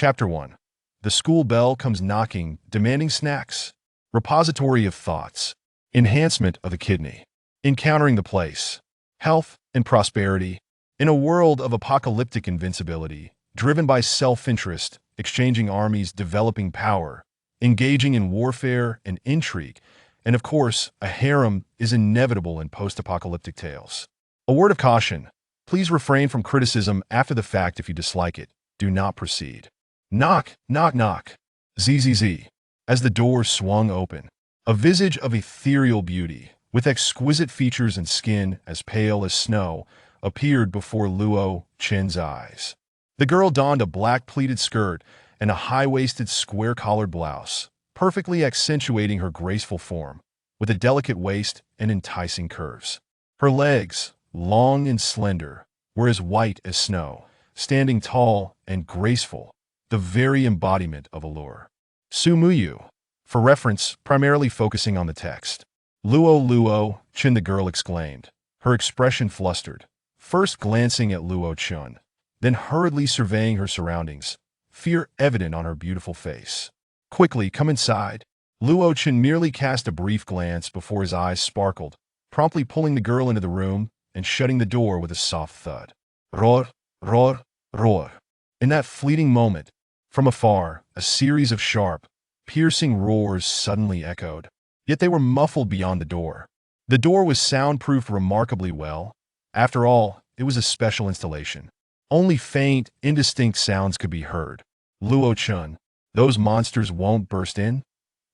Chapter 1. The school bell comes knocking, demanding snacks. Repository of thoughts. Enhancement of the kidney. Encountering the place. Health and prosperity. In a world of apocalyptic invincibility, driven by self-interest, exchanging armies, developing power, engaging in warfare and intrigue, and of course, a harem is inevitable in post-apocalyptic tales. A word of caution. Please refrain from criticism after the fact if you dislike it. Do not proceed. Knock, knock, knock. Zzz. As the door swung open, a visage of ethereal beauty, with exquisite features and skin as pale as snow, appeared before Luo Chen's eyes. The girl donned a black pleated skirt and a high-waisted square-collared blouse, perfectly accentuating her graceful form, with a delicate waist and enticing curves. Her legs, long and slender, were as white as snow, standing tall and graceful, the very embodiment of allure. Su Muyu, for reference, primarily focusing on the text. Luo Chen, the girl exclaimed, her expression flustered, first glancing at Luo Chen, then hurriedly surveying her surroundings, fear evident on her beautiful face. Quickly, come inside. Luo Chen merely cast a brief glance before his eyes sparkled, promptly pulling the girl into the room and shutting the door with a soft thud. Roar, roar, roar. In that fleeting moment, from afar, a series of sharp, piercing roars suddenly echoed, yet they were muffled beyond the door. The door was soundproofed remarkably well. After all, it was a special installation. Only faint, indistinct sounds could be heard. Luo Chen, those monsters won't burst in,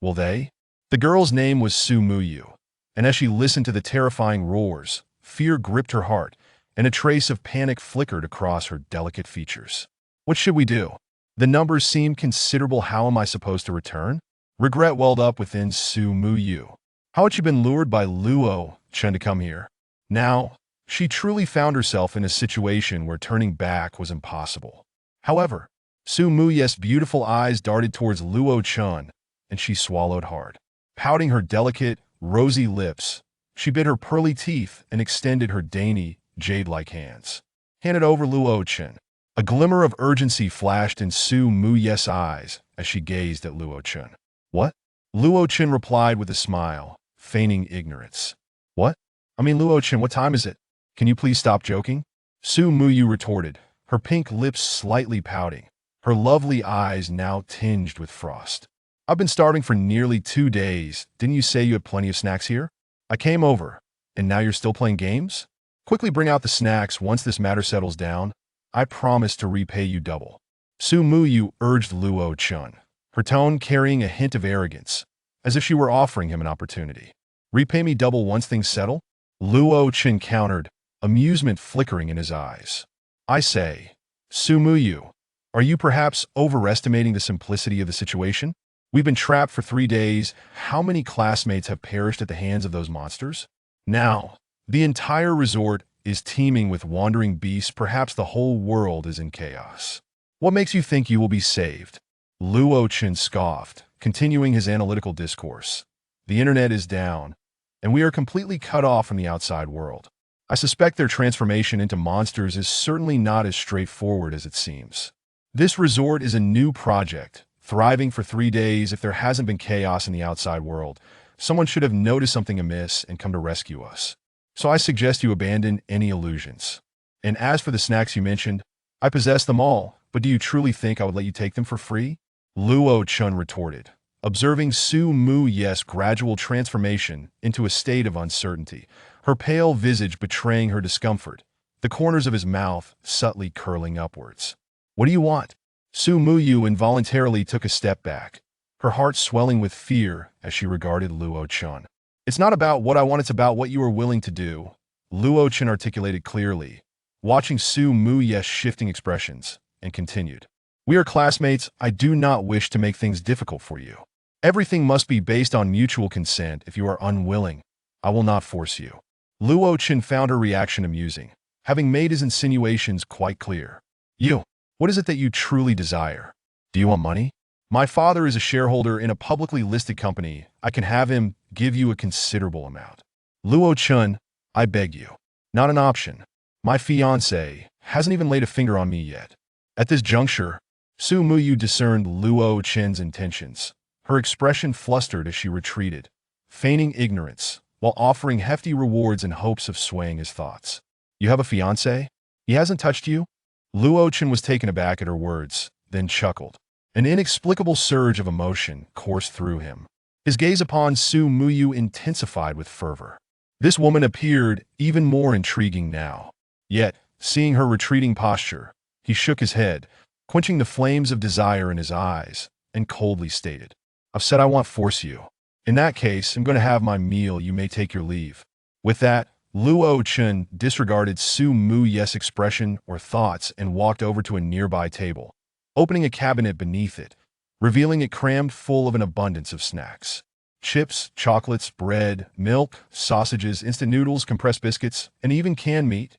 will they? The girl's name was Su Muyu, and as she listened to the terrifying roars, fear gripped her heart, and a trace of panic flickered across her delicate features. What should we do? The numbers seem considerable. How am I supposed to return? Regret welled up within Su Muyu. How had she been lured by Luo Chen to come here? Now, she truly found herself in a situation where turning back was impossible. However, Su Muyu's beautiful eyes darted towards Luo Chen, and she swallowed hard. Pouting her delicate, rosy lips, she bit her pearly teeth and extended her dainty, jade-like hands. Hand it over, Luo Chen. A glimmer of urgency flashed in Su Muyu's eyes as she gazed at Luo Chen. What? Luo Chen replied with a smile, feigning ignorance. What? Luo Chen, what time is it? Can you please stop joking? Su Muyu retorted, her pink lips slightly pouting, her lovely eyes now tinged with frost. I've been starving for nearly 2 days. Didn't you say you had plenty of snacks here? I came over, and now you're still playing games? Quickly bring out the snacks once this matter settles down. I promise to repay you double. Su Muyu urged Luo Chen, her tone carrying a hint of arrogance, as if she were offering him an opportunity. Repay me double once things settle? Luo Chen countered, amusement flickering in his eyes. I say, Su Muyu, are you perhaps overestimating the simplicity of the situation? We've been trapped for 3 days. How many classmates have perished at the hands of those monsters? Now, the entire resort is teeming with wandering beasts. Perhaps the whole world is in chaos. What makes you think you will be saved? Luo Chen scoffed, continuing his analytical discourse. The internet is down, and we are completely cut off from the outside world. I suspect their transformation into monsters is certainly not as straightforward as it seems. This resort is a new project, thriving for 3 days. If there hasn't been chaos in the outside world, someone should have noticed something amiss and come to rescue us. So I suggest you abandon any illusions. And as for the snacks you mentioned, I possess them all, but do you truly think I would let you take them for free? Luo Chen retorted, observing Su Muyu's gradual transformation into a state of uncertainty, her pale visage betraying her discomfort, the corners of his mouth subtly curling upwards. What do you want? Su Muyu involuntarily took a step back, her heart swelling with fear as she regarded Luo Chen. It's not about what I want, it's about what you are willing to do, Luo Chen articulated clearly, watching Su Muyu's shifting expressions, and continued. We are classmates. I do not wish to make things difficult for you. Everything must be based on mutual consent. If you are unwilling, I will not force you. Luo Chen found her reaction amusing, having made his insinuations quite clear. You, what is it that you truly desire? Do you want money? My father is a shareholder in a publicly listed company. I can have him give you a considerable amount. Luo Chen, I beg you. Not an option. My fiancé hasn't even laid a finger on me yet. At this juncture, Su Muyu discerned Luo Chen's intentions. Her expression flustered as she retreated, feigning ignorance, while offering hefty rewards in hopes of swaying his thoughts. You have a fiancé? He hasn't touched you? Luo Chen was taken aback at her words, then chuckled. An inexplicable surge of emotion coursed through him. His gaze upon Su Muyu intensified with fervor. This woman appeared even more intriguing now. Yet, seeing her retreating posture, he shook his head, quenching the flames of desire in his eyes, and coldly stated, I've said I won't force you. In that case, I'm going to have my meal. You may take your leave. With that, Luo Chen disregarded Su Muyu's expression or thoughts and walked over to a nearby table, opening a cabinet beneath it, revealing it crammed full of an abundance of snacks. Chips, chocolates, bread, milk, sausages, instant noodles, compressed biscuits, and even canned meat.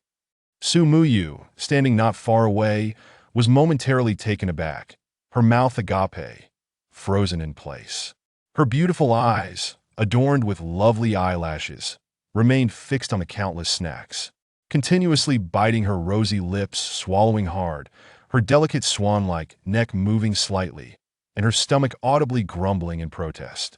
Su Muyu, standing not far away, was momentarily taken aback, her mouth agape, frozen in place. Her beautiful eyes, adorned with lovely eyelashes, remained fixed on the countless snacks, continuously biting her rosy lips, swallowing hard, her delicate swan-like neck moving slightly, and her stomach audibly grumbling in protest.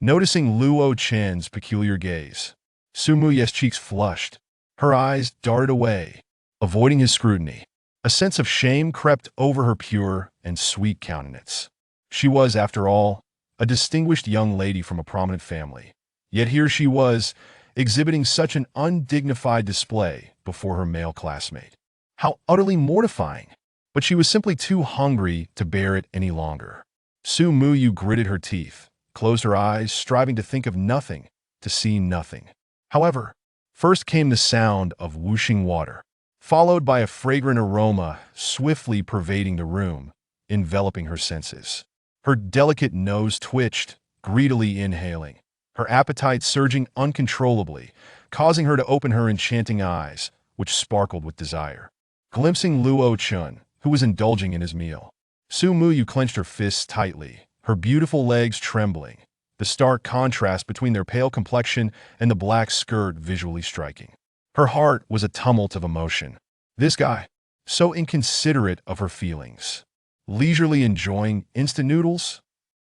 Noticing Luo Chen's peculiar gaze, Su Muyu's cheeks flushed, her eyes darted away, avoiding his scrutiny. A sense of shame crept over her pure and sweet countenance. She was, after all, a distinguished young lady from a prominent family. Yet here she was, exhibiting such an undignified display before her male classmate. How utterly mortifying! But she was simply too hungry to bear it any longer. Su Muyu gritted her teeth, closed her eyes, striving to think of nothing, to see nothing. However, first came the sound of whooshing water, followed by a fragrant aroma swiftly pervading the room, enveloping her senses. Her delicate nose twitched, greedily inhaling, her appetite surging uncontrollably, causing her to open her enchanting eyes, which sparkled with desire. Glimpsing Luo Chen, who was indulging in his meal, Su Muyu clenched her fists tightly, her beautiful legs trembling, the stark contrast between their pale complexion and the black skirt visually striking. Her heart was a tumult of emotion. This guy, so inconsiderate of her feelings, leisurely enjoying instant noodles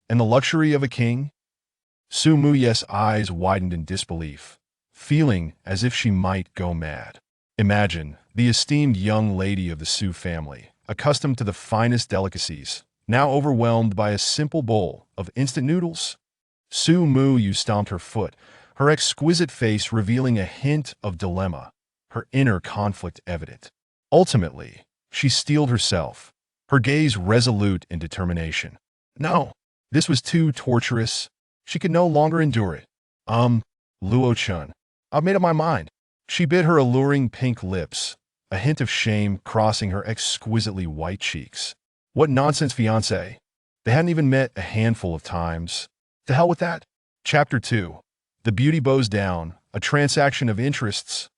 and the luxury of a king? Su Muyu's eyes widened in disbelief, feeling as if she might go mad. Imagine the esteemed young lady of the Su family, accustomed to the finest delicacies, now overwhelmed by a simple bowl of instant noodles. Su Muyu stomped her foot, her exquisite face revealing a hint of dilemma, her inner conflict evident. Ultimately, she steeled herself, her gaze resolute in determination. No, this was too torturous. She could no longer endure it. Luo Chen, I've made up my mind. She bit her alluring pink lips, a hint of shame crossing her exquisitely white cheeks. What nonsense, fiancé. They hadn't even met a handful of times. To hell with that. Chapter 2. The beauty bows down, a transaction of interests.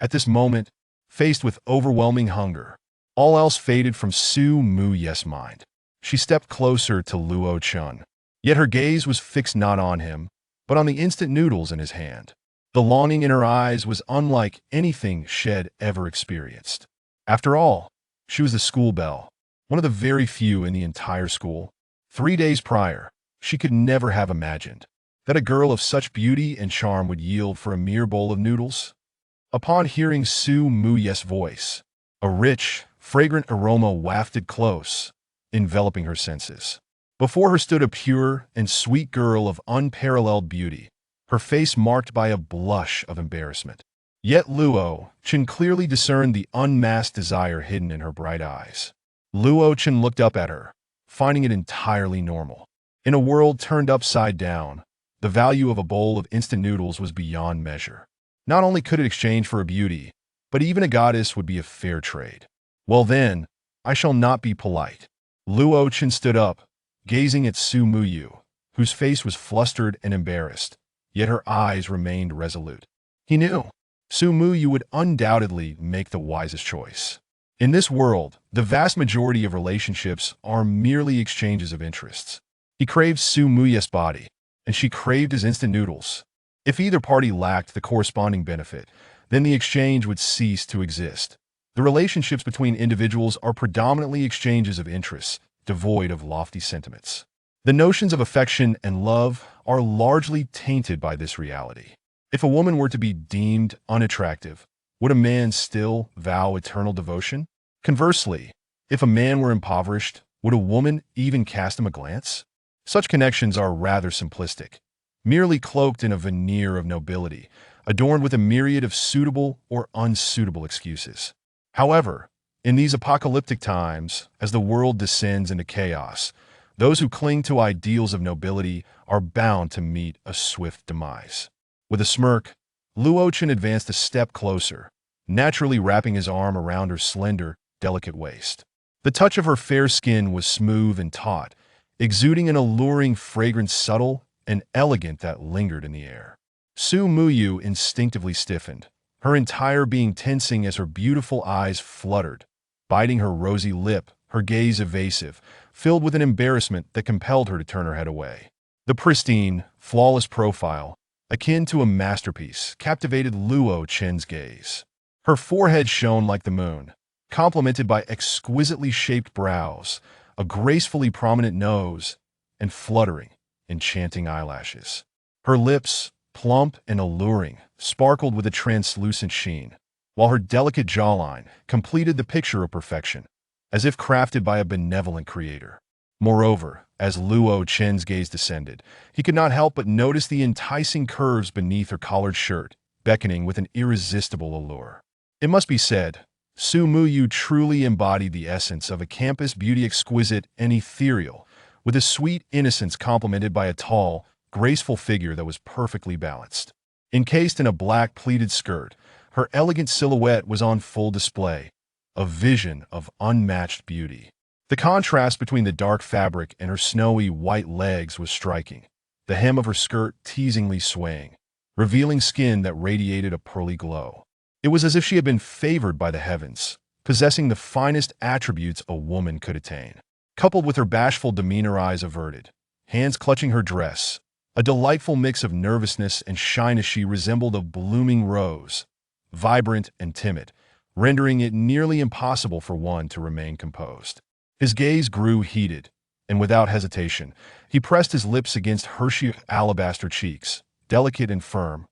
At this moment, faced with overwhelming hunger, all else faded from Su Muyu's mind. She stepped closer to Luo Chen. Yet her gaze was fixed not on him, but on the instant noodles in his hand. The longing in her eyes was unlike anything she had ever experienced. After all, she was the school belle, one of the very few in the entire school. 3 days prior, she could never have imagined that a girl of such beauty and charm would yield for a mere bowl of noodles. Upon hearing Su Muyu's voice, a rich, fragrant aroma wafted close, enveloping her senses. Before her stood a pure and sweet girl of unparalleled beauty, her face marked by a blush of embarrassment. Yet Luo Chen clearly discerned the unmasked desire hidden in her bright eyes. Luo Chen looked up at her, finding it entirely normal. In a world turned upside down, the value of a bowl of instant noodles was beyond measure. Not only could it exchange for a beauty, but even a goddess would be a fair trade. Well then, I shall not be polite. Luo Chen stood up, gazing at Su Muyu, whose face was flustered and embarrassed, yet her eyes remained resolute. He knew Su Muyu would undoubtedly make the wisest choice. In this world, the vast majority of relationships are merely exchanges of interests. He craved Su Muyu's body, and she craved his instant noodles. If either party lacked the corresponding benefit, then the exchange would cease to exist. The relationships between individuals are predominantly exchanges of interests, devoid of lofty sentiments. The notions of affection and love are largely tainted by this reality. If a woman were to be deemed unattractive, would a man still vow eternal devotion? Conversely, if a man were impoverished, would a woman even cast him a glance? Such connections are rather simplistic, merely cloaked in a veneer of nobility, adorned with a myriad of suitable or unsuitable excuses. However, in these apocalyptic times, as the world descends into chaos, those who cling to ideals of nobility are bound to meet a swift demise. With a smirk, Luo Chen advanced a step closer, naturally wrapping his arm around her slender, delicate waist. The touch of her fair skin was smooth and taut, exuding an alluring fragrance subtle and elegant that lingered in the air. Su Muyu instinctively stiffened, her entire being tensing as her beautiful eyes fluttered, biting her rosy lip, her gaze evasive, filled with an embarrassment that compelled her to turn her head away. The pristine, flawless profile, akin to a masterpiece, captivated Luo Chen's gaze. Her forehead shone like the moon, complemented by exquisitely shaped brows, a gracefully prominent nose, and fluttering, enchanting eyelashes. Her lips, plump and alluring, sparkled with a translucent sheen, while her delicate jawline completed the picture of perfection, as if crafted by a benevolent creator. Moreover, as Luo Chen's gaze descended, he could not help but notice the enticing curves beneath her collared shirt, beckoning with an irresistible allure. It must be said, Su Muyu truly embodied the essence of a campus beauty, exquisite and ethereal, with a sweet innocence complemented by a tall, graceful figure that was perfectly balanced. Encased in a black pleated skirt, her elegant silhouette was on full display, a vision of unmatched beauty. The contrast between the dark fabric and her snowy white legs was striking, the hem of her skirt teasingly swaying, revealing skin that radiated a pearly glow. It was as if she had been favored by the heavens, possessing the finest attributes a woman could attain. Coupled with her bashful demeanor, eyes averted, hands clutching her dress, a delightful mix of nervousness and shyness, she resembled a blooming rose, vibrant and timid, rendering it nearly impossible for one to remain composed. His gaze grew heated, and without hesitation, he pressed his lips against her alabaster cheeks, delicate and firm,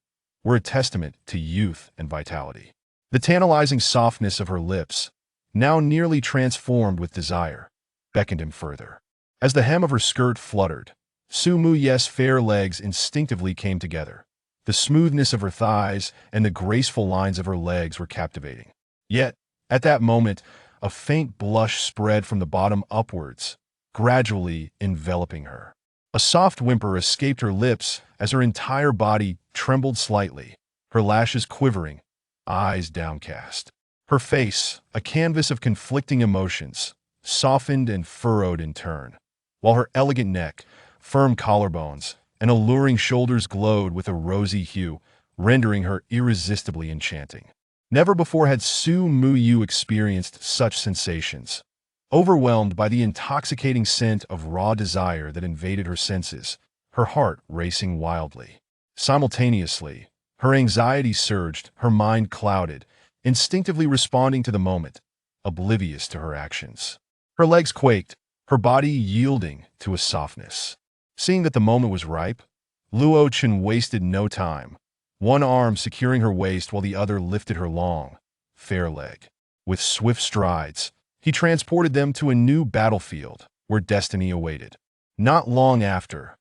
were a testament to youth and vitality. The tantalizing softness of her lips, now nearly transformed with desire, beckoned him further. As the hem of her skirt fluttered, Su Muyu's fair legs instinctively came together. The smoothness of her thighs and the graceful lines of her legs were captivating. Yet, at that moment, a faint blush spread from the bottom upwards, gradually enveloping her. A soft whimper escaped her lips as her entire body trembled slightly, her lashes quivering, eyes downcast. Her face, a canvas of conflicting emotions, softened and furrowed in turn, while her elegant neck, firm collarbones, and alluring shoulders glowed with a rosy hue, rendering her irresistibly enchanting. Never before had Su Muyu experienced such sensations. Overwhelmed by the intoxicating scent of raw desire that invaded her senses, her heart racing wildly. Simultaneously, her anxiety surged, her mind clouded, instinctively responding to the moment, oblivious to her actions. Her legs quaked, her body yielding to a softness. Seeing that the moment was ripe, Luo Chen wasted no time, one arm securing her waist while the other lifted her long, fair leg. With swift strides, he transported them to a new battlefield where destiny awaited. Not long after,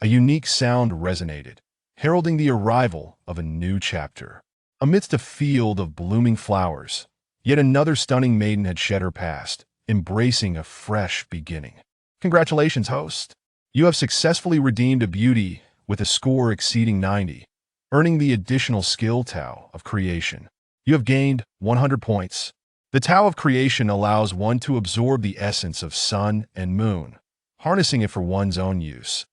a unique sound resonated, heralding the arrival of a new chapter. Amidst a field of blooming flowers, yet another stunning maiden had shed her past, embracing a fresh beginning. Congratulations, host! You have successfully redeemed a beauty with a score exceeding 90, earning the additional skill Tao of Creation. You have gained 100 points. The Tao of Creation allows one to absorb the essence of sun and moon, harnessing it for one's own use,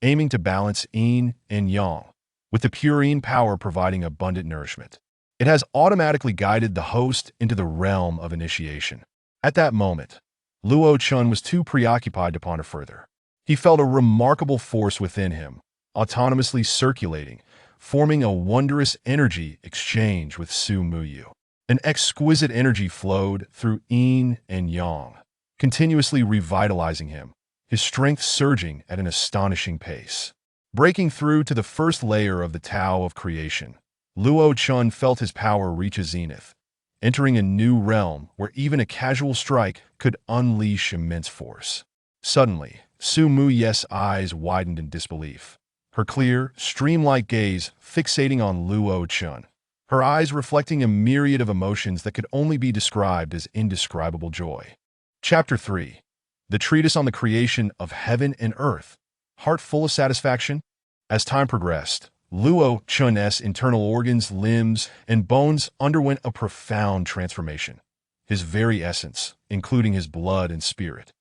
aiming to balance yin and yang, with the pure yin power providing abundant nourishment. It has automatically guided the host into the realm of initiation. At that moment, Luo Chen was too preoccupied to ponder further. He felt a remarkable force within him, autonomously circulating, forming a wondrous energy exchange with Su Muyu. An exquisite energy flowed through yin and yang, continuously revitalizing him, his strength surging at an astonishing pace. Breaking through to the first layer of the Tao of creation, Luo Chun felt his power reach a zenith, entering a new realm where even a casual strike could unleash immense force. Suddenly, Su Muye's eyes widened in disbelief, her clear, streamlike gaze fixating on Luo Chun, her eyes reflecting a myriad of emotions that could only be described as indescribable joy. Chapter 3. The Treatise on the Creation of Heaven and Earth. Heart full of satisfaction? As time progressed, Luo Chun's internal organs, limbs, and bones underwent a profound transformation. His very essence, including his blood and spirit,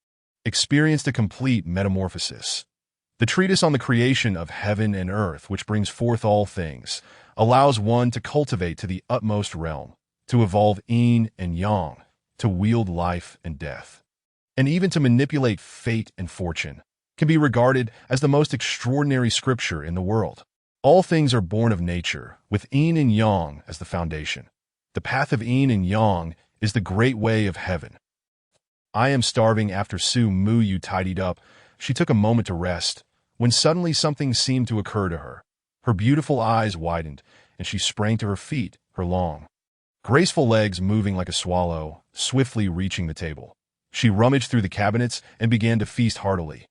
experienced a complete metamorphosis. The Treatise on the Creation of Heaven and Earth, which brings forth all things, allows one to cultivate to the utmost realm, to evolve yin and yang, to wield life and death, and even to manipulate fate and fortune, can be regarded as the most extraordinary scripture in the world. All things are born of nature, with yin and yang as the foundation. The path of yin and yang is the great way of heaven. I am starving. After Su Muyu tidied up, she took a moment to rest, when suddenly something seemed to occur to her. Her beautiful eyes widened, and she sprang to her feet, her long, graceful legs moving like a swallow, swiftly reaching the table. She rummaged through the cabinets and began to feast heartily.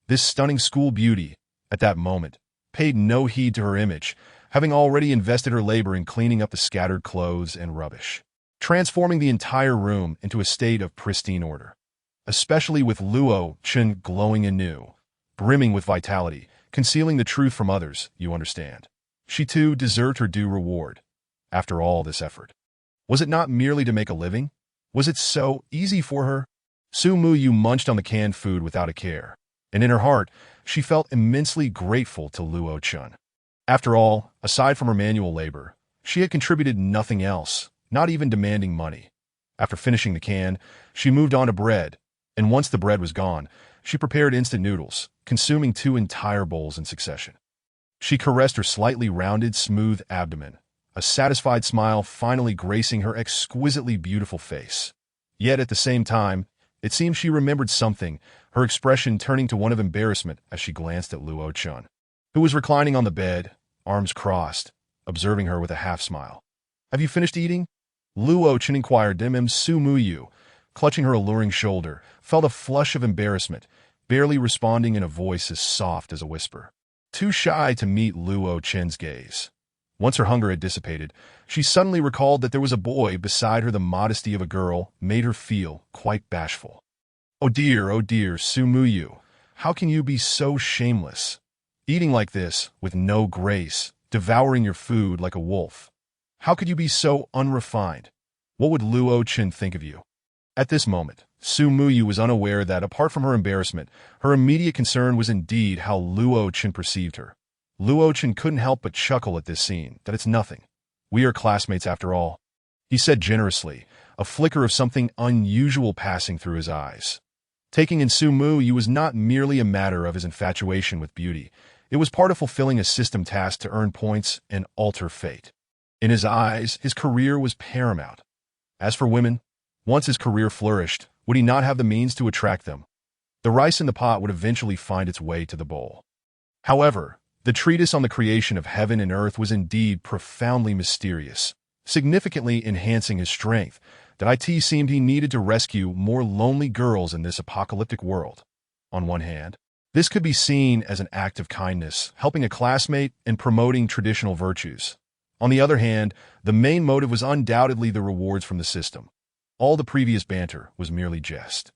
This stunning school beauty, at that moment, paid no heed to her image, having already invested her labor in cleaning up the scattered clothes and rubbish, transforming the entire room into a state of pristine order. Especially with Luo Chun glowing anew, brimming with vitality, concealing the truth from others, you understand. She too deserved her due reward. After all this effort, was it not merely to make a living? Was it so easy for her? Su Muyu munched on the canned food without a care, and in her heart, she felt immensely grateful to Luo Chun. After all, aside from her manual labor, she had contributed nothing else, not even demanding money. After finishing the can, she moved on to bread, and once the bread was gone, she prepared instant noodles, consuming 2 entire bowls in succession. She caressed her slightly rounded, smooth abdomen, a satisfied smile finally gracing her exquisitely beautiful face. Yet at the same time, it seemed she remembered something, her expression turning to one of embarrassment as she glanced at Luo Chun, who was reclining on the bed, arms crossed, observing her with a half-smile. "Have you finished eating?" Luo Chun inquired. Su Muyu, clutching her alluring shoulder, felt a flush of embarrassment, barely responding in a voice as soft as a whisper. Too shy to meet Luo Chun's gaze. Once her hunger had dissipated, she suddenly recalled that there was a boy beside her. The modesty of a girl made her feel quite bashful. Oh dear, Su Muyu, how can you be so shameless? Eating like this, with no grace, devouring your food like a wolf. How could you be so unrefined? What would Luo Chun think of you? At this moment, Su Muyu was unaware that, apart from her embarrassment, her immediate concern was indeed how Luo Chun perceived her. Luo Chun couldn't help but chuckle at this scene. "That it's nothing. We are classmates after all," he said generously, a flicker of something unusual passing through his eyes. Taking in Su Muyu was not merely a matter of his infatuation with beauty. It was part of fulfilling a system task to earn points and alter fate. In his eyes, his career was paramount. As for women, once his career flourished, would he not have the means to attract them? The rice in the pot would eventually find its way to the bowl. However, the treatise on the creation of heaven and earth was indeed profoundly mysterious, significantly enhancing his strength. That it seemed he needed to rescue more lonely girls in this apocalyptic world. On one hand, this could be seen as an act of kindness, helping a classmate and promoting traditional virtues. On the other hand, the main motive was undoubtedly the rewards from the system. All the previous banter was merely jest.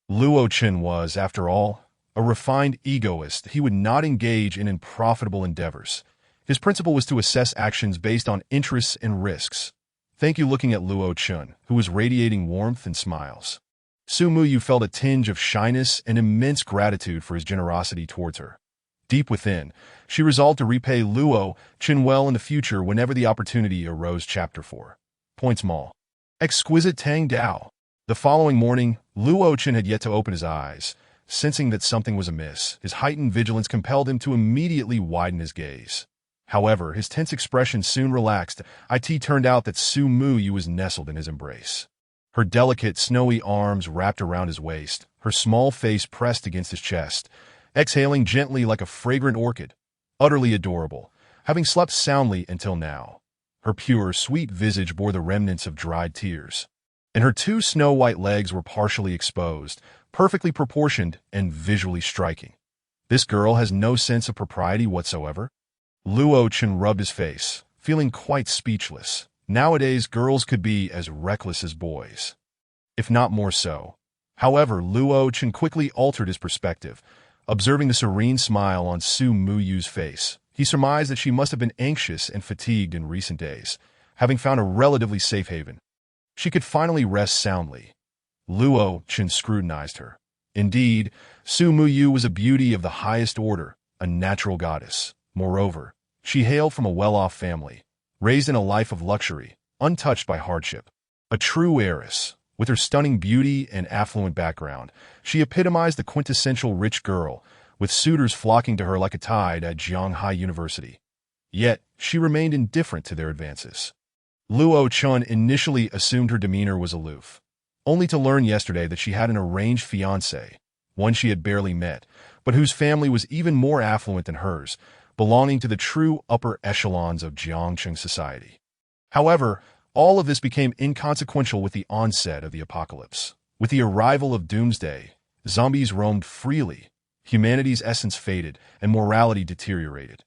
Luo Chun was, after all, a refined egoist. He would not engage in unprofitable endeavors. His principle was to assess actions based on interests and risks. "Thank you." Looking at Luo Chun, who was radiating warmth and smiles, Su Muyu felt a tinge of shyness and immense gratitude for his generosity towards her. Deep within, she resolved to repay Luo Chun well in the future whenever the opportunity arose. Chapter 4. Points Mall. Exquisite Tang Dao. The following morning, Luo Chun had yet to open his eyes. Sensing that something was amiss, his heightened vigilance compelled him to immediately widen his gaze. However, his tense expression soon relaxed. It turned out that Su Muyu was nestled in his embrace. Her delicate, snowy arms wrapped around his waist, her small face pressed against his chest, exhaling gently like a fragrant orchid. Utterly adorable, having slept soundly until now. Her pure, sweet visage bore the remnants of dried tears, and her two snow-white legs were partially exposed, perfectly proportioned and visually striking. This girl has no sense of propriety whatsoever. Luo Chen rubbed his face, feeling quite speechless. Nowadays, girls could be as reckless as boys, if not more so. However, Luo Chen quickly altered his perspective. Observing the serene smile on Su Muyu's face, he surmised that she must have been anxious and fatigued in recent days, having found a relatively safe haven. She could finally rest soundly. Luo Chen scrutinized her. Indeed, Su Muyu was a beauty of the highest order, a natural goddess. Moreover, she hailed from a well-off family, raised in a life of luxury, untouched by hardship. A true heiress, with her stunning beauty and affluent background, she epitomized the quintessential rich girl, with suitors flocking to her like a tide at Zhanghai University. Yet, she remained indifferent to their advances. Luo Chun initially assumed her demeanor was aloof, only to learn yesterday that she had an arranged fiancé, one she had barely met, but whose family was even more affluent than hers, belonging to the true upper echelons of Jiangcheng society. However, all of this became inconsequential with the onset of the apocalypse. With the arrival of doomsday, zombies roamed freely, humanity's essence faded, and morality deteriorated.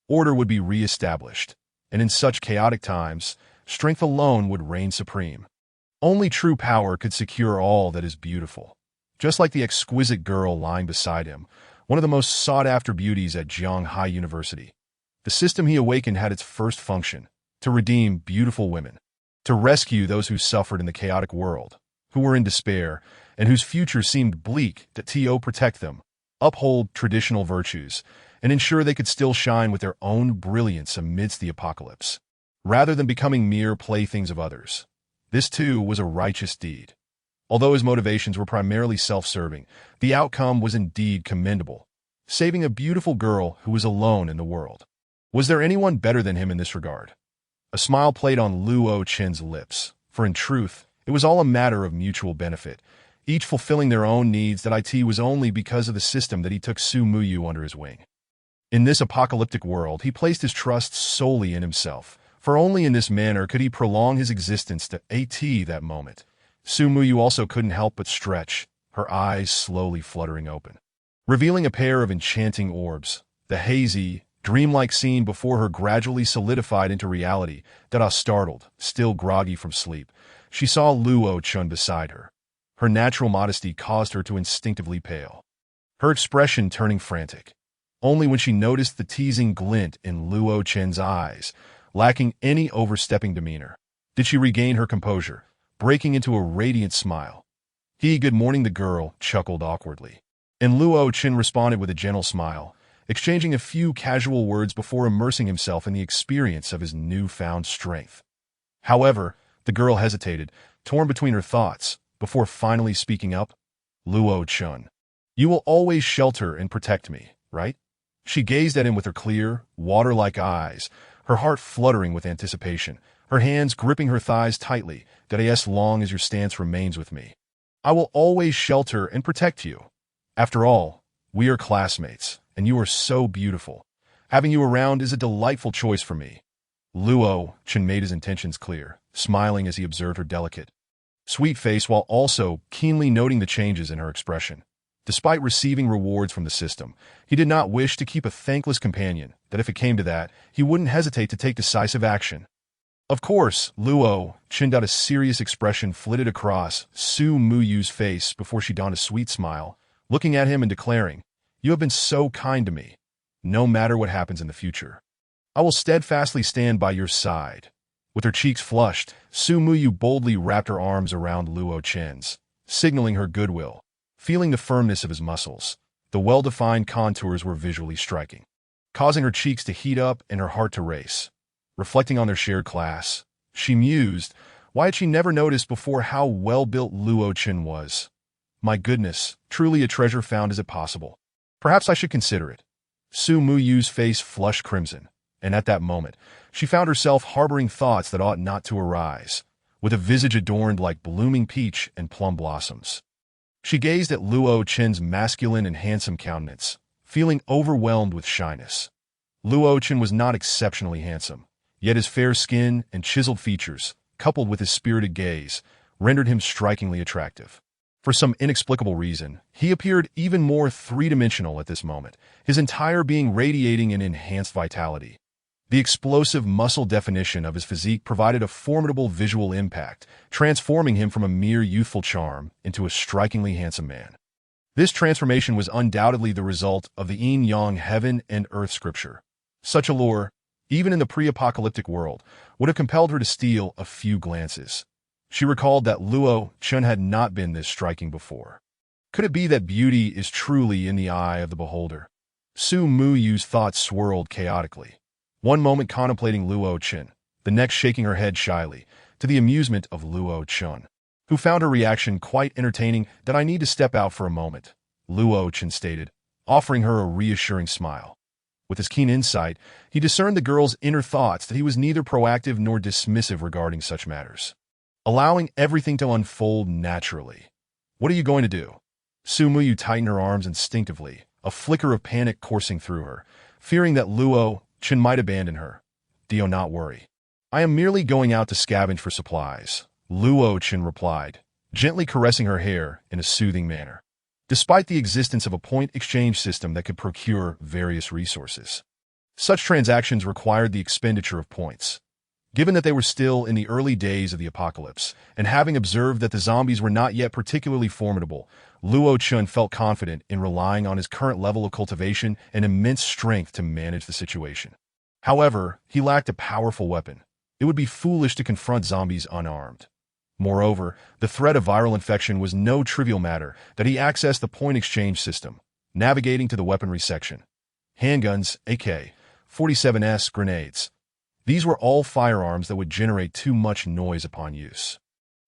Order would be re-established, and in such chaotic times, strength alone would reign supreme. Only true power could secure all that is beautiful. Just like the exquisite girl lying beside him, one of the most sought-after beauties at Zhanghai University. The system he awakened had its first function, to redeem beautiful women, to rescue those who suffered in the chaotic world, who were in despair, and whose future seemed bleak. That to protect them, uphold traditional virtues, and ensure they could still shine with their own brilliance amidst the apocalypse, rather than becoming mere playthings of others. This, too, was a righteous deed. Although his motivations were primarily self-serving, the outcome was indeed commendable, saving a beautiful girl who was alone in the world. Was there anyone better than him in this regard? A smile played on Luo Chen's lips, for in truth, it was all a matter of mutual benefit, each fulfilling their own needs. That it was only because of the system that he took Su Muyu under his wing. In this apocalyptic world, he placed his trust solely in himself, for only in this manner could he prolong his existence to that moment. Su Muyu also couldn't help but stretch, her eyes slowly fluttering open, revealing a pair of enchanting orbs. The hazy, dreamlike scene before her gradually solidified into reality. Dada startled, still groggy from sleep. She saw Luo Chun beside her. Her natural modesty caused her to instinctively pale, her expression turning frantic. Only when she noticed the teasing glint in Luo Chen's eyes, lacking any overstepping demeanor, did she regain her composure, breaking into a radiant smile. Good morning, the girl chuckled awkwardly, and Luo Chen responded with a gentle smile, exchanging a few casual words before immersing himself in the experience of his newfound strength. However, the girl hesitated, torn between her thoughts, before finally speaking up. Luo Chen, you will always shelter and protect me, right? She gazed at him with her clear, water-like eyes, her heart fluttering with anticipation, her hands gripping her thighs tightly. That as long as your stance remains with me, I will always shelter and protect you. After all, we are classmates, and you are so beautiful. Having you around is a delightful choice for me. Luo Chen made his intentions clear, smiling as he observed her delicate, sweet face while also keenly noting the changes in her expression. Despite receiving rewards from the system, he did not wish to keep a thankless companion. That if it came to that, he wouldn't hesitate to take decisive action. Of course, Luo Chen. A serious expression flitted across Su Muyu's face before she donned a sweet smile, looking at him and declaring, "You have been so kind to me. No matter what happens in the future, I will steadfastly stand by your side." With her cheeks flushed, Su Muyu boldly wrapped her arms around Luo Chen's, signaling her goodwill. Feeling the firmness of his muscles, the well-defined contours were visually striking, causing her cheeks to heat up and her heart to race. Reflecting on their shared class, she mused, why had she never noticed before how well-built Luo Chen was? My goodness, truly a treasure found. Is it possible? Perhaps I should consider it. Su Muyu's face flushed crimson, And at that moment, she found herself harboring thoughts that ought not to arise, with a visage adorned like blooming peach and plum blossoms. She gazed at Luo Chen's masculine and handsome countenance, feeling overwhelmed with shyness. Luo Chen was not exceptionally handsome, yet his fair skin and chiseled features, coupled with his spirited gaze, rendered him strikingly attractive. For some inexplicable reason, he appeared even more three-dimensional at this moment, his entire being radiating an enhanced vitality. The explosive muscle definition of his physique provided a formidable visual impact, transforming him from a mere youthful charm into a strikingly handsome man. This transformation was undoubtedly the result of the yin-yang heaven and earth scripture. Such allure, even in the pre-apocalyptic world, would have compelled her to steal a few glances. She recalled that Luo Chen had not been this striking before. Could it be that beauty is truly in the eye of the beholder? Su Muyu's thoughts swirled chaotically. One moment contemplating Luo Chen, the next shaking her head shyly, to the amusement of Luo Chen, who found her reaction quite entertaining. "That I need to step out for a moment," Luo Chen stated, offering her a reassuring smile. With his keen insight, he discerned the girl's inner thoughts that he was neither proactive nor dismissive regarding such matters, allowing everything to unfold naturally. "What are you going to do?" Su Muyu tightened her arms instinctively, a flicker of panic coursing through her, fearing that Luo Chen might abandon her. "Do not worry. I am merely going out to scavenge for supplies," Luo Chen replied, gently caressing her hair in a soothing manner. Despite the existence of a point exchange system that could procure various resources, such transactions required the expenditure of points. Given that they were still in the early days of the apocalypse, and having observed that the zombies were not yet particularly formidable, Luo Chen felt confident in relying on his current level of cultivation and immense strength to manage the situation. However, he lacked a powerful weapon. It would be foolish to confront zombies unarmed. Moreover, the threat of viral infection was no trivial matter that he accessed the point exchange system, navigating to the weaponry section. Handguns, AK-47s, grenades. These were all firearms that would generate too much noise upon use.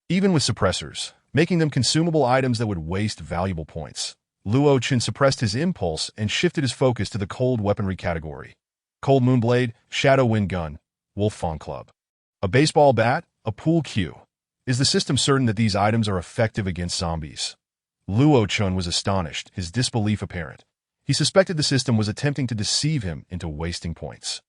Even with suppressors, making them consumable items that would waste valuable points, Luo Chen suppressed his impulse and shifted his focus to the cold weaponry category. Cold Moonblade, Shadow Wind Gun, Wolf Fang Club. A baseball bat, a pool cue. Is the system certain that these items are effective against zombies? Luo Chen was astonished, his disbelief apparent. He suspected the system was attempting to deceive him into wasting points.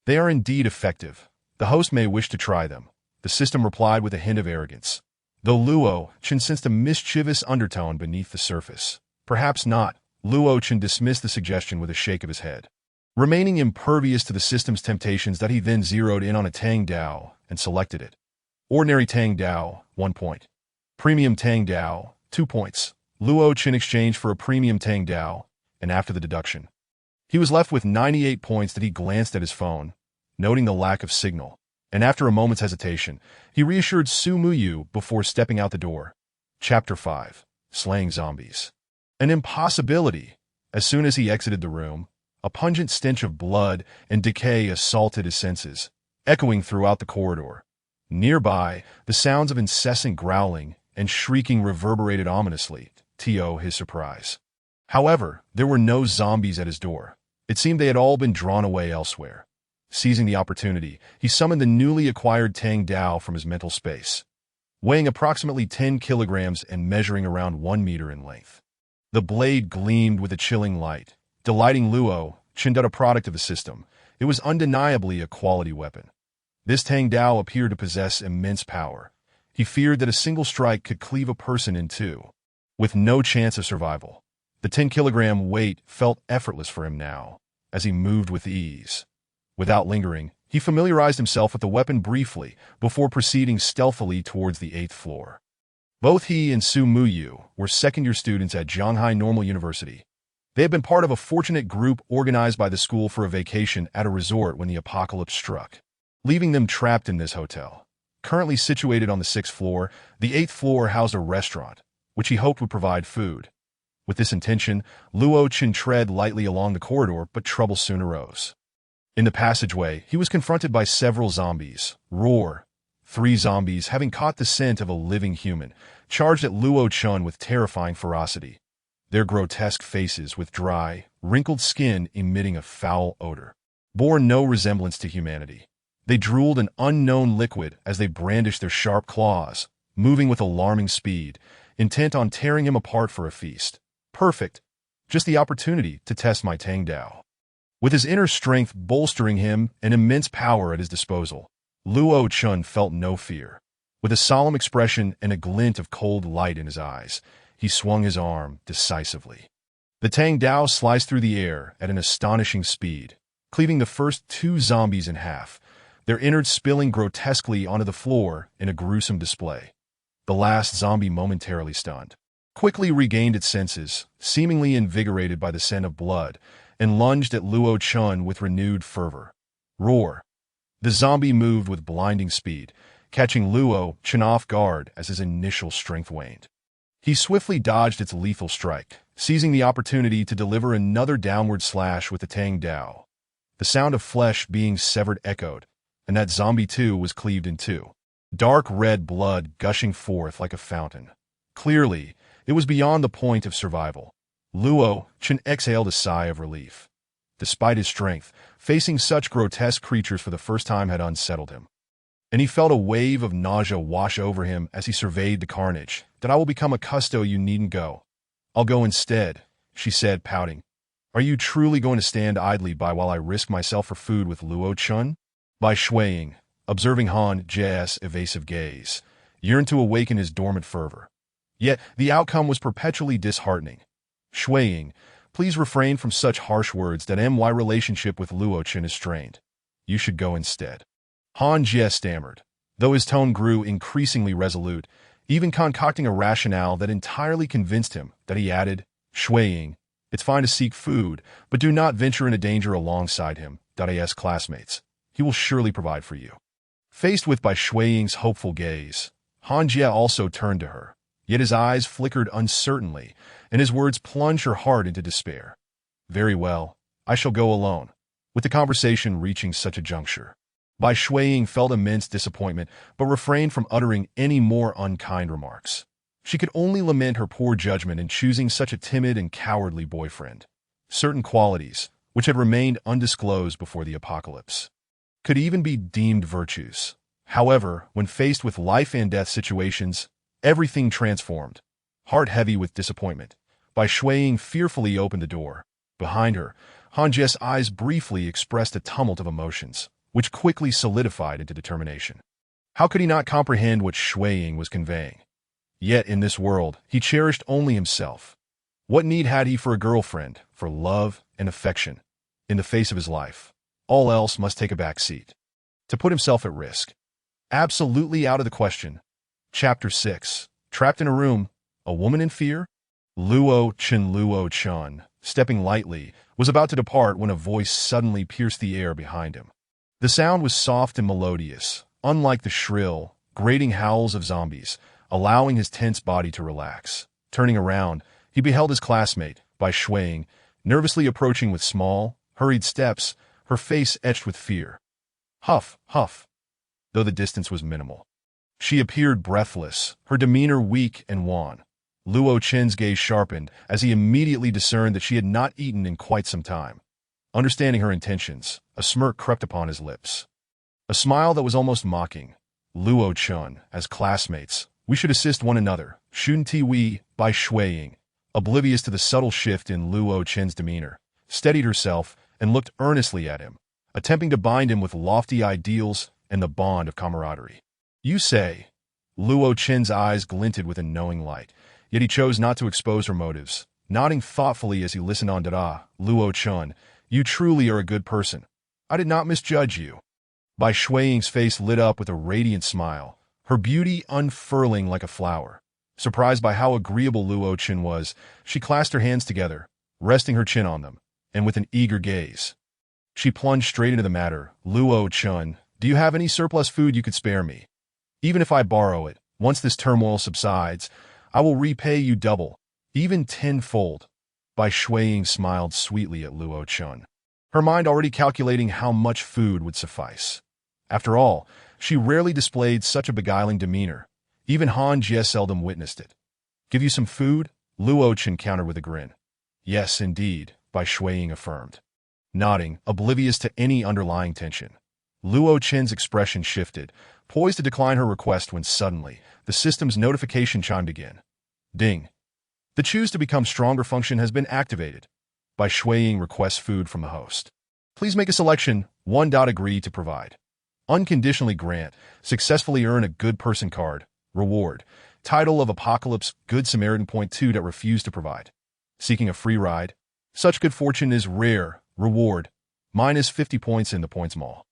"They are indeed effective. The host may wish to try them," the system replied with a hint of arrogance. Though Luo Chen sensed a mischievous undertone beneath the surface. "Perhaps not," Luo Chen dismissed the suggestion with a shake of his head, remaining impervious to the system's temptations. That he then zeroed in on a Tang Dao and selected it. Ordinary Tang Dao, 1 point. Premium Tang Dao, 2 points. Luo Chen exchanged for a Premium Tang Dao, and after the deduction, he was left with 98 points. That he glanced at his phone, noting the lack of signal, and after a moment's hesitation, he reassured Su Muyu before stepping out the door. Chapter 5. Slaying Zombies. An impossibility. As soon as he exited the room, a pungent stench of blood and decay assaulted his senses, echoing throughout the corridor. Nearby, the sounds of incessant growling and shrieking reverberated ominously, to his surprise. However, there were no zombies at his door. It seemed they had all been drawn away elsewhere. Seizing the opportunity, he summoned the newly acquired Tang Dao from his mental space. Weighing approximately 10 kilograms and measuring around 1 meter in length, the blade gleamed with a chilling light, delighting Luo Chen. A product of the system, it was undeniably a quality weapon. This Tang Dao appeared to possess immense power. He feared that a single strike could cleave a person in two, with no chance of survival. The 10-kilogram weight felt effortless for him now, as he moved with ease. Without lingering, he familiarized himself with the weapon briefly before proceeding stealthily towards the 8th floor. Both he and Su Muyu were second-year students at Zhanghai Normal University. They had been part of a fortunate group organized by the school for a vacation at a resort when the apocalypse struck, leaving them trapped in this hotel. Currently situated on the 6th floor, the 8th floor housed a restaurant, which he hoped would provide food. With this intention, Luo Chen tread lightly along the corridor, but trouble soon arose. In the passageway, he was confronted by several zombies. Roar! 3 zombies, having caught the scent of a living human, charged at Luo Chen with terrifying ferocity, their grotesque faces with dry, wrinkled skin emitting a foul odor. bore no resemblance to humanity. They drooled an unknown liquid as they brandished their sharp claws, moving with alarming speed, intent on tearing him apart for a feast. Perfect. Just the opportunity to test my Tang Dao. With his inner strength bolstering him and immense power at his disposal, Luo Chun felt no fear. With a solemn expression and a glint of cold light in his eyes, he swung his arm decisively. The Tang Dao sliced through the air at an astonishing speed, cleaving the first two zombies in half, their innards spilling grotesquely onto the floor in a gruesome display. The last zombie, momentarily stunned, quickly regained its senses, seemingly invigorated by the scent of blood, and lunged at Luo Chun with renewed fervor. Roar! The zombie moved with blinding speed, catching Luo Chun off guard as his initial strength waned. He swiftly dodged its lethal strike, seizing the opportunity to deliver another downward slash with the Tang Dao. The sound of flesh being severed echoed, and that zombie too was cleaved in two, dark red blood gushing forth like a fountain. Clearly, it was beyond the point of survival. Luo Chun exhaled a sigh of relief. Despite his strength, facing such grotesque creatures for the first time had unsettled him. And he felt a wave of nausea wash over him as he surveyed the carnage. "That I will become a custo, you needn't go." "I'll go instead," she said, pouting. "Are you truly going to stand idly by while I risk myself for food with Luo Chun?" Bai Shuiying, observing Han Jie's evasive gaze, yearned to awaken his dormant fervor. Yet the outcome was perpetually disheartening. "Shuiying, please refrain from such harsh words. That my relationship with Luo Chun is strained. You should go instead." Han Jie stammered, though his tone grew increasingly resolute, even concocting a rationale that entirely convinced him. That he added, "Shuiying, it's fine to seek food, but do not venture into danger alongside him. As classmates, he will surely provide for you." Faced with Bai Shuiying's hopeful gaze, Han Jie also turned to her, yet his eyes flickered uncertainly, and his words plunged her heart into despair. "Very well, I shall go alone." With the conversation reaching such a juncture, Bai Shuiying felt immense disappointment, but refrained from uttering any more unkind remarks. She could only lament her poor judgment in choosing such a timid and cowardly boyfriend. Certain qualities, which had remained undisclosed before the apocalypse, could even be deemed virtues. However, when faced with life and death situations, everything transformed. Heart heavy with disappointment, Bai Shuiying fearfully opened the door. Behind her, Han Jie's eyes briefly expressed a tumult of emotions, which quickly solidified into determination. How could he not comprehend what Shuiying was conveying? Yet in this world, he cherished only himself. What need had he for a girlfriend, for love and affection? In the face of his life, all else must take a back seat. To put himself at risk. Absolutely out of the question. Chapter 6. Trapped in a room, a woman in fear? Luo Chun, stepping lightly, was about to depart when a voice suddenly pierced the air behind him. The sound was soft and melodious, unlike the shrill, grating howls of zombies, allowing his tense body to relax. Turning around, he beheld his classmate, Bai Shuiying, nervously approaching with small, hurried steps, her face etched with fear. Huff, huff. Though the distance was minimal, she appeared breathless, her demeanor weak and wan. Luo Chun's gaze sharpened as he immediately discerned that she had not eaten in quite some time. Understanding her intentions, a smirk crept upon his lips. A smile that was almost mocking. "Luo Chun, as classmates, we should assist one another, shouldn't we?" Bai Shuiying, oblivious to the subtle shift in Luo Chun's demeanor, steadied herself and looked earnestly at him, attempting to bind him with lofty ideals and the bond of camaraderie. "You say?" Luo Chun's eyes glinted with a knowing light, yet he chose not to expose her motives, nodding thoughtfully as he listened on. "Luo Chun, you truly are a good person. I did not misjudge you." Bai Shuiying's face lit up with a radiant smile, her beauty unfurling like a flower. Surprised by how agreeable Luo Chun was, she clasped her hands together, resting her chin on them, and with an eager gaze, she plunged straight into the matter. "Luo Chun, do you have any surplus food you could spare me? Even if I borrow it, once this turmoil subsides, I will repay you double, even tenfold." Bai Shuiying smiled sweetly at Luo Chun, her mind already calculating how much food would suffice. After all, she rarely displayed such a beguiling demeanor. Even Han Jie seldom witnessed it. "Give you some food?" Luo Chun countered with a grin. "Yes, indeed," Bai Shuiying affirmed. nodding, oblivious to any underlying tension. Luo Chen's expression shifted, poised to decline her request when suddenly, the system's notification chimed again. Ding. The choose to become stronger function has been activated. By Shui Ying requests food from the host. Please make a selection. 1. Agree to provide. Unconditionally grant. Successfully earn a good person card. Reward. Title of Apocalypse. Good Samaritan. Point 2. Refuse to provide. Seeking a free ride. Such good fortune is rare. Reward. Minus 50 points in the points mall.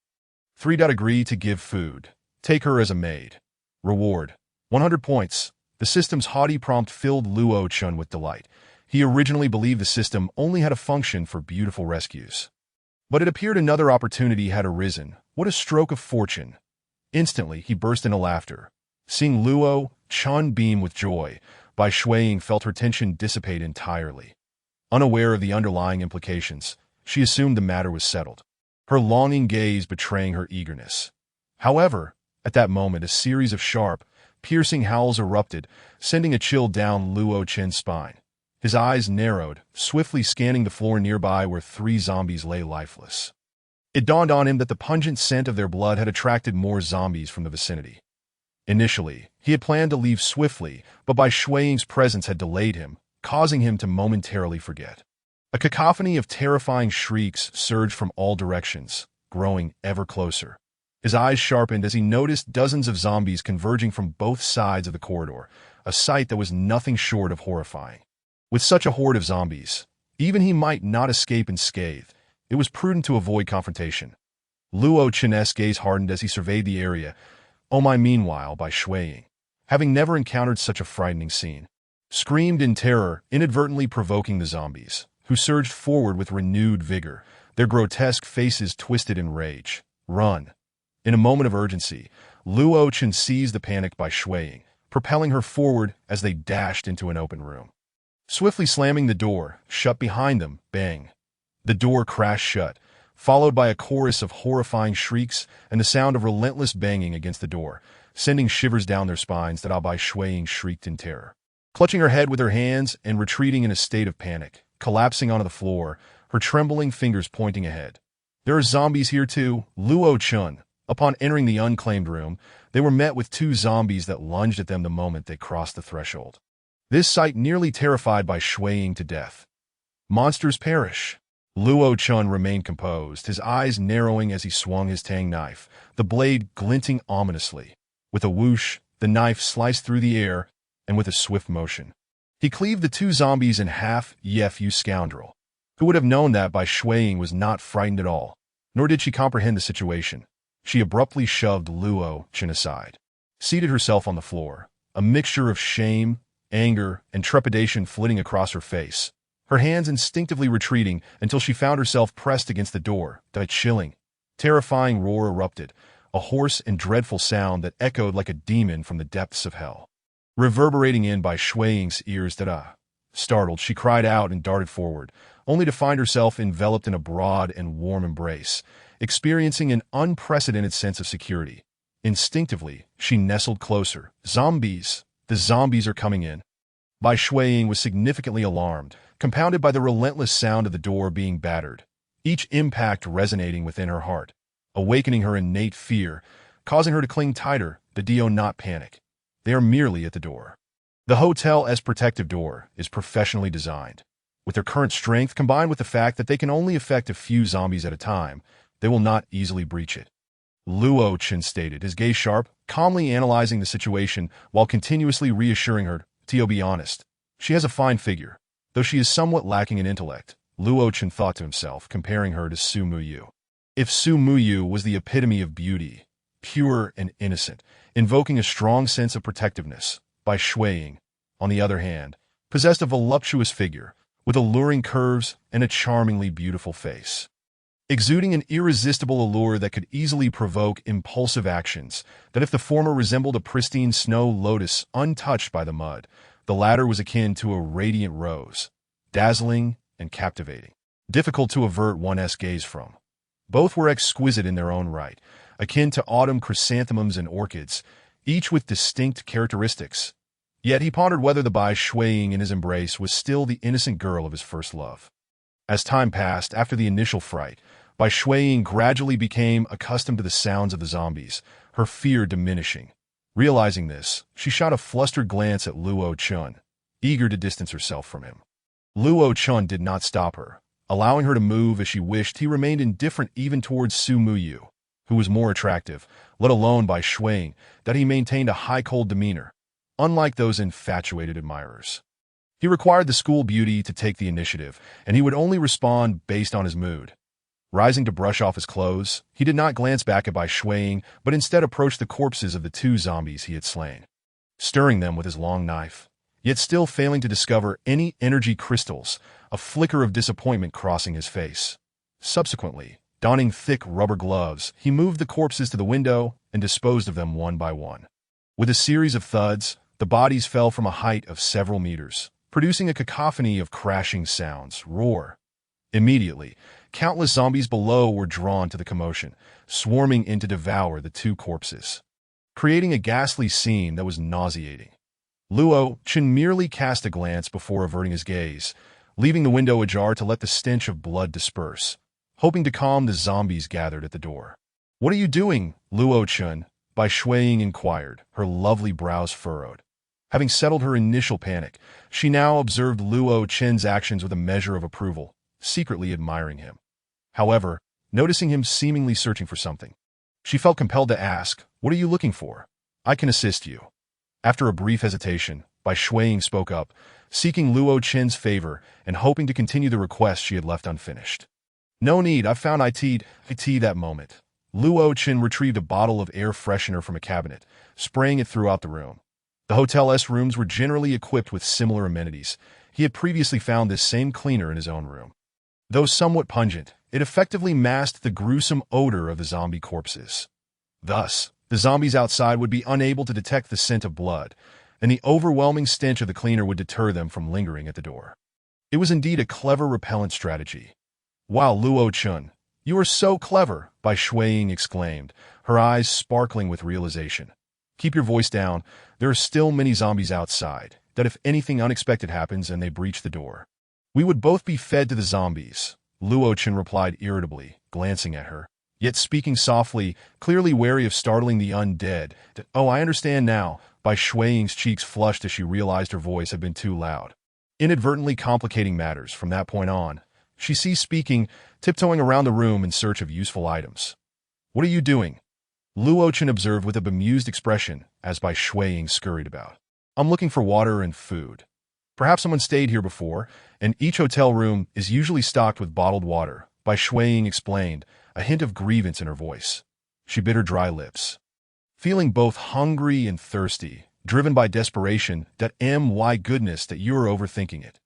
3. Agree to give food. Take her as a maid. Reward. 100 points. The system's haughty prompt filled Luo Chun with delight. He originally believed the system only had a function for beautiful rescues. But it appeared another opportunity had arisen. What a stroke of fortune. Instantly, he burst into laughter. Seeing Luo Chun beam with joy, Bai Shuiying felt her tension dissipate entirely. Unaware of the underlying implications, she assumed the matter was settled, her longing gaze betraying her eagerness. However, at that moment a series of sharp, piercing howls erupted, sending a chill down Luo Chen's spine. His eyes narrowed, swiftly scanning the floor nearby where 3 zombies lay lifeless. It dawned on him that the pungent scent of their blood had attracted more zombies from the vicinity. Initially, he had planned to leave swiftly, but Bai Shuiying's presence had delayed him, causing him to momentarily forget. A cacophony of terrifying shrieks surged from all directions, growing ever closer. His eyes sharpened as he noticed dozens of zombies converging from both sides of the corridor, a sight that was nothing short of horrifying. With such a horde of zombies, even he might not escape unscathed. It was prudent to avoid confrontation. Luo Chen's gaze hardened as he surveyed the area. Oh my! Meanwhile, Bai Shuiying, having never encountered such a frightening scene, screamed in terror, inadvertently provoking the zombies, who surged forward with renewed vigor, their grotesque faces twisted in rage. Run! In a moment of urgency, Luo Chen seized the panic Bai Shuiying, propelling her forward as they dashed into an open room. Swiftly slamming the door, shut behind them, bang. The door crashed shut, followed by a chorus of horrifying shrieks and the sound of relentless banging against the door, sending shivers down their spines that Bai Shuiying shrieked in terror. Clutching her head with her hands and retreating in a state of panic, collapsing onto the floor, her trembling fingers pointing ahead. There are zombies here too, Luo Chun. Upon entering the unclaimed room, they were met with 2 zombies that lunged at them the moment they crossed the threshold. This sight nearly terrified Bai Shuiying to death. Monsters perish. Luo Chun remained composed, his eyes narrowing as he swung his tang knife, the blade glinting ominously. With a whoosh, the knife sliced through the air, and with a swift motion, he cleaved the 2 zombies in half. You scoundrel. Who would have known that Bai Shuiying was not frightened at all, nor did she comprehend the situation. She abruptly shoved Luo Chen aside, seated herself on the floor, a mixture of shame, anger, and trepidation flitting across her face, her hands instinctively retreating until she found herself pressed against the door. A chilling, terrifying roar erupted, a hoarse and dreadful sound that echoed like a demon from the depths of hell, reverberating in Bai Shuiying's ears. Startled, she cried out and darted forward, only to find herself enveloped in a broad and warm embrace, experiencing an unprecedented sense of security. Instinctively, she nestled closer. Zombies! The zombies are coming in. Bai Shuiying was significantly alarmed, compounded by the relentless sound of the door being battered, each impact resonating within her heart, awakening her innate fear, causing her to cling tighter. Do not panic. They are merely at the door. The hotel's protective door is professionally designed. With their current strength combined with the fact that they can only affect a few zombies at a time, they will not easily breach it. Luo Chen stated, his gaze sharp, calmly analyzing the situation while continuously reassuring her. To be honest, she has a fine figure, though she is somewhat lacking in intellect, Luo Chen thought to himself, comparing her to Su Muyu. If Su Muyu was the epitome of beauty, pure and innocent, invoking a strong sense of protectiveness, Bai Shuiying, on the other hand, possessed a voluptuous figure, with alluring curves and a charmingly beautiful face, exuding an irresistible allure that could easily provoke impulsive actions, that if the former resembled a pristine snow lotus untouched by the mud, the latter was akin to a radiant rose, dazzling and captivating, difficult to avert one's gaze from. Both were exquisite in their own right, akin to autumn chrysanthemums and orchids, each with distinct characteristics. Yet he pondered whether the Bai Shuiying in his embrace was still the innocent girl of his first love. As time passed after the initial fright, Bai Shuiying gradually became accustomed to the sounds of the zombies, her fear diminishing. Realizing this, she shot a flustered glance at Luo Chun, eager to distance herself from him. Luo Chun did not stop her. Allowing her to move as she wished, he remained indifferent even towards Su Muyu, who was more attractive, let alone Bai Shuiying, that he maintained a high cold demeanor, unlike those infatuated admirers. He required the school beauty to take the initiative, and he would only respond based on his mood. Rising to brush off his clothes, he did not glance back at Bai Shuiying, but instead approached the corpses of the two zombies he had slain, stirring them with his long knife, yet still failing to discover any energy crystals, a flicker of disappointment crossing his face. Subsequently, donning thick rubber gloves, he moved the corpses to the window and disposed of them one by one. With a series of thuds, the bodies fell from a height of several meters, producing a cacophony of crashing sounds. Roar. Immediately, countless zombies below were drawn to the commotion, swarming in to devour the two corpses, creating a ghastly scene that was nauseating. Luo Chun merely cast a glance before averting his gaze, leaving the window ajar to let the stench of blood disperse, hoping to calm the zombies gathered at the door. "What are you doing, Luo Chun?" Bai Shuiying inquired, her lovely brows furrowed. Having settled her initial panic, she now observed Luo Chun's actions with a measure of approval, secretly admiring him. However, noticing him seemingly searching for something, she felt compelled to ask, "What are you looking for? I can assist you." After a brief hesitation, Bai Shuiying spoke up, seeking Luo Chun's favor and hoping to continue the request she had left unfinished. "No need, I found it that moment." Luo Chun retrieved a bottle of air freshener from a cabinet, spraying it throughout the room. The hotel's rooms were generally equipped with similar amenities. He had previously found this same cleaner in his own room. Though somewhat pungent, it effectively masked the gruesome odor of the zombie corpses. Thus, the zombies outside would be unable to detect the scent of blood, and the overwhelming stench of the cleaner would deter them from lingering at the door. It was indeed a clever repellent strategy. "Wow, Luo Chun, you are so clever," Bai Shuiying exclaimed, her eyes sparkling with realization. "Keep your voice down. There are still many zombies outside, that if anything unexpected happens and they breach the door, we would both be fed to the zombies," Luo Chun replied irritably, glancing at her, yet speaking softly, clearly wary of startling the undead. "Oh, I understand now." Bai Shuiying's cheeks flushed as she realized her voice had been too loud, inadvertently complicating matters. From that point on, she ceased speaking, tiptoeing around the room in search of useful items. "What are you doing?" Luo Chun observed with a bemused expression as Bai Shuiying scurried about. "I'm looking for water and food. Perhaps someone stayed here before, and each hotel room is usually stocked with bottled water," Bai Shuiying explained, a hint of grievance in her voice. She bit her dry lips. "Feeling both hungry and thirsty, driven by desperation, my goodness that you are overthinking it.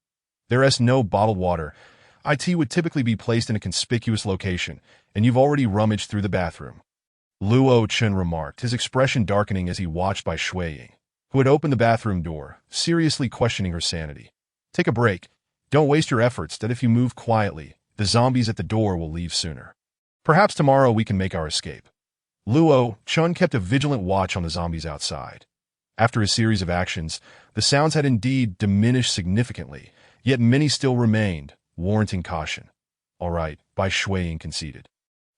There's no bottled water. It would typically be placed in a conspicuous location, and you've already rummaged through the bathroom," Luo Chun remarked, his expression darkening as he watched Bai Shuiying, who had opened the bathroom door, seriously questioning her sanity. "Take a break. Don't waste your efforts, that if you move quietly, the zombies at the door will leave sooner. Perhaps tomorrow we can make our escape." Luo Chun kept a vigilant watch on the zombies outside. After a series of actions, the sounds had indeed diminished significantly, yet many still remained, warranting caution. "All right," Bai Shuiying conceded,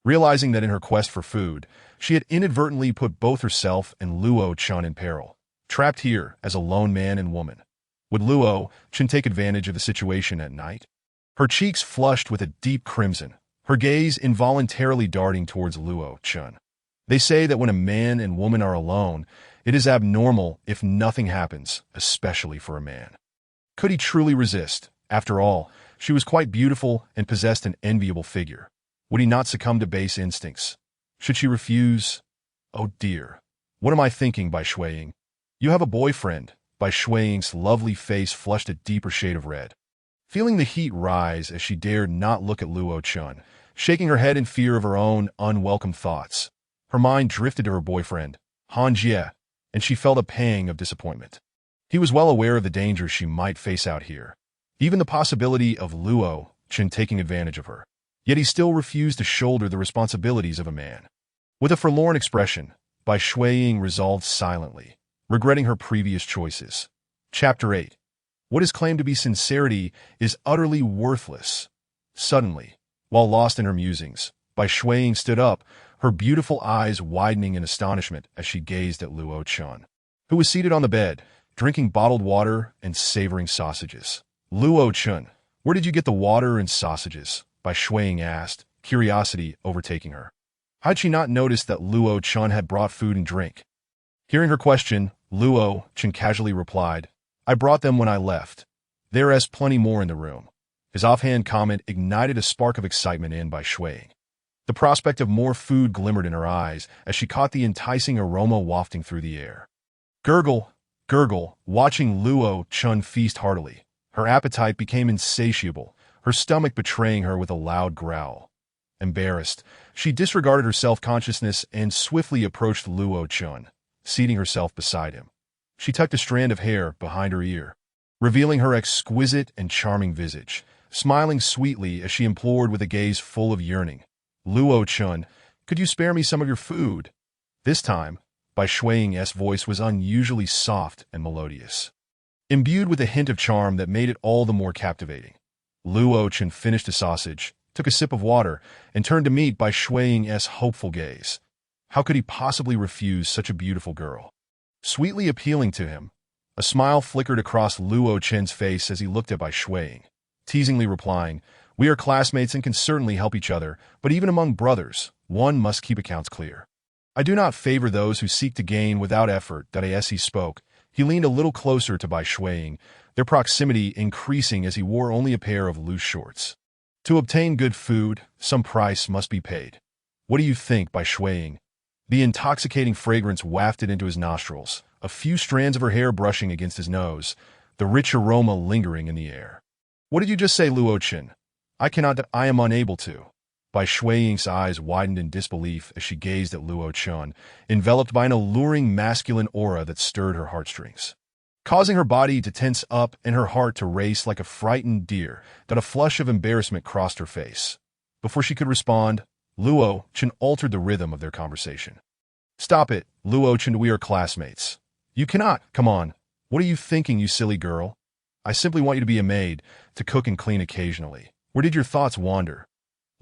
realizing that in her quest for food, she had inadvertently put both herself and Luo Chun in peril, trapped here as a lone man and woman. Would Luo Chun take advantage of the situation at night? Her cheeks flushed with a deep crimson, her gaze involuntarily darting towards Luo Chun. They say that when a man and woman are alone, it is abnormal if nothing happens, especially for a man. Could he truly resist? After all, she was quite beautiful and possessed an enviable figure. Would he not succumb to base instincts? Should she refuse? "Oh dear. What am I thinking, Bai Shuiying? You have a boyfriend." Bai Shuiying's lovely face flushed a deeper shade of red, feeling the heat rise as she dared not look at Luo Chun, shaking her head in fear of her own unwelcome thoughts. Her mind drifted to her boyfriend, Han Jie, and she felt a pang of disappointment. He was well aware of the dangers she might face out here, even the possibility of Luo Chun taking advantage of her. Yet he still refused to shoulder the responsibilities of a man. With a forlorn expression, Bai Shuiying resolved silently, regretting her previous choices. Chapter 8. What is claimed to be sincerity is utterly worthless. Suddenly, while lost in her musings, Bai Shuiying stood up, her beautiful eyes widening in astonishment as she gazed at Luo Chun, who was seated on the bed, drinking bottled water and savoring sausages. Luo Chun, where did you get the water and sausages? Bai Shuiying asked, curiosity overtaking her. How'd she not noticed that Luo Chun had brought food and drink? Hearing her question, Luo Chun casually replied, I brought them when I left. There is plenty more in the room. His offhand comment ignited a spark of excitement in Bai Shuiying. The prospect of more food glimmered in her eyes as she caught the enticing aroma wafting through the air. Gurgle, gurgle, watching Luo Chun feast heartily. Her appetite became insatiable, her stomach betraying her with a loud growl. Embarrassed, she disregarded her self-consciousness and swiftly approached Luo Chun, seating herself beside him. She tucked a strand of hair behind her ear, revealing her exquisite and charming visage, smiling sweetly as she implored with a gaze full of yearning. Luo Chun, could you spare me some of your food? This time, Bai Shuiying's voice was unusually soft and melodious, imbued with a hint of charm that made it all the more captivating. Luo Chun finished a sausage, took a sip of water, and turned to meet Bai Shuiying's hopeful gaze. How could he possibly refuse such a beautiful girl? Sweetly appealing to him, a smile flickered across Luo Chun's face as he looked at Bai Shuiying, teasingly replying, we are classmates and can certainly help each other, but even among brothers, one must keep accounts clear. I do not favor those who seek to gain without effort. As he spoke, he leaned a little closer to Bai Shuiying, their proximity increasing as he wore only a pair of loose shorts. To obtain good food, some price must be paid. What do you think, Bai Shuiying? The intoxicating fragrance wafted into his nostrils, a few strands of her hair brushing against his nose, the rich aroma lingering in the air. What did you just say, Luo Chun? I am unable to. Bai Shuiying's eyes widened in disbelief as she gazed at Luo Chun, enveloped by an alluring masculine aura that stirred her heartstrings, causing her body to tense up and her heart to race like a frightened deer. A flush of embarrassment crossed her face. Before she could respond, Luo Chun altered the rhythm of their conversation. Stop it, Luo Chun, we are classmates. You cannot, come on. What are you thinking, you silly girl? I simply want you to be a maid, to cook and clean occasionally. Where did your thoughts wander?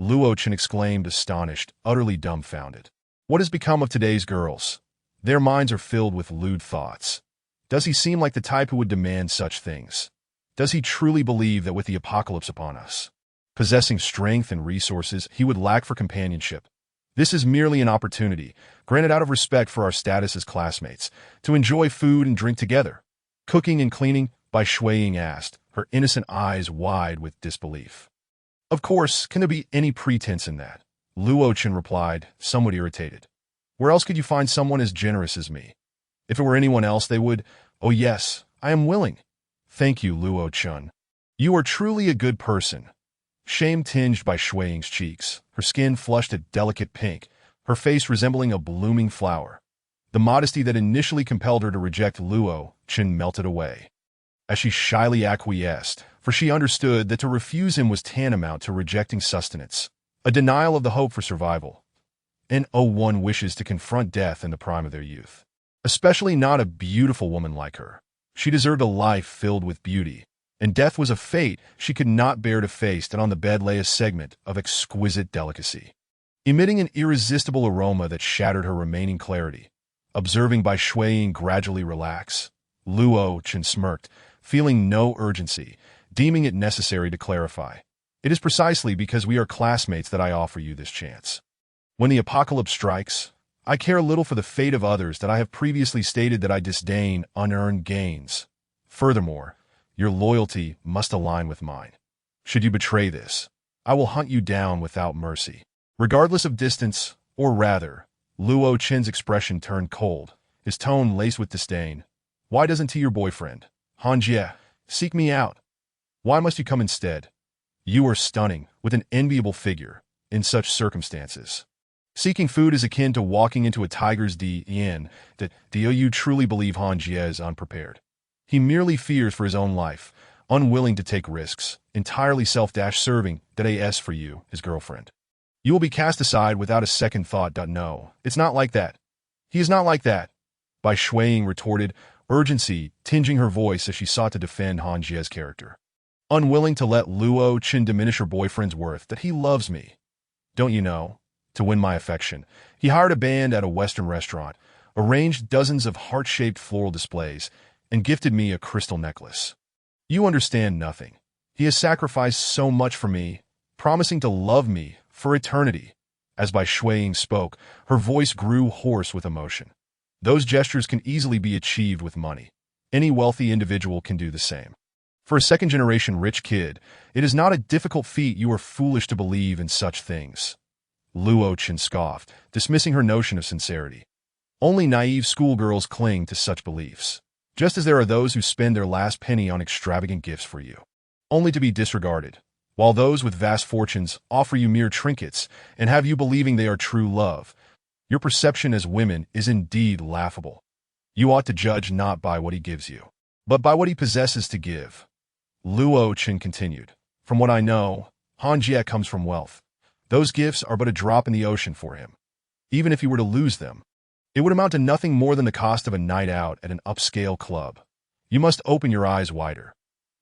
Luo Chun exclaimed, astonished, utterly dumbfounded. What has become of today's girls? Their minds are filled with lewd thoughts. Does he seem like the type who would demand such things? Does he truly believe that with the apocalypse upon us, possessing strength and resources, he would lack for companionship? This is merely an opportunity, granted out of respect for our status as classmates, to enjoy food and drink together. Cooking and cleaning, Bai Shuiying asked, her innocent eyes wide with disbelief. Of course, can there be any pretense in that? Luo Chun replied, somewhat irritated. Where else could you find someone as generous as me? If it were anyone else, they would. Oh yes, I am willing. Thank you, Luo Chun. You are truly a good person. Shame tinged Bai Shuiying's cheeks, her skin flushed a delicate pink, her face resembling a blooming flower. The modesty that initially compelled her to reject Luo Chun melted away as she shyly acquiesced, for she understood that to refuse him was tantamount to rejecting sustenance, a denial of the hope for survival. And one wishes to confront death in the prime of their youth, especially not a beautiful woman like her. She deserved a life filled with beauty, and death was a fate she could not bear to face. And on the bed lay a segment of exquisite delicacy, emitting an irresistible aroma that shattered her remaining clarity. Observing Bai Shuiying gradually relax, Luo Chun smirked, feeling no urgency, deeming it necessary to clarify. It is precisely because we are classmates that I offer you this chance. When the apocalypse strikes, I care little for the fate of others that I have previously stated that I disdain unearned gains. Furthermore, your loyalty must align with mine. Should you betray this, I will hunt you down without mercy. Regardless of distance, or rather, Luo Chun's expression turned cold, his tone laced with disdain. Why doesn't he, your boyfriend, Han Jie, seek me out? Why must you come instead? You are stunning, with an enviable figure, in such circumstances. Seeking food is akin to walking into a tiger's den. Do you truly believe Han Jie is unprepared? He merely fears for his own life, unwilling to take risks, entirely self-serving. As for you, his girlfriend, you will be cast aside without a second thought. No, it's not like that. He is not like that, Bai Shuiying retorted, urgency tinging her voice as she sought to defend Han Jie's character. unwilling to let Luo Chen diminish her boyfriend's worth, that he loves me. Don't you know? To win my affection, he hired a band at a Western restaurant, arranged dozens of heart-shaped floral displays, and gifted me a crystal necklace. You understand nothing. He has sacrificed so much for me, promising to love me for eternity. As Bai Shuiying spoke, her voice grew hoarse with emotion. Those gestures can easily be achieved with money. Any wealthy individual can do the same. For a second-generation rich kid, it is not a difficult feat. You are foolish to believe in such things. Luo Chen scoffed, dismissing her notion of sincerity. Only naive schoolgirls cling to such beliefs, just as there are those who spend their last penny on extravagant gifts for you, only to be disregarded, while those with vast fortunes offer you mere trinkets and have you believing they are true love. Your perception as women is indeed laughable. You ought to judge not by what he gives you, but by what he possesses to give. Luo Chen continued. From what I know, Han Jie comes from wealth. Those gifts are but a drop in the ocean for him. Even if he were to lose them, it would amount to nothing more than the cost of a night out at an upscale club. You must open your eyes wider.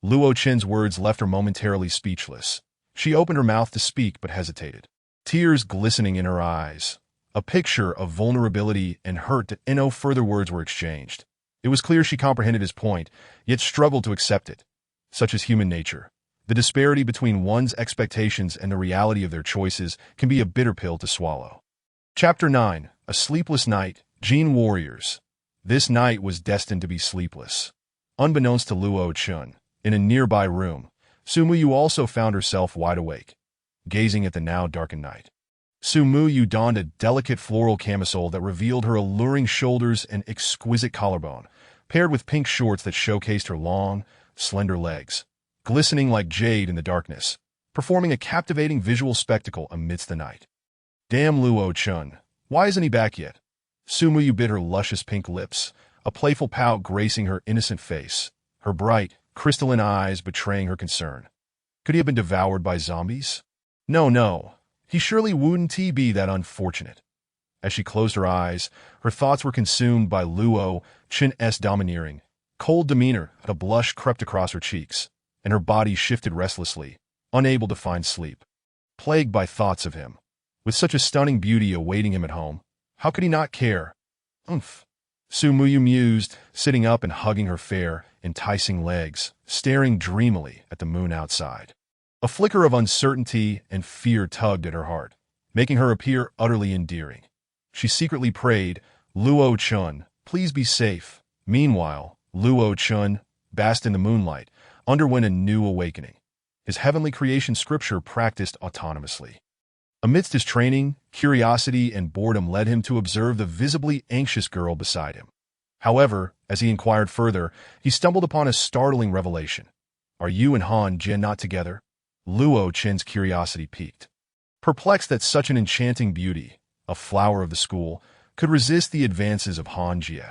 Luo Chen's words left her momentarily speechless. She opened her mouth to speak but hesitated, tears glistening in her eyes, a picture of vulnerability and hurt that no further words were exchanged. It was clear she comprehended his point, yet struggled to accept it. Such is human nature. The disparity between one's expectations and the reality of their choices can be a bitter pill to swallow. Chapter 9. A Sleepless Night, Jin Warriors. This night was destined to be sleepless. Unbeknownst to Luo Chen, in a nearby room, Su Muyu also found herself wide awake, gazing at the now darkened night. Su Muyu donned a delicate floral camisole that revealed her alluring shoulders and exquisite collarbone, paired with pink shorts that showcased her long, slender legs, glistening like jade in the darkness, performing a captivating visual spectacle amidst the night. Damn Luo Chen, why isn't he back yet? Su Muyu bit her luscious pink lips, a playful pout gracing her innocent face, her bright, crystalline eyes betraying her concern. Could he have been devoured by zombies? No, he surely wouldn't be that unfortunate. As she closed her eyes, her thoughts were consumed by Luo Chen's domineering, cold demeanor. A blush crept across her cheeks, and her body shifted restlessly, unable to find sleep. Plagued by thoughts of him, with such a stunning beauty awaiting him at home, how could he not care? Su Muyu mused, sitting up and hugging her fair, enticing legs, staring dreamily at the moon outside. A flicker of uncertainty and fear tugged at her heart, making her appear utterly endearing. She secretly prayed, Luo Chen, please be safe. Meanwhile, Luo Chen, basked in the moonlight, underwent a new awakening. His heavenly creation scripture practiced autonomously. Amidst his training, curiosity and boredom led him to observe the visibly anxious girl beside him. However, as he inquired further, he stumbled upon a startling revelation. Are you and Han Jie not together? Luo Chen's curiosity piqued. Perplexed that such an enchanting beauty, a flower of the school, could resist the advances of Han Jie.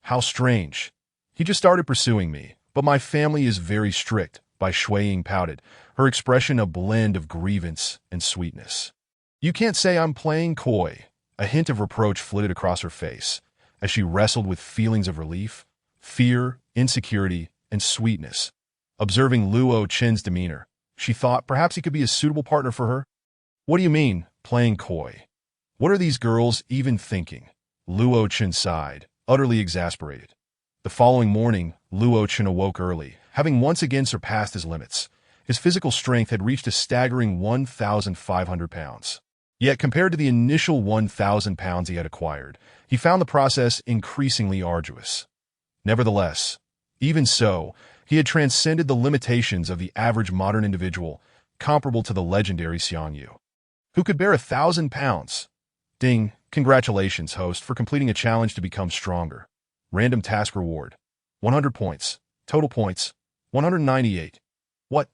How strange. He just started pursuing me, but my family is very strict, Bai Shuiying pouted, her expression a blend of grievance and sweetness. You can't say I'm playing coy. A hint of reproach flitted across her face, as she wrestled with feelings of relief, fear, insecurity, and sweetness. Observing Luo Chen's demeanor, she thought perhaps he could be a suitable partner for her. What do you mean, playing coy? What are these girls even thinking? Luo Chen sighed, utterly exasperated. The following morning, Luo Chen awoke early, having once again surpassed his limits. His physical strength had reached a staggering 1,500 pounds. Yet compared to the initial 1,000 pounds he had acquired, he found the process increasingly arduous. Nevertheless, even so, he had transcended the limitations of the average modern individual, comparable to the legendary Xiang Yu, who could bear 1,000 pounds. Ding, congratulations, host, for completing a challenge to become stronger. Random task reward. 100 points. Total points. 198. What?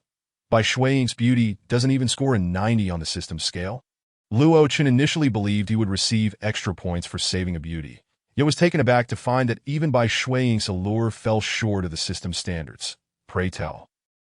Bai Shuiying's beauty doesn't even score a 90 on the system scale? Luo Chen initially believed he would receive extra points for saving a beauty, yet was taken aback to find that even Bai Shuiying's allure fell short of the system standards. Pray tell,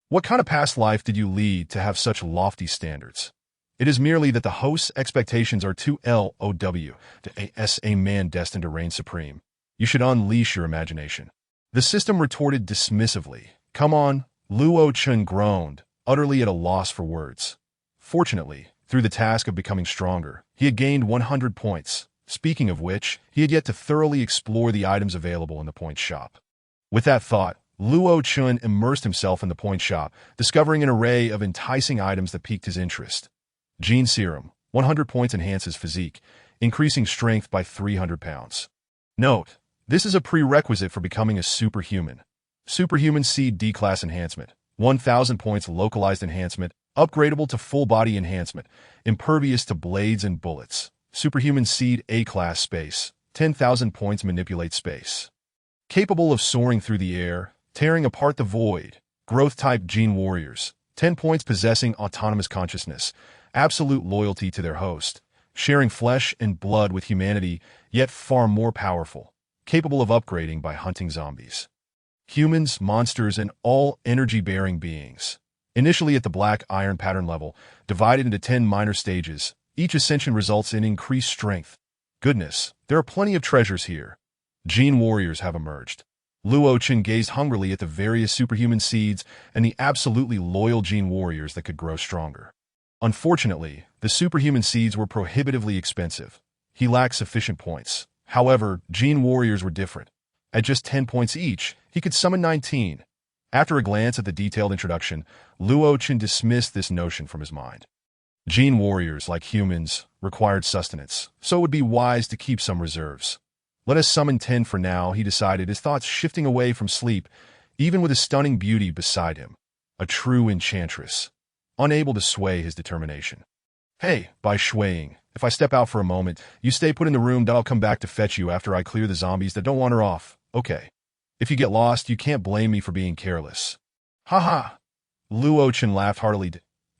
what kind of past life did you lead to have such lofty standards? It is merely that the host's expectations are too low to as a man destined to reign supreme. You should unleash your imagination. The system retorted dismissively. Come on, Luo Chun groaned, utterly at a loss for words. Fortunately, through the task of becoming stronger, he had gained 100 points. Speaking of which, he had yet to thoroughly explore the items available in the point shop. With that thought, Luo Chun immersed himself in the point shop, discovering an array of enticing items that piqued his interest. Gene Serum, 100 points enhances physique, increasing strength by 300 pounds. Note, this is a prerequisite for becoming a superhuman. Superhuman Seed D-Class Enhancement, 1,000 points localized enhancement, upgradable to full-body enhancement, impervious to blades and bullets. Superhuman Seed A-Class Space, 10,000 points manipulate space. Capable of soaring through the air, tearing apart the void. Growth-type Gene Warriors, 10 points possessing autonomous consciousness, absolute loyalty to their host, sharing flesh and blood with humanity, yet far more powerful, capable of upgrading by hunting zombies. Humans, monsters, and all energy-bearing beings. Initially at the black iron pattern level, divided into 10 minor stages, each ascension results in increased strength. Goodness, there are plenty of treasures here. Gene Warriors have emerged. Luo Chun gazed hungrily at the various superhuman seeds and the absolutely loyal Gene Warriors that could grow stronger. Unfortunately, the superhuman seeds were prohibitively expensive. He lacked sufficient points. However, Gene Warriors were different. At just 10 points each, he could summon 19. After a glance at the detailed introduction, Luo Chun dismissed this notion from his mind. Gene Warriors, like humans, required sustenance, so it would be wise to keep some reserves. Let us summon 10 for now, he decided, his thoughts shifting away from sleep, even with a stunning beauty beside him. A true enchantress, unable to sway his determination. Hey, by swaying, if I step out for a moment, you stay put in the room, I'll come back to fetch you after I clear the zombies that don't wander off, okay? If you get lost, you can't blame me for being careless. Ha ha! Luo Chun laughed heartily.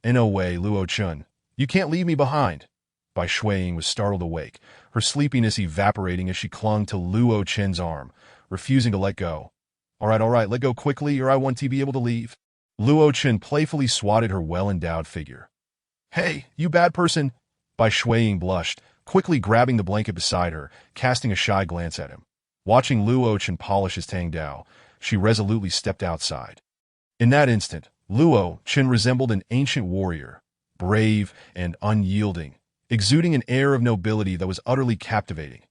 No way, Luo Chun. You can't leave me behind. Bai Shuiying was startled awake, her sleepiness evaporating as she clung to Luo Chun's arm, refusing to let go. All right, let go quickly or I won't be able to leave. Luo Chun playfully swatted her well-endowed figure. Hey, you bad person! Bai Shuiying blushed, quickly grabbing the blanket beside her, casting a shy glance at him. Watching Luo Chun polish his Tang Dao, she resolutely stepped outside. In that instant, Luo Chun resembled an ancient warrior, brave and unyielding, exuding an air of nobility that was utterly captivating,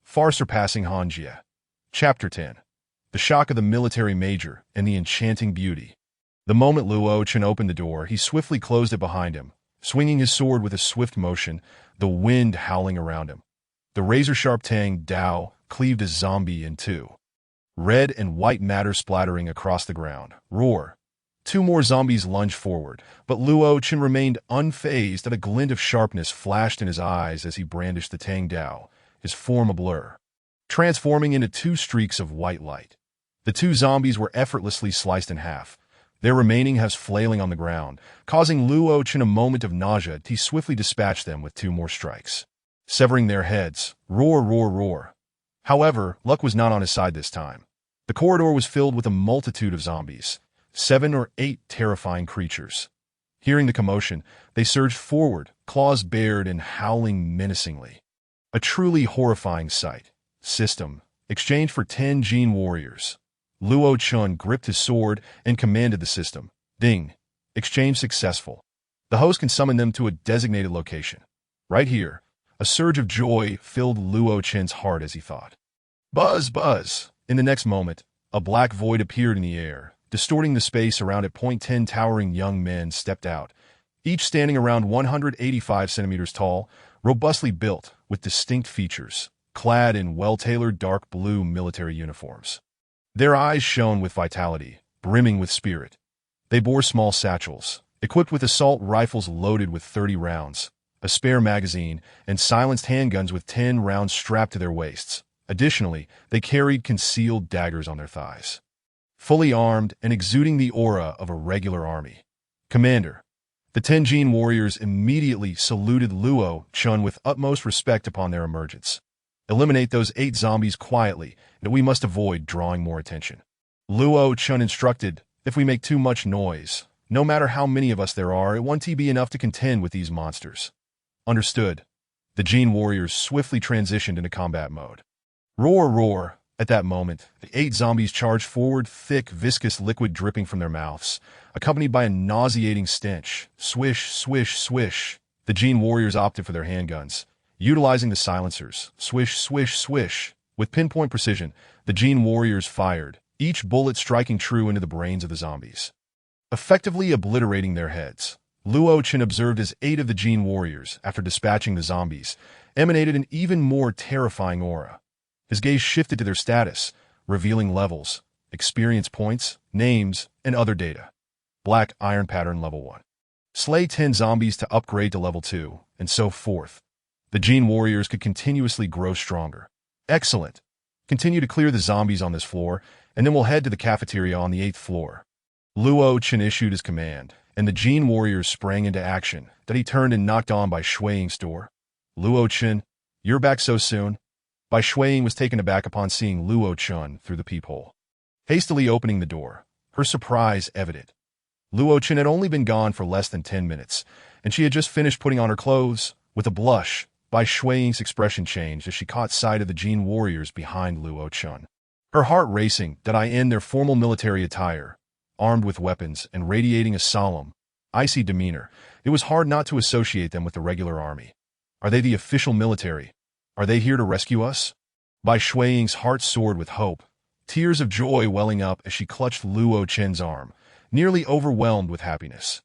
far surpassing Han Jie. Chapter 10. The Shock of the Military Major and the Enchanting Beauty. The moment Luo Chun opened the door, he swiftly closed it behind him, swinging his sword with a swift motion, the wind howling around him. The razor-sharp Tang Dao cleaved a zombie in two. Red and white matter splattering across the ground. Roar. Two more zombies lunged forward, but Luo Chun remained unfazed as a glint of sharpness flashed in his eyes as he brandished the Tang Dao, his form a blur, transforming into two streaks of white light. The two zombies were effortlessly sliced in half, their remaining halves flailing on the ground, causing Luo Chun a moment of nausea. He swiftly dispatched them with two more strikes, severing their heads. Roar, roar, roar. However, luck was not on his side this time. The corridor was filled with a multitude of zombies, 7 or 8 terrifying creatures. Hearing the commotion, they surged forward, claws bared and howling menacingly. A truly horrifying sight. System. Exchange for 10 Gene Warriors. Luo Chun gripped his sword and commanded the system. Ding. Exchange successful. The host can summon them to a designated location. Right here. A surge of joy filled Luo Chun's heart as he thought. Buzz, buzz. In the next moment, a black void appeared in the air, distorting the space around it. 10 towering young men stepped out, each standing around 185 centimeters tall, robustly built, with distinct features, clad in well-tailored dark blue military uniforms. Their eyes shone with vitality, brimming with spirit. They bore small satchels, equipped with assault rifles loaded with 30 rounds, a spare magazine, and silenced handguns with 10 rounds strapped to their waists. Additionally, they carried concealed daggers on their thighs. Fully armed and exuding the aura of a regular army. Commander. The 10 Gene Warriors immediately saluted Luo Chun with utmost respect upon their emergence. Eliminate those 8 zombies quietly, and we must avoid drawing more attention. Luo Chun instructed, if we make too much noise, no matter how many of us there are, it won't be enough to contend with these monsters. Understood. The Gene Warriors swiftly transitioned into combat mode. Roar, roar. At that moment, the 8 zombies charged forward, thick, viscous liquid dripping from their mouths, accompanied by a nauseating stench. Swish, swish, swish. The Gene Warriors opted for their handguns, utilizing the silencers. Swish, swish, swish. With pinpoint precision, the Gene Warriors fired, each bullet striking true into the brains of the zombies, effectively obliterating their heads. Luo Chen observed as 8 of the Gene Warriors, after dispatching the zombies, emanated an even more terrifying aura. His gaze shifted to their status, revealing levels, experience points, names, and other data. Black Iron Pattern Level 1. Slay 10 zombies to upgrade to Level 2, and so forth. The Gene Warriors could continuously grow stronger. Excellent. Continue to clear the zombies on this floor, and then we'll head to the cafeteria on the 8th floor. Luo Chen issued his command, and the Gene Warriors sprang into action, that he turned and knocked on Bai Shuiying's door. Luo Chen, you're back so soon? Bai Shuiying was taken aback upon seeing Luo Chen through the peephole. Hastily opening the door, her surprise evident. Luo Chen had only been gone for less than 10 minutes, and she had just finished putting on her clothes. With a blush, Bai Shuiying's expression changed as she caught sight of the Gene Warriors behind Luo Chen. Her heart racing, did I end their formal military attire, armed with weapons and radiating a solemn, icy demeanor. It was hard not to associate them with the regular army. Are they the official military? Are they here to rescue us? Bai Shuiying's heart soared with hope, tears of joy welling up as she clutched Luo Chen's arm, nearly overwhelmed with happiness.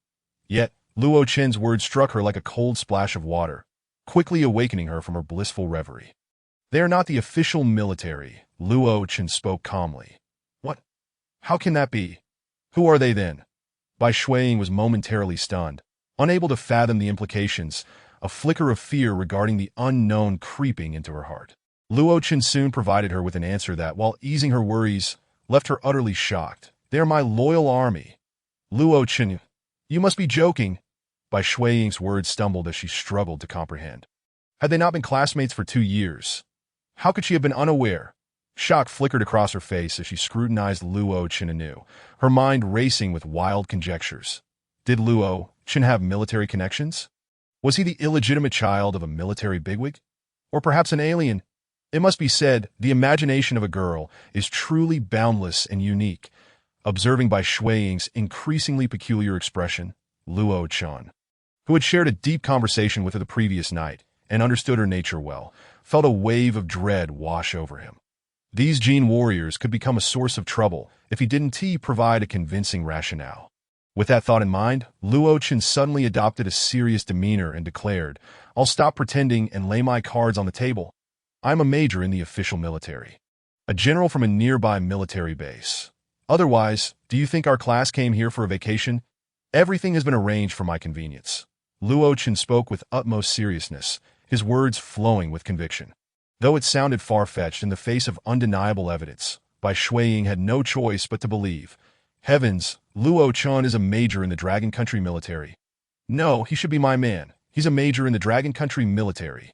Yet, Luo Chen's words struck her like a cold splash of water, quickly awakening her from her blissful reverie. They are not the official military, Luo Chen spoke calmly. What? How can that be? Who are they then? Bai Shuiying was momentarily stunned, unable to fathom the implications, a flicker of fear regarding the unknown creeping into her heart. Luo Chen soon provided her with an answer that, while easing her worries, left her utterly shocked. They are my loyal army. Luo Chen, you must be joking. Bai Shuiying's words stumbled as she struggled to comprehend. Had they not been classmates for 2 years? How could she have been unaware? Shock flickered across her face as she scrutinized Luo Chen anew, her mind racing with wild conjectures. Did Luo Chen have military connections? Was he the illegitimate child of a military bigwig? Or perhaps an alien? It must be said, the imagination of a girl is truly boundless and unique. Observing Bai Shuiying's increasingly peculiar expression, Luo Chen, who had shared a deep conversation with her the previous night and understood her nature well, felt a wave of dread wash over him. These Gene Warriors could become a source of trouble if he didn't provide a convincing rationale. With that thought in mind, Luo Chen suddenly adopted a serious demeanor and declared, I'll stop pretending and lay my cards on the table. I'm a major in the official military. A general from a nearby military base. Otherwise, do you think our class came here for a vacation? Everything has been arranged for my convenience. Luo Chen spoke with utmost seriousness, his words flowing with conviction. Though it sounded far-fetched in the face of undeniable evidence, Bai Shuiying had no choice but to believe. Heavens, Luo Chen is a major in the Dragon Country military. No, he should be my man. He's a major in the Dragon Country military.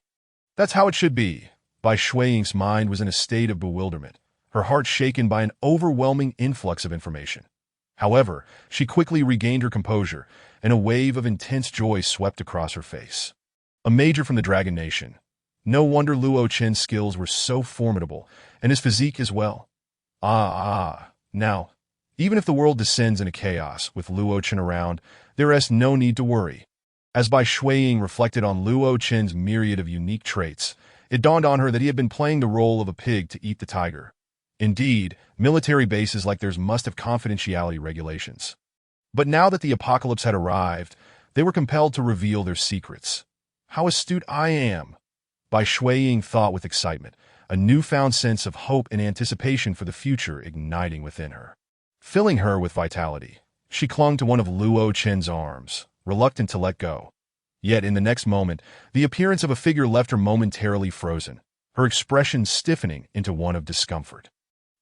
That's how it should be. Bai Shuiying's mind was in a state of bewilderment, her heart shaken by an overwhelming influx of information. However, she quickly regained her composure, and a wave of intense joy swept across her face. A major from the Dragon Nation. No wonder Luo Chen's skills were so formidable, and his physique as well. Now, even if the world descends into chaos with Luo Chen around, there is no need to worry. As Bai Shuiying reflected on Luo Chen's myriad of unique traits, it dawned on her that he had been playing the role of a pig to eat the tiger. Indeed, military bases like theirs must have confidentiality regulations. But now that the apocalypse had arrived, they were compelled to reveal their secrets. How astute I am! Bai Shuiying thought with excitement, a newfound sense of hope and anticipation for the future igniting within her. Filling her with vitality, she clung to one of Luo Chen's arms, reluctant to let go. Yet in the next moment, the appearance of a figure left her momentarily frozen, her expression stiffening into one of discomfort.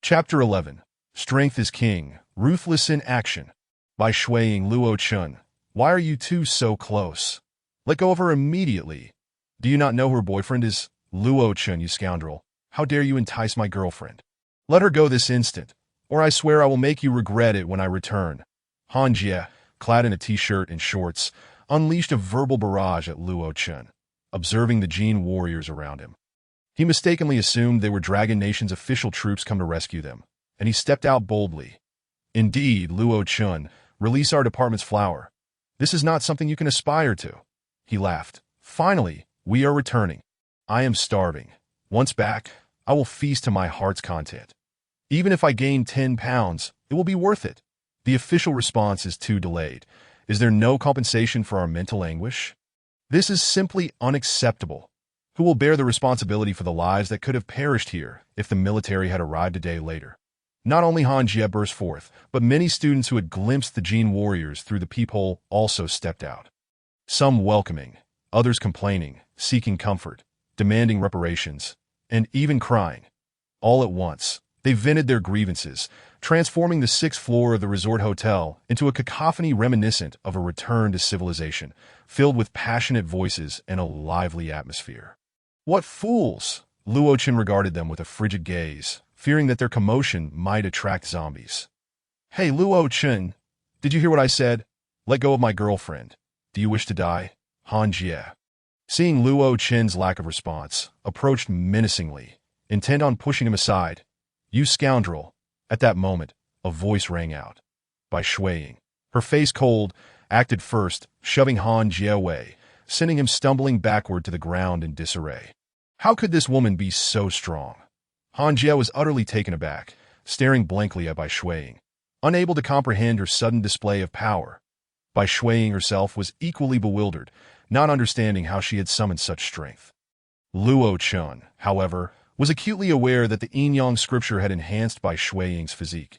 Chapter 11. Strength is King, Ruthless in Action. Bai Shuiying, Luo Chen, why are you two so close? Let go of her immediately. Do you not know who her boyfriend is? Luo Chen, you scoundrel. How dare you entice my girlfriend? Let her go this instant, or I swear I will make you regret it when I return. Han Jie, clad in a t-shirt and shorts, unleashed a verbal barrage at Luo Chen, observing the Gene Warriors around him. He mistakenly assumed they were Dragon Nation's official troops come to rescue them, and he stepped out boldly. Indeed, Luo Chun, release our department's flower. This is not something you can aspire to. He laughed. Finally, we are returning. I am starving. Once back, I will feast to my heart's content. Even if I gain 10 pounds, it will be worth it. The official response is too delayed. Is there no compensation for our mental anguish? This is simply unacceptable. Who will bear the responsibility for the lives that could have perished here if the military had arrived a day later? Not only Han Jie burst forth, but many students who had glimpsed the Jin warriors through the peephole also stepped out. Some welcoming, others complaining, seeking comfort, demanding reparations, and even crying. All at once, they vented their grievances, transforming the 6th floor of the resort hotel into a cacophony reminiscent of a return to civilization, filled with passionate voices and a lively atmosphere. What fools! Luo Chen regarded them with a frigid gaze, fearing that their commotion might attract zombies. Hey, Luo Chen, did you hear what I said? Let go of my girlfriend. Do you wish to die? Han Jie, seeing Luo Chen's lack of response, approached menacingly, intent on pushing him aside. You scoundrel! At that moment, a voice rang out. Bai Shuiying, her face cold, acted first, shoving Han Jie away, sending him stumbling backward to the ground in disarray. How could this woman be so strong? Han Jie was utterly taken aback, staring blankly at Bai Shuiying, unable to comprehend her sudden display of power. Bai Shuiying herself was equally bewildered, not understanding how she had summoned such strength. Luo Chun, however, was acutely aware that the yin-yang scripture had enhanced Bai Shuiying's physique.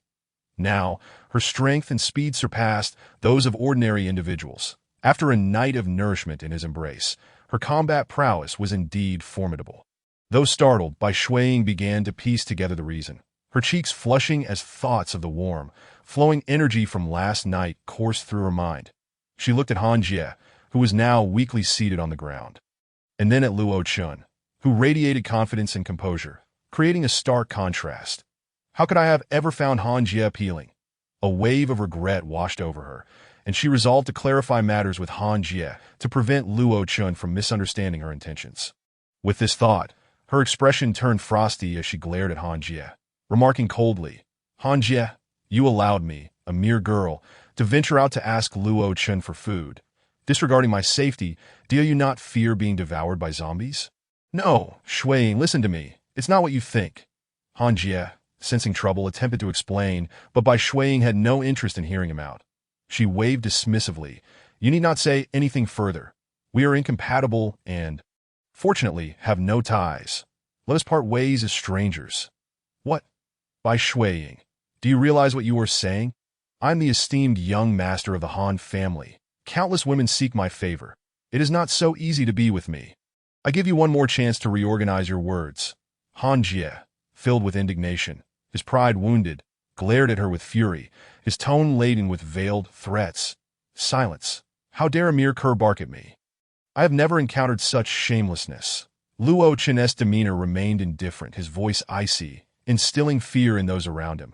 Now, her strength and speed surpassed those of ordinary individuals. After a night of nourishment in his embrace, her combat prowess was indeed formidable. Though startled, Bai Shuiying began to piece together the reason, her cheeks flushing as thoughts of the warm, flowing energy from last night coursed through her mind. She looked at Han Jie, who was now weakly seated on the ground, and then at Luo Chun, who radiated confidence and composure, creating a stark contrast. How could I have ever found Han Jie appealing? A wave of regret washed over her, and she resolved to clarify matters with Han Jie to prevent Luo Chun from misunderstanding her intentions. With this thought, her expression turned frosty as she glared at Han Jie, remarking coldly, Han Jie, you allowed me, a mere girl, to venture out to ask Luo Chun for food. Disregarding my safety, do you not fear being devoured by zombies? No, Shuiying, listen to me. It's not what you think. Han Jie, sensing trouble, attempted to explain, but Bai Shuiying had no interest in hearing him out. She waved dismissively. You need not say anything further. We are incompatible and, fortunately, have no ties. Let us part ways as strangers. What? Bai Shuiying, do you realize what you are saying? I'm the esteemed young master of the Han family. Countless women seek my favor. It is not so easy to be with me. I give you one more chance to reorganize your words. Han Jie, filled with indignation, his pride wounded, glared at her with fury, his tone laden with veiled threats. Silence. How dare a mere cur bark at me? I have never encountered such shamelessness. Luo Chen's demeanor remained indifferent, his voice icy, instilling fear in those around him.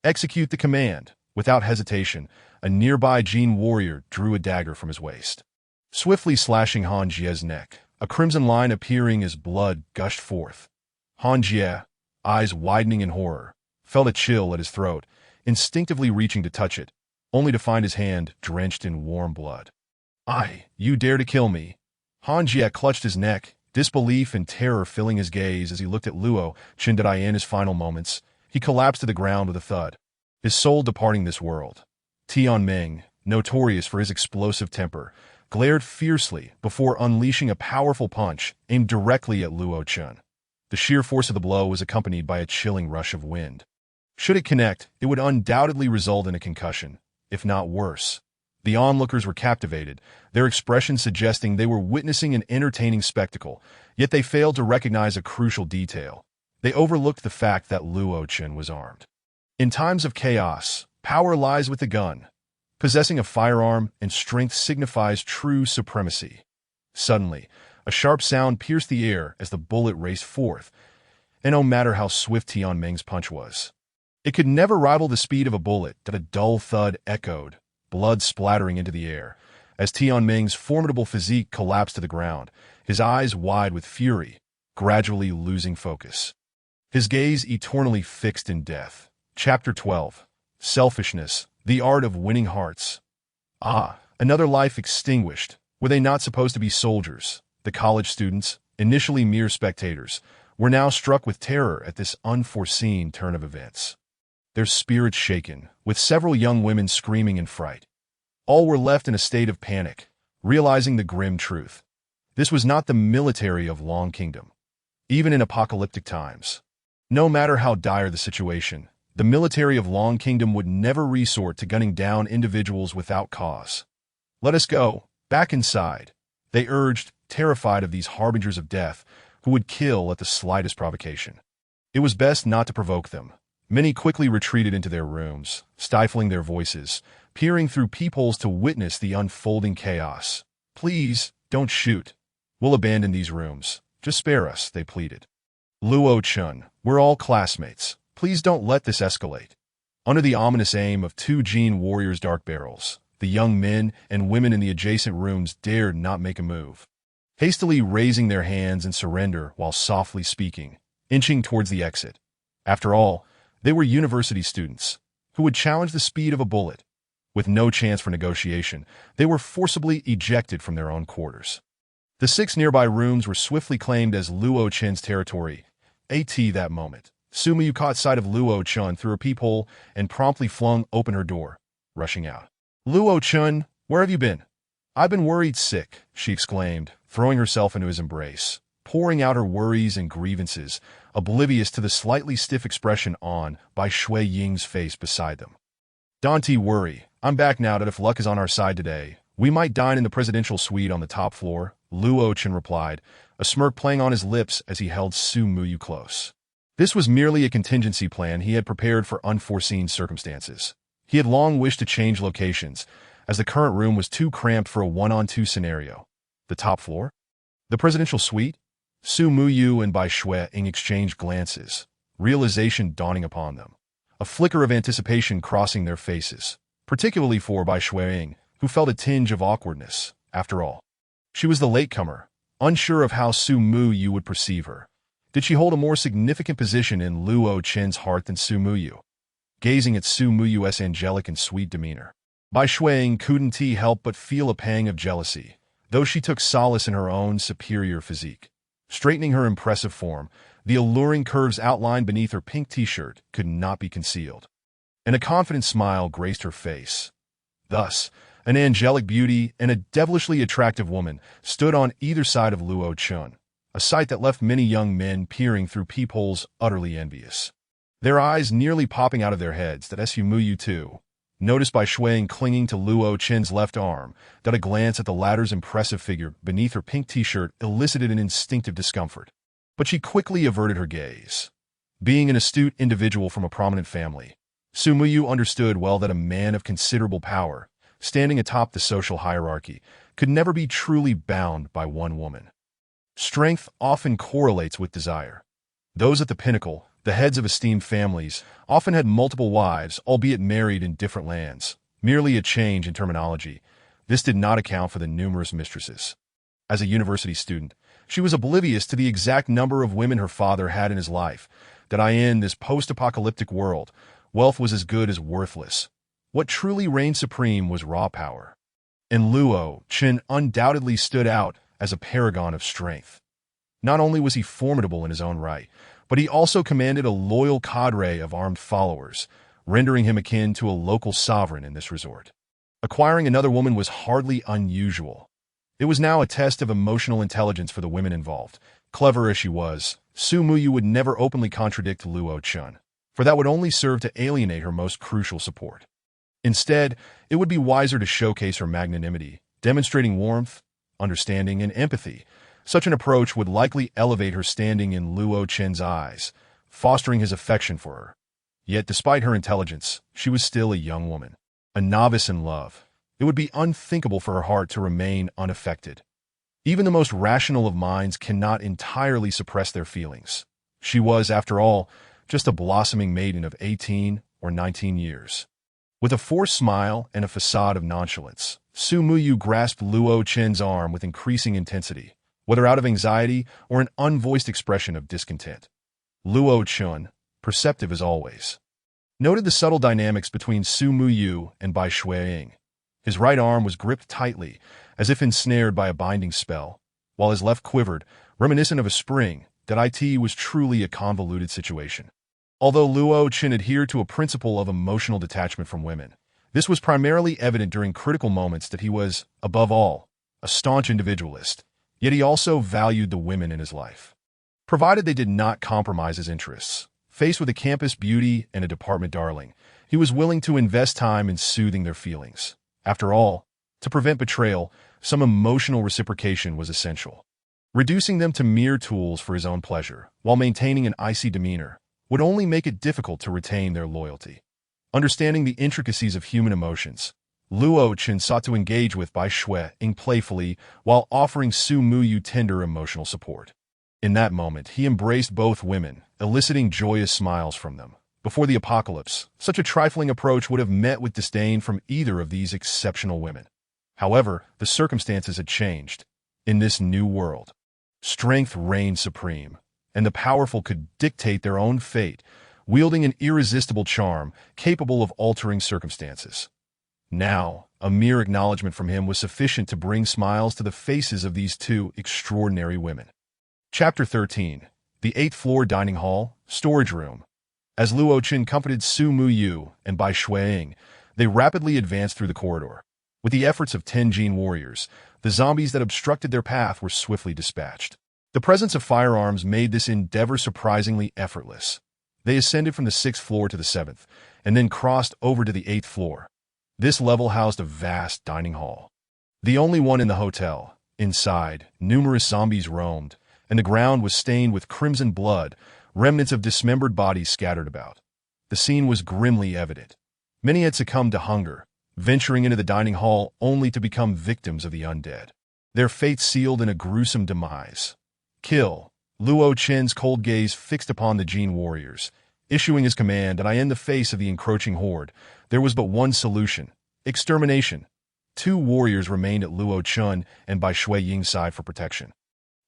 Execute the command. Without hesitation, a nearby Jin warrior drew a dagger from his waist. Swiftly slashing Han Jie's neck, a crimson line appearing as blood gushed forth. Han Jie, eyes widening in horror, felt a chill at his throat, instinctively reaching to touch it, only to find his hand drenched in warm blood. You dare to kill me? Han Jie clutched his neck, disbelief and terror filling his gaze as he looked at Luo Chen. In his final moments, he collapsed to the ground with a thud, his soul departing this world. Tianming, notorious for his explosive temper, glared fiercely before unleashing a powerful punch aimed directly at Luo Chen. The sheer force of the blow was accompanied by a chilling rush of wind. Should it connect, it would undoubtedly result in a concussion, if not worse. The onlookers were captivated, their expressions suggesting they were witnessing an entertaining spectacle, yet they failed to recognize a crucial detail. They overlooked the fact that Luo Chen was armed. In times of chaos, power lies with the gun. Possessing a firearm and strength signifies true supremacy. Suddenly, a sharp sound pierced the air as the bullet raced forth, and no matter how swift Tianming's punch was, it could never rival the speed of a bullet. That a dull thud echoed, blood splattering into the air, as Tianming's formidable physique collapsed to the ground, his eyes wide with fury. gradually losing focus. His gaze eternally fixed in death. Chapter 12. Selfishness, the art of winning hearts. Ah, another life extinguished. Were they not supposed to be soldiers? The college students, initially mere spectators, were now struck with terror at this unforeseen turn of events. Their spirits shaken, with several young women screaming in fright. All were left in a state of panic, realizing the grim truth. This was not the military of Long Kingdom. Even in apocalyptic times, no matter how dire the situation, the military of Long Kingdom would never resort to gunning down individuals without cause. "Let us go, back inside," they urged, terrified of these harbingers of death who would kill at the slightest provocation. It was best not to provoke them. Many quickly retreated into their rooms, stifling their voices, peering through peepholes to witness the unfolding chaos. "Please, don't shoot. We'll abandon these rooms. Just spare us," they pleaded. "Luo Chun, we're all classmates. Please don't let this escalate." Under the ominous aim of two Jin warriors' dark barrels, the young men and women in the adjacent rooms dared not make a move, hastily raising their hands in surrender while softly speaking, inching towards the exit. After all, they were university students who would challenge the speed of a bullet. With no chance for negotiation, they were forcibly ejected from their own quarters. The 6 nearby rooms were swiftly claimed as Luo Chen's territory. That moment, Sumiyu caught sight of Luo Chun through a peephole and promptly flung open her door, rushing out. "Luo Chun, where have you been?" "I've been worried sick," she exclaimed, throwing herself into his embrace, pouring out her worries and grievances, oblivious to the slightly stiff expression on Bai Shui Ying's face beside them. "Don't worry, I'm back now that if luck is on our side today, we might dine in the presidential suite on the top floor," Luo Chen replied, a smirk playing on his lips as he held Su Muyu close. This was merely a contingency plan he had prepared for unforeseen circumstances. He had long wished to change locations, as the current room was too cramped for a one-on-two scenario. The top floor? The presidential suite? Su Muyu and Bai Shui exchanged glances, realization dawning upon them. A flicker of anticipation crossing their faces, particularly for Bai Shui, who felt a tinge of awkwardness. After all, she was the latecomer, unsure of how Su Muyu would perceive her. Did she hold a more significant position in Luo Chen's heart than Su Muyu? Gazing at Su Muyu's angelic and sweet demeanor, Bai Shui couldn't help but feel a pang of jealousy, though she took solace in her own superior physique. Straightening her impressive form, the alluring curves outlined beneath her pink t-shirt could not be concealed, and a confident smile graced her face. Thus, an angelic beauty and a devilishly attractive woman stood on either side of Luo Chun, a sight that left many young men peering through peepholes utterly envious, their eyes nearly popping out of their heads. That Su Muyu too, noticed Bai Shui clinging to Luo Chen's left arm, that a glance at the latter's impressive figure beneath her pink t-shirt elicited an instinctive discomfort. But she quickly averted her gaze. Being an astute individual from a prominent family, Su Muyu understood well that a man of considerable power, standing atop the social hierarchy, could never be truly bound by one woman. Strength often correlates with desire. Those at the pinnacle, the heads of esteemed families, often had multiple wives, albeit married in different lands. Merely a change in terminology. This did not account for the numerous mistresses. As a university student, she was oblivious to the exact number of women her father had in his life, that in this post-apocalyptic world, wealth was as good as worthless. What truly reigned supreme was raw power. And Luo Chen undoubtedly stood out as a paragon of strength. Not only was he formidable in his own right, but he also commanded a loyal cadre of armed followers, rendering him akin to a local sovereign in this resort. Acquiring another woman was hardly unusual. It was now a test of emotional intelligence for the women involved. Clever as she was, Su Muyu would never openly contradict Luo Chun, for that would only serve to alienate her most crucial support. Instead, it would be wiser to showcase her magnanimity, demonstrating warmth, understanding, and empathy. Such an approach would likely elevate her standing in Luo Chen's eyes, fostering his affection for her. Yet despite her intelligence, she was still a young woman, a novice in love. It would be unthinkable for her heart to remain unaffected. Even the most rational of minds cannot entirely suppress their feelings. She was, after all, just a blossoming maiden of 18 or 19 years. With a forced smile and a facade of nonchalance, Su Muyu grasped Luo Chen's arm with increasing intensity, whether out of anxiety or an unvoiced expression of discontent. Luo Chun, perceptive as always, noted the subtle dynamics between Su Muyu and Bai Shuiying. His right arm was gripped tightly, as if ensnared by a binding spell, while his left quivered, reminiscent of a spring. That it was truly a convoluted situation. Although Luo Chen adhered to a principle of emotional detachment from women, this was primarily evident during critical moments that he was, above all, a staunch individualist, yet he also valued the women in his life, provided they did not compromise his interests. Faced with a campus beauty and a department darling, he was willing to invest time in soothing their feelings. After all, to prevent betrayal, some emotional reciprocation was essential. Reducing them to mere tools for his own pleasure, while maintaining an icy demeanor, would only make it difficult to retain their loyalty. Understanding the intricacies of human emotions, Luo Chen sought to engage with Bai Shuiying playfully while offering Su Muyu tender emotional support. In that moment, he embraced both women, eliciting joyous smiles from them. Before the apocalypse, such a trifling approach would have met with disdain from either of these exceptional women. However, the circumstances had changed. In this new world, strength reigned supreme, and the powerful could dictate their own fate, wielding an irresistible charm capable of altering circumstances. Now, a mere acknowledgement from him was sufficient to bring smiles to the faces of these two extraordinary women. Chapter 13. The 8th-floor dining hall, storage room. As Luo Chen comforted Su Muyu and Bai Shuiying, they rapidly advanced through the corridor. With the efforts of 10 Jin warriors, the zombies that obstructed their path were swiftly dispatched. The presence of firearms made this endeavor surprisingly effortless. They ascended from the 6th floor to the 7th, and then crossed over to the 8th floor. This level housed a vast dining hall, the only one in the hotel. Inside, numerous zombies roamed, and the ground was stained with crimson blood, remnants of dismembered bodies scattered about. The scene was grimly evident. Many had succumbed to hunger, venturing into the dining hall only to become victims of the undead, their fate sealed in a gruesome demise. Kill. Luo Chen's cold gaze fixed upon the Jin warriors, issuing his command, and in the face of the encroaching horde, there was but one solution: extermination. 2 warriors remained at Luo Chen and Bai Shuiying's side for protection,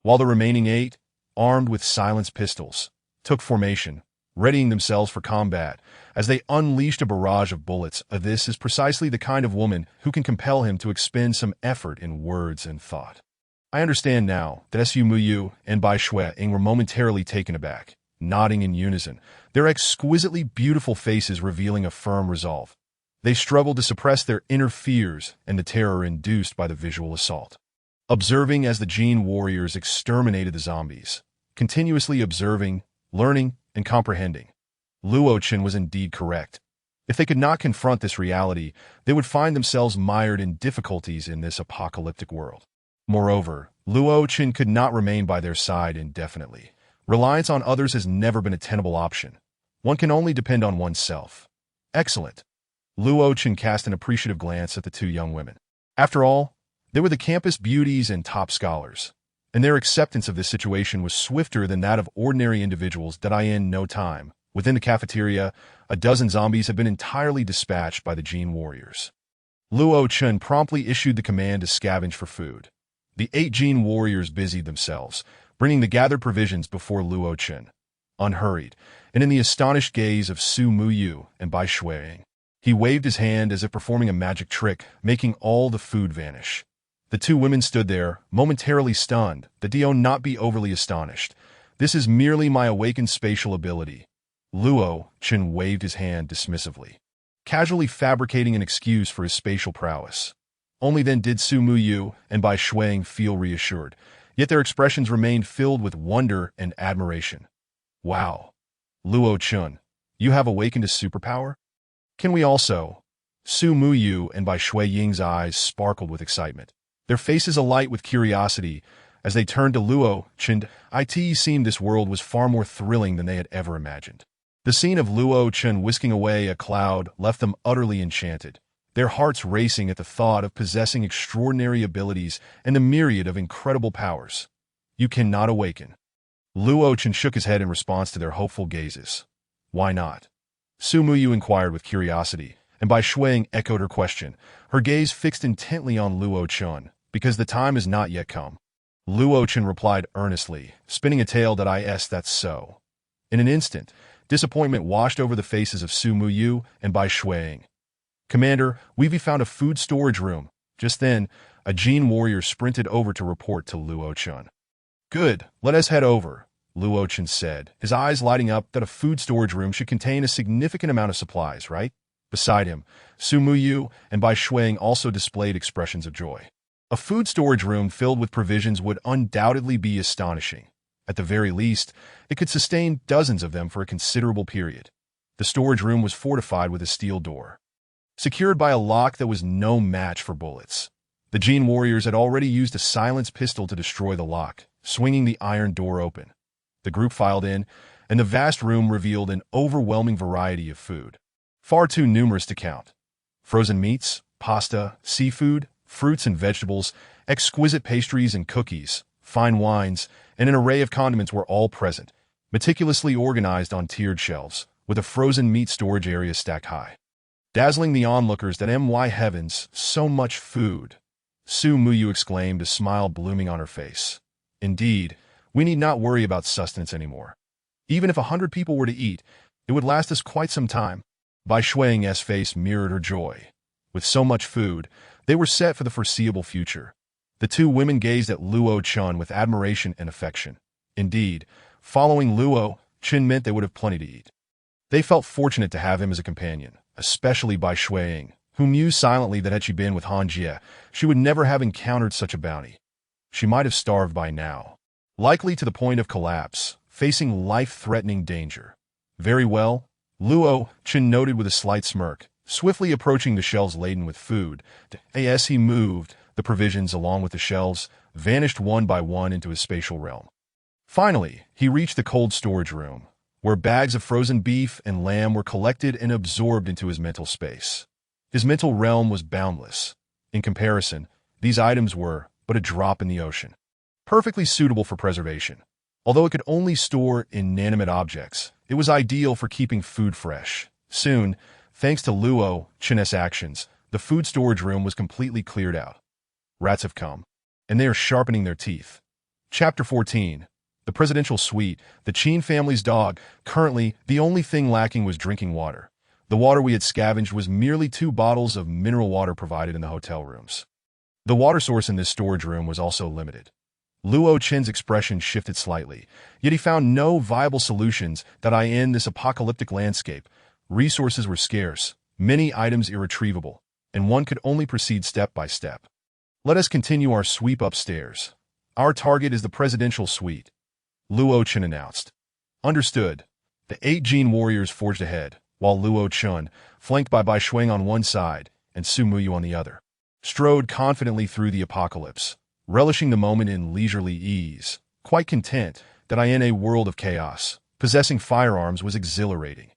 while the remaining 8, armed with silenced pistols, took formation, readying themselves for combat as they unleashed a barrage of bullets. This is precisely the kind of woman who can compel him to expend some effort in words and thought. I understand now that Su Muyu and Bai Shuiying were momentarily taken aback, nodding in unison, their exquisitely beautiful faces revealing a firm resolve. They struggled to suppress their inner fears and the terror induced by the visual assault. Observing as the Jin warriors exterminated the zombies, continuously observing, learning, and comprehending, Luo Chen was indeed correct. If they could not confront this reality, they would find themselves mired in difficulties in this apocalyptic world. Moreover, Luo Chen could not remain by their side indefinitely. Reliance on others has never been a tenable option. One can only depend on oneself. Excellent. Luo Chen cast an appreciative glance at the 2 young women. After all, they were the campus beauties and top scholars, and their acceptance of this situation was swifter than that of ordinary individuals. In no time, within the cafeteria, a dozen zombies had been entirely dispatched by the Jin warriors. Luo Chen promptly issued the command to scavenge for food. The 8 Jin warriors busied themselves, bringing the gathered provisions before Luo Chen. Unhurried, and in the astonished gaze of Su Muyu and Bai Shuiying, he waved his hand as if performing a magic trick, making all the food vanish. The 2 women stood there, momentarily stunned. The Dio not be overly astonished. This is merely my awakened spatial ability. Luo Chen waved his hand dismissively, casually fabricating an excuse for his spatial prowess. Only then did Su Muyu and Bai Shuiying feel reassured, yet their expressions remained filled with wonder and admiration. Wow. Luo Chen, you have awakened a superpower? Can we also? Su Muyu and Bai Shuiying's eyes sparkled with excitement, their faces alight with curiosity as they turned to Luo Chen. It seemed this world was far more thrilling than they had ever imagined. The scene of Luo Chen whisking away a cloud left them utterly enchanted, their hearts racing at the thought of possessing extraordinary abilities and a myriad of incredible powers. You cannot awaken. Luo Chen shook his head in response to their hopeful gazes. Why not? Su Muyu inquired with curiosity, and Bai Shuiying echoed her question, her gaze fixed intently on Luo Chen. Because the time has not yet come. Luo Chen replied earnestly, spinning a tale that that's so. In an instant, disappointment washed over the faces of Su Muyu and Bai Shuang. Commander, we've found a food storage room. Just then, a Jin warrior sprinted over to report to Luo Chen. Good, let us head over, Luo Chen said, his eyes lighting up that a food storage room should contain a significant amount of supplies, right? Beside him, Su Muyu and Bai Shuang also displayed expressions of joy. A food storage room filled with provisions would undoubtedly be astonishing. At the very least, it could sustain dozens of them for a considerable period. The storage room was fortified with a steel door, secured by a lock that was no match for bullets. The Jin warriors had already used a silenced pistol to destroy the lock, swinging the iron door open. The group filed in, and the vast room revealed an overwhelming variety of food, far too numerous to count. Frozen meats, pasta, seafood, fruits and vegetables, exquisite pastries and cookies, fine wines, and an array of condiments were all present, meticulously organized on tiered shelves, with a frozen meat storage area stacked high. Dazzling the onlookers that my heavens, so much food! Su Muyu exclaimed, a smile blooming on her face. Indeed, we need not worry about sustenance anymore. Even if 100 people were to eat, it would last us quite some time. Bai Shuang's face mirrored her joy. With so much food, they were set for the foreseeable future. The two women gazed at Luo Chen with admiration and affection. Indeed, following Luo Chen meant they would have plenty to eat. They felt fortunate to have him as a companion, especially Bai Shuang, who mused silently that had she been with Han Jie, she would never have encountered such a bounty. She might have starved by now, likely to the point of collapse, facing life-threatening danger. Very well, Luo Chen noted with a slight smirk, swiftly approaching the shelves laden with food. As he moved, the provisions, along with the shelves, vanished one by one into his spatial realm. Finally, he reached the cold storage room, where bags of frozen beef and lamb were collected and absorbed into his mental space. His mental realm was boundless. In comparison, these items were but a drop in the ocean, perfectly suitable for preservation. Although it could only store inanimate objects, it was ideal for keeping food fresh. Soon, thanks to Luo Chen's actions, the food storage room was completely cleared out. Rats have come, and they are sharpening their teeth. Chapter 14. The Presidential Suite, the Qin family's dog. Currently, the only thing lacking was drinking water. The water we had scavenged was merely 2 bottles of mineral water provided in the hotel rooms. The water source in this storage room was also limited. Luo Chen's expression shifted slightly, yet he found no viable solutions that in this apocalyptic landscape. Resources were scarce, many items irretrievable, and one could only proceed step by step. Let us continue our sweep upstairs. Our target is the Presidential Suite, Luo Chen announced. Understood. The 8 Jin warriors forged ahead, while Luo Chen, flanked by Bai Shuang on one side and Su Muyu on the other, strode confidently through the apocalypse, relishing the moment in leisurely ease, quite content that in a world of chaos, possessing firearms was exhilarating.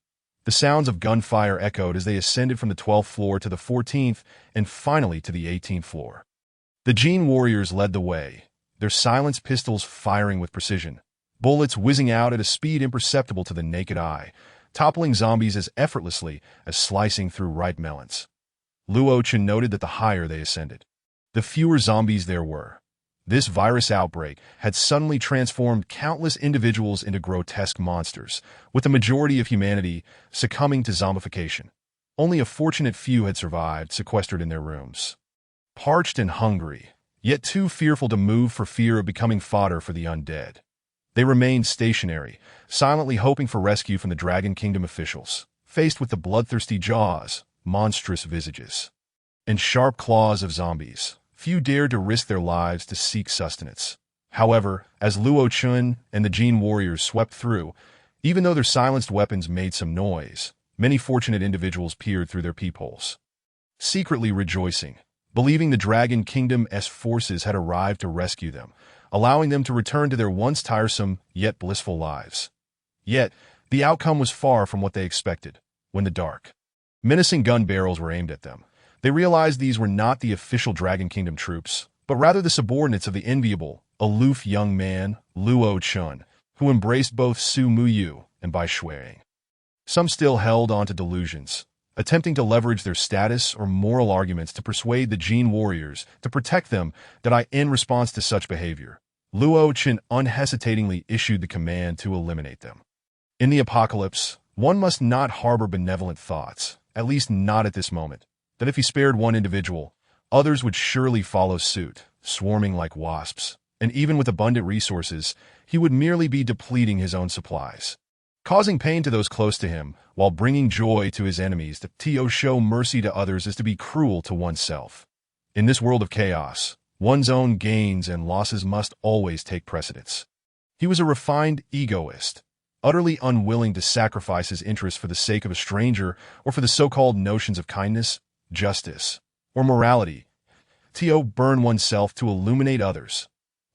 The sounds of gunfire echoed as they ascended from the 12th floor to the 14th and finally to the 18th floor. The Jin warriors led the way, their silenced pistols firing with precision, bullets whizzing out at a speed imperceptible to the naked eye, toppling zombies as effortlessly as slicing through ripe melons. Luo Chen noted that the higher they ascended, the fewer zombies there were. This virus outbreak had suddenly transformed countless individuals into grotesque monsters, with the majority of humanity succumbing to zombification. Only a fortunate few had survived, sequestered in their rooms, parched and hungry, yet too fearful to move for fear of becoming fodder for the undead. They remained stationary, silently hoping for rescue from the Dragon Kingdom officials, faced with the bloodthirsty jaws, monstrous visages, and sharp claws of zombies. Few dared to risk their lives to seek sustenance. However, as Luo Chen and the Jin warriors swept through, even though their silenced weapons made some noise, many fortunate individuals peered through their peepholes, secretly rejoicing, believing the Dragon Kingdom's forces had arrived to rescue them, allowing them to return to their once tiresome yet blissful lives. Yet, the outcome was far from what they expected. When the dark, menacing gun barrels were aimed at them, they realized these were not the official Dragon Kingdom troops, but rather the subordinates of the enviable, aloof young man, Luo Chen, who embraced both Su Muyu and Bai Shuang. Some still held on to delusions, attempting to leverage their status or moral arguments to persuade the Jin warriors to protect them in response to such behavior. Luo Chen unhesitatingly issued the command to eliminate them. In the apocalypse, one must not harbor benevolent thoughts, at least not at this moment, that if he spared one individual, others would surely follow suit, swarming like wasps, and even with abundant resources, he would merely be depleting his own supplies. Causing pain to those close to him, while bringing joy to his enemies, to show mercy to others is to be cruel to oneself. In this world of chaos, one's own gains and losses must always take precedence. He was a refined egoist, utterly unwilling to sacrifice his interests for the sake of a stranger or for the so-called notions of kindness, justice, or morality. Burn oneself to illuminate others.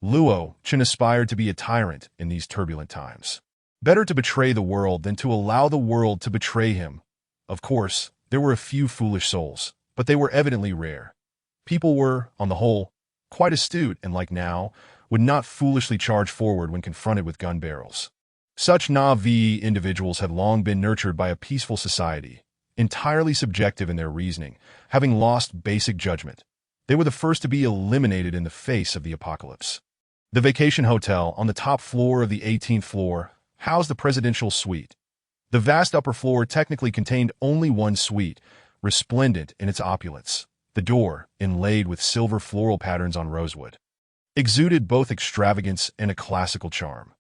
Luo Chen aspired to be a tyrant in these turbulent times. Better to betray the world than to allow the world to betray him. Of course, there were a few foolish souls, but they were evidently rare. People were, on the whole, quite astute and, like now, would not foolishly charge forward when confronted with gun barrels. Such naive individuals had long been nurtured by a peaceful society, entirely subjective in their reasoning, having lost basic judgment. They were the first to be eliminated in the face of the apocalypse. The vacation hotel on the top floor of the 18th floor housed the presidential suite. The vast upper floor technically contained only one suite, resplendent in its opulence. The door, inlaid with silver floral patterns on rosewood, exuded both extravagance and a classical charm.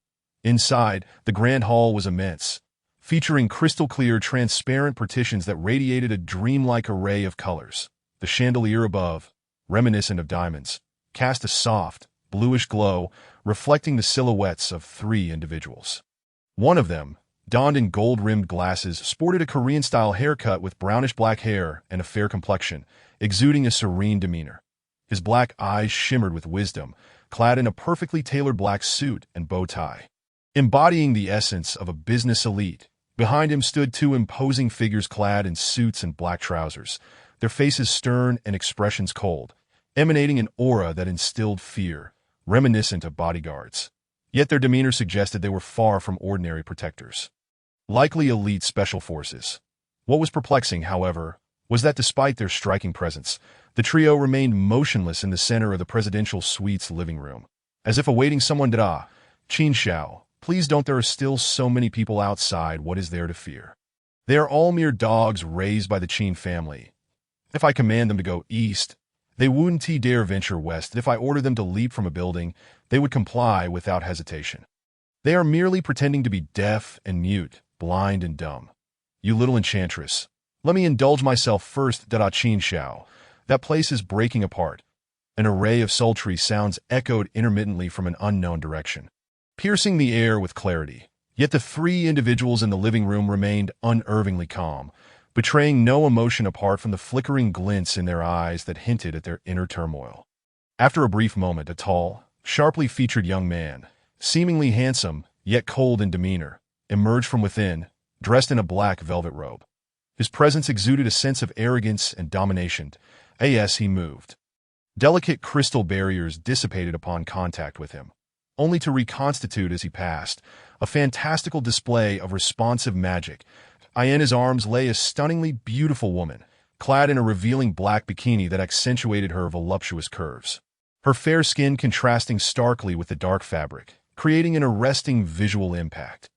Inside, the grand hall was immense, featuring crystal-clear, transparent partitions that radiated a dreamlike array of colors. The chandelier above, reminiscent of diamonds, cast a soft, bluish glow, reflecting the silhouettes of 3 individuals. One of them, donned in gold-rimmed glasses, sported a Korean-style haircut with brownish-black hair and a fair complexion, exuding a serene demeanor. His black eyes shimmered with wisdom, clad in a perfectly tailored black suit and bow tie. Embodying the essence of a business elite, behind him stood 2 imposing figures clad in suits and black trousers, their faces stern and expressions cold, emanating an aura that instilled fear, reminiscent of bodyguards. Yet their demeanor suggested they were far from ordinary protectors. Likely elite special forces. What was perplexing, however, was that despite their striking presence, the trio remained motionless in the center of the presidential suite's living room, as if awaiting someone. Qin Xiao, please don't, there are still so many people outside, what is there to fear? They are all mere dogs raised by the Qin family. If I command them to go east, they wouldn't dare venture west. If I order them to leap from a building, they would comply without hesitation. They are merely pretending to be deaf and mute, blind and dumb. You little enchantress, let me indulge myself first. Qin Xiao, that place is breaking apart. An array of sultry sounds echoed intermittently from an unknown direction, piercing the air with clarity. Yet the 3 individuals in the living room remained unervingly calm, betraying no emotion apart from the flickering glints in their eyes that hinted at their inner turmoil. After a brief moment, a tall, sharply featured young man, seemingly handsome yet cold in demeanor, emerged from within, dressed in a black velvet robe. His presence exuded a sense of arrogance and domination. As he moved, delicate crystal barriers dissipated upon contact with him, only to reconstitute as he passed, a fantastical display of responsive magic. In his arms lay a stunningly beautiful woman, clad in a revealing black bikini that accentuated her voluptuous curves. Her fair skin contrasting starkly with the dark fabric, creating an arresting visual impact.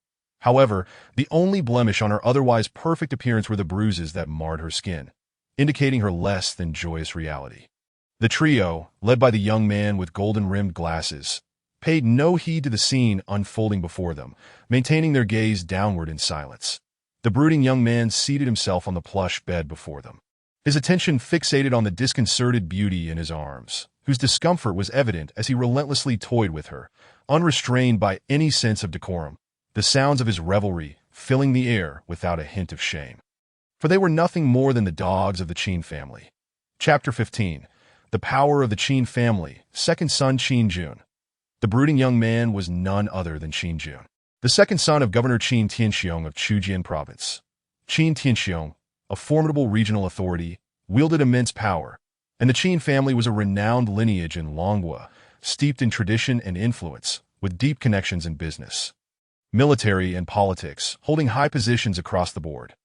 However, the only blemish on her otherwise perfect appearance were the bruises that marred her skin, indicating her less than joyous reality. The trio, led by the young man with golden-rimmed glasses, paid no heed to the scene unfolding before them, maintaining their gaze downward in silence. The brooding young man seated himself on the plush bed before them, his attention fixated on the disconcerted beauty in his arms, whose discomfort was evident as he relentlessly toyed with her, unrestrained by any sense of decorum, the sounds of his revelry filling the air without a hint of shame. For they were nothing more than the dogs of the Qin family. Chapter 15. The Power of the Qin Family, second son Qin Jun. The brooding young man was none other than Qin Jun, the second son of Governor Qin Tianxiong of Fujian Province. Qin Tianxiong, a formidable regional authority, wielded immense power, and the Qin family was a renowned lineage in Longhua, steeped in tradition and influence, with deep connections in business, military, and politics, holding high positions across the board.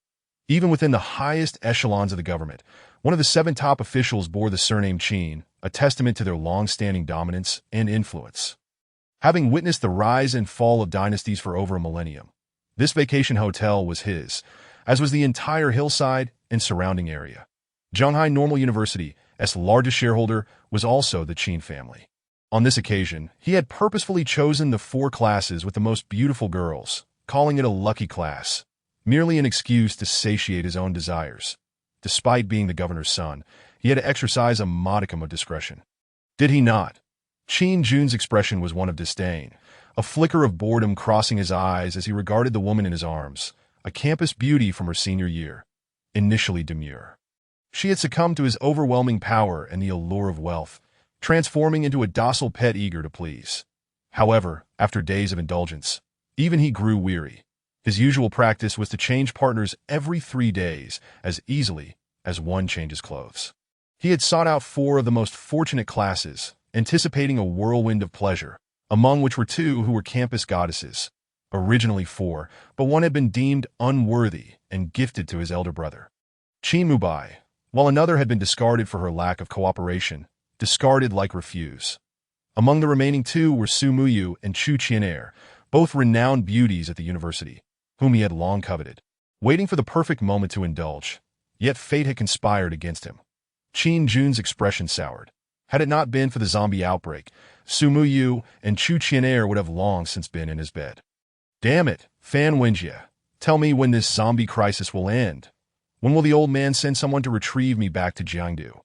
Even within the highest echelons of the government, one of the 7 top officials bore the surname Qin, a testament to their long-standing dominance and influence. Having witnessed the rise and fall of dynasties for over a millennium, this vacation hotel was his, as was the entire hillside and surrounding area. Zhonghai Normal University's largest shareholder was also the Qin family. On this occasion, he had purposefully chosen the 4 classes with the most beautiful girls, calling it a lucky class, merely an excuse to satiate his own desires. Despite being the governor's son, he had to exercise a modicum of discretion. Did he not? Qin Jun's expression was one of disdain, a flicker of boredom crossing his eyes as he regarded the woman in his arms, a campus beauty from her senior year. Initially demure, she had succumbed to his overwhelming power and the allure of wealth, transforming into a docile pet eager to please. However, after days of indulgence, even he grew weary. His usual practice was to change partners every 3 days, as easily as one changes clothes. He had sought out 4 of the most fortunate classes, anticipating a whirlwind of pleasure, among which were 2 who were campus goddesses. Originally 4, but one had been deemed unworthy and gifted to his elder brother, Qin Mubai, while another had been discarded for her lack of cooperation, discarded like refuse. Among the remaining 2 were Su Muyu and Chu Qianair, both renowned beauties at the university, whom he had long coveted, waiting for the perfect moment to indulge. Yet fate had conspired against him. Qin Jun's expression soured. Had it not been for the zombie outbreak, Su Muyu and Chu Qianair would have long since been in his bed. Damn it, Fan Wenjie, tell me when this zombie crisis will end. When will the old man send someone to retrieve me back to Jiangdu?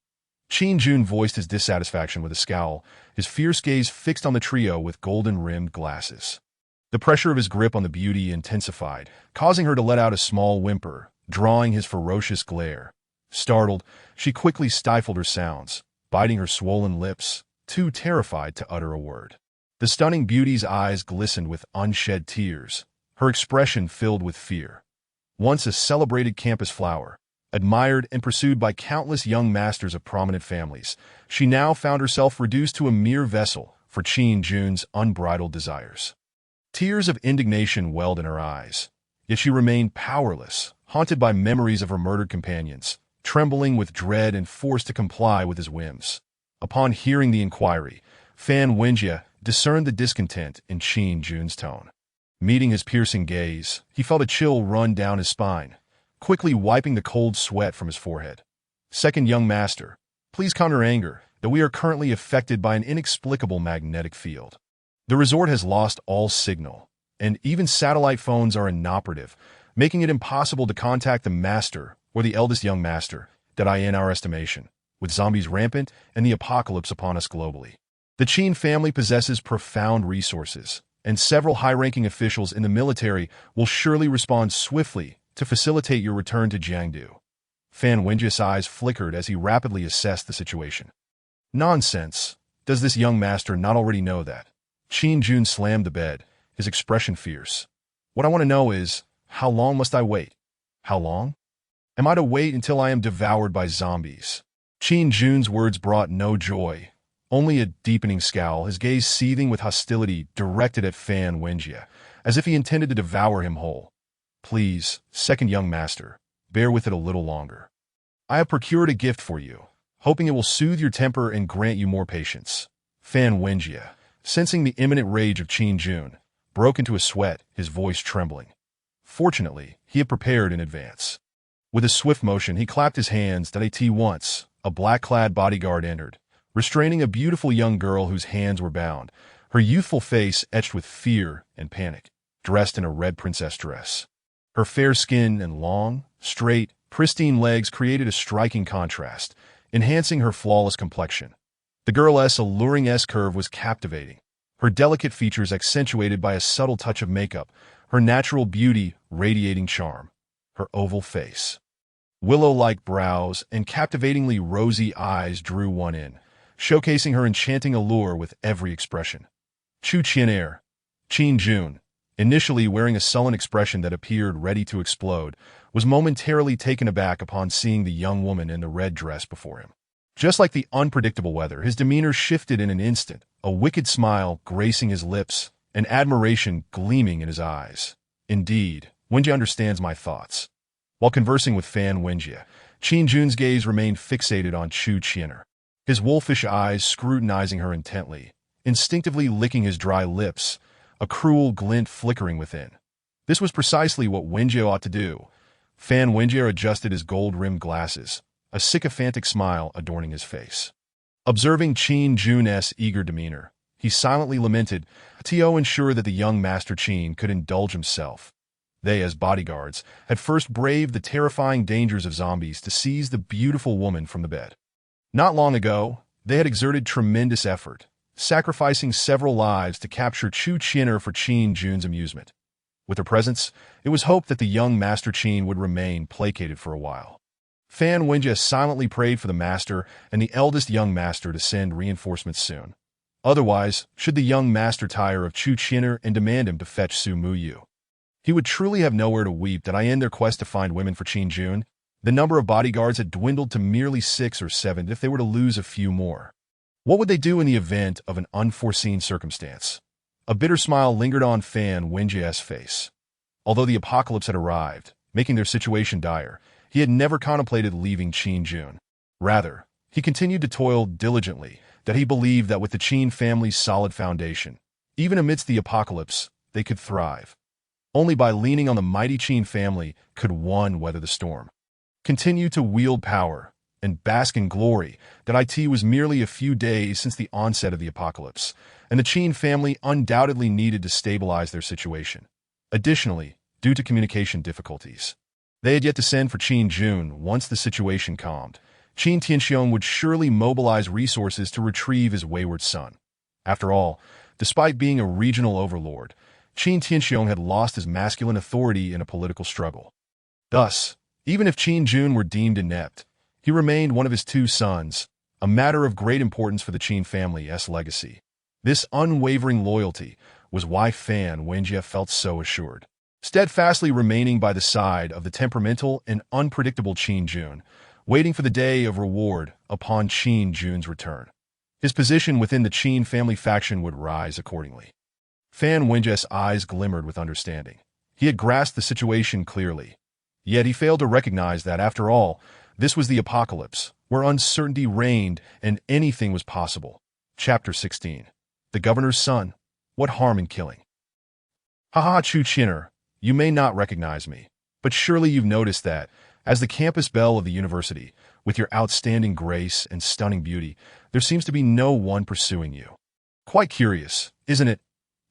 Qin Jun voiced his dissatisfaction with a scowl, his fierce gaze fixed on the trio with golden-rimmed glasses. The pressure of his grip on the beauty intensified, causing her to let out a small whimper, drawing his ferocious glare. Startled, she quickly stifled her sounds, biting her swollen lips, too terrified to utter a word. The stunning beauty's eyes glistened with unshed tears, her expression filled with fear. Once a celebrated campus flower, admired and pursued by countless young masters of prominent families, she now found herself reduced to a mere vessel for Qin Jun's unbridled desires. Tears of indignation welled in her eyes, yet she remained powerless, haunted by memories of her murdered companions, trembling with dread and forced to comply with his whims. Upon hearing the inquiry, Fan Wenjie discerned the discontent in Qin Jun's tone. Meeting his piercing gaze, he felt a chill run down his spine, quickly wiping the cold sweat from his forehead. Second young master, please calm your anger, that we are currently affected by an inexplicable magnetic field. The resort has lost all signal, and even satellite phones are inoperative, making it impossible to contact the master or the eldest young master, that in our estimation, with zombies rampant and the apocalypse upon us globally. The Qin family possesses profound resources, and several high-ranking officials in the military will surely respond swiftly to facilitate your return to Jiangdu. Fan Wenjie's eyes flickered as he rapidly assessed the situation. Nonsense. Does this young master not already know that? Qin Jun slammed the bed, his expression fierce. What I want to know is, how long must I wait? How long? Am I to wait until I am devoured by zombies? Qin Jun's words brought no joy, only a deepening scowl, his gaze seething with hostility directed at Fan Wenjie, as if he intended to devour him whole. Please, second young master, bear with it a little longer. I have procured a gift for you, hoping it will soothe your temper and grant you more patience. Fan Wenjie, sensing the imminent rage of Qin Jun, broke into a sweat, his voice trembling. Fortunately, he had prepared in advance. With a swift motion, he clapped his hands that once, a black-clad bodyguard entered, restraining a beautiful young girl whose hands were bound, her youthful face etched with fear and panic, dressed in a red princess dress. Her fair skin and long, straight, pristine legs created a striking contrast, enhancing her flawless complexion. The girl's alluring S-curve was captivating, her delicate features accentuated by a subtle touch of makeup, her natural beauty radiating charm, her oval face. Willow-like brows and captivatingly rosy eyes drew one in, showcasing her enchanting allure with every expression. Chu Qianair, Qin Jun, initially wearing a sullen expression that appeared ready to explode, was momentarily taken aback upon seeing the young woman in the red dress before him. Just like the unpredictable weather, his demeanor shifted in an instant, a wicked smile gracing his lips, and admiration gleaming in his eyes. Indeed, Wenjie understands my thoughts. While conversing with Fan Wenjie, Qin Jun's gaze remained fixated on Chu Qianair, his wolfish eyes scrutinizing her intently, instinctively licking his dry lips, a cruel glint flickering within. This was precisely what Wenjie ought to do. Fan Wenjie adjusted his gold-rimmed glasses, a sycophantic smile adorning his face. Observing Qin Jun's eager demeanor, he silently lamented, to ensure that the young Master Qin could indulge himself. They, as bodyguards, had first braved the terrifying dangers of zombies to seize the beautiful woman from the bed. Not long ago, they had exerted tremendous effort, sacrificing several lives to capture Chu Qin'er for Qin Jun's amusement. With her presence, it was hoped that the young Master Qin would remain placated for a while. Fan Wenjie silently prayed for the master and the eldest young master to send reinforcements soon. Otherwise, should the young master tire of Chu Qin'er and demand him to fetch Su Muyu, he would truly have nowhere to weep that I end their quest to find women for Qin Jun. The number of bodyguards had dwindled to merely 6 or 7 if they were to lose a few more. What would they do in the event of an unforeseen circumstance? A bitter smile lingered on Fan Wenjie's face. Although the apocalypse had arrived, making their situation dire, he had never contemplated leaving Qin Jun. Rather, he continued to toil diligently, that he believed that with the Qin family's solid foundation, even amidst the apocalypse, they could thrive. Only by leaning on the mighty Qin family could one weather the storm. Continue to wield power and bask in glory that it was merely a few days since the onset of the apocalypse, and the Qin family undoubtedly needed to stabilize their situation. Additionally, due to communication difficulties, they had yet to send for Qin Jun. Once the situation calmed, Qin Tianxiong would surely mobilize resources to retrieve his wayward son. After all, despite being a regional overlord, Qin Tianxiong had lost his masculine authority in a political struggle. Thus, even if Qin Jun were deemed inept, he remained one of his 2 sons, a matter of great importance for the Qin family's legacy. This unwavering loyalty was why Fan Wenjie felt so assured. Steadfastly remaining by the side of the temperamental and unpredictable Qin Jun, waiting for the day of reward upon Qin Jun's return. His position within the Qin family faction would rise accordingly. Fan Wenjie's eyes glimmered with understanding. He had grasped the situation clearly. Yet he failed to recognize that, after all, this was the apocalypse, where uncertainty reigned and anything was possible. Chapter 16. The Governor's Son. What harm in killing? Haha, Chu Qin'er, you may not recognize me, but surely you've noticed that, as the campus belle of the university, with your outstanding grace and stunning beauty, there seems to be no one pursuing you. Quite curious, isn't it?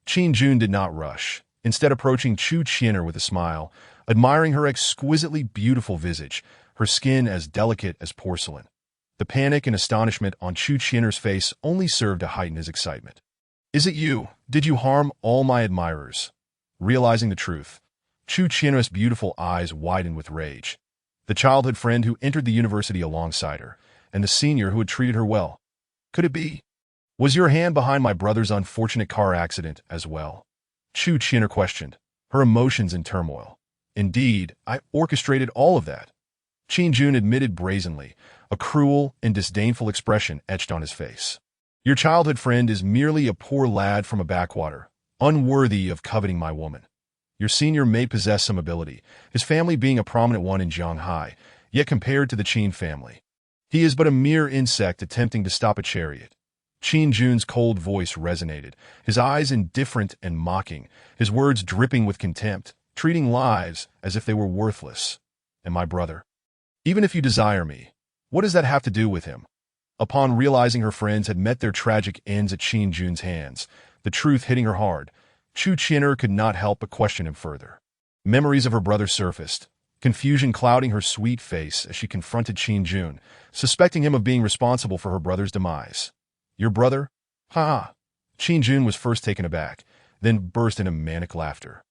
Qin Jun did not rush, instead approaching Chu Qin'er with a smile, admiring her exquisitely beautiful visage, her skin as delicate as porcelain. The panic and astonishment on Chu Qin'er's face only served to heighten his excitement. Is it you? Did you harm all my admirers? Realizing the truth, Chu Qin'er's beautiful eyes widened with rage. The childhood friend who entered the university alongside her, and the senior who had treated her well. Could it be? Was your hand behind my brother's unfortunate car accident as well? Chu Qin'er questioned, her emotions in turmoil. Indeed, I orchestrated all of that. Qin Jun admitted brazenly, a cruel and disdainful expression etched on his face. Your childhood friend is merely a poor lad from a backwater, unworthy of coveting my woman. Your senior may possess some ability, his family being a prominent one in Shanghai, yet compared to the Qin family, he is but a mere insect attempting to stop a chariot. Qin Jun's cold voice resonated, his eyes indifferent and mocking, his words dripping with contempt, treating lives as if they were worthless. And my brother? Even if you desire me, what does that have to do with him? Upon realizing her friends had met their tragic ends at Qin Jun's hands, the truth hitting her hard, Chu Qin'er could not help but question him further. Memories of her brother surfaced, confusion clouding her sweet face as she confronted Qin Jun, suspecting him of being responsible for her brother's demise. Your brother? Ha! Qin Jun was first taken aback, then burst into manic laughter.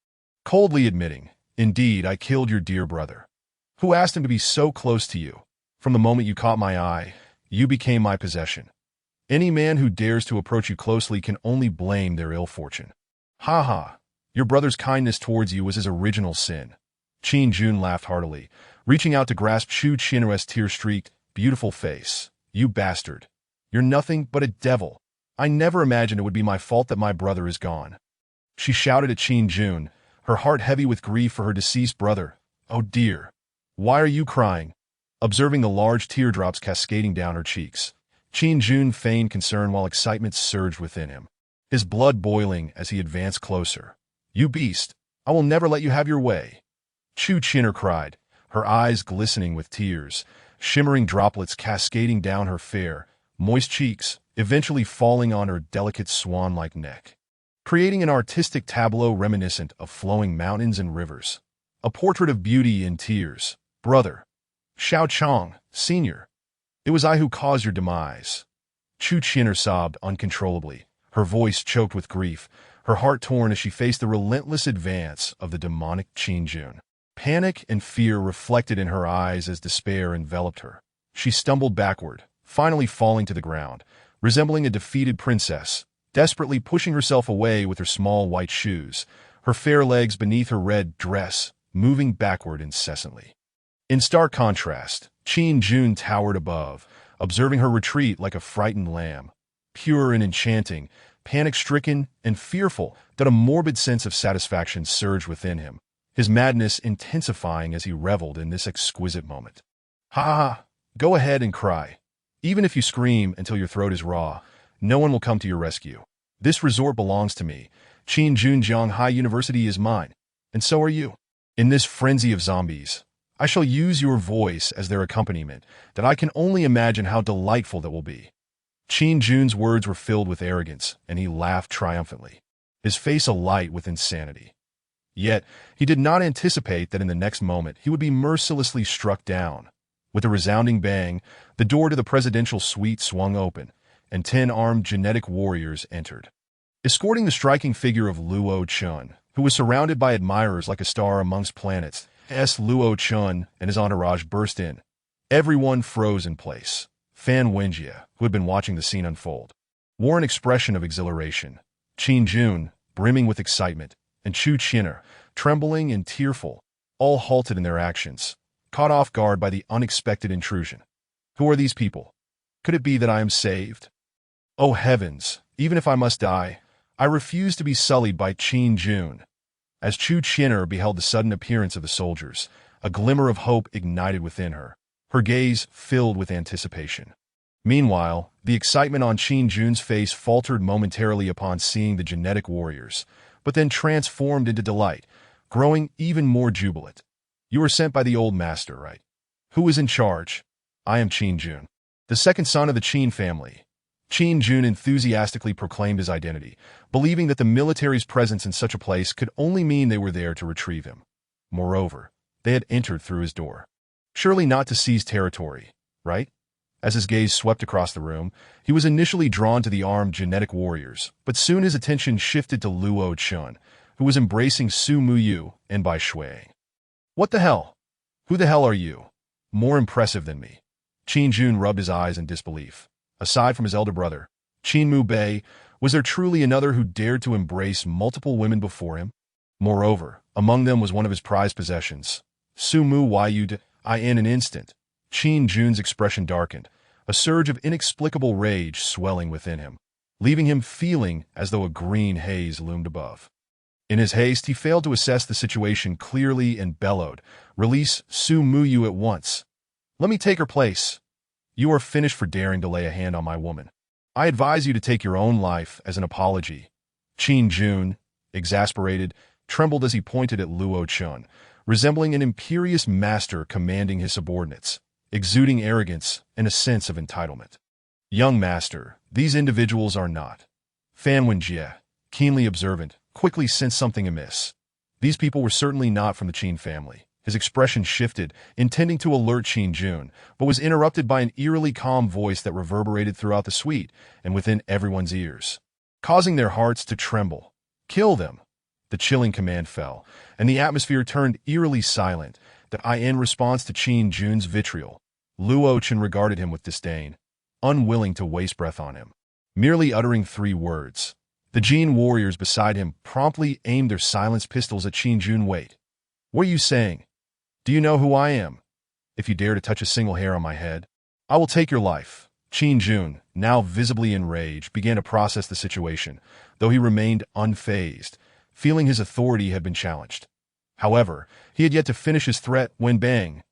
Coldly admitting, indeed, I killed your dear brother. Who asked him to be so close to you? From the moment you caught my eye, you became my possession. Any man who dares to approach you closely can only blame their ill fortune. Ha ha! Your brother's kindness towards you was his original sin. Qin Jun laughed heartily, reaching out to grasp Chu Qin'er's tear-streaked, beautiful face. You bastard. You're nothing but a devil. I never imagined it would be my fault that my brother is gone. She shouted at Qin Jun, her heart heavy with grief for her deceased brother. Oh dear. Why are you crying? Observing the large teardrops cascading down her cheeks, Qin Jun feigned concern while excitement surged within him, his blood boiling as he advanced closer. "You beast! I will never let you have your way!" Chu Chinner cried, her eyes glistening with tears, shimmering droplets cascading down her fair, moist cheeks, eventually falling on her delicate swan-like neck, creating an artistic tableau reminiscent of flowing mountains and rivers. A portrait of beauty in tears. "Brother! Xiao Chong, Sr. It was I who caused your demise." Chu Chinner sobbed uncontrollably, her voice choked with grief, her heart torn as she faced the relentless advance of the demonic Qin Jun. Panic and fear reflected in her eyes as despair enveloped her. She stumbled backward, finally falling to the ground, resembling a defeated princess, desperately pushing herself away with her small white shoes, her fair legs beneath her red dress, moving backward incessantly. In stark contrast, Qin Jun towered above, observing her retreat like a frightened lamb, pure and enchanting, panic-stricken and fearful that a morbid sense of satisfaction surged within him, his madness intensifying as he reveled in this exquisite moment. "Ha ha ha! Go ahead and cry. Even if you scream until your throat is raw, no one will come to your rescue. This resort belongs to me. Qin Jun Jianghai University is mine, and so are you. In this frenzy of zombies, I shall use your voice as their accompaniment, that I can only imagine how delightful that will be." Qin Jun's words were filled with arrogance, and he laughed triumphantly, his face alight with insanity. Yet, he did not anticipate that in the next moment he would be mercilessly struck down. With a resounding bang, the door to the presidential suite swung open, and 10 armed genetic warriors entered. Escorting the striking figure of Luo Chun, who was surrounded by admirers like a star amongst planets, Luo Chun and his entourage burst in. Everyone froze in place. Fan Wenjie, who had been watching the scene unfold, wore an expression of exhilaration. Qin Jun, brimming with excitement, and Chu Chinner, trembling and tearful, all halted in their actions, caught off guard by the unexpected intrusion. Who are these people? Could it be that I am saved? Oh heavens, even if I must die, I refuse to be sullied by Qin Jun. As Chu Chinner beheld the sudden appearance of the soldiers, a glimmer of hope ignited within her, her gaze filled with anticipation. Meanwhile, the excitement on Qin Jun's face faltered momentarily upon seeing the genetic warriors, but then transformed into delight, growing even more jubilant. "You were sent by the old master, right? Who is in charge?" "I am Qin Jun, the second son of the Qin family." Qin Jun enthusiastically proclaimed his identity, believing that the military's presence in such a place could only mean they were there to retrieve him. Moreover, they had entered through his door. Surely not to seize territory, right? As his gaze swept across the room, he was initially drawn to the armed genetic warriors, but soon his attention shifted to Luo Chun, who was embracing Su Muyu and Bai Shui. "What the hell? Who the hell are you? More impressive than me." Qin Jun rubbed his eyes in disbelief. Aside from his elder brother, Qin Mu Bei, was there truly another who dared to embrace multiple women before him? Moreover, among them was one of his prized possessions. Su Mu Yu. In an instant, Qin Jun's expression darkened, a surge of inexplicable rage swelling within him, leaving him feeling as though a green haze loomed above. In his haste, he failed to assess the situation clearly and bellowed, "Release Su Muyu at once. Let me take her place. You are finished for daring to lay a hand on my woman. I advise you to take your own life as an apology." Qin Jun, exasperated, trembled as he pointed at Luo Chun, resembling an imperious master commanding his subordinates, exuding arrogance and a sense of entitlement. "Young master, these individuals are not." Fan Wenjie, keenly observant, quickly sensed something amiss. These people were certainly not from the Qin family. His expression shifted, intending to alert Qin Jun, but was interrupted by an eerily calm voice that reverberated throughout the suite and within everyone's ears, causing their hearts to tremble. "Kill them!" The chilling command fell, and the atmosphere turned eerily silent, that in response to Qin Jun's vitriol. Luo Chen regarded him with disdain, unwilling to waste breath on him. Merely uttering 3 words, the Jin warriors beside him promptly aimed their silenced pistols at Qin Jun. "Wait. What are you saying? Do you know who I am? If you dare to touch a single hair on my head, I will take your life." Qin Jun, now visibly enraged, began to process the situation, though he remained unfazed, feeling his authority had been challenged. However, he had yet to finish his threat when bang!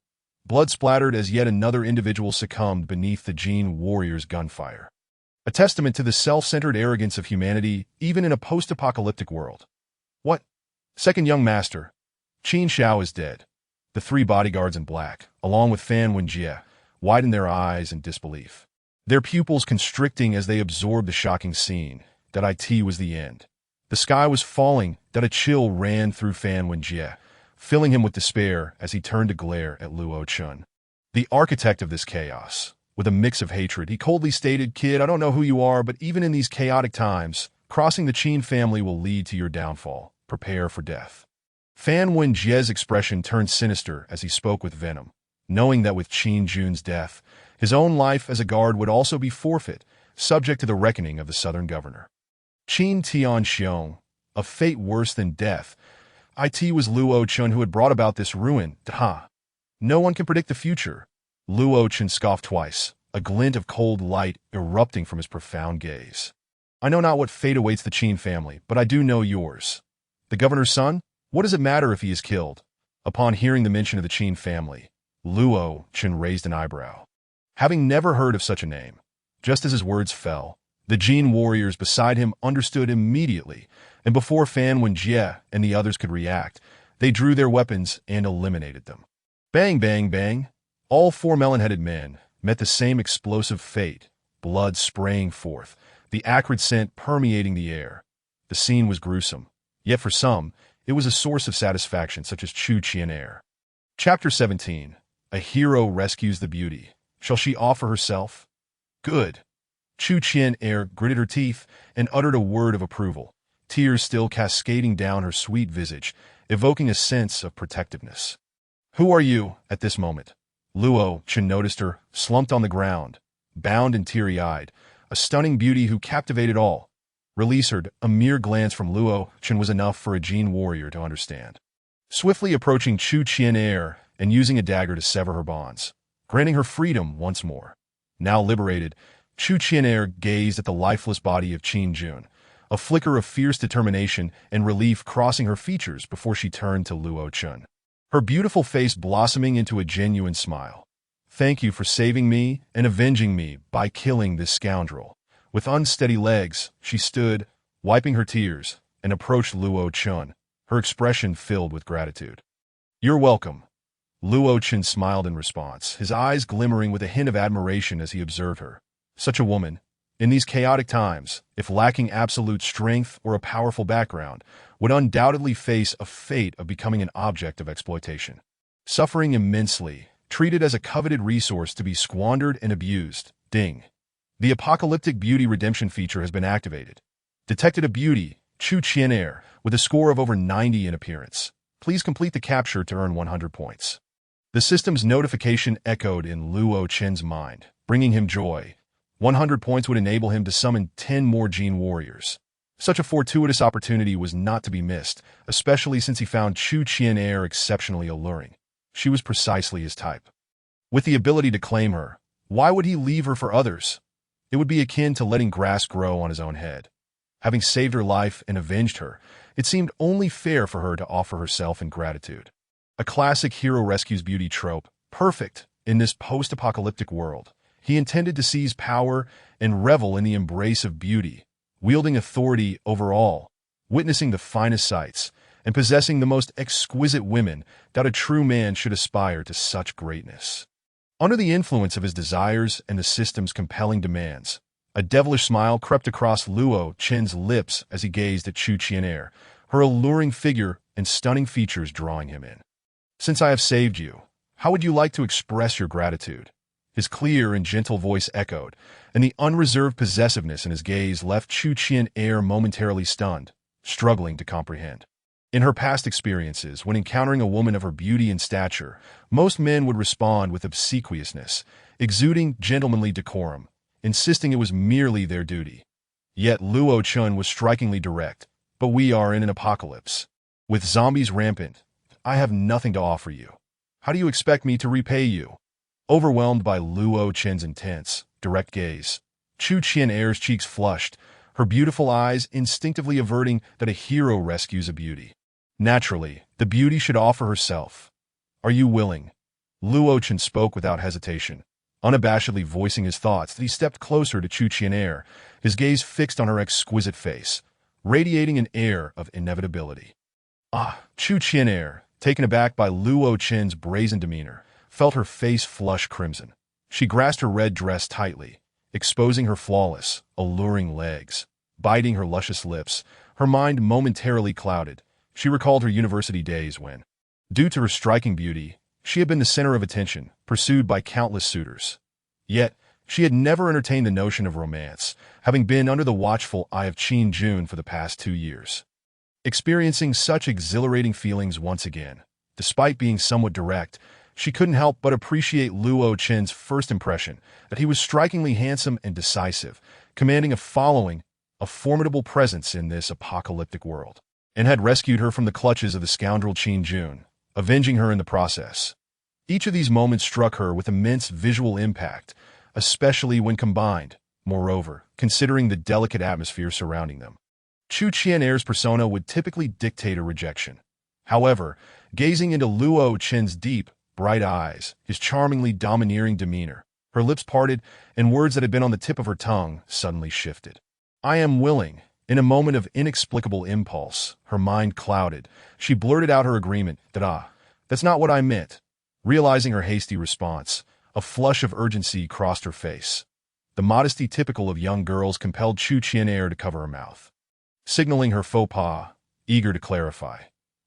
Blood splattered as yet another individual succumbed beneath the Jin warrior's gunfire. A testament to the self-centered arrogance of humanity, even in a post-apocalyptic world. What? Second young master. Qin Xiao is dead. The three bodyguards in black, along with Fan Wenjie, widened their eyes in disbelief. Their pupils constricting as they absorbed the shocking scene, that it was the end. The sky was falling, that a chill ran through Fan Wenjie, filling him with despair as he turned to glare at Luo Chun. The architect of this chaos. With a mix of hatred, he coldly stated, "Kid, I don't know who you are, but even in these chaotic times, crossing the Qin family will lead to your downfall. Prepare for death." Fan Wenjie's expression turned sinister as he spoke with venom, knowing that with Qin Jun's death, his own life as a guard would also be forfeit, subject to the reckoning of the southern governor. Qin Tianxiong, a fate worse than death. It was Luo Chun who had brought about this ruin. Ha! No one can predict the future. Luo Chun scoffed twice, a glint of cold light erupting from his profound gaze. I know not what fate awaits the Qin family, but I do know yours. The governor's son? What does it matter if he is killed? Upon hearing the mention of the Qin family, Luo Chun raised an eyebrow. Having never heard of such a name, just as his words fell, the Jin warriors beside him understood immediately, and before Fan Wenjie and the others could react, they drew their weapons and eliminated them. Bang, bang, bang. All four melon-headed men met the same explosive fate, blood spraying forth, the acrid scent permeating the air. The scene was gruesome, yet for some, it was a source of satisfaction such as Chu Qian. Chapter 17. A hero rescues the beauty. Shall she offer herself? Good. Chu Qian gritted her teeth and uttered a word of approval, tears still cascading down her sweet visage, evoking a sense of protectiveness. Who are you, at this moment? Luo Chun noticed her, slumped on the ground, bound and teary-eyed, a stunning beauty who captivated all. Release her. A mere glance from Luo Chun was enough for a Jin warrior to understand. Swiftly approaching Chu Qian and using a dagger to sever her bonds, granting her freedom once more. Now liberated, Chu Qian gazed at the lifeless body of Qin Jun, a flicker of fierce determination and relief crossing her features before she turned to Luo Chun, her beautiful face blossoming into a genuine smile. Thank you for saving me and avenging me by killing this scoundrel. With unsteady legs, she stood, wiping her tears, and approached Luo Chun, her expression filled with gratitude. You're welcome. Luo Chun smiled in response, his eyes glimmering with a hint of admiration as he observed her. Such a woman, in these chaotic times, if lacking absolute strength or a powerful background, would undoubtedly face a fate of becoming an object of exploitation. Suffering immensely, treated as a coveted resource to be squandered and abused. Ding. The apocalyptic beauty redemption feature has been activated. Detected a beauty, Chu Qian with a score of over 90 in appearance. Please complete the capture to earn 100 points. The system's notification echoed in Luo Chen's mind, bringing him joy. 100 points would enable him to summon 10 more Jin warriors. Such a fortuitous opportunity was not to be missed, especially since he found Chu Qian exceptionally alluring. She was precisely his type. With the ability to claim her, why would he leave her for others? It would be akin to letting grass grow on his own head. Having saved her life and avenged her, it seemed only fair for her to offer herself in gratitude. A classic hero rescues beauty trope, perfect in this post-apocalyptic world. He intended to seize power and revel in the embrace of beauty, wielding authority over all, witnessing the finest sights, and possessing the most exquisite women that a true man should aspire to such greatness. Under the influence of his desires and the system's compelling demands, a devilish smile crept across Luo Chen's lips as he gazed at Chu Qian, her alluring figure and stunning features drawing him in. Since I have saved you, how would you like to express your gratitude? His clear and gentle voice echoed, and the unreserved possessiveness in his gaze left Chu Qian momentarily stunned, struggling to comprehend. In her past experiences, when encountering a woman of her beauty and stature, most men would respond with obsequiousness, exuding gentlemanly decorum, insisting it was merely their duty. Yet Luo Chun was strikingly direct. But we are in an apocalypse. With zombies rampant, I have nothing to offer you. How do you expect me to repay you? Overwhelmed by Luo Chen's intense, direct gaze, Chu Qian's cheeks flushed, her beautiful eyes instinctively averting that a hero rescues a beauty. Naturally, the beauty should offer herself. Are you willing? Luo Chen spoke without hesitation, unabashedly voicing his thoughts that he stepped closer to Chu Qianair, his gaze fixed on her exquisite face, radiating an air of inevitability. Ah, Chu Qianair, taken aback by Luo Chen's brazen demeanor, felt her face flush crimson. She grasped her red dress tightly, exposing her flawless, alluring legs. Biting her luscious lips, her mind momentarily clouded. She recalled her university days when, due to her striking beauty, she had been the center of attention, pursued by countless suitors. Yet, she had never entertained the notion of romance, having been under the watchful eye of Qin Jun for the past 2 years. Experiencing such exhilarating feelings once again, despite being somewhat direct, she couldn't help but appreciate Luo Chen's first impression that he was strikingly handsome and decisive, commanding a following, a formidable presence in this apocalyptic world, and had rescued her from the clutches of the scoundrel Qin Jun, avenging her in the process. Each of these moments struck her with immense visual impact, especially when combined, moreover, considering the delicate atmosphere surrounding them. Chu Qianair's persona would typically dictate a rejection. However, gazing into Luo Chen's deep, bright eyes, his charmingly domineering demeanor, her lips parted, and words that had been on the tip of her tongue suddenly shifted. "I am willing." In a moment of inexplicable impulse, her mind clouded. She blurted out her agreement that, that's not what I meant. Realizing her hasty response, a flush of urgency crossed her face. The modesty typical of young girls compelled Chu Qianair to cover her mouth, signaling her faux pas, eager to clarify.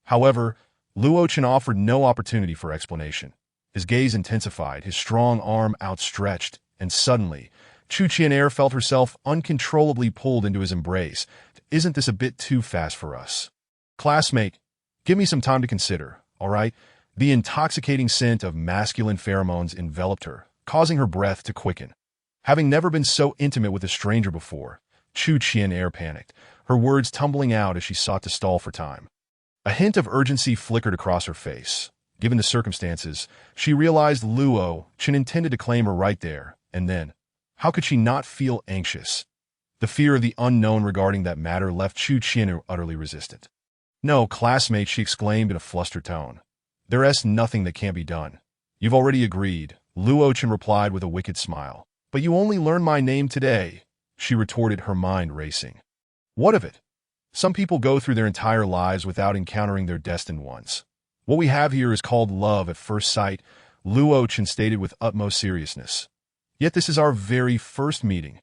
However, Luo Chen offered no opportunity for explanation. His gaze intensified, his strong arm outstretched, and suddenly, Chu Qianair felt herself uncontrollably pulled into his embrace. "Isn't this a bit too fast for us? Classmate, give me some time to consider, all right?" The intoxicating scent of masculine pheromones enveloped her, causing her breath to quicken. Having never been so intimate with a stranger before, Chu Qianair panicked, her words tumbling out as she sought to stall for time. A hint of urgency flickered across her face. Given the circumstances, she realized Luo Chen intended to claim her right there, and then, how could she not feel anxious? The fear of the unknown regarding that matter left Chu Qianair utterly resistant. "No, classmate," she exclaimed in a flustered tone. "There's nothing that can't be done. You've already agreed," Luo Chen replied with a wicked smile. "But you only learned my name today," she retorted, her mind racing. "What of it? Some people go through their entire lives without encountering their destined ones. What we have here is called love at first sight," Luo Chen stated with utmost seriousness. "Yet this is our very first meeting."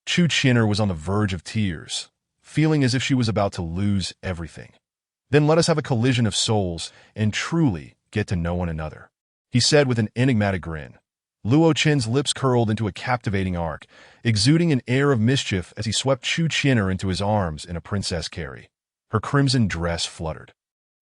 Chu Qianair was on the verge of tears, feeling as if she was about to lose everything. "Then let us have a collision of souls and truly get to know one another," he said with an enigmatic grin. Luo Chen's lips curled into a captivating arc, exuding an air of mischief as he swept Chu Qianair into his arms in a princess carry. Her crimson dress fluttered,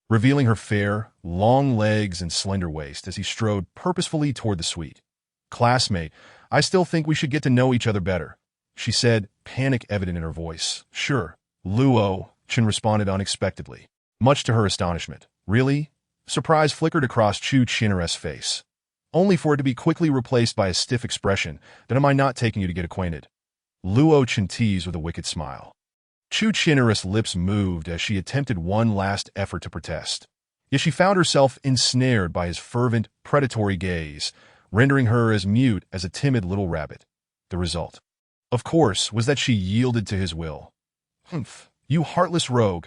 revealing her fair, long legs and slender waist as he strode purposefully toward the suite. "Classmate, I still think we should get to know each other better," she said, panic evident in her voice. "Sure," Luo Chen responded unexpectedly, much to her astonishment. "Really?" Surprise flickered across Chu Qianair's face, only for it to be quickly replaced by a stiff expression. "Then am I not taking you to get acquainted?" Luo Chen teased with a wicked smile. Chu Qianair's lips moved as she attempted one last effort to protest. Yet she found herself ensnared by his fervent, predatory gaze, rendering her as mute as a timid little rabbit. The result, of course, was that she yielded to his will. "Humph, you heartless rogue."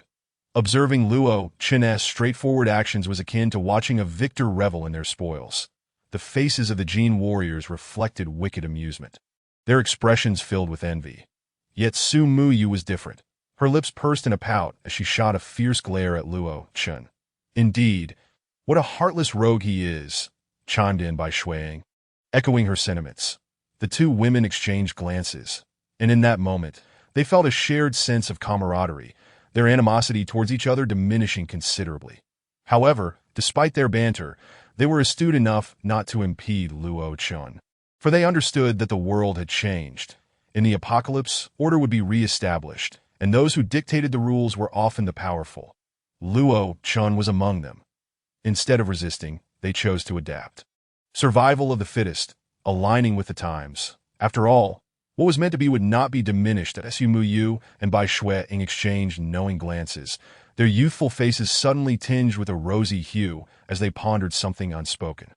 Observing Luo Chen's straightforward actions was akin to watching a victor revel in their spoils. The faces of the Jin warriors reflected wicked amusement, their expressions filled with envy. Yet Su Muyu was different. Her lips pursed in a pout as she shot a fierce glare at Luo Chen. "Indeed, what a heartless rogue he is," chimed in Bai Shuang, echoing her sentiments. The two women exchanged glances, and in that moment, they felt a shared sense of camaraderie, their animosity towards each other diminishing considerably. However, despite their banter, they were astute enough not to impede Luo Chen, for they understood that the world had changed. In the apocalypse, order would be re-established, and those who dictated the rules were often the powerful. Luo Chen was among them. Instead of resisting, they chose to adapt. Survival of the fittest, aligning with the times. After all, what was meant to be would not be diminished as Su Muyu and Bai Shuang exchanged knowing glances, their youthful faces suddenly tinged with a rosy hue as they pondered something unspoken.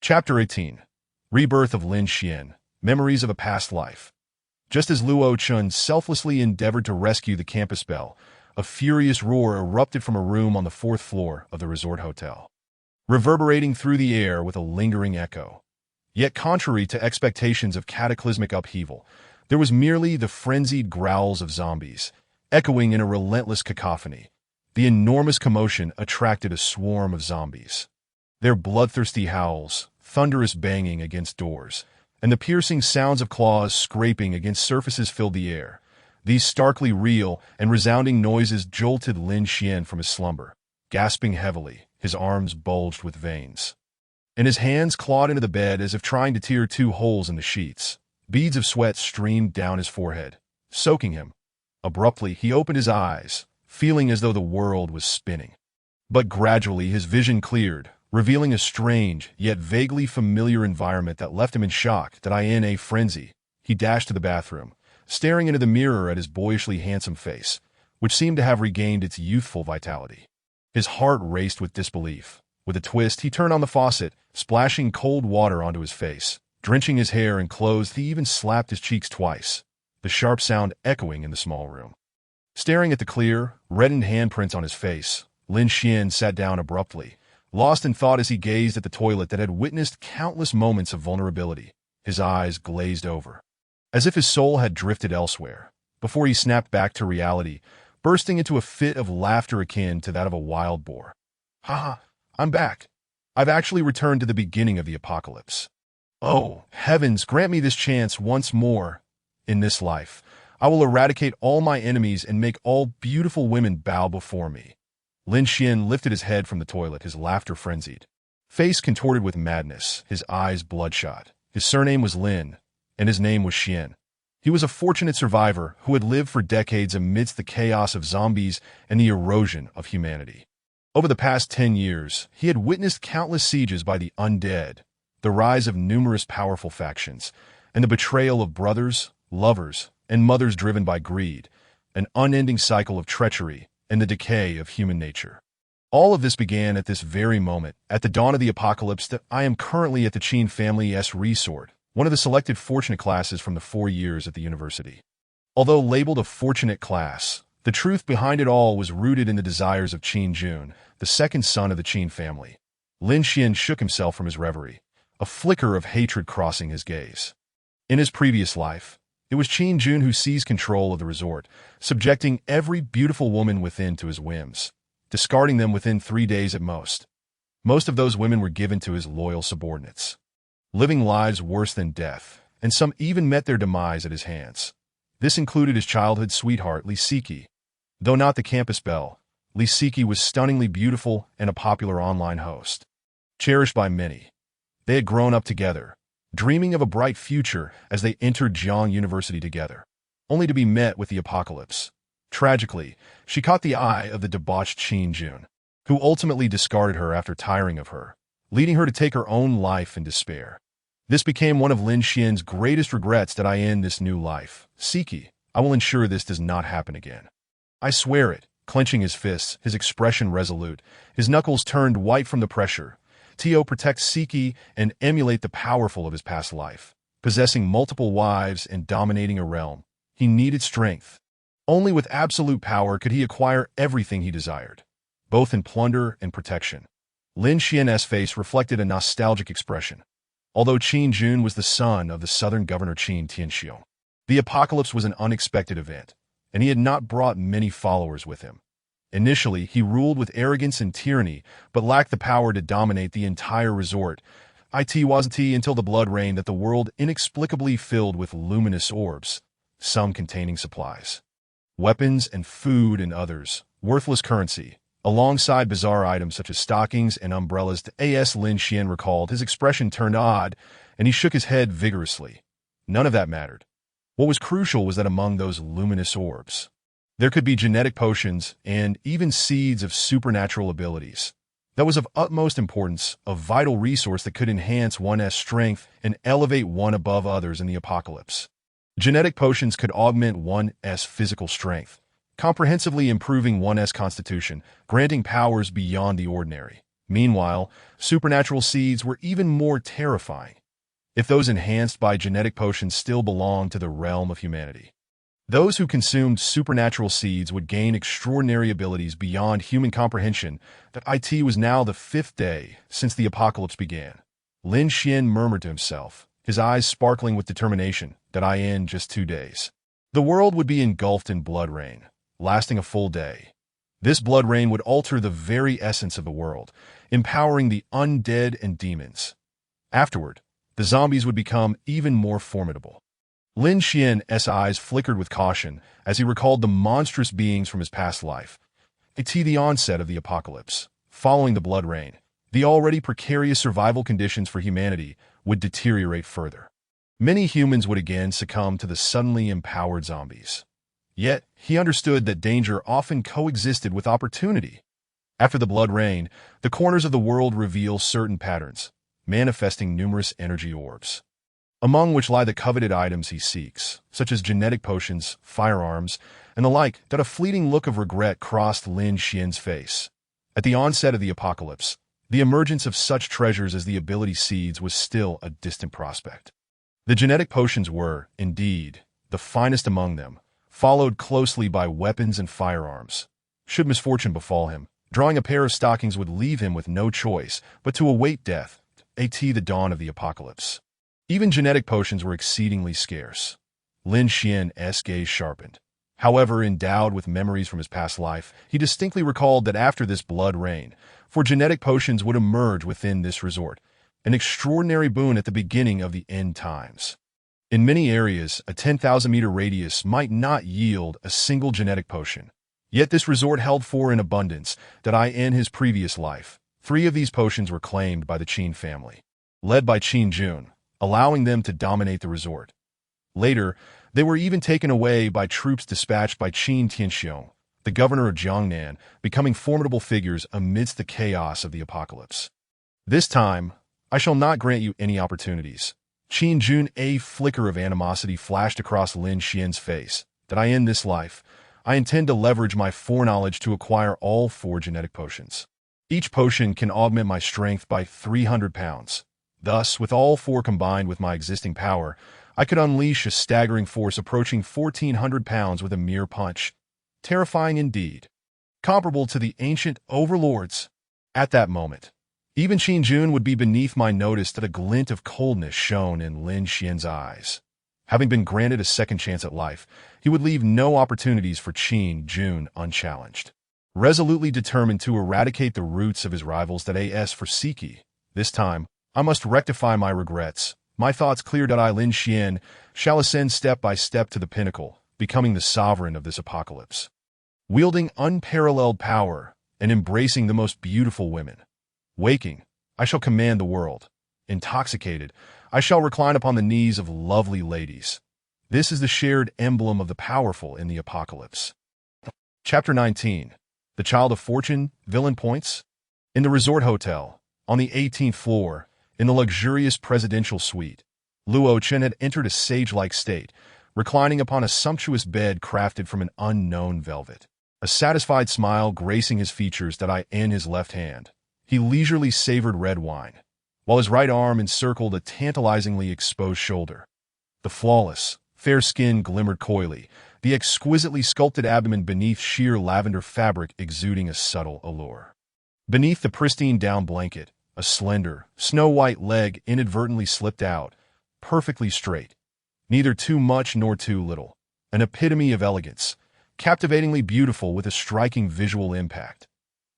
Chapter 18. Rebirth of Lin Xian, Memories of a Past Life. Just as Luo Chun selflessly endeavored to rescue the campus belle, a furious roar erupted from a room on the fourth floor of the resort hotel, reverberating through the air with a lingering echo. Yet contrary to expectations of cataclysmic upheaval, there was merely the frenzied growls of zombies, echoing in a relentless cacophony. The enormous commotion attracted a swarm of zombies. Their bloodthirsty howls, thunderous banging against doors, and the piercing sounds of claws scraping against surfaces filled the air. These starkly real and resounding noises jolted Lin Xian from his slumber, gasping heavily, his arms bulged with veins, and his hands clawed into the bed as if trying to tear two holes in the sheets. Beads of sweat streamed down his forehead, soaking him. Abruptly, he opened his eyes, feeling as though the world was spinning. But gradually his vision cleared, revealing a strange, yet vaguely familiar environment that left him in shock. In a frenzy, he dashed to the bathroom, staring into the mirror at his boyishly handsome face, which seemed to have regained its youthful vitality. His heart raced with disbelief. With a twist, he turned on the faucet, splashing cold water onto his face, drenching his hair and clothes. He even slapped his cheeks twice, the sharp sound echoing in the small room. Staring at the clear, reddened handprints on his face, Lin Xian sat down abruptly, lost in thought as he gazed at the toilet that had witnessed countless moments of vulnerability. His eyes glazed over, as if his soul had drifted elsewhere, before he snapped back to reality, bursting into a fit of laughter akin to that of a wild boar. "Haha, I'm back. I've actually returned to the beginning of the apocalypse. Oh, heavens, grant me this chance once more. In this life, I will eradicate all my enemies and make all beautiful women bow before me." Lin Xian lifted his head from the toilet, his laughter frenzied, face contorted with madness, his eyes bloodshot. His surname was Lin, and his name was Xian. He was a fortunate survivor who had lived for decades amidst the chaos of zombies and the erosion of humanity. Over the past 10 years, he had witnessed countless sieges by the undead, the rise of numerous powerful factions, and the betrayal of brothers, lovers, and mothers driven by greed, an unending cycle of treachery and the decay of human nature. All of this began at this very moment, at the dawn of the apocalypse. That I am currently at the Qin family's resort, one of the selected fortunate classes from the 4 years at the university. Although labeled a fortunate class, the truth behind it all was rooted in the desires of Qin Jun, the second son of the Qin family. Lin Xian shook himself from his reverie, a flicker of hatred crossing his gaze. In his previous life, it was Qin Jun who seized control of the resort, subjecting every beautiful woman within to his whims, discarding them within 3 days at most. Most of those women were given to his loyal subordinates, living lives worse than death, and some even met their demise at his hands. This included his childhood sweetheart, Li Siki. Though not the campus belle, Li Siki was stunningly beautiful and a popular online host, cherished by many. They had grown up together, dreaming of a bright future as they entered Jiang University together, only to be met with the apocalypse. Tragically, she caught the eye of the debauched Qin Jun, who ultimately discarded her after tiring of her, leading her to take her own life in despair. This became one of Lin Xian's greatest regrets. That I end this new life. Siki, I will ensure this does not happen again. I swear it. Clenching his fists, his expression resolute, his knuckles turned white from the pressure. Tio protects Siki and emulate the powerful of his past life. Possessing multiple wives and dominating a realm, he needed strength. Only with absolute power could he acquire everything he desired, both in plunder and protection. Lin Xian's face reflected a nostalgic expression. Although Qin Jun was the son of the southern governor Qin Tianxiong, the apocalypse was an unexpected event, and he had not brought many followers with him. Initially, he ruled with arrogance and tyranny, but lacked the power to dominate the entire resort. It wasn't until the blood rain that the world inexplicably filled with luminous orbs, some containing supplies, weapons and food, and others, worthless currency, alongside bizarre items such as stockings and umbrellas. As Lin Xian recalled, his expression turned odd, and he shook his head vigorously. None of that mattered. What was crucial was that among those luminous orbs, there could be genetic potions and even seeds of supernatural abilities. That was of utmost importance, a vital resource that could enhance one's strength and elevate one above others in the apocalypse. Genetic potions could augment one's physical strength, comprehensively improving one's constitution, granting powers beyond the ordinary. Meanwhile, supernatural seeds were even more terrifying, if those enhanced by genetic potions still belonged to the realm of humanity. Those who consumed supernatural seeds would gain extraordinary abilities beyond human comprehension. That it was now the 5th day since the apocalypse began. Lin Xian murmured to himself, his eyes sparkling with determination, that in just 2 days, the world would be engulfed in blood rain, lasting a full day. This blood rain would alter the very essence of the world, empowering the undead and demons. Afterward, the zombies would become even more formidable. Lin Xian's eyes flickered with caution as he recalled the monstrous beings from his past life. At the onset of the apocalypse, following the blood rain, the already precarious survival conditions for humanity would deteriorate further. Many humans would again succumb to the suddenly empowered zombies. Yet, he understood that danger often coexisted with opportunity. After the blood rain, the corners of the world reveal certain patterns, manifesting numerous energy orbs, among which lie the coveted items he seeks, such as genetic potions, firearms, and the like. That a fleeting look of regret crossed Lin Xian's face. At the onset of the apocalypse, the emergence of such treasures as the ability seeds was still a distant prospect. The genetic potions were, indeed, the finest among them, followed closely by weapons and firearms. Should misfortune befall him, drawing a pair of stockings would leave him with no choice but to await death, the dawn of the apocalypse. Even genetic potions were exceedingly scarce. Lin Xian's gaze sharpened. However, endowed with memories from his past life, he distinctly recalled that after this blood rain, for genetic potions would emerge within this resort, an extraordinary boon at the beginning of the end times. In many areas, a 10,000-meter radius might not yield a single genetic potion. Yet this resort held 4 in abundance. That in his previous life, 3 of these potions were claimed by the Qin family, led by Qin Jun, allowing them to dominate the resort. Later, they were even taken away by troops dispatched by Qin Tianxiong, the governor of Jiangnan, becoming formidable figures amidst the chaos of the apocalypse. This time, I shall not grant you any opportunities. Qin Jun, a flicker of animosity flashed across Lin Xian's face. That in this life, I intend to leverage my foreknowledge to acquire all 4 genetic potions. Each potion can augment my strength by 300 pounds. Thus, with all 4 combined with my existing power, I could unleash a staggering force approaching 1,400 pounds with a mere punch. Terrifying indeed. Comparable to the ancient overlords. At that moment, even Qin Jun would be beneath my notice. That a glint of coldness shone in Lin Xian's eyes. Having been granted a second chance at life, he would leave no opportunities for Qin Jun unchallenged. Resolutely determined to eradicate the roots of his rivals. That for Siki, this time, I must rectify my regrets. My thoughts cleared. Lin Xian shall ascend step by step to the pinnacle, becoming the sovereign of this apocalypse. Wielding unparalleled power and embracing the most beautiful women. Waking, I shall command the world. Intoxicated, I shall recline upon the knees of lovely ladies. This is the shared emblem of the powerful in the apocalypse. Chapter 19. The Child of Fortune, Villain Points. In the resort hotel, on the 18th floor, in the luxurious presidential suite, Luo Chen had entered a sage-like state, reclining upon a sumptuous bed crafted from an unknown velvet. A satisfied smile gracing his features. In his left hand, he leisurely savored red wine, while his right arm encircled a tantalizingly exposed shoulder. The flawless, fair skin glimmered coyly, the exquisitely sculpted abdomen beneath sheer lavender fabric exuding a subtle allure. Beneath the pristine down blanket, a slender, snow-white leg inadvertently slipped out, perfectly straight, neither too much nor too little, an epitome of elegance, captivatingly beautiful with a striking visual impact.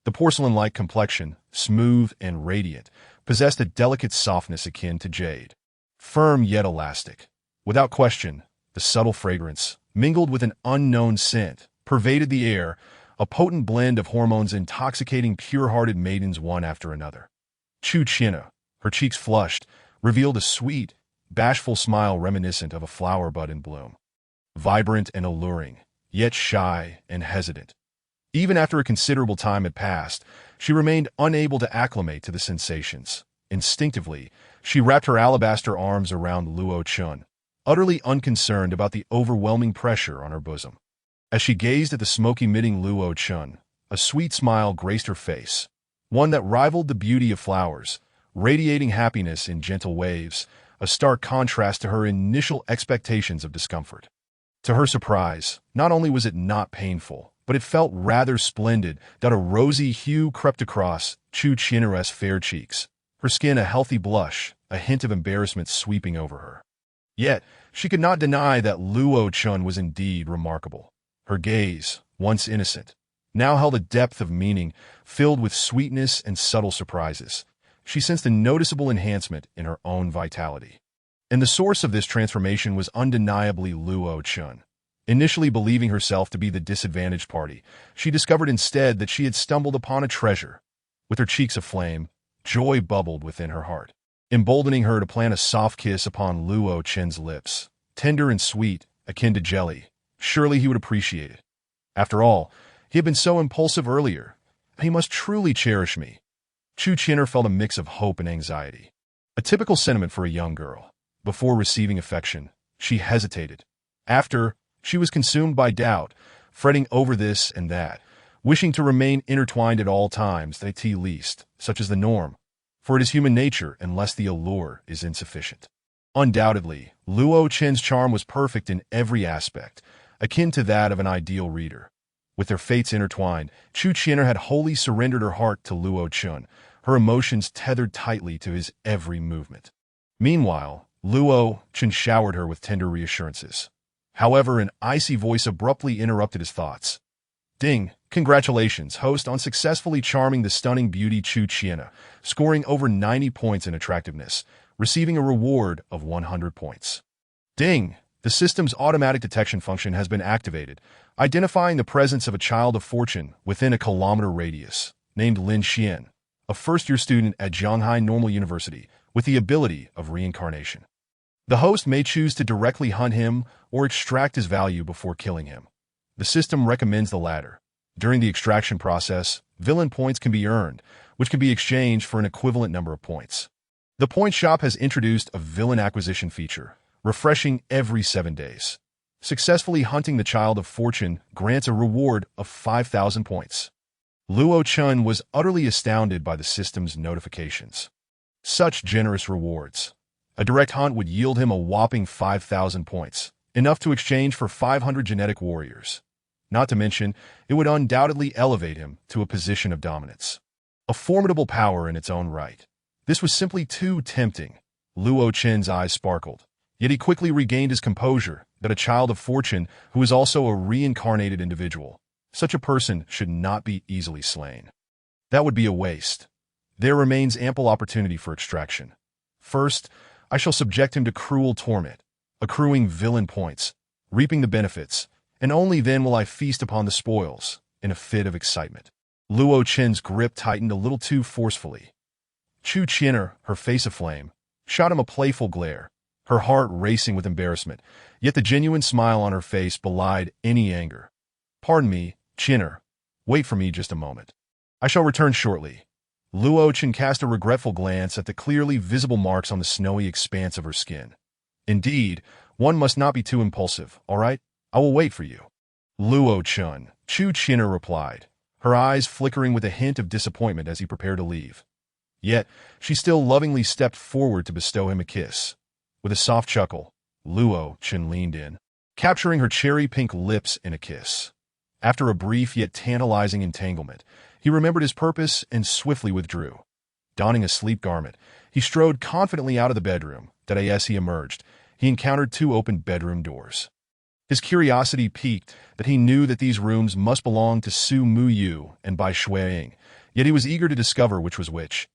The porcelain-like complexion, smooth and radiant, possessed a delicate softness akin to jade. Firm yet elastic. Without question, the subtle fragrance, mingled with an unknown scent, pervaded the air, a potent blend of hormones intoxicating pure-hearted maidens one after another. Chu China, her cheeks flushed, revealed a sweet, bashful smile reminiscent of a flower bud in bloom. Vibrant and alluring, yet shy and hesitant. Even after a considerable time had passed, she remained unable to acclimate to the sensations. Instinctively, she wrapped her alabaster arms around Luo Chun, utterly unconcerned about the overwhelming pressure on her bosom. As she gazed at the smoke-emitting Luo Chun, a sweet smile graced her face. one that rivaled the beauty of flowers, radiating happiness in gentle waves, a stark contrast to her initial expectations of discomfort. To her surprise, not only was it not painful, but it felt rather splendid that a rosy hue crept across Chu Chinera's fair cheeks, her skin a healthy blush, a hint of embarrassment sweeping over her. Yet, she could not deny that Luo Chun was indeed remarkable. Her gaze, once innocent, now held a depth of meaning filled with sweetness and subtle surprises. She sensed a noticeable enhancement in her own vitality. And the source of this transformation was undeniably Luo Chun. Initially believing herself to be the disadvantaged party, she discovered instead that she had stumbled upon a treasure. With her cheeks aflame, joy bubbled within her heart, emboldening her to plant a soft kiss upon Luo Chun's lips, tender and sweet, akin to jelly. Surely he would appreciate it. After all, he had been so impulsive earlier. He must truly cherish me. Chu Chinner felt a mix of hope and anxiety. A typical sentiment for a young girl. Before receiving affection, she hesitated. After, she was consumed by doubt, fretting over this and that, wishing to remain intertwined at all times, at least, such is the norm, for it is human nature unless the allure is insufficient. Undoubtedly, Luo Chen's charm was perfect in every aspect, akin to that of an ideal reader. With their fates intertwined, Chu Chinner had wholly surrendered her heart to Luo Chun, her emotions tethered tightly to his every movement. Meanwhile, Luo Chun showered her with tender reassurances. However, an icy voice abruptly interrupted his thoughts. Ding! Congratulations, host, on successfully charming the stunning beauty Chu Chinner, scoring over 90 points in attractiveness, receiving a reward of 100 points. Ding! The system's automatic detection function has been activated, identifying the presence of a child of fortune within a kilometer radius, named Lin Xian, a first-year student at Zhanghai Normal University, with the ability of reincarnation. The host may choose to directly hunt him or extract his value before killing him. The system recommends the latter. During the extraction process, villain points can be earned, which can be exchanged for an equivalent number of points. The point shop has introduced a villain acquisition feature, refreshing every 7 days. Successfully hunting the child of fortune grants a reward of 5,000 points. Luo Chun was utterly astounded by the system's notifications. Such generous rewards. A direct hunt would yield him a whopping 5,000 points, enough to exchange for 500 genetic warriors. Not to mention, it would undoubtedly elevate him to a position of dominance. A formidable power in its own right. This was simply too tempting. Luo Chen's eyes sparkled, yet he quickly regained his composure that a child of fortune who is also a reincarnated individual. Such a person should not be easily slain. That would be a waste. There remains ample opportunity for extraction. First, I shall subject him to cruel torment, accruing villain points, reaping the benefits, and only then will I feast upon the spoils, in a fit of excitement. Luo Chen's grip tightened a little too forcefully. Chu Chinner, her face aflame, shot him a playful glare, her heart racing with embarrassment, yet the genuine smile on her face belied any anger. Pardon me, Chinner. Wait for me just a moment. I shall return shortly. Luo Chen cast a regretful glance at the clearly visible marks on the snowy expanse of her skin. Indeed, one must not be too impulsive, all right? I will wait for you. Luo Chun, Chu Chinner replied, her eyes flickering with a hint of disappointment as he prepared to leave. Yet, she still lovingly stepped forward to bestow him a kiss. With a soft chuckle, Luo Chun leaned in, capturing her cherry-pink lips in a kiss. After a brief yet tantalizing entanglement, he remembered his purpose and swiftly withdrew. Donning a sleep garment, he strode confidently out of the bedroom, that as he emerged, he encountered 2 open bedroom doors. His curiosity piqued that he knew that these rooms must belong to Su Muyu and Bai Shuiying, yet he was eager to discover which was which.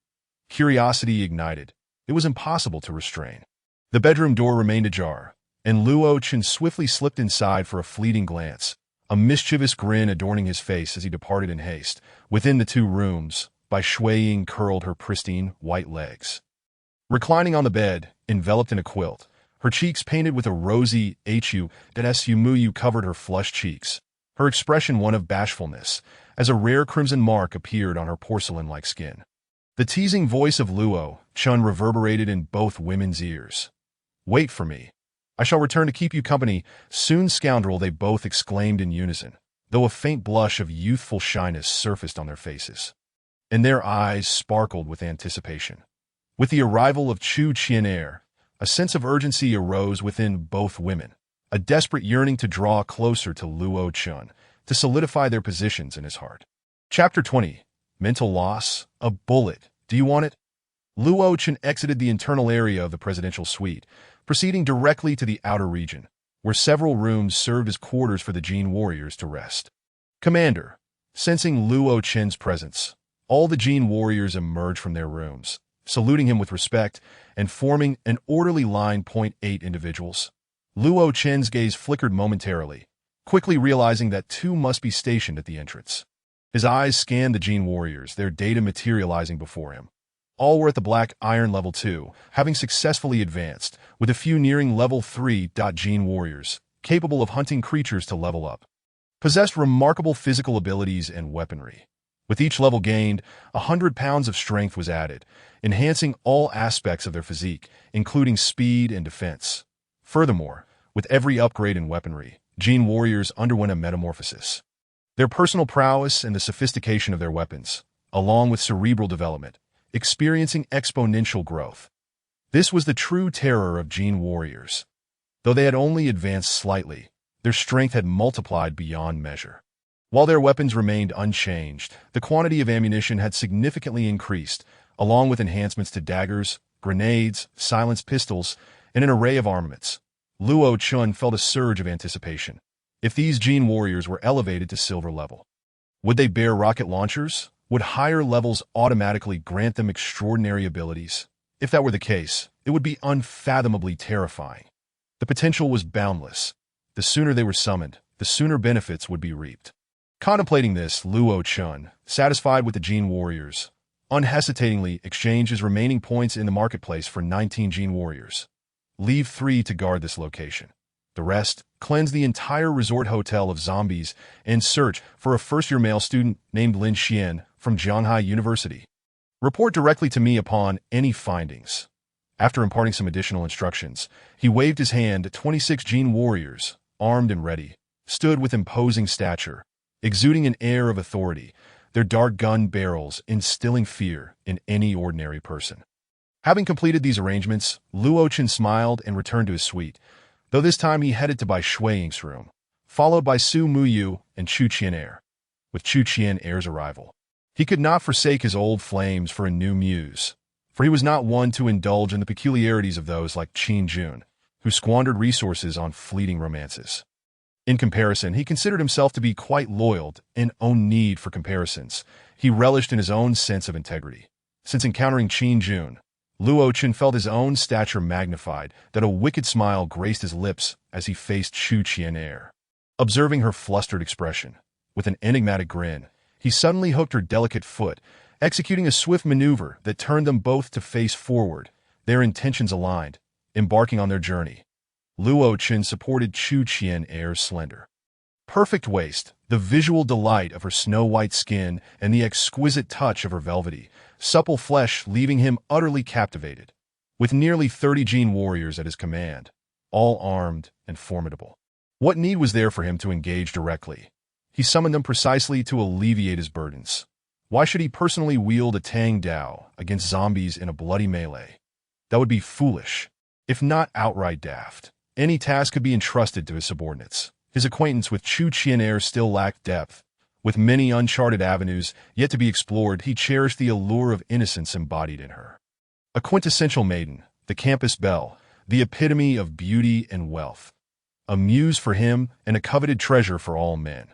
Curiosity ignited. It was impossible to restrain. The bedroom door remained ajar, and Luo Chen swiftly slipped inside for a fleeting glance, a mischievous grin adorning his face as he departed in haste. Within the 2 rooms, Bai Shuiying curled her pristine, white legs. Reclining on the bed, enveloped in a quilt, her cheeks painted with a rosy hue that Su Muyu covered her flushed cheeks, her expression one of bashfulness, as a rare crimson mark appeared on her porcelain-like skin. The teasing voice of Luo Chun reverberated in both women's ears. Wait for me. I shall return to keep you company soon, scoundrel, they both exclaimed in unison, though a faint blush of youthful shyness surfaced on their faces. and their eyes sparkled with anticipation. With the arrival of Chu Qian'er, a sense of urgency arose within both women, a desperate yearning to draw closer to Luo Chun, to solidify their positions in his heart. Chapter 20. Mental Loss. A Bullet. Do you want it? Luo Chun exited the internal area of the presidential suite, proceeding directly to the outer region, where several rooms served as quarters for the Jin warriors to rest. Commander. Sensing Luo Chen's presence, all the Jin warriors emerged from their rooms, saluting him with respect and forming an orderly line. 8 individuals. Luo Chen's gaze flickered momentarily, quickly realizing that 2 must be stationed at the entrance. His eyes scanned the Jin warriors, their data materializing before him. All were at the Black Iron level 2, having successfully advanced, with a few nearing level 3. Jin warriors, capable of hunting creatures to level up, possessed remarkable physical abilities and weaponry. With each level gained, 100 pounds of strength was added, enhancing all aspects of their physique, including speed and defense. Furthermore, with every upgrade in weaponry, Jin warriors underwent a metamorphosis. Their personal prowess and the sophistication of their weapons, along with cerebral development, experiencing exponential growth. This was the true terror of Jin warriors. Though they had only advanced slightly, their strength had multiplied beyond measure. While their weapons remained unchanged, the quantity of ammunition had significantly increased, along with enhancements to daggers, grenades, silenced pistols, and an array of armaments. Luo Chun felt a surge of anticipation. If these Jin warriors were elevated to silver level, would they bear rocket launchers? Would higher levels automatically grant them extraordinary abilities? If that were the case, it would be unfathomably terrifying. The potential was boundless. The sooner they were summoned, the sooner benefits would be reaped. Contemplating this, Luo Chun, satisfied with the Jin warriors, unhesitatingly exchanged his remaining points in the marketplace for 19 Jin warriors. Leave 3 to guard this location. The rest, cleanse the entire resort hotel of zombies and search for a first-year male student named Lin Xian from Zhanghai University. Report directly to me upon any findings. After imparting some additional instructions, he waved his hand at 26 Jin warriors, armed and ready, stood with imposing stature, exuding an air of authority, their dark gun barrels instilling fear in any ordinary person. Having completed these arrangements, Luo Chen smiled and returned to his suite, though this time he headed to Bai Shuiying's room, followed by Su Muyu and Chu Qian'er. With Chu Qian'er's arrival, he could not forsake his old flames for a new muse, for he was not one to indulge in the peculiarities of those like Qin Jun, who squandered resources on fleeting romances. In comparison, he considered himself to be quite loyal and own need for comparisons. He relished in his own sense of integrity. Since encountering Qin Jun, Luo Chen felt his own stature magnified, that a wicked smile graced his lips as he faced Chu Qian'er. Observing her flustered expression, with an enigmatic grin, he suddenly hooked her delicate foot, executing a swift maneuver that turned them both to face forward, their intentions aligned, embarking on their journey. Luo Chen supported Chu Qian'er's slender, perfect waist, the visual delight of her snow-white skin, and the exquisite touch of her velvety, supple flesh leaving him utterly captivated. With nearly 30 Jin warriors at his command, all armed and formidable, what need was there for him to engage directly? He summoned them precisely to alleviate his burdens. Why should he personally wield a Tang Dao against zombies in a bloody melee? That would be foolish, if not outright daft. Any task could be entrusted to his subordinates. His acquaintance with Chu Qian'er still lacked depth. With many uncharted avenues yet to be explored, he cherished the allure of innocence embodied in her. A quintessential maiden, the campus belle, the epitome of beauty and wealth. A muse for him and a coveted treasure for all men.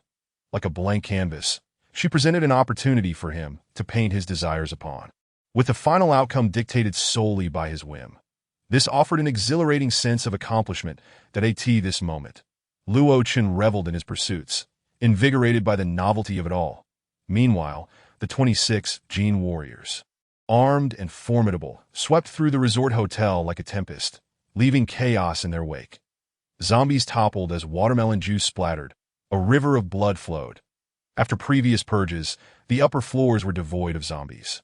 Like a blank canvas, she presented an opportunity for him to paint his desires upon, with the final outcome dictated solely by his whim. This offered an exhilarating sense of accomplishment that at this moment, Luo Chen reveled in his pursuits, invigorated by the novelty of it all. Meanwhile, the 26 Jin warriors, armed and formidable, swept through the resort hotel like a tempest, leaving chaos in their wake. Zombies toppled as watermelon juice splattered, a river of blood flowed. After previous purges, the upper floors were devoid of zombies.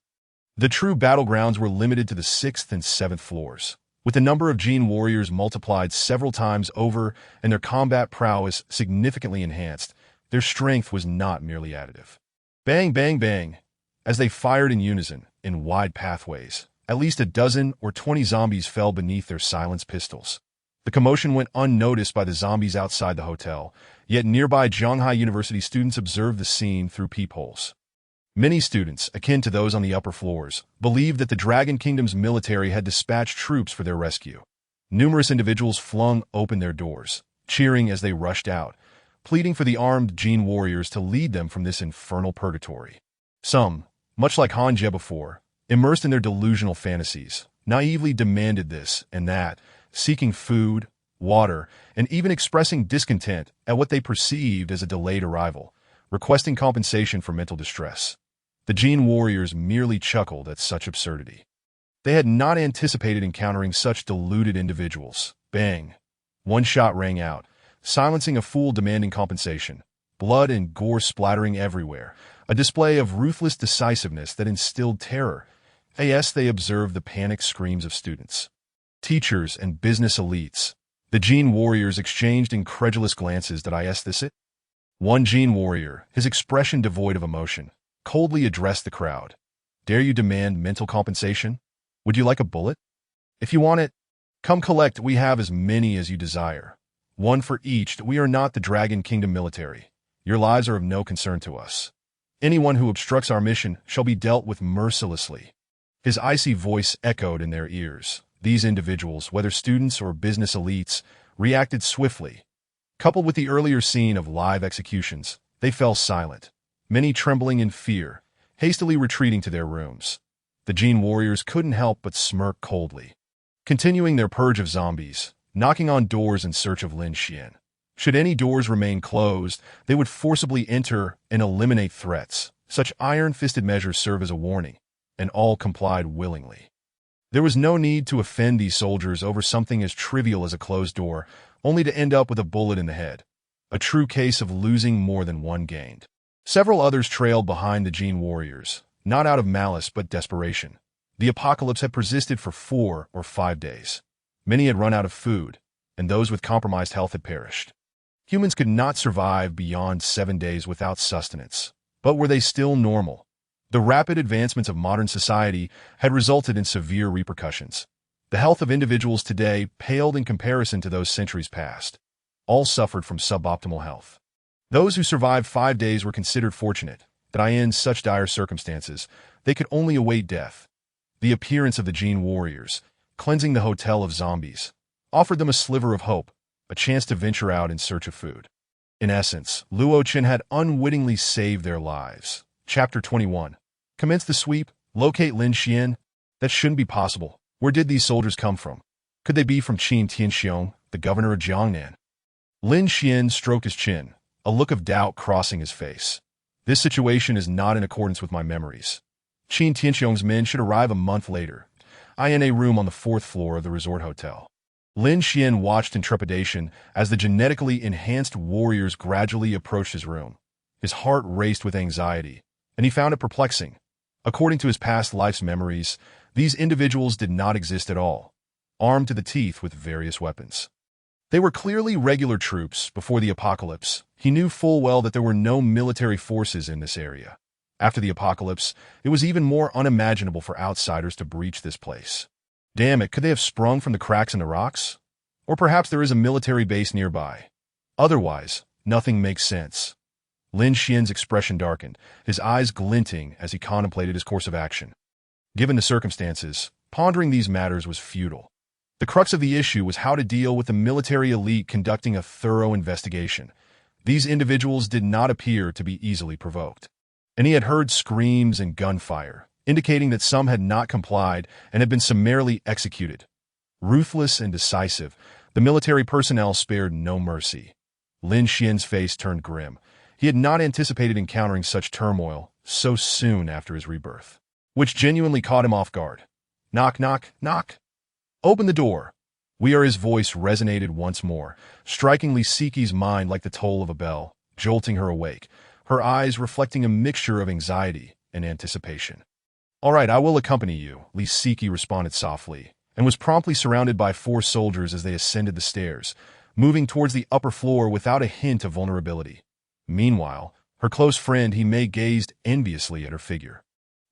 The true battlegrounds were limited to the 6th and 7th floors, with the number of Jin warriors multiplied several times over and their combat prowess significantly enhanced. Their strength was not merely additive. Bang, bang, bang. As they fired in unison, in wide pathways, at least a dozen or 20 zombies fell beneath their silenced pistols. The commotion went unnoticed by the zombies outside the hotel, yet nearby Zhonghai University students observed the scene through peepholes. Many students, akin to those on the upper floors, believed that the Dragon Kingdom's military had dispatched troops for their rescue. Numerous individuals flung open their doors, cheering as they rushed out, pleading for the armed Jin warriors to lead them from this infernal purgatory. Some, much like Han Jie before, immersed in their delusional fantasies, naively demanded this and that, seeking food, water, and even expressing discontent at what they perceived as a delayed arrival, requesting compensation for mental distress. The Jin warriors merely chuckled at such absurdity. They had not anticipated encountering such deluded individuals. Bang! One shot rang out, silencing a fool demanding compensation, blood and gore splattering everywhere, a display of ruthless decisiveness that instilled terror. As they observed the panicked screams of students, teachers, and business elites, the Jin warriors exchanged incredulous glances. Did I ask this it? One Jin warrior, his expression devoid of emotion, coldly addressed the crowd. Dare you demand mental compensation? Would you like a bullet? If you want it, come collect. We have as many as you desire. One for each. We are not the Dragon Kingdom military. Your lives are of no concern to us. Anyone who obstructs our mission shall be dealt with mercilessly. His icy voice echoed in their ears. These individuals, whether students or business elites, reacted swiftly. Coupled with the earlier scene of live executions, they fell silent, many trembling in fear, hastily retreating to their rooms. The Jin warriors couldn't help but smirk coldly, continuing their purge of zombies, knocking on doors in search of Lin Xian. Should any doors remain closed, they would forcibly enter and eliminate threats. Such iron-fisted measures serve as a warning, and all complied willingly. There was no need to offend these soldiers over something as trivial as a closed door, only to end up with a bullet in the head. A true case of losing more than one gained. Several others trailed behind the Jin warriors, not out of malice but desperation. The apocalypse had persisted for 4 or 5 days. Many had run out of food, and those with compromised health had perished. Humans could not survive beyond 7 days without sustenance. But were they still normal? The rapid advancements of modern society had resulted in severe repercussions. The health of individuals today paled in comparison to those centuries past. All suffered from suboptimal health. Those who survived 5 days were considered fortunate, that in such dire circumstances, they could only await death. The appearance of the Jin warriors, cleansing the hotel of zombies, offered them a sliver of hope, a chance to venture out in search of food. In essence, Luo Chen had unwittingly saved their lives. Chapter 21. Commence the sweep, locate Lin Xian. That shouldn't be possible. Where did these soldiers come from? Could they be from Qin Tianxiong, the governor of Jiangnan? Lin Xian stroked his chin, a look of doubt crossing his face. This situation is not in accordance with my memories. Qin Tianxiong's men should arrive a month later, in a room on the 4th floor of the resort hotel. Lin Xian watched in trepidation as the genetically enhanced warriors gradually approached his room. His heart raced with anxiety, and he found it perplexing. According to his past life's memories, these individuals did not exist at all, armed to the teeth with various weapons. They were clearly regular troops before the apocalypse. He knew full well that there were no military forces in this area. After the apocalypse, it was even more unimaginable for outsiders to breach this place. Damn it, could they have sprung from the cracks in the rocks? Or perhaps there is a military base nearby. Otherwise, nothing makes sense. Lin Xian's expression darkened, his eyes glinting as he contemplated his course of action. Given the circumstances, pondering these matters was futile. The crux of the issue was how to deal with the military elite conducting a thorough investigation. These individuals did not appear to be easily provoked. And he had heard screams and gunfire, indicating that some had not complied and had been summarily executed. Ruthless and decisive, the military personnel spared no mercy. Lin Xian's face turned grim. He had not anticipated encountering such turmoil so soon after his rebirth, which genuinely caught him off guard. Knock, knock, knock. Open the door. His voice resonated once more, strikingly Siki's mind like the toll of a bell, jolting her awake, her eyes reflecting a mixture of anxiety and anticipation. All right, I will accompany you, Li Siki responded softly, and was promptly surrounded by 4 soldiers as they ascended the stairs, moving towards the upper floor without a hint of vulnerability. Meanwhile, her close friend He Mei gazed enviously at her figure.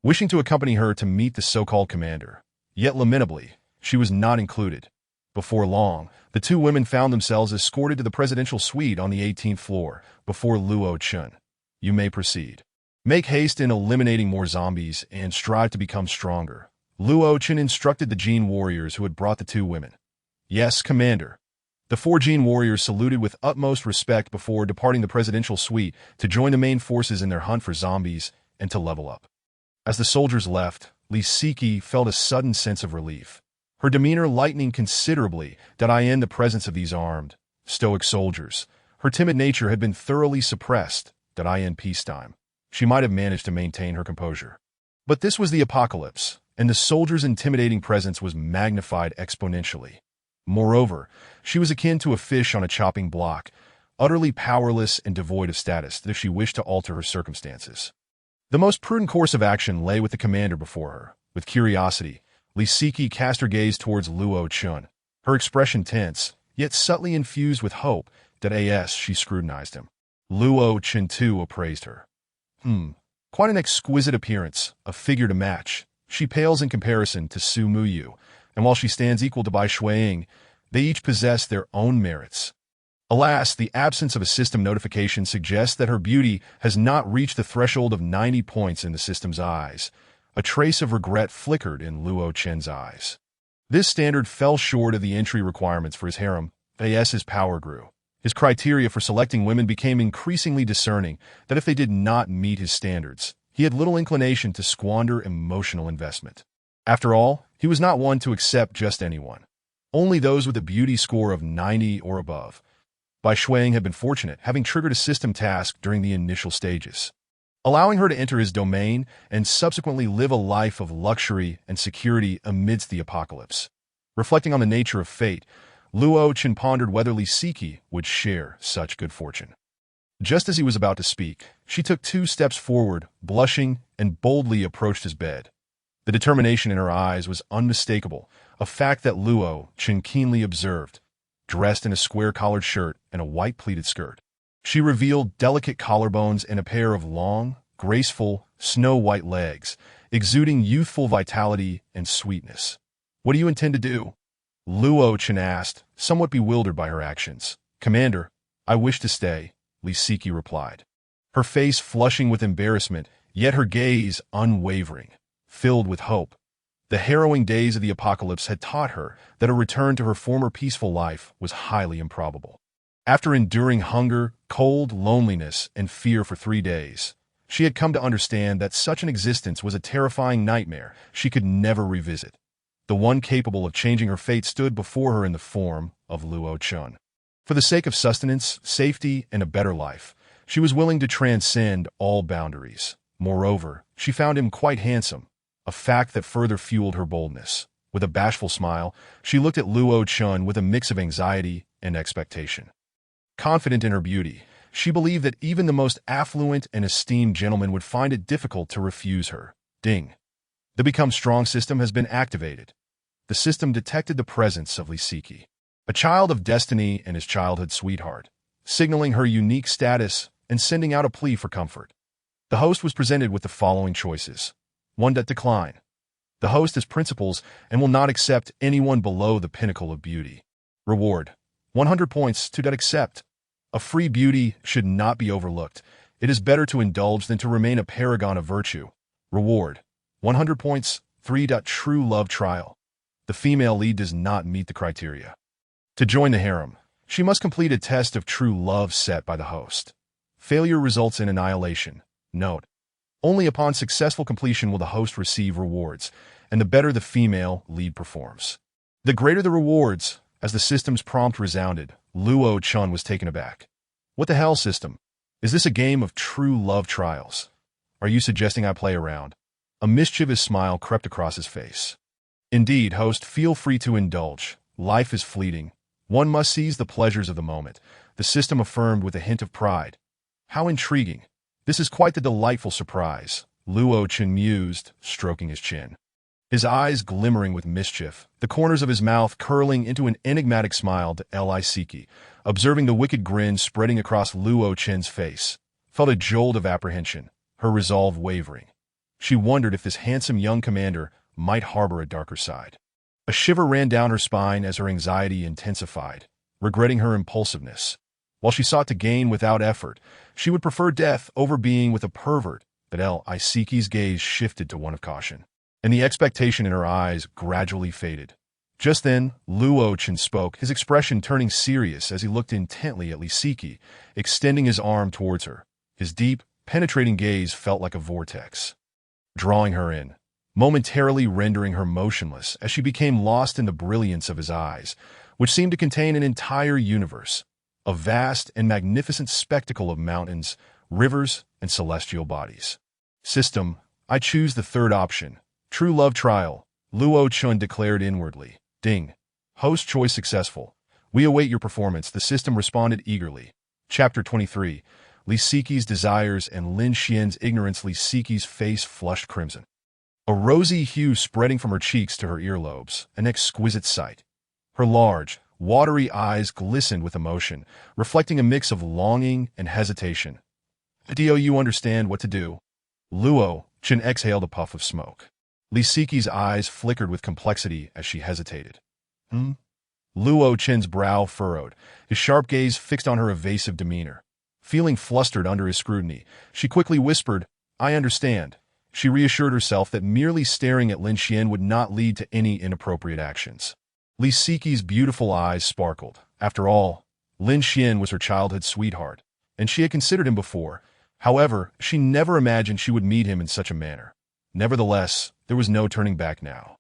wishing to accompany her to meet the so-called commander. Yet lamentably, she was not included. Before long, the two women found themselves escorted to the presidential suite on the 18th floor, before Luo Chun. You may proceed. Make haste in eliminating more zombies and strive to become stronger. Luo Chun instructed the Gene warriors who had brought the two women. Yes, Commander. The four Gene warriors saluted with utmost respect before departing the presidential suite to join the main forces in their hunt for zombies and to level up. As the soldiers left, Lisiki felt a sudden sense of relief, her demeanor lightening considerably in the presence of these armed, stoic soldiers. Her timid nature had been thoroughly suppressed in peacetime. She might have managed to maintain her composure. But this was the apocalypse, and the soldiers' intimidating presence was magnified exponentially. Moreover, she was akin to a fish on a chopping block, utterly powerless and devoid of status if she wished to alter her circumstances. The most prudent course of action lay with the commander before her. With curiosity, Lisiki cast her gaze towards Luo Chun, her expression tense, yet subtly infused with hope. She scrutinized him. Luo Chun too appraised her. Quite an exquisite appearance, a figure to match. She pales in comparison to Su Muyu, and while she stands equal to Bai Shuiying, they each possess their own merits. Alas, the absence of a system notification suggests that her beauty has not reached the threshold of 90 points in the system's eyes. A trace of regret flickered in Luo Chen's eyes. This standard fell short of the entry requirements for his harem. His power grew. His criteria for selecting women became increasingly discerning that if they did not meet his standards, he had little inclination to squander emotional investment. After all, he was not one to accept just anyone. Only those with a beauty score of 90 or above. Bai Shuiying had been fortunate, having triggered a system task during the initial stages, allowing her to enter his domain and subsequently live a life of luxury and security amidst the apocalypse. Reflecting on the nature of fate, Luo Chun pondered whether Lisiki would share such good fortune. Just as he was about to speak, she took 2 steps forward, blushing, and boldly approached his bed. The determination in her eyes was unmistakable, a fact that Luo Chun keenly observed. Dressed in a square-collared shirt and a white pleated skirt, she revealed delicate collarbones and a pair of long, graceful, snow-white legs, exuding youthful vitality and sweetness. What do you intend to do? Luo Chun asked, somewhat bewildered by her actions. Commander, I wish to stay, Lisiki replied, her face flushing with embarrassment, yet her gaze unwavering, filled with hope. The harrowing days of the apocalypse had taught her that a return to her former peaceful life was highly improbable. After enduring hunger, cold, loneliness, and fear for 3 days, she had come to understand that such an existence was a terrifying nightmare she could never revisit. The one capable of changing her fate stood before her in the form of Luo Chun. For the sake of sustenance, safety, and a better life, she was willing to transcend all boundaries. Moreover, she found him quite handsome, a fact that further fueled her boldness. With a bashful smile, she looked at Luo Chun with a mix of anxiety and expectation. Confident in her beauty, she believed that even the most affluent and esteemed gentleman would find it difficult to refuse her. Ding. The Become Strong system has been activated. The system detected the presence of Lisiki, a child of destiny and his childhood sweetheart, signaling her unique status and sending out a plea for comfort. The host was presented with the following choices. 1. Decline. The host has principles and will not accept anyone below the pinnacle of beauty. Reward. 100 points. 2. Accept. A free beauty should not be overlooked. It is better to indulge than to remain a paragon of virtue. Reward. 100 points. 3. True love trial. The female lead does not meet the criteria. To join the harem, she must complete a test of true love set by the host. Failure results in annihilation. Note: only upon successful completion will the host receive rewards, and the better the female lead performs, the greater the rewards. As the system's prompt resounded, Luo Chun was taken aback. What the hell, system? Is this a game of true love trials? Are you suggesting I play around? A mischievous smile crept across his face. Indeed, host, feel free to indulge. Life is fleeting. One must seize the pleasures of the moment, the system affirmed with a hint of pride. How intriguing. This is quite the delightful surprise, Luo Chun mused, stroking his chin. His eyes glimmering with mischief, the corners of his mouth curling into an enigmatic smile to Lisiki, observing the wicked grin spreading across Luo Chun's face, felt a jolt of apprehension, her resolve wavering. She wondered if this handsome young commander might harbor a darker side. A shiver ran down her spine as her anxiety intensified, regretting her impulsiveness. While she sought to gain without effort, she would prefer death over being with a pervert. But Isiki's gaze shifted to one of caution, and the expectation in her eyes gradually faded. Just then, Luo-chan spoke, his expression turning serious as he looked intently at Lisiki, extending his arm towards her. His deep, penetrating gaze felt like a vortex, drawing her in, momentarily rendering her motionless as she became lost in the brilliance of his eyes, which seemed to contain an entire universe, a vast and magnificent spectacle of mountains, rivers, and celestial bodies. System, I choose the third option. True love trial, Luo-chan declared inwardly. Ding. Host choice successful. We await your performance, the system responded eagerly. Chapter 23. Lisiki's desires and Lin Xian's ignorance. Lisiki's face flushed crimson, a rosy hue spreading from her cheeks to her earlobes, an exquisite sight. Her large, watery eyes glistened with emotion, reflecting a mix of longing and hesitation. Do you understand what to do? Luo-chan exhaled a puff of smoke. Lisiki's eyes flickered with complexity as she hesitated. Luo-chan's brow furrowed, his sharp gaze fixed on her evasive demeanor. Feeling flustered under his scrutiny, she quickly whispered, I understand. She reassured herself that merely staring at Lin Xian would not lead to any inappropriate actions. Lisiki's beautiful eyes sparkled. After all, Lin Xian was her childhood sweetheart, and she had considered him before. However, she never imagined she would meet him in such a manner. Nevertheless, there was no turning back now.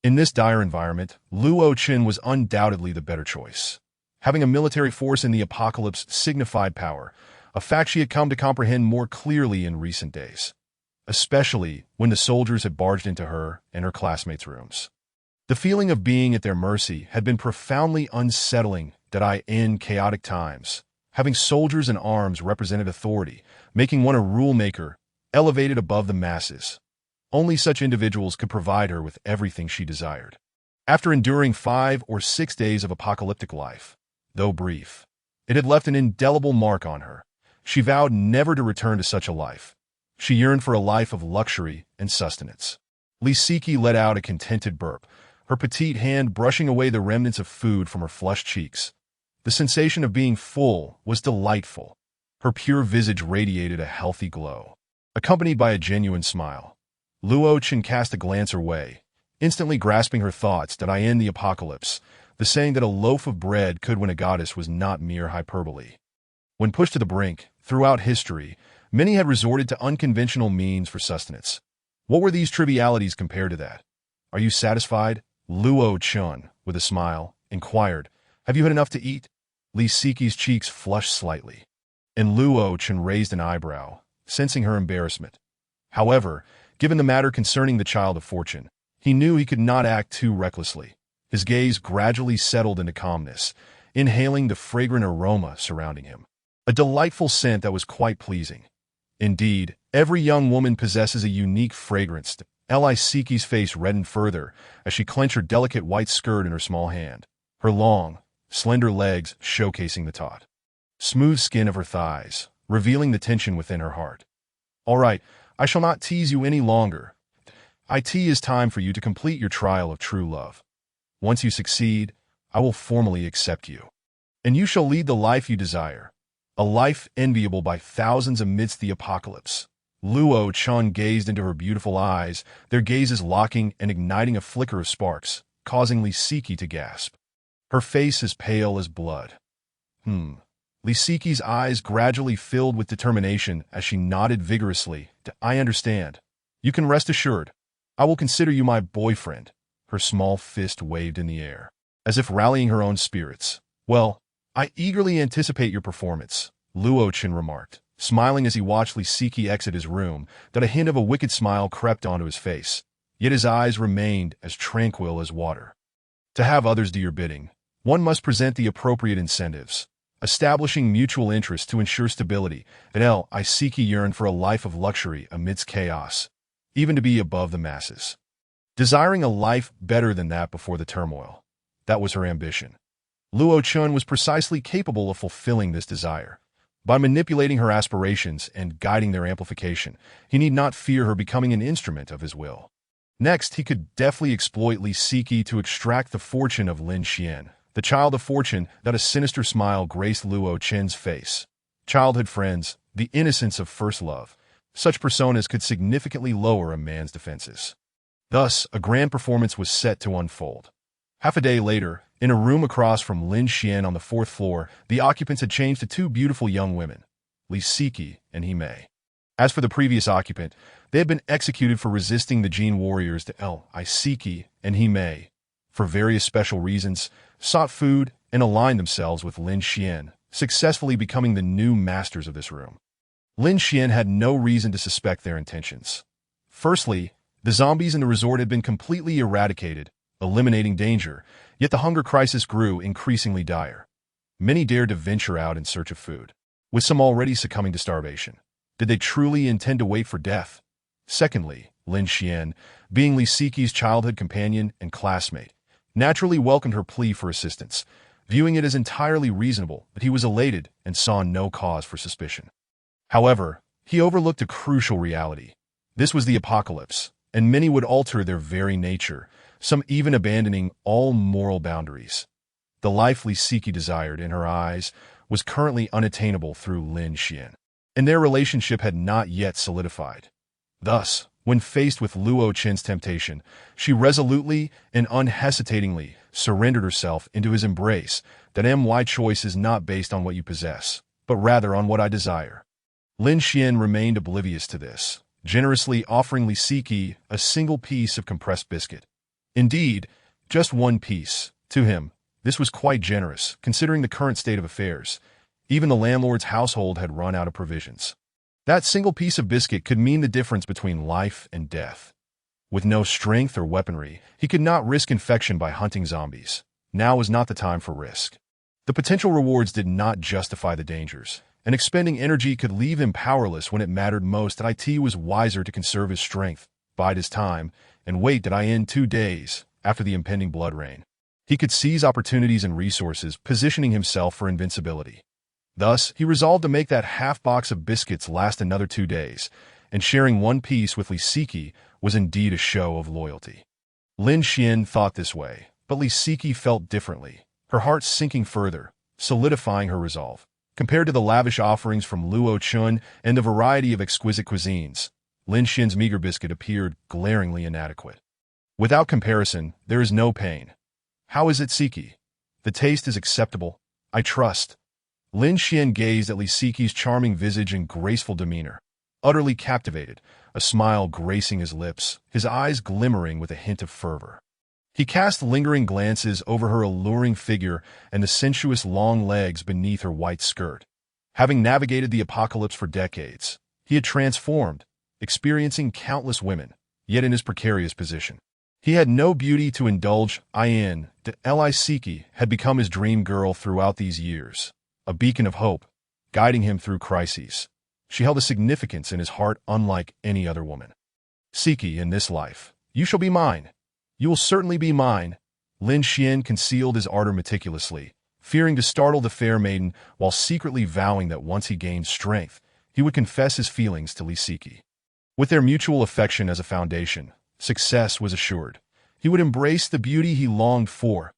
In this dire environment, Luo-chan was undoubtedly the better choice. Having a military force in the apocalypse signified power, a fact she had come to comprehend more clearly in recent days, especially when the soldiers had barged into her and her classmates' rooms. The feeling of being at their mercy had been profoundly unsettling. In chaotic times, having soldiers in arms represented authority, making one a rule-maker, elevated above the masses. Only such individuals could provide her with everything she desired. After enduring 5 or 6 days of apocalyptic life, though brief, it had left an indelible mark on her. She vowed never to return to such a life. She yearned for a life of luxury and sustenance. Lisiki let out a contented burp, her petite hand brushing away the remnants of food from her flushed cheeks. The sensation of being full was delightful. Her pure visage radiated a healthy glow, accompanied by a genuine smile. Luo-chan cast a glance her way, instantly grasping her thoughts. In the apocalypse, the saying that a loaf of bread could win a goddess was not mere hyperbole. When pushed to the brink, throughout history, many had resorted to unconventional means for sustenance. What were these trivialities compared to that? Are you satisfied? Luo-chan, with a smile, inquired. Have you had enough to eat? Lisiki's cheeks flushed slightly, and Luo-chan raised an eyebrow, sensing her embarrassment. However, given the matter concerning the child of fortune, he knew he could not act too recklessly. His gaze gradually settled into calmness, inhaling the fragrant aroma surrounding him, a delightful scent that was quite pleasing. Indeed, every young woman possesses a unique fragrance. Lisiki's face reddened further as she clenched her delicate white skirt in her small hand, her long, slender legs showcasing the taut, smooth skin of her thighs, revealing the tension within her heart. All right, I shall not tease you any longer. It is time for you to complete your trial of true love. Once you succeed, I will formally accept you, and you shall lead the life you desire, a life enviable by thousands amidst the apocalypse. Luo-chan gazed into her beautiful eyes, their gazes locking and igniting a flicker of sparks, causing Lisiki to gasp. Her face as pale as blood. Lisiki's eyes gradually filled with determination as she nodded vigorously. I understand. You can rest assured. I will consider you my boyfriend. Her small fist waved in the air, as if rallying her own spirits. Well, I eagerly anticipate your performance, Luo-chan remarked, smiling as he watched Lisiki exit his room. That a hint of a wicked smile crept onto his face, yet his eyes remained as tranquil as water. To have others do your bidding, one must present the appropriate incentives, establishing mutual interest to ensure stability. Lisiki yearned for a life of luxury amidst chaos, even to be above the masses. Desiring a life better than that before the turmoil, that was her ambition. Luo-chan was precisely capable of fulfilling this desire. By manipulating her aspirations and guiding their amplification, he need not fear her becoming an instrument of his will. Next, he could deftly exploit Li Siki to extract the fortune of Lin Xian, the child of fortune that a sinister smile graced Luo Chen's face. Childhood friends, the innocence of first love. Such personas could significantly lower a man's defenses. Thus, a grand performance was set to unfold. Half a day later, in a room across from Lin Xian on the 4th floor, the occupants had changed to two beautiful young women, Li Siki and He Mei. As for the previous occupant, they had been executed for resisting the Jin warriors to Li Siki and He Mei, for various special reasons, sought food and aligned themselves with Lin Xian, successfully becoming the new masters of this room. Lin Xian had no reason to suspect their intentions. Firstly, the zombies in the resort had been completely eradicated, eliminating danger, yet the hunger crisis grew increasingly dire. Many dared to venture out in search of food, with some already succumbing to starvation. Did they truly intend to wait for death? Secondly, Lin Xian, being Li Siki's childhood companion and classmate, naturally welcomed her plea for assistance, viewing it as entirely reasonable that he was elated and saw no cause for suspicion. However, he overlooked a crucial reality. This was the apocalypse, and many would alter their very nature, some even abandoning all moral boundaries. The life Li Siki desired in her eyes was currently unattainable through Lin Xian, and their relationship had not yet solidified. Thus, when faced with Luo Chen's temptation, she resolutely and unhesitatingly surrendered herself into his embrace. That my choice is not based on what you possess, but rather on what I desire. Lin Xian remained oblivious to this, generously offering Li Siki a single piece of compressed biscuit. Indeed, just one piece. To him, this was quite generous, considering the current state of affairs. Even the landlord's household had run out of provisions. That single piece of biscuit could mean the difference between life and death. With no strength or weaponry, he could not risk infection by hunting zombies. Now was not the time for risk. The potential rewards did not justify the dangers, and expending energy could leave him powerless when it mattered most. IT was wiser to conserve his strength, bide his time, and wait that I end 2 days after the impending blood rain. He could seize opportunities and resources, positioning himself for invincibility. Thus, he resolved to make that half box of biscuits last another 2 days, and sharing one piece with Li Siki was indeed a show of loyalty. Lin Xian thought this way, but Li Siki felt differently, her heart sinking further, solidifying her resolve. Compared to the lavish offerings from Luo Chun and the variety of exquisite cuisines, Lin Xian's meager biscuit appeared glaringly inadequate. Without comparison, there is no pain. How is it, Siki? The taste is acceptable, I trust. Lin Xian gazed at Li Siki's charming visage and graceful demeanor, utterly captivated, a smile gracing his lips, his eyes glimmering with a hint of fervor. He cast lingering glances over her alluring figure and the sensuous long legs beneath her white skirt. Having navigated the apocalypse for decades, he had transformed, experiencing countless women, yet in his precarious position. He had no beauty to indulge in. Li Siki had become his dream girl throughout these years, a beacon of hope, guiding him through crises. She held a significance in his heart unlike any other woman. Siki, in this life, you shall be mine. You will certainly be mine. Lin Xian concealed his ardor meticulously, fearing to startle the fair maiden while secretly vowing that once he gained strength, he would confess his feelings to Li Siki. With their mutual affection as a foundation, success was assured. He would embrace the beauty he longed for.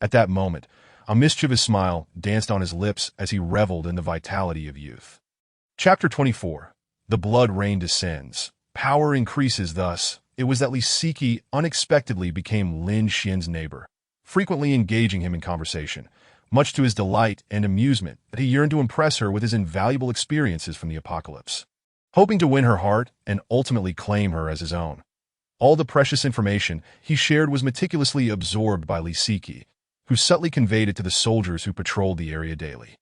At that moment, a mischievous smile danced on his lips as he reveled in the vitality of youth. Chapter 24. The blood rain descends. Power increases thus. It was that Li Siki unexpectedly became Lin Xian's neighbor, frequently engaging him in conversation, much to his delight and amusement that he yearned to impress her with his invaluable experiences from the apocalypse, hoping to win her heart and ultimately claim her as his own. All the precious information he shared was meticulously absorbed by Li Siki, who subtly conveyed it to the soldiers who patrolled the area daily.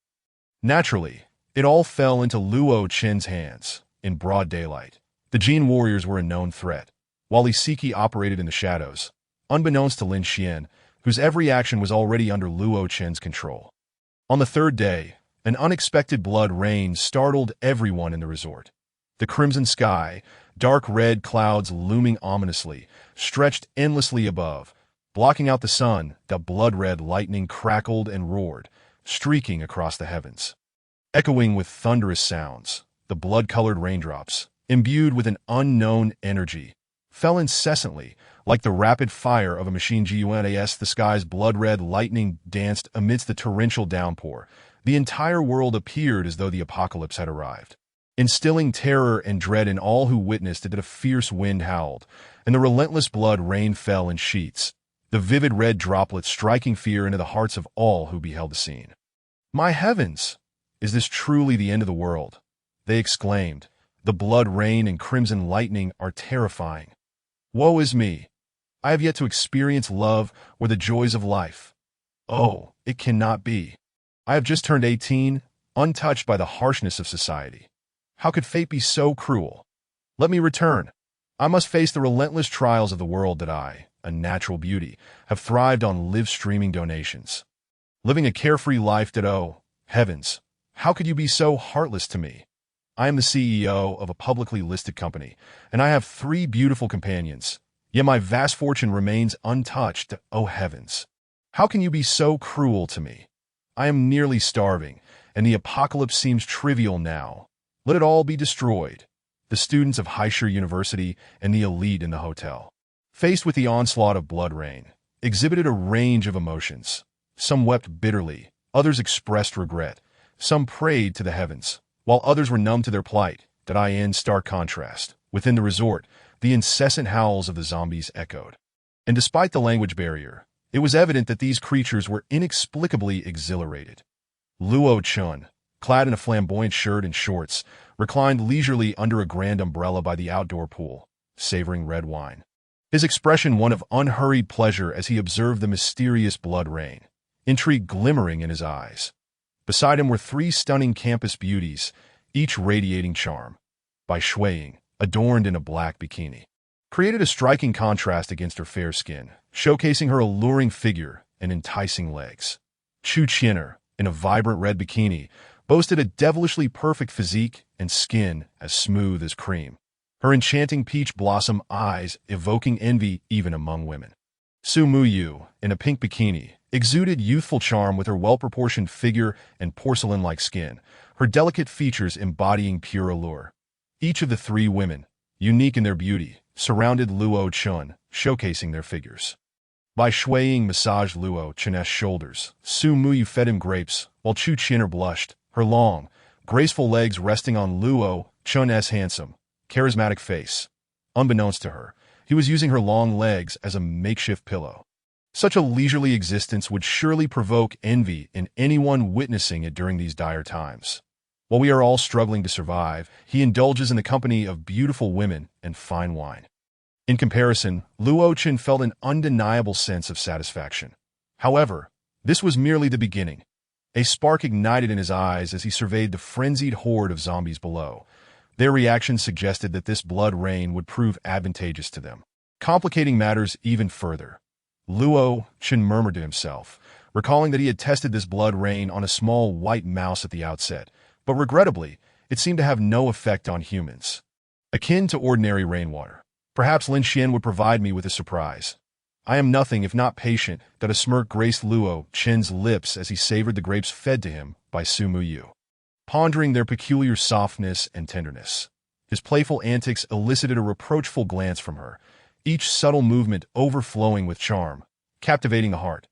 Naturally, it all fell into Luo Chen's hands, in broad daylight. The Jin warriors were a known threat, while Li Siki operated in the shadows, unbeknownst to Lin Xian, whose every action was already under Luo Chen's control. On the 3rd day, an unexpected blood rain startled everyone in the resort. The crimson sky, dark red clouds looming ominously, stretched endlessly above, blocking out the sun. The blood-red lightning crackled and roared, streaking across the heavens. echoing with thunderous sounds. The blood-colored raindrops, imbued with an unknown energy, fell incessantly, like the rapid fire of a machine gun. The sky's blood-red lightning danced amidst the torrential downpour. The entire world appeared as though the apocalypse had arrived, instilling terror and dread in all who witnessed it. A fierce wind howled, and the relentless blood rain fell in sheets, the vivid red droplets striking fear into the hearts of all who beheld the scene. "My heavens! Is this truly the end of the world?" they exclaimed. "The blood rain and crimson lightning are terrifying. Woe is me! I have yet to experience love or the joys of life. Oh, it cannot be. I have just turned 18, untouched by the harshness of society. How could fate be so cruel? Let me return. I must face the relentless trials of the world that I, a natural beauty, have thrived on live-streaming donations. Living a carefree life that, oh, heavens, how could you be so heartless to me? I am the CEO of a publicly listed company, and I have 3 beautiful companions, yet my vast fortune remains untouched. Oh heavens, how can you be so cruel to me? I am nearly starving, and the apocalypse seems trivial now. Let it all be destroyed." The students of Heischer University and the elite in the hotel, faced with the onslaught of blood rain, exhibited a range of emotions. Some wept bitterly, others expressed regret, some prayed to the heavens, while others were numb to their plight. In stark contrast, within the resort, the incessant howls of the zombies echoed. And despite the language barrier, it was evident that these creatures were inexplicably exhilarated. Luo Chun, clad in a flamboyant shirt and shorts, reclined leisurely under a grand umbrella by the outdoor pool, savoring red wine. His expression one of unhurried pleasure as he observed the mysterious blood rain, intrigue glimmering in his eyes. Beside him were 3 stunning campus beauties, each radiating charm. Bai Shuiying, adorned in a black bikini, created a striking contrast against her fair skin, showcasing her alluring figure and enticing legs. Chu Qian'er, in a vibrant red bikini, boasted a devilishly perfect physique and skin as smooth as cream, her enchanting peach blossom eyes evoking envy even among women. Su Muyu, in a pink bikini, exuded youthful charm with her well-proportioned figure and porcelain-like skin, her delicate features embodying pure allure. Each of the 3 women, unique in their beauty, surrounded Luo Chun, showcasing their figures. Bai Shuiying massaged Luo Chun's shoulders. Su Muyu fed him grapes, while Chu Qian'er blushed, her long, graceful legs resting on Luo Chun's handsome, charismatic face. Unbeknownst to her, he was using her long legs as a makeshift pillow. Such a leisurely existence would surely provoke envy in anyone witnessing it during these dire times. While we are all struggling to survive, he indulges in the company of beautiful women and fine wine. In comparison, Luo Chun felt an undeniable sense of satisfaction. However, this was merely the beginning. A spark ignited in his eyes as he surveyed the frenzied horde of zombies below. Their reactions suggested that this blood rain would prove advantageous to them, complicating matters even further. Luo Chun murmured to himself, recalling that he had tested this blood rain on a small white mouse at the outset, but regrettably, it seemed to have no effect on humans. Akin to ordinary rainwater. Perhaps Lin Xian would provide me with a surprise. I am nothing if not patient. That a smirk graced Luo Chen's lips as he savored the grapes fed to him by Su Muyu, pondering their peculiar softness and tenderness. His playful antics elicited a reproachful glance from her, each subtle movement overflowing with charm, captivating the heart.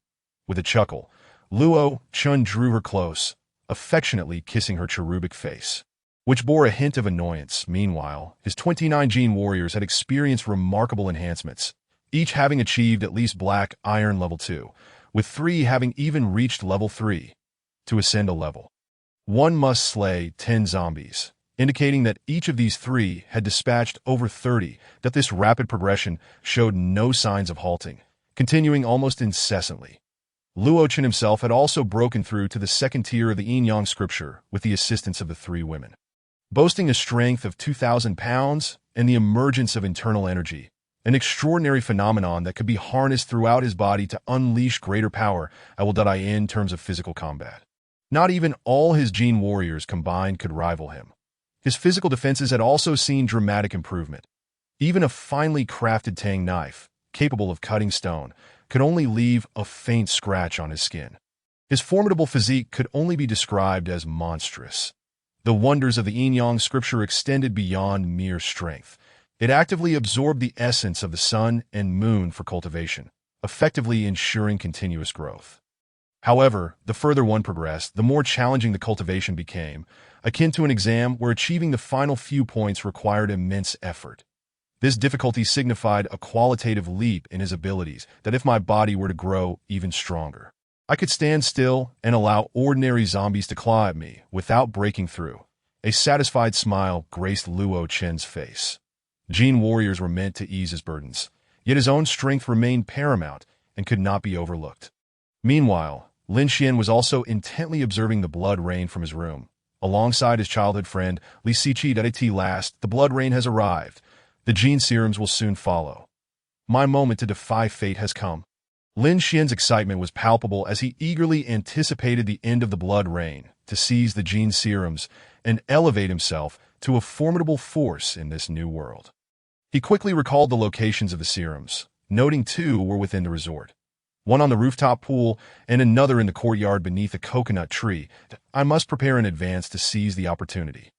With a chuckle, Luo Chun drew her close, affectionately kissing her cherubic face, which bore a hint of annoyance. Meanwhile, his 29 gene warriors had experienced remarkable enhancements, each having achieved at least Black Iron Level 2, with 3 having even reached Level 3. To ascend a level, one must slay 10 zombies, indicating that each of these 3 had dispatched over 30, that this rapid progression showed no signs of halting, continuing almost incessantly. Luo Chen himself had also broken through to the 2nd tier of the Yin Yang scripture with the assistance of the 3 women. Boasting a strength of 2,000 pounds and the emergence of internal energy, an extraordinary phenomenon that could be harnessed throughout his body to unleash greater power in terms of physical combat. Not even all his gene warriors combined could rival him. His physical defenses had also seen dramatic improvement. Even a finely crafted tang knife, capable of cutting stone, could only leave a faint scratch on his skin. His formidable physique could only be described as monstrous. The wonders of the yin-yang scripture extended beyond mere strength. It actively absorbed the essence of the sun and moon for cultivation, effectively ensuring continuous growth. However, the further one progressed, the more challenging the cultivation became, akin to an exam where achieving the final few points required immense effort. This difficulty signified a qualitative leap in his abilities that if my body were to grow even stronger, I could stand still and allow ordinary zombies to claw at me without breaking through. A satisfied smile graced Luo Chen's face. Jin warriors were meant to ease his burdens, yet his own strength remained paramount and could not be overlooked. Meanwhile, Lin Xian was also intently observing the blood rain from his room. Alongside his childhood friend, Li Siqi, at last, the blood rain has arrived. The gene serums will soon follow. My moment to defy fate has come. Lin Xian's excitement was palpable as he eagerly anticipated the end of the blood rain to seize the gene serums and elevate himself to a formidable force in this new world. He quickly recalled the locations of the serums, noting two were within the resort. One on the rooftop pool and another in the courtyard beneath a coconut tree. I must prepare in advance to seize the opportunity.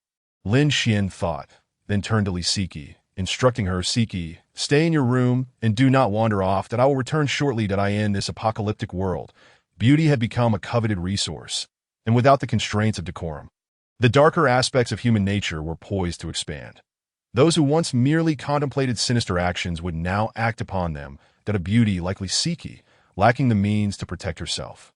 Lin Xian thought, then turned to Li Siqi, instructing her, Siqi, stay in your room and do not wander off, that I will return shortly that I end this apocalyptic world. Beauty had become a coveted resource, and without the constraints of decorum. The darker aspects of human nature were poised to expand. Those who once merely contemplated sinister actions would now act upon them, that a beauty like Li Siqi, lacking the means to protect herself,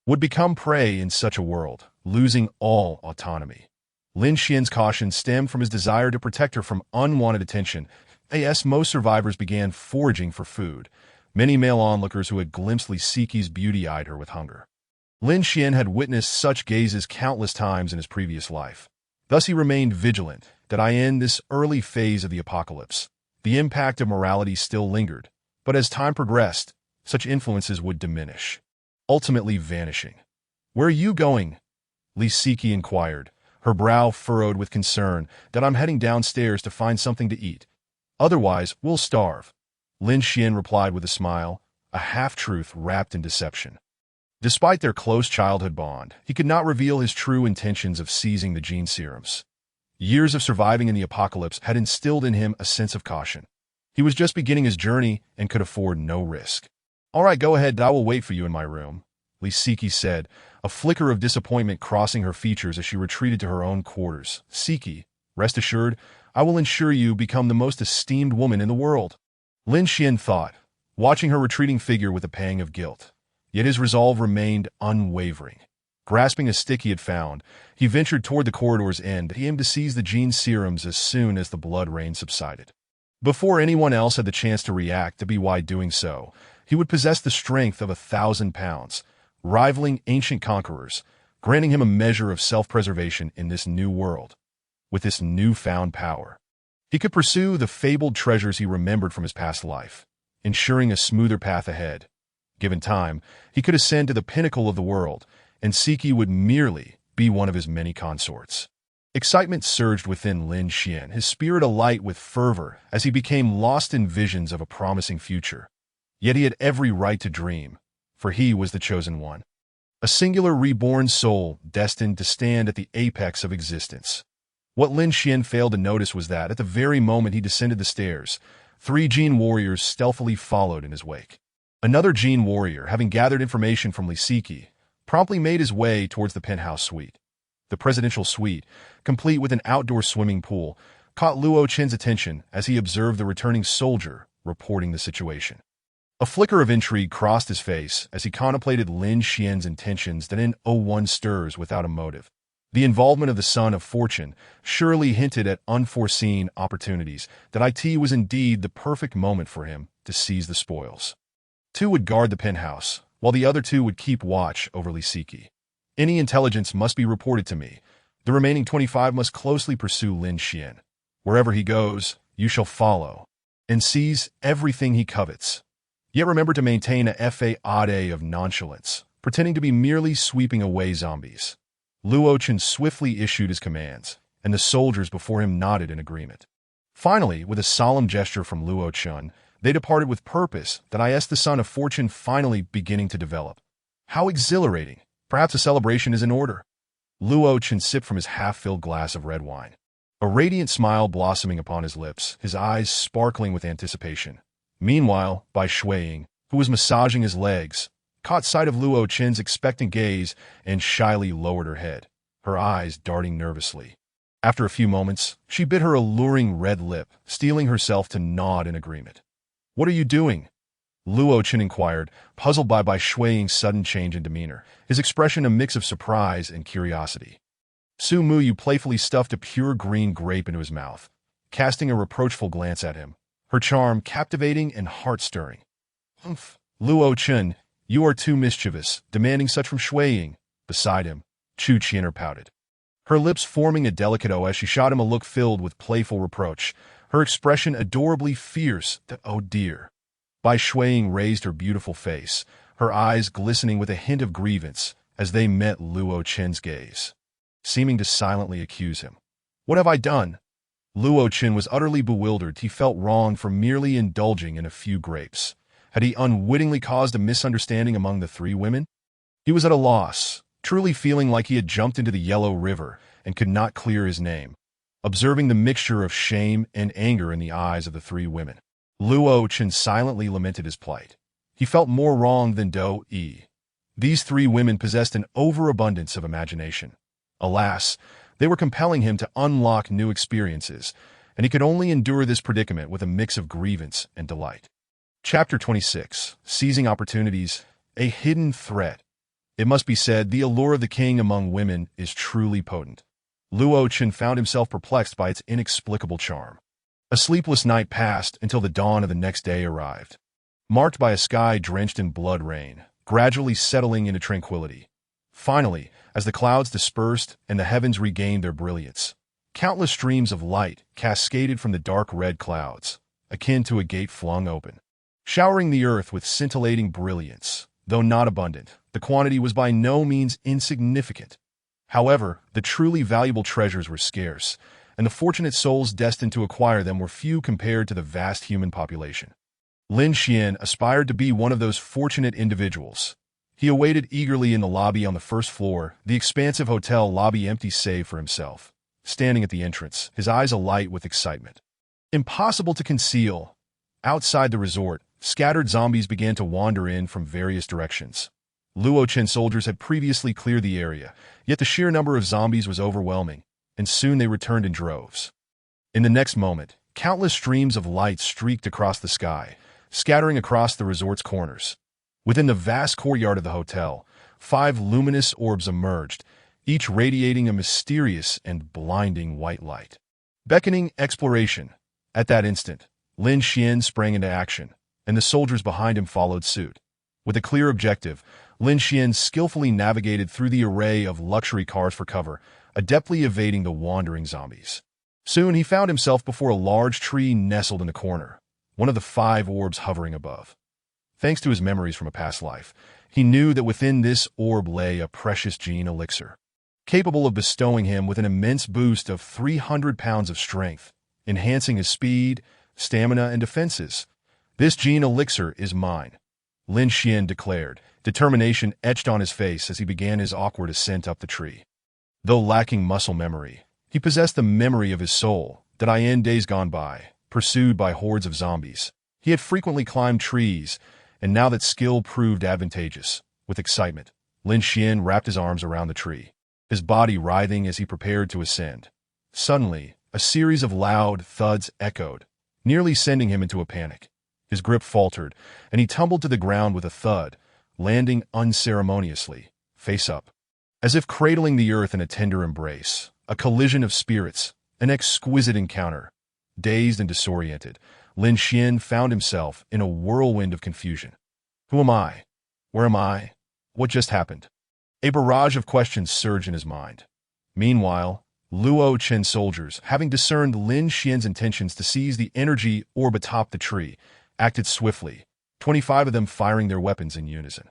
would become prey in such a world, losing all autonomy. Lin Xian's caution stemmed from his desire to protect her from unwanted attention. As most survivors began foraging for food, many male onlookers who had glimpsed Li Siqi's beauty eyed her with hunger. Lin Xian had witnessed such gazes countless times in his previous life. Thus he remained vigilant that I end this early phase of the apocalypse. The impact of morality still lingered, but as time progressed, such influences would diminish, ultimately vanishing. Where are you going? Li Siqi inquired, her brow furrowed with concern. That I'm heading downstairs to find something to eat. Otherwise, we'll starve. Lin Xian replied with a smile, a half-truth wrapped in deception. Despite their close childhood bond, he could not reveal his true intentions of seizing the gene serums. Years of surviving in the apocalypse had instilled in him a sense of caution. He was just beginning his journey and could afford no risk. All right, go ahead, I will wait for you in my room, Li Siqi said, a flicker of disappointment crossing her features as she retreated to her own quarters. Siqi, rest assured, I will ensure you become the most esteemed woman in the world. Lin Xian thought, watching her retreating figure with a pang of guilt. Yet his resolve remained unwavering. Grasping a stick he had found, he ventured toward the corridor's end. He aimed to seize the gene serums as soon as the blood rain subsided. Before anyone else had the chance to react to be why doing so, he would possess the strength of 1,000 pounds, rivaling ancient conquerors, granting him a measure of self-preservation in this new world. With this newfound power, he could pursue the fabled treasures he remembered from his past life, ensuring a smoother path ahead. Given time, he could ascend to the pinnacle of the world, and Siqi would merely be one of his many consorts. Excitement surged within Lin Xian, his spirit alight with fervor as he became lost in visions of a promising future. Yet he had every right to dream, for he was the chosen one. A singular reborn soul destined to stand at the apex of existence. What Lin Xian failed to notice was that, at the very moment he descended the stairs, 3 Gene warriors stealthily followed in his wake. Another Gene warrior, having gathered information from Li Siqi, promptly made his way towards the penthouse suite. The presidential suite, complete with an outdoor swimming pool, caught Luo Chen's attention as he observed the returning soldier reporting the situation. A flicker of intrigue crossed his face as he contemplated Lin Xian's intentions that in one stirs without a motive. The involvement of the son of fortune surely hinted at unforeseen opportunities, that it was indeed the perfect moment for him to seize the spoils. 2 would guard the penthouse, while the other 2 would keep watch over Li Siqi. Any intelligence must be reported to me. The remaining 25 must closely pursue Lin Xian. Wherever he goes, you shall follow, and seize everything he covets. Yet remember to maintain a fade of nonchalance, pretending to be merely sweeping away zombies. Luo Chen swiftly issued his commands, and the soldiers before him nodded in agreement. Finally, with a solemn gesture from Luo Chen, they departed with purpose, that the son of fortune finally beginning to develop. How exhilarating! Perhaps a celebration is in order. Luo Chen sipped from his half-filled glass of red wine. A radiant smile blossoming upon his lips, his eyes sparkling with anticipation. Meanwhile, Bai Shuiying, who was massaging his legs, caught sight of Luo Chen's expectant gaze and shyly lowered her head, her eyes darting nervously. After a few moments, she bit her alluring red lip, steeling herself to nod in agreement. "What are you doing?" Luo Chen inquired, puzzled by Bai Shuiying's sudden change in demeanor, his expression a mix of surprise and curiosity. Su Muyu playfully stuffed a pure green grape into his mouth, casting a reproachful glance at him, her charm captivating and heart-stirring. "Humph, Luo Chen, you are too mischievous, demanding such from Shuiying." Beside him, Chu Qian'er pouted, her lips forming a delicate O as she shot him a look filled with playful reproach, her expression adorably fierce that, "Oh dear." Bai Shuiying raised her beautiful face, her eyes glistening with a hint of grievance as they met Luo Chen's gaze, seeming to silently accuse him. "What have I done?" Luo Chen was utterly bewildered. He felt wrong for merely indulging in a few grapes. Had he unwittingly caused a misunderstanding among the three women? He was at a loss, truly feeling like he had jumped into the Yellow River and could not clear his name, observing the mixture of shame and anger in the eyes of the three women. Luo Chen silently lamented his plight. He felt more wrong than Do-yi. These three women possessed an overabundance of imagination. Alas, they were compelling him to unlock new experiences, and he could only endure this predicament with a mix of grievance and delight. Chapter 26. Seizing Opportunities, a Hidden Threat. It must be said, the allure of the king among women is truly potent. Luo Chen found himself perplexed by its inexplicable charm. A sleepless night passed until the dawn of the next day arrived, marked by a sky drenched in blood rain, gradually settling into tranquility. Finally, as the clouds dispersed and the heavens regained their brilliance, countless streams of light cascaded from the dark red clouds, akin to a gate flung open, showering the earth with scintillating brilliance. Though not abundant, the quantity was by no means insignificant. However, the truly valuable treasures were scarce, and the fortunate souls destined to acquire them were few compared to the vast human population. Lin Xian aspired to be one of those fortunate individuals. He awaited eagerly in the lobby on the first floor, the expansive hotel lobby empty save for himself. Standing at the entrance, his eyes alight with excitement. Impossible to conceal. Outside the resort, scattered zombies began to wander in from various directions. Luo Chen soldiers had previously cleared the area, yet the sheer number of zombies was overwhelming, and soon they returned in droves. In the next moment, countless streams of light streaked across the sky, scattering across the resort's corners. Within the vast courtyard of the hotel, 5 luminous orbs emerged, each radiating a mysterious and blinding white light, beckoning exploration. At that instant, Lin Xian sprang into action, and the soldiers behind him followed suit. With a clear objective, Lin Xian skillfully navigated through the array of luxury cars for cover, adeptly evading the wandering zombies. Soon he found himself before a large tree nestled in the corner, one of the 5 orbs hovering above. Thanks to his memories from a past life, he knew that within this orb lay a precious gene elixir, capable of bestowing him with an immense boost of 300 pounds of strength, enhancing his speed, stamina, and defenses. "This gene elixir is mine," Lin Xian declared, determination etched on his face as he began his awkward ascent up the tree. Though lacking muscle memory, he possessed the memory of his soul, that in days gone by, pursued by hordes of zombies, he had frequently climbed trees, and now that skill proved advantageous. With excitement, Lin Xian wrapped his arms around the tree, his body writhing as he prepared to ascend. Suddenly, a series of loud thuds echoed, nearly sending him into a panic. His grip faltered, and he tumbled to the ground with a thud, landing unceremoniously, face up, as if cradling the earth in a tender embrace. A collision of spirits, an exquisite encounter. Dazed and disoriented, Lin Xian found himself in a whirlwind of confusion. Who am I? Where am I? What just happened? A barrage of questions surged in his mind. Meanwhile, Luo Chen's soldiers, having discerned Lin Xian's intentions to seize the energy orb atop the tree, acted swiftly, 25 of them firing their weapons in unison.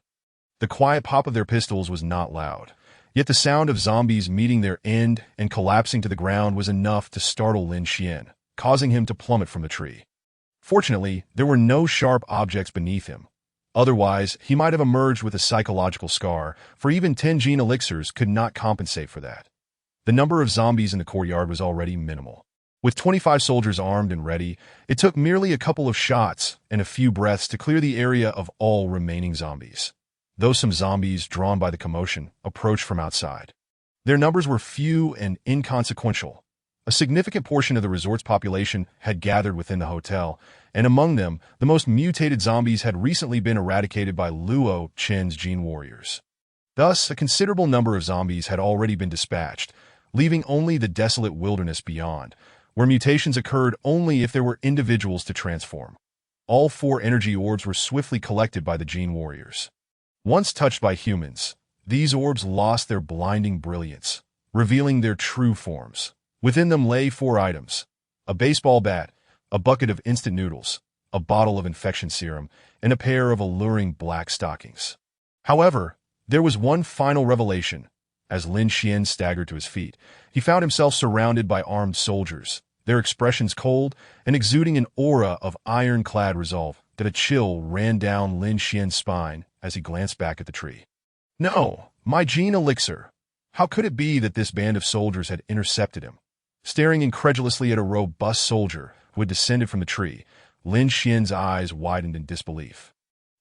The quiet pop of their pistols was not loud, yet the sound of zombies meeting their end and collapsing to the ground was enough to startle Lin Xian, causing him to plummet from the tree. Fortunately, there were no sharp objects beneath him. Otherwise, he might have emerged with a psychological scar, for even 10 gene elixirs could not compensate for that. The number of zombies in the courtyard was already minimal. With 25 soldiers armed and ready, it took merely a couple of shots and a few breaths to clear the area of all remaining zombies. Though some zombies, drawn by the commotion, approached from outside. Their numbers were few and inconsequential. A significant portion of the resort's population had gathered within the hotel, and among them, the most mutated zombies had recently been eradicated by Luo Chen's gene warriors. Thus, a considerable number of zombies had already been dispatched, leaving only the desolate wilderness beyond, where mutations occurred only if there were individuals to transform. All 4 energy orbs were swiftly collected by the gene warriors. Once touched by humans, these orbs lost their blinding brilliance, revealing their true forms. Within them lay 4 items: a baseball bat, a bucket of instant noodles, a bottle of infection serum, and a pair of alluring black stockings. However, there was one final revelation. As Lin Xian staggered to his feet, he found himself surrounded by armed soldiers, their expressions cold and exuding an aura of ironclad resolve that a chill ran down Lin Xian's spine as he glanced back at the tree. No, my gene elixir! How could it be that this band of soldiers had intercepted him? Staring incredulously at a robust soldier who had descended from the tree, Lin Xian's eyes widened in disbelief.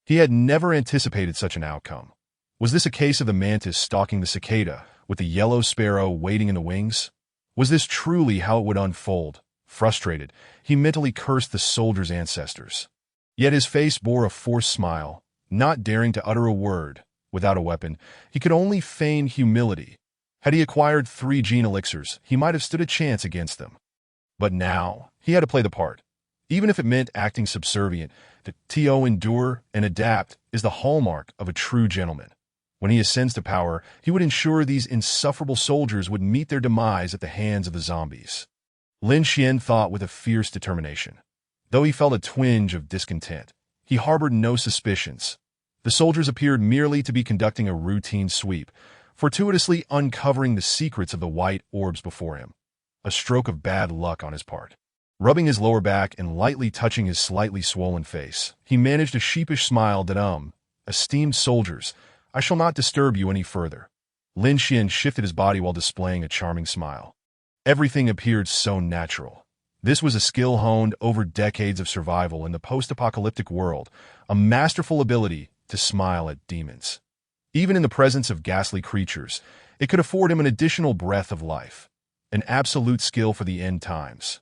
He had never anticipated such an outcome. Was this a case of the mantis stalking the cicada, with the yellow sparrow waiting in the wings? Was this truly how it would unfold? Frustrated, he mentally cursed the soldier's ancestors. Yet his face bore a forced smile, not daring to utter a word. Without a weapon, he could only feign humility. Had he acquired 3 gene elixirs, he might have stood a chance against them. But now, he had to play the part. Even if it meant acting subservient, to endure and adapt is the hallmark of a true gentleman. When he ascends to power, he would ensure these insufferable soldiers would meet their demise at the hands of the zombies. Lin Xian thought with a fierce determination. Though he felt a twinge of discontent, he harbored no suspicions. The soldiers appeared merely to be conducting a routine sweep, fortuitously uncovering the secrets of the white orbs before him. A stroke of bad luck on his part. Rubbing his lower back and lightly touching his slightly swollen face, he managed a sheepish smile that, esteemed soldiers, I shall not disturb you any further. Lin Xian shifted his body while displaying a charming smile. Everything appeared so natural. This was a skill honed over decades of survival in the post-apocalyptic world, a masterful ability to smile at demons. Even in the presence of ghastly creatures, it could afford him an additional breath of life, an absolute skill for the end times.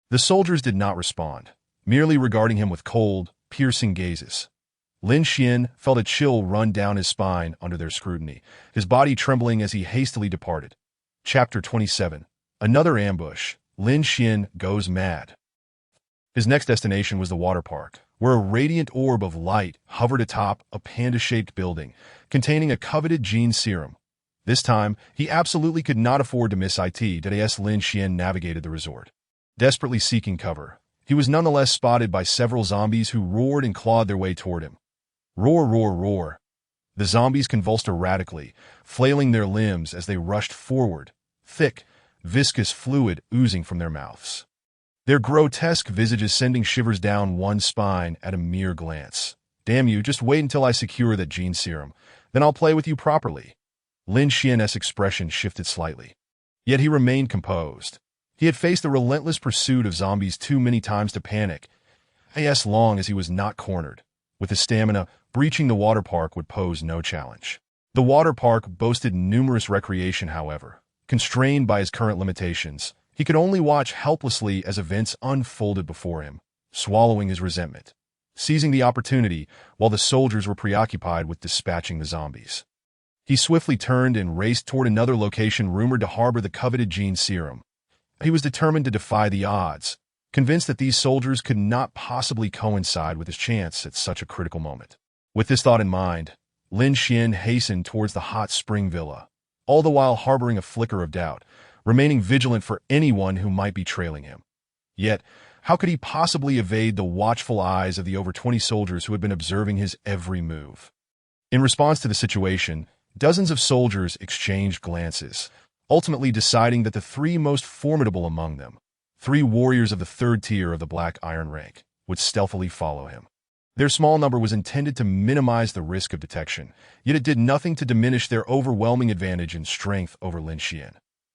The soldiers did not respond, merely regarding him with cold, piercing gazes. Lin Xian felt a chill run down his spine under their scrutiny, his body trembling as he hastily departed. Chapter 27. Another ambush. Lin Xian goes mad. His next destination was the water park, where a radiant orb of light hovered atop a panda-shaped building containing a coveted gene serum. This time, he absolutely could not afford to miss it. As Lin Xian navigated the resort. Desperately seeking cover, he was nonetheless spotted by several zombies who roared and clawed their way toward him. Roar, roar, roar. The zombies convulsed erratically, flailing their limbs as they rushed forward, thick, viscous fluid oozing from their mouths. Their grotesque visages sending shivers down one's spine at a mere glance. Damn you, just wait until I secure that gene serum. Then I'll play with you properly. Lin Xian's expression shifted slightly. Yet he remained composed. He had faced the relentless pursuit of zombies too many times to panic, as long as he was not cornered. With his stamina, breaching the water park would pose no challenge. The water park boasted numerous recreation, however. Constrained by his current limitations, he could only watch helplessly as events unfolded before him, swallowing his resentment, seizing the opportunity while the soldiers were preoccupied with dispatching the zombies. He swiftly turned and raced toward another location rumored to harbor the coveted gene serum. He was determined to defy the odds, convinced that these soldiers could not possibly coincide with his chance at such a critical moment. With this thought in mind, Lin Xian hastened towards the hot spring villa, all the while harboring a flicker of doubt, remaining vigilant for anyone who might be trailing him. Yet, how could he possibly evade the watchful eyes of the over 20 soldiers who had been observing his every move? In response to the situation, dozens of soldiers exchanged glances, ultimately deciding that the 3 most formidable among them, 3 warriors of the 3rd tier of the Black Iron rank, would stealthily follow him. Their small number was intended to minimize the risk of detection, yet it did nothing to diminish their overwhelming advantage in strength over Lin Xian.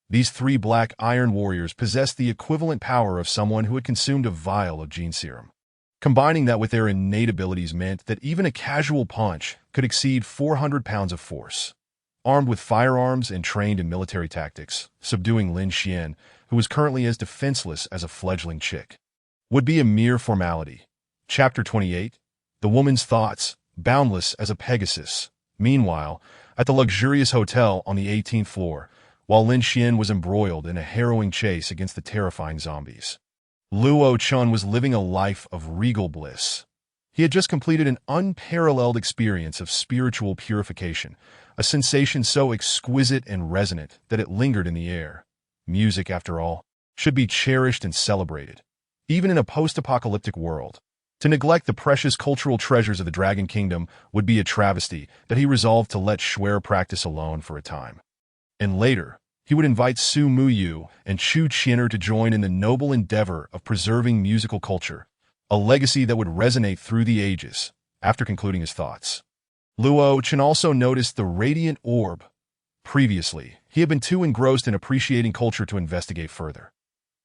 These three black iron warriors possessed the equivalent power of someone who had consumed a vial of gene serum. Combining that with their innate abilities meant that even a casual punch could exceed 400 pounds of force. Armed with firearms and trained in military tactics, subduing Lin Xian, who was currently as defenseless as a fledgling chick, would be a mere formality. Chapter 28. The Woman's Thoughts, Boundless as a Pegasus. Meanwhile, at the luxurious hotel on the 18th floor, while Lin Xian was embroiled in a harrowing chase against the terrifying zombies, Luo Chun was living a life of regal bliss. He had just completed an unparalleled experience of spiritual purification, a sensation so exquisite and resonant that it lingered in the air. Music, after all, should be cherished and celebrated, even in a post-apocalyptic world. To neglect the precious cultural treasures of the Dragon Kingdom would be a travesty that he resolved to let Shuer practice alone for a time. And later, he would invite Su Muyu and Chu Qin'er to join in the noble endeavor of preserving musical culture, a legacy that would resonate through the ages. After concluding his thoughts, Luo Chen also noticed the radiant orb. Previously, he had been too engrossed in appreciating culture to investigate further.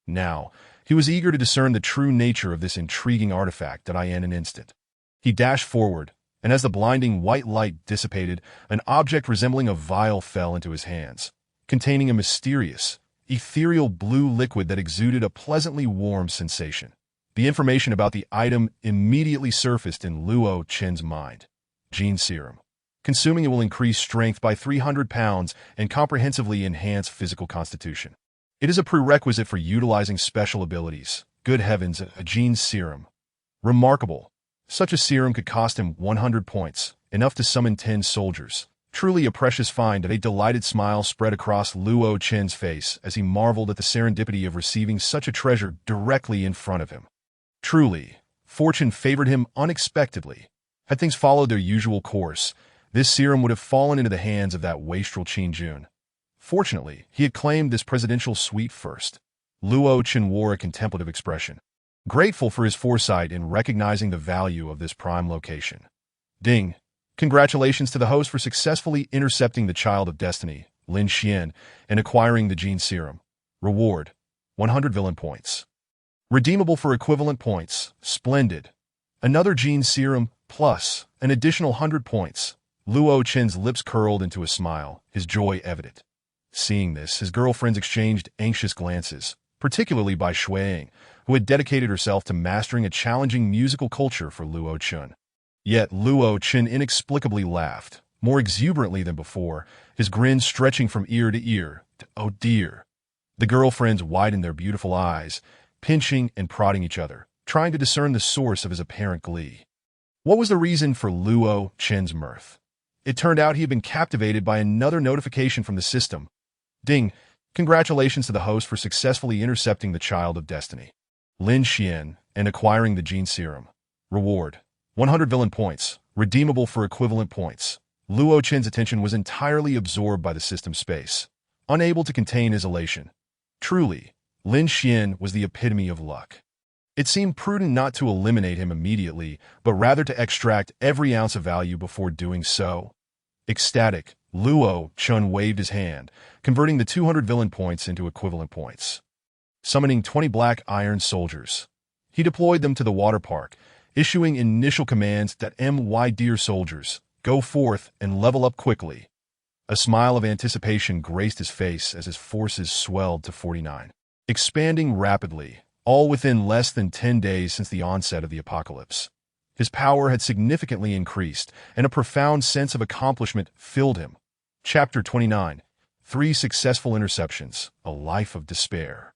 Now, he was eager to discern the true nature of this intriguing artifact in an instant. He dashed forward, and as the blinding white light dissipated, an object resembling a vial fell into his hands, containing a mysterious, ethereal blue liquid that exuded a pleasantly warm sensation. The information about the item immediately surfaced in Luo Chen's mind. Gene serum. Consuming it will increase strength by 300 pounds and comprehensively enhance physical constitution. It is a prerequisite for utilizing special abilities. Good heavens, a gene serum. Remarkable. Such a serum could cost him 100 points, enough to summon 10 soldiers. Truly a precious find. A delighted smile spread across Luo Chen's face as he marveled at the serendipity of receiving such a treasure directly in front of him. Truly, fortune favored him unexpectedly. Had things followed their usual course, this serum would have fallen into the hands of that wastrel Qin Jun. Fortunately, he had claimed this presidential suite first. Luo Chen wore a contemplative expression, grateful for his foresight in recognizing the value of this prime location. Ding! Congratulations to the host for successfully intercepting the Child of Destiny, Lin Xian, and acquiring the gene serum. Reward: 100 villain points. Redeemable for equivalent points. Splendid. Another gene serum, plus an additional 100 points. Luo Chen's lips curled into a smile, his joy evident. Seeing this, his girlfriends exchanged anxious glances, particularly by Shueying, who had dedicated herself to mastering a challenging musical culture for Luo Chen. Yet Luo Chen inexplicably laughed, more exuberantly than before, his grin stretching from ear to ear. Oh dear. The girlfriends widened their beautiful eyes, pinching and prodding each other, trying to discern the source of his apparent glee. What was the reason for Luo Chen's mirth? It turned out he had been captivated by another notification from the system. Ding! Congratulations to the host for successfully intercepting the Child of Destiny, Lin Xian, and acquiring the gene serum. Reward: 100 villain points, redeemable for equivalent points. Luo Chen's attention was entirely absorbed by the system space, unable to contain his elation. Truly, Lin Xian was the epitome of luck. It seemed prudent not to eliminate him immediately, but rather to extract every ounce of value before doing so. Ecstatic, Luo Chen waved his hand, converting the 200 villain points into equivalent points. Summoning 20 black iron soldiers, he deployed them to the water park, issuing initial commands that "My dear soldiers, go forth and level up quickly." A smile of anticipation graced his face as his forces swelled to 49, expanding rapidly, all within less than 10 days since the onset of the apocalypse. His power had significantly increased, and a profound sense of accomplishment filled him. Chapter 29. 3 Successful Interceptions, A Life of Despair.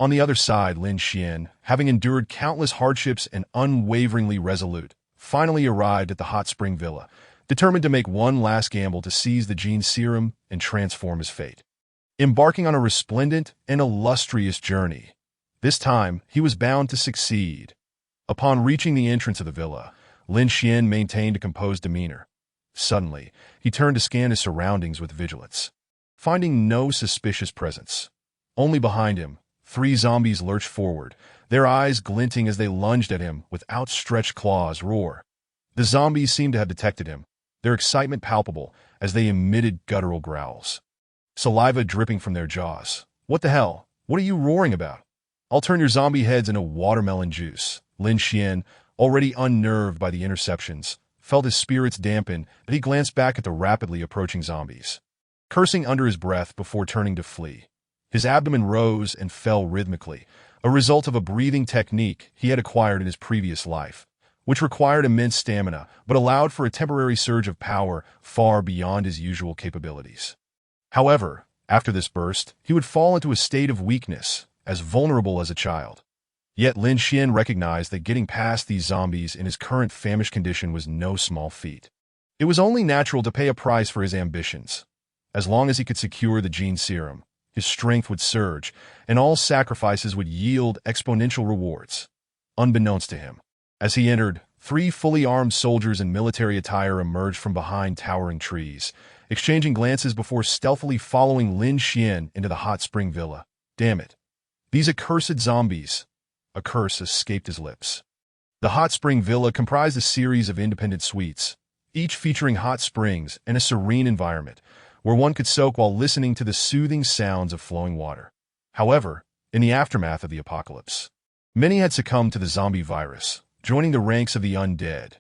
On the other side, Lin Xian, having endured countless hardships and unwaveringly resolute, finally arrived at the hot spring villa, determined to make one last gamble to seize the gene serum and transform his fate. Embarking on a resplendent and illustrious journey, this time he was bound to succeed. Upon reaching the entrance of the villa, Lin Xian maintained a composed demeanor. Suddenly, he turned to scan his surroundings with vigilance, finding no suspicious presence. Only behind him, 3 zombies lurched forward, their eyes glinting as they lunged at him with outstretched claws. Roar! The zombies seemed to have detected him, their excitement palpable as they emitted guttural growls. Saliva dripping from their jaws. "What the hell? What are you roaring about? I'll turn your zombie heads into watermelon juice." Lin Xian, already unnerved by the interceptions, felt his spirits dampen as he glanced back at the rapidly approaching zombies. Cursing under his breath before turning to flee, his abdomen rose and fell rhythmically, a result of a breathing technique he had acquired in his previous life, which required immense stamina but allowed for a temporary surge of power far beyond his usual capabilities. However, after this burst, he would fall into a state of weakness, as vulnerable as a child. Yet Lin Xian recognized that getting past these zombies in his current famished condition was no small feat. It was only natural to pay a price for his ambitions. As long as he could secure the gene serum, his strength would surge, and all sacrifices would yield exponential rewards. Unbeknownst to him, as he entered, 3 fully armed soldiers in military attire emerged from behind towering trees, exchanging glances before stealthily following Lin Xian into the hot spring villa. Damn it. These accursed zombies. A curse escaped his lips. The hot spring villa comprised a series of independent suites, each featuring hot springs and a serene environment, where one could soak while listening to the soothing sounds of flowing water. However, in the aftermath of the apocalypse, many had succumbed to the zombie virus, joining the ranks of the undead.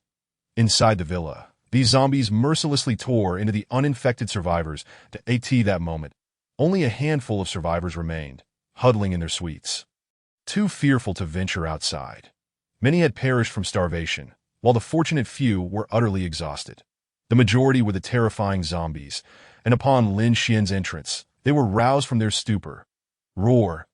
Inside the villa, these zombies mercilessly tore into the uninfected survivors. At that moment, only a handful of survivors remained, huddling in their suites, too fearful to venture outside. Many had perished from starvation, while the fortunate few were utterly exhausted. The majority were the terrifying zombies, and upon Lin Xian's entrance, they were roused from their stupor. Roar!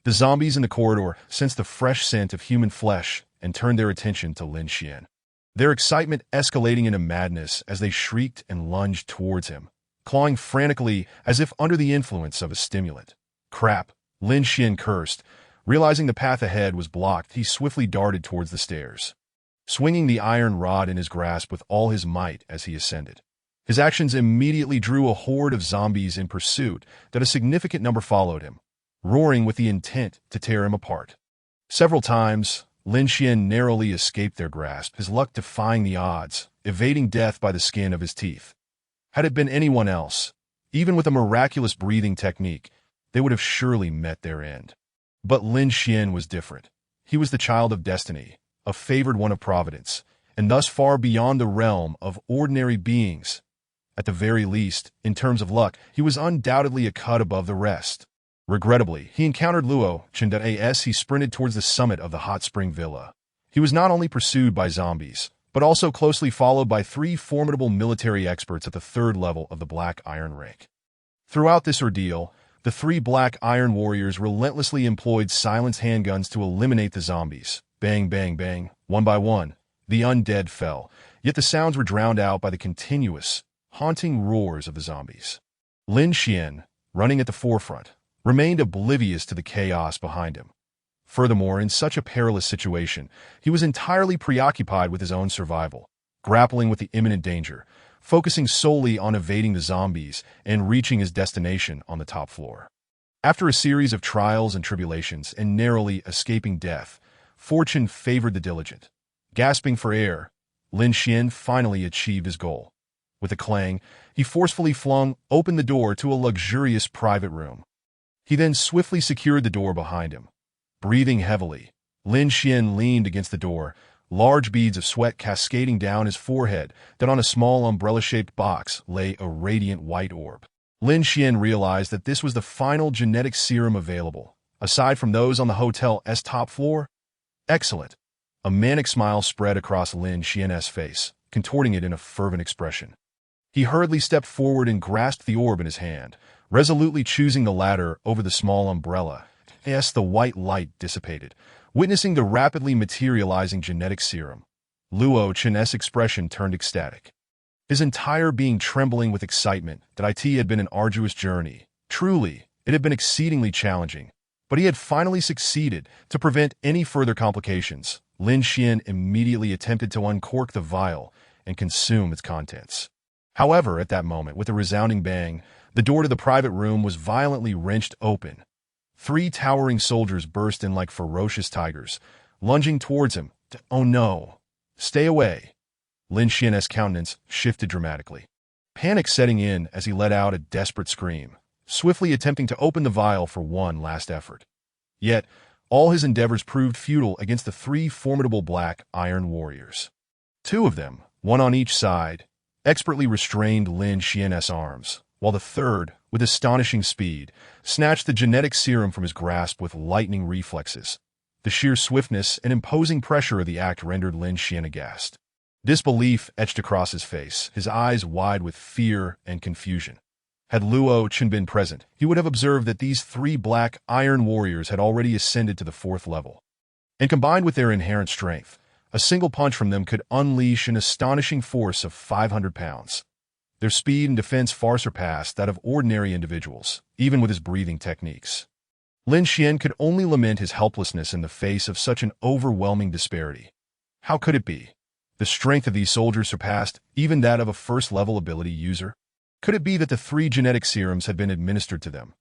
The zombies in the corridor sensed the fresh scent of human flesh and turned their attention to Lin Xian, their excitement escalating into madness as they shrieked and lunged towards him, clawing frantically as if under the influence of a stimulant. Crap! Lin Xian cursed. Realizing the path ahead was blocked, he swiftly darted towards the stairs, swinging the iron rod in his grasp with all his might as he ascended. His actions immediately drew a horde of zombies in pursuit that a significant number followed him, roaring with the intent to tear him apart. Several times, Lin Xian narrowly escaped their grasp, his luck defying the odds, evading death by the skin of his teeth. Had it been anyone else, even with a miraculous breathing technique, they would have surely met their end. But Lin Xian was different. He was the child of destiny, a favored one of providence, and thus far beyond the realm of ordinary beings. At the very least, in terms of luck, he was undoubtedly a cut above the rest. Regrettably, he encountered Luo Chen as he sprinted towards the summit of the hot spring villa. He was not only pursued by zombies, but also closely followed by 3 formidable military experts at the 3rd level of the Black Iron rank. Throughout this ordeal, the 3 Black Iron warriors relentlessly employed silenced handguns to eliminate the zombies. Bang, bang, bang, one by one, the undead fell, yet the sounds were drowned out by the continuous, haunting roars of the zombies. Lin Xian, running at the forefront, remained oblivious to the chaos behind him. Furthermore, in such a perilous situation, he was entirely preoccupied with his own survival, grappling with the imminent danger, focusing solely on evading the zombies and reaching his destination on the top floor. After a series of trials and tribulations and narrowly escaping death, fortune favored the diligent. Gasping for air, Lin Xian finally achieved his goal. With a clang, he forcefully flung open the door to a luxurious private room. He then swiftly secured the door behind him. Breathing heavily, Lin Xian leaned against the door, large beads of sweat cascading down his forehead. Then on a small umbrella-shaped box lay a radiant white orb. Lin Xian realized that this was the final genetic serum available, aside from those on the hotel's top floor. Excellent. A manic smile spread across Lin Xian's face, contorting it in a fervent expression. He hurriedly stepped forward and grasped the orb in his hand, resolutely choosing the latter over the small umbrella. As the white light dissipated, witnessing the rapidly materializing genetic serum, Luo Chen's expression turned ecstatic. His entire being trembling with excitement. That it had been an arduous journey. Truly, it had been exceedingly challenging, but he had finally succeeded to prevent any further complications. Lin Xian immediately attempted to uncork the vial and consume its contents. However, at that moment, with a resounding bang, the door to the private room was violently wrenched open. 3 towering soldiers burst in like ferocious tigers, lunging towards him. Oh no! Stay away! Lin Xian's countenance shifted dramatically, panic setting in as he let out a desperate scream, swiftly attempting to open the vial for one last effort. Yet, all his endeavors proved futile against the three formidable black iron warriors. Two of them, one on each side, expertly restrained Lin Xian's arms, while the third, with astonishing speed, snatched the genetic serum from his grasp with lightning reflexes. The sheer swiftness and imposing pressure of the act rendered Lin Xian aghast. Disbelief etched across his face, his eyes wide with fear and confusion. Had Luo Chen been present, he would have observed that these three black iron warriors had already ascended to the 4th level. And combined with their inherent strength, a single punch from them could unleash an astonishing force of 500 pounds. Their speed and defense far surpassed that of ordinary individuals, even with his breathing techniques. Lin Xian could only lament his helplessness in the face of such an overwhelming disparity. How could it be? The strength of these soldiers surpassed even that of a first-level ability user? Could it be that the 3 genetic serums had been administered to them?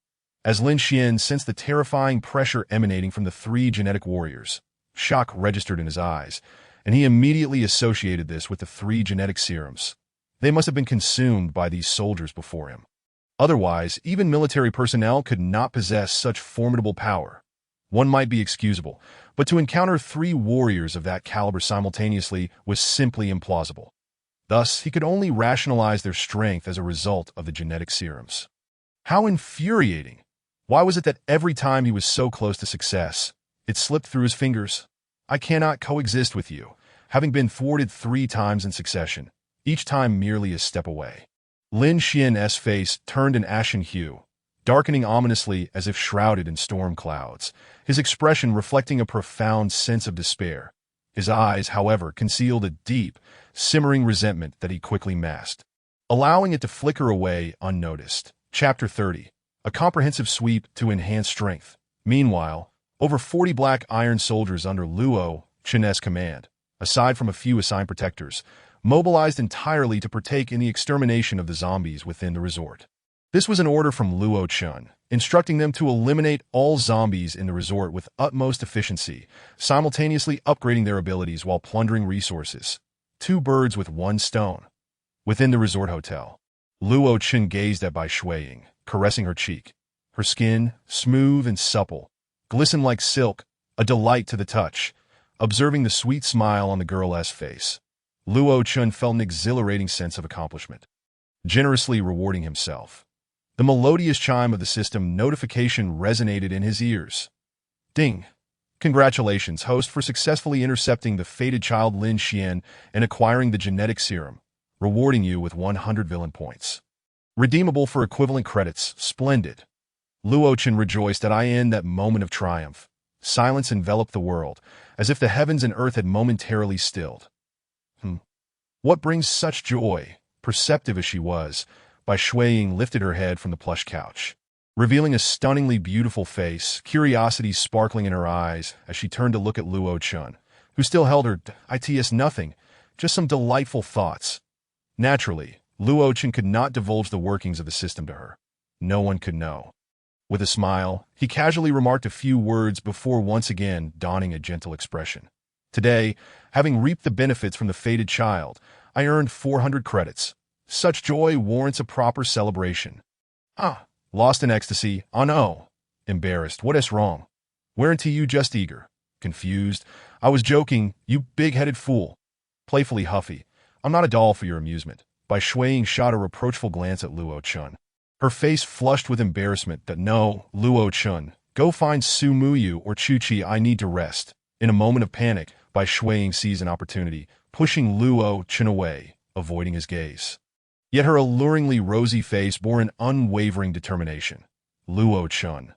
As Lin Xian sensed the terrifying pressure emanating from the 3 genetic warriors, shock registered in his eyes, and he immediately associated this with the 3 genetic serums. They must have been consumed by these soldiers before him. Otherwise, even military personnel could not possess such formidable power. One might be excusable, but to encounter 3 warriors of that caliber simultaneously was simply implausible. Thus, he could only rationalize their strength as a result of the genetic serums. How infuriating! Why was it that every time he was so close to success, it slipped through his fingers? I cannot coexist with you, having been thwarted 3 times in succession, each time merely a step away. Lin Xian's face turned an ashen hue, darkening ominously as if shrouded in storm clouds, his expression reflecting a profound sense of despair. His eyes, however, concealed a deep, simmering resentment that he quickly masked, allowing it to flicker away unnoticed. Chapter 30. A comprehensive sweep to enhance strength. Meanwhile, over 40 black iron soldiers under Luo Chen's command, aside from a few assigned protectors, mobilized entirely to partake in the extermination of the zombies within the resort. This was an order from Luo Chen, instructing them to eliminate all zombies in the resort with utmost efficiency, simultaneously upgrading their abilities while plundering resources. 2 birds with 1 stone. Within the resort hotel, Luo Chen gazed at Bai Shuiying, caressing her cheek. Her skin, smooth and supple, glistened like silk, a delight to the touch. Observing the sweet smile on the girl's face, Luo Chen felt an exhilarating sense of accomplishment, generously rewarding himself. The melodious chime of the system notification resonated in his ears. Ding! Congratulations, host, for successfully intercepting the fated child Lin Xian and acquiring the genetic serum, rewarding you with 100 villain points. Redeemable for equivalent credits. Splendid. Luo Chen rejoiced in that moment of triumph. Silence enveloped the world, as if the heavens and earth had momentarily stilled. What brings such joy? Perceptive as she was, Bai Shuiying lifted her head from the plush couch, revealing a stunningly beautiful face, curiosity sparkling in her eyes as she turned to look at Luo Chen, who still held her its nothing, just some delightful thoughts. Naturally, Luo Chen could not divulge the workings of the system to her. No one could know. With a smile, he casually remarked a few words before once again donning a gentle expression. Today, having reaped the benefits from the fated child, I earned 400 credits. Such joy warrants a proper celebration. Lost in ecstasy. Oh no. Embarrassed. What is wrong? Weren't you just eager? Confused. I was joking, you big-headed fool. Playfully huffy. I'm not a doll for your amusement. Bai Shuiying shot a reproachful glance at Luo Chen. Her face flushed with embarrassment. No, Luo Chen. Go find Su Muyu or Chu Chi. I need to rest. In a moment of panic, Bai Shuiying seized an opportunity, pushing Luo Chen away, avoiding his gaze. Yet her alluringly rosy face bore an unwavering determination. Luo Chen.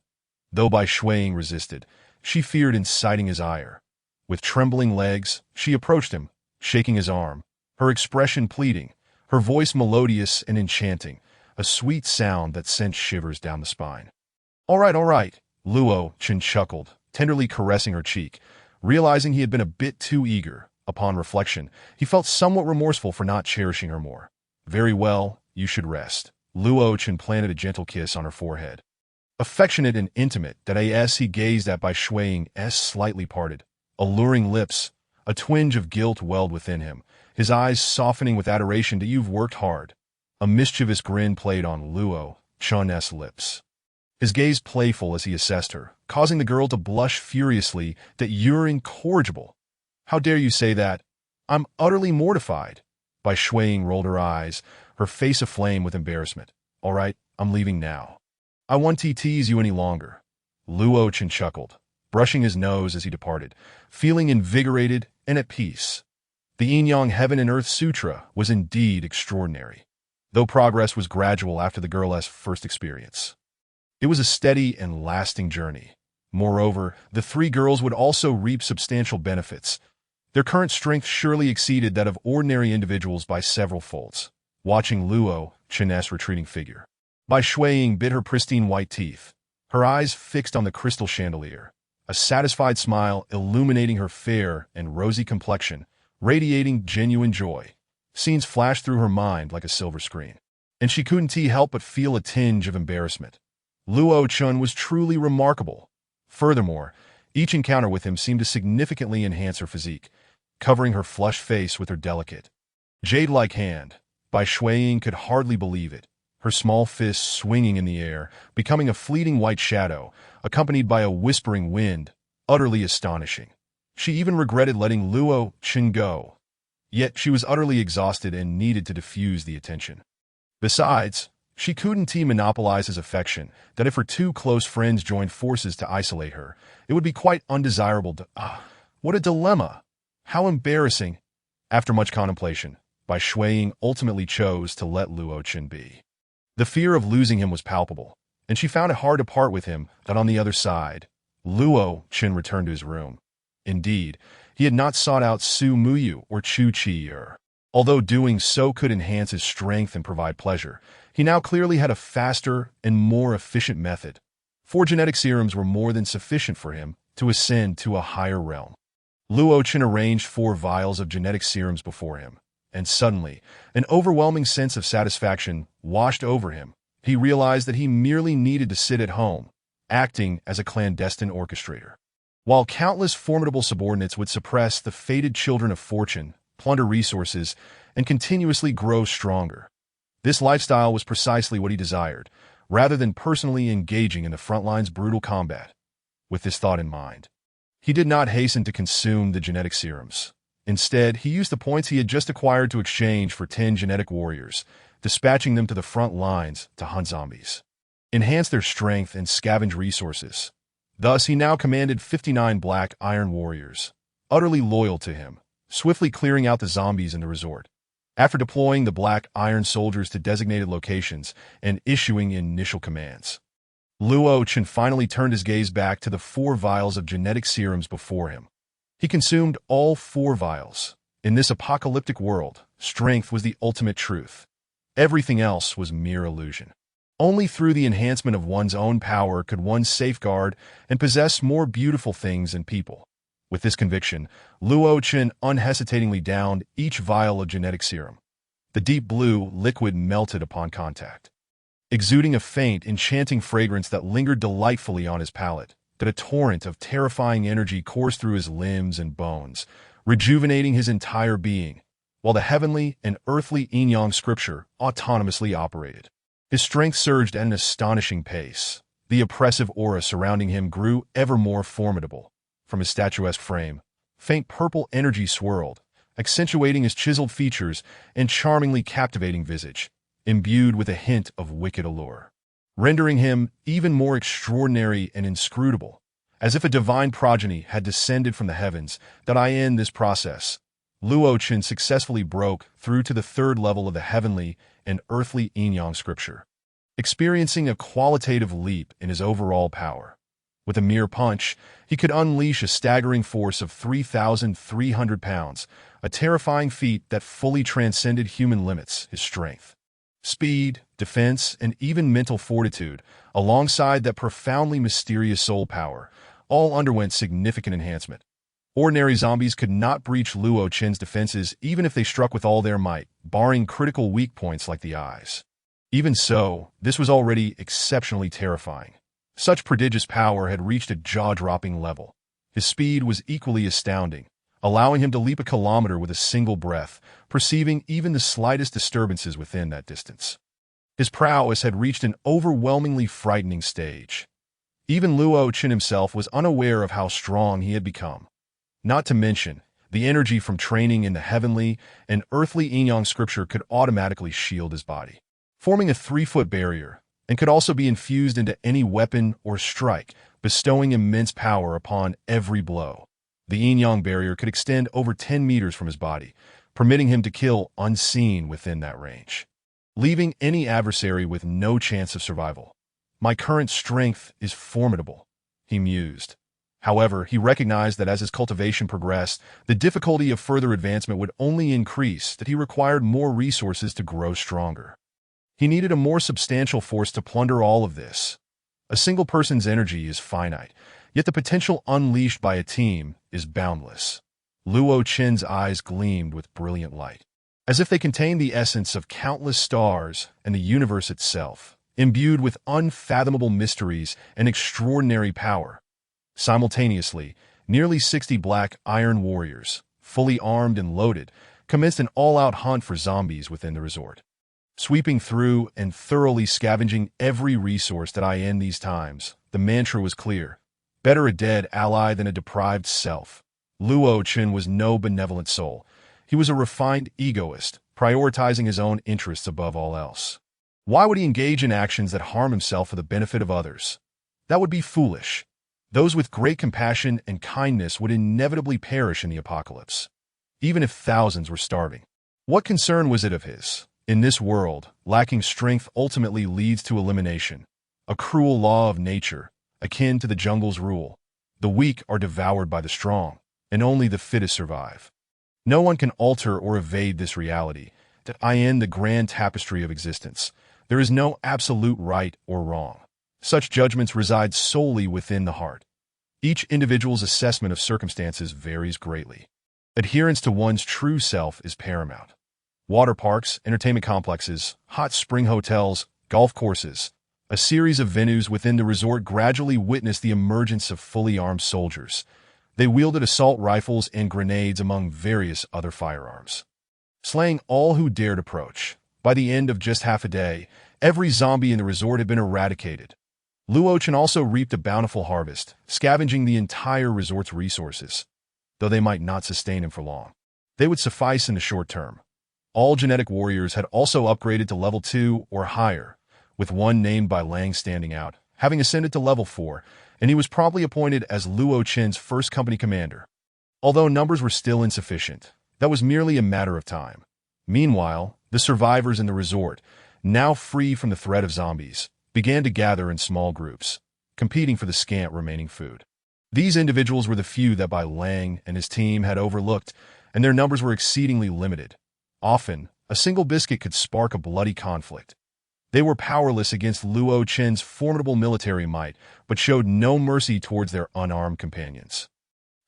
Though Bai Shuiying resisted, she feared inciting his ire. With trembling legs, she approached him, shaking his arm, her expression pleading, her voice melodious and enchanting, a sweet sound that sent shivers down the spine. All right, Luo Chen chuckled, tenderly caressing her cheek. Realizing he had been a bit too eager, upon reflection, he felt somewhat remorseful for not cherishing her more. Very well, you should rest. Luo Chen planted a gentle kiss on her forehead. Affectionate and intimate, that as he gazed at Bai Shuiying's slightly parted, alluring lips, a twinge of guilt welled within him, his eyes softening with adoration that you've worked hard. A mischievous grin played on Luo Chun's lips. His gaze playful as he assessed her, causing the girl to blush furiously that you're incorrigible. How dare you say that? I'm utterly mortified. Bai Shuiying rolled her eyes, her face aflame with embarrassment. All right, I'm leaving now. I won't tease you any longer. Luo Chen chuckled, brushing his nose as he departed, feeling invigorated and at peace. The Yin-Yang Heaven and Earth Sutra was indeed extraordinary, though progress was gradual after the girl's first experience. It was a steady and lasting journey. Moreover, the three girls would also reap substantial benefits. Their current strength surely exceeded that of ordinary individuals by several folds. Watching Luo Chen's retreating figure, Bai Shuiying bit her pristine white teeth, her eyes fixed on the crystal chandelier, a satisfied smile illuminating her fair and rosy complexion, radiating genuine joy. Scenes flashed through her mind like a silver screen, and she couldn't help but feel a tinge of embarrassment. Luo Chen was truly remarkable. Furthermore, each encounter with him seemed to significantly enhance her physique, covering her flushed face with her delicate, jade-like hand. Bai Shuiying could hardly believe it, her small fist swinging in the air, becoming a fleeting white shadow, accompanied by a whispering wind, utterly astonishing. She even regretted letting Luo Chen go. Yet she was utterly exhausted and needed to diffuse the attention. Besides, she couldn't monopolize his affection, that if her two close friends joined forces to isolate her, it would be quite undesirable to— what a dilemma! How embarrassing! After much contemplation, Bai Shuiying ultimately chose to let Luo Chen be. The fear of losing him was palpable, and she found it hard to part with him. That on the other side, Luo Chen returned to his room. Indeed, he had not sought out Su Muyu or Chu Qi. Although doing so could enhance his strength and provide pleasure, he now clearly had a faster and more efficient method. 4 genetic serums were more than sufficient for him to ascend to a higher realm. Luo Chen arranged 4 vials of genetic serums before him, and suddenly, an overwhelming sense of satisfaction washed over him. He realized that he merely needed to sit at home, acting as a clandestine orchestrator, while countless formidable subordinates would suppress the fated children of fortune, plunder resources, and continuously grow stronger. This lifestyle was precisely what he desired, rather than personally engaging in the front line's brutal combat. With this thought in mind, he did not hasten to consume the genetic serums. Instead, he used the points he had just acquired to exchange for 10 genetic warriors, dispatching them to the front lines to hunt zombies, enhance their strength, and scavenge resources. Thus, he now commanded 59 black iron warriors, utterly loyal to him, swiftly clearing out the zombies in the resort. After deploying the black iron soldiers to designated locations and issuing initial commands, Luo Chen finally turned his gaze back to the 4 vials of genetic serums before him. He consumed all 4 vials. In this apocalyptic world, strength was the ultimate truth. Everything else was mere illusion. Only through the enhancement of one's own power could one safeguard and possess more beautiful things and people. With this conviction, Luo Chen unhesitatingly downed each vial of genetic serum. The deep blue liquid melted upon contact, exuding a faint, enchanting fragrance that lingered delightfully on his palate. That a torrent of terrifying energy coursed through his limbs and bones, rejuvenating his entire being, while the heavenly and earthly yin-yang scripture autonomously operated. His strength surged at an astonishing pace. The oppressive aura surrounding him grew ever more formidable. From his statuesque frame, faint purple energy swirled, accentuating his chiseled features and charmingly captivating visage, imbued with a hint of wicked allure, rendering him even more extraordinary and inscrutable, as if a divine progeny had descended from the heavens. That I end this process, Luo Chen successfully broke through to the 3rd level of the heavenly and earthly yin-yang scripture, experiencing a qualitative leap in his overall power. With a mere punch, he could unleash a staggering force of 3,300 pounds, a terrifying feat that fully transcended human limits. His strength, speed, defense, and even mental fortitude, alongside that profoundly mysterious soul power, all underwent significant enhancement. Ordinary zombies could not breach Luo Chen's defenses even if they struck with all their might, barring critical weak points like the eyes. Even so, this was already exceptionally terrifying. Such prodigious power had reached a jaw-dropping level. His speed was equally astounding, allowing him to leap a kilometer with a single breath, perceiving even the slightest disturbances within that distance. His prowess had reached an overwhelmingly frightening stage. Even Luo Qin himself was unaware of how strong he had become. Not to mention, the energy from training in the heavenly and earthly yin-yang scripture could automatically shield his body, forming a 3-foot barrier, and could also be infused into any weapon or strike, bestowing immense power upon every blow. The yin-yang barrier could extend over 10 meters from his body, permitting him to kill unseen within that range, leaving any adversary with no chance of survival. My current strength is formidable, he mused. However, he recognized that as his cultivation progressed, the difficulty of further advancement would only increase, that he required more resources to grow stronger. He needed a more substantial force to plunder all of this. A single person's energy is finite, yet the potential unleashed by a team is boundless. Luo Qin's eyes gleamed with brilliant light, as if they contained the essence of countless stars and the universe itself, imbued with unfathomable mysteries and extraordinary power. Simultaneously, nearly 60 black iron warriors, fully armed and loaded, commenced an all-out hunt for zombies within the resort. Sweeping through and thoroughly scavenging every resource that I end these times, the mantra was clear: better a dead ally than a deprived self. Luo Qin was no benevolent soul. He was a refined egoist, prioritizing his own interests above all else. Why would he engage in actions that harm himself for the benefit of others? That would be foolish. Those with great compassion and kindness would inevitably perish in the apocalypse, even if thousands were starving. What concern was it of his? In this world, lacking strength ultimately leads to elimination, a cruel law of nature, akin to the jungle's rule. The weak are devoured by the strong, and only the fittest survive. No one can alter or evade this reality, that I am the grand tapestry of existence. There is no absolute right or wrong. Such judgments reside solely within the heart. Each individual's assessment of circumstances varies greatly. Adherence to one's true self is paramount. Water parks, entertainment complexes, hot spring hotels, golf courses, a series of venues within the resort gradually witnessed the emergence of fully armed soldiers. They wielded assault rifles and grenades among various other firearms, slaying all who dared approach. By the end of just half a day, every zombie in the resort had been eradicated. Luo Qin also reaped a bountiful harvest, scavenging the entire resort's resources. Though they might not sustain him for long, they would suffice in the short term. All genetic warriors had also upgraded to level 2 or higher, with one named by Lang standing out, having ascended to level 4, and he was promptly appointed as Luo Qin's first company commander. Although numbers were still insufficient, that was merely a matter of time. Meanwhile, the survivors in the resort, now free from the threat of zombies, began to gather in small groups, competing for the scant remaining food. These individuals were the few that by Lang and his team had overlooked, and their numbers were exceedingly limited. Often, a single biscuit could spark a bloody conflict. They were powerless against Luo Qin's formidable military might, but showed no mercy towards their unarmed companions.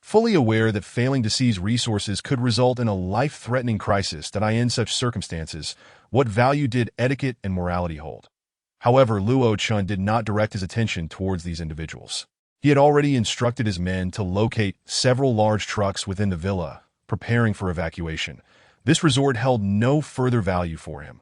Fully aware that failing to seize resources could result in a life-threatening crisis, that in such circumstances, what value did etiquette and morality hold? However, Luo Qin did not direct his attention towards these individuals. He had already instructed his men to locate several large trucks within the villa, preparing for evacuation. This resort held no further value for him.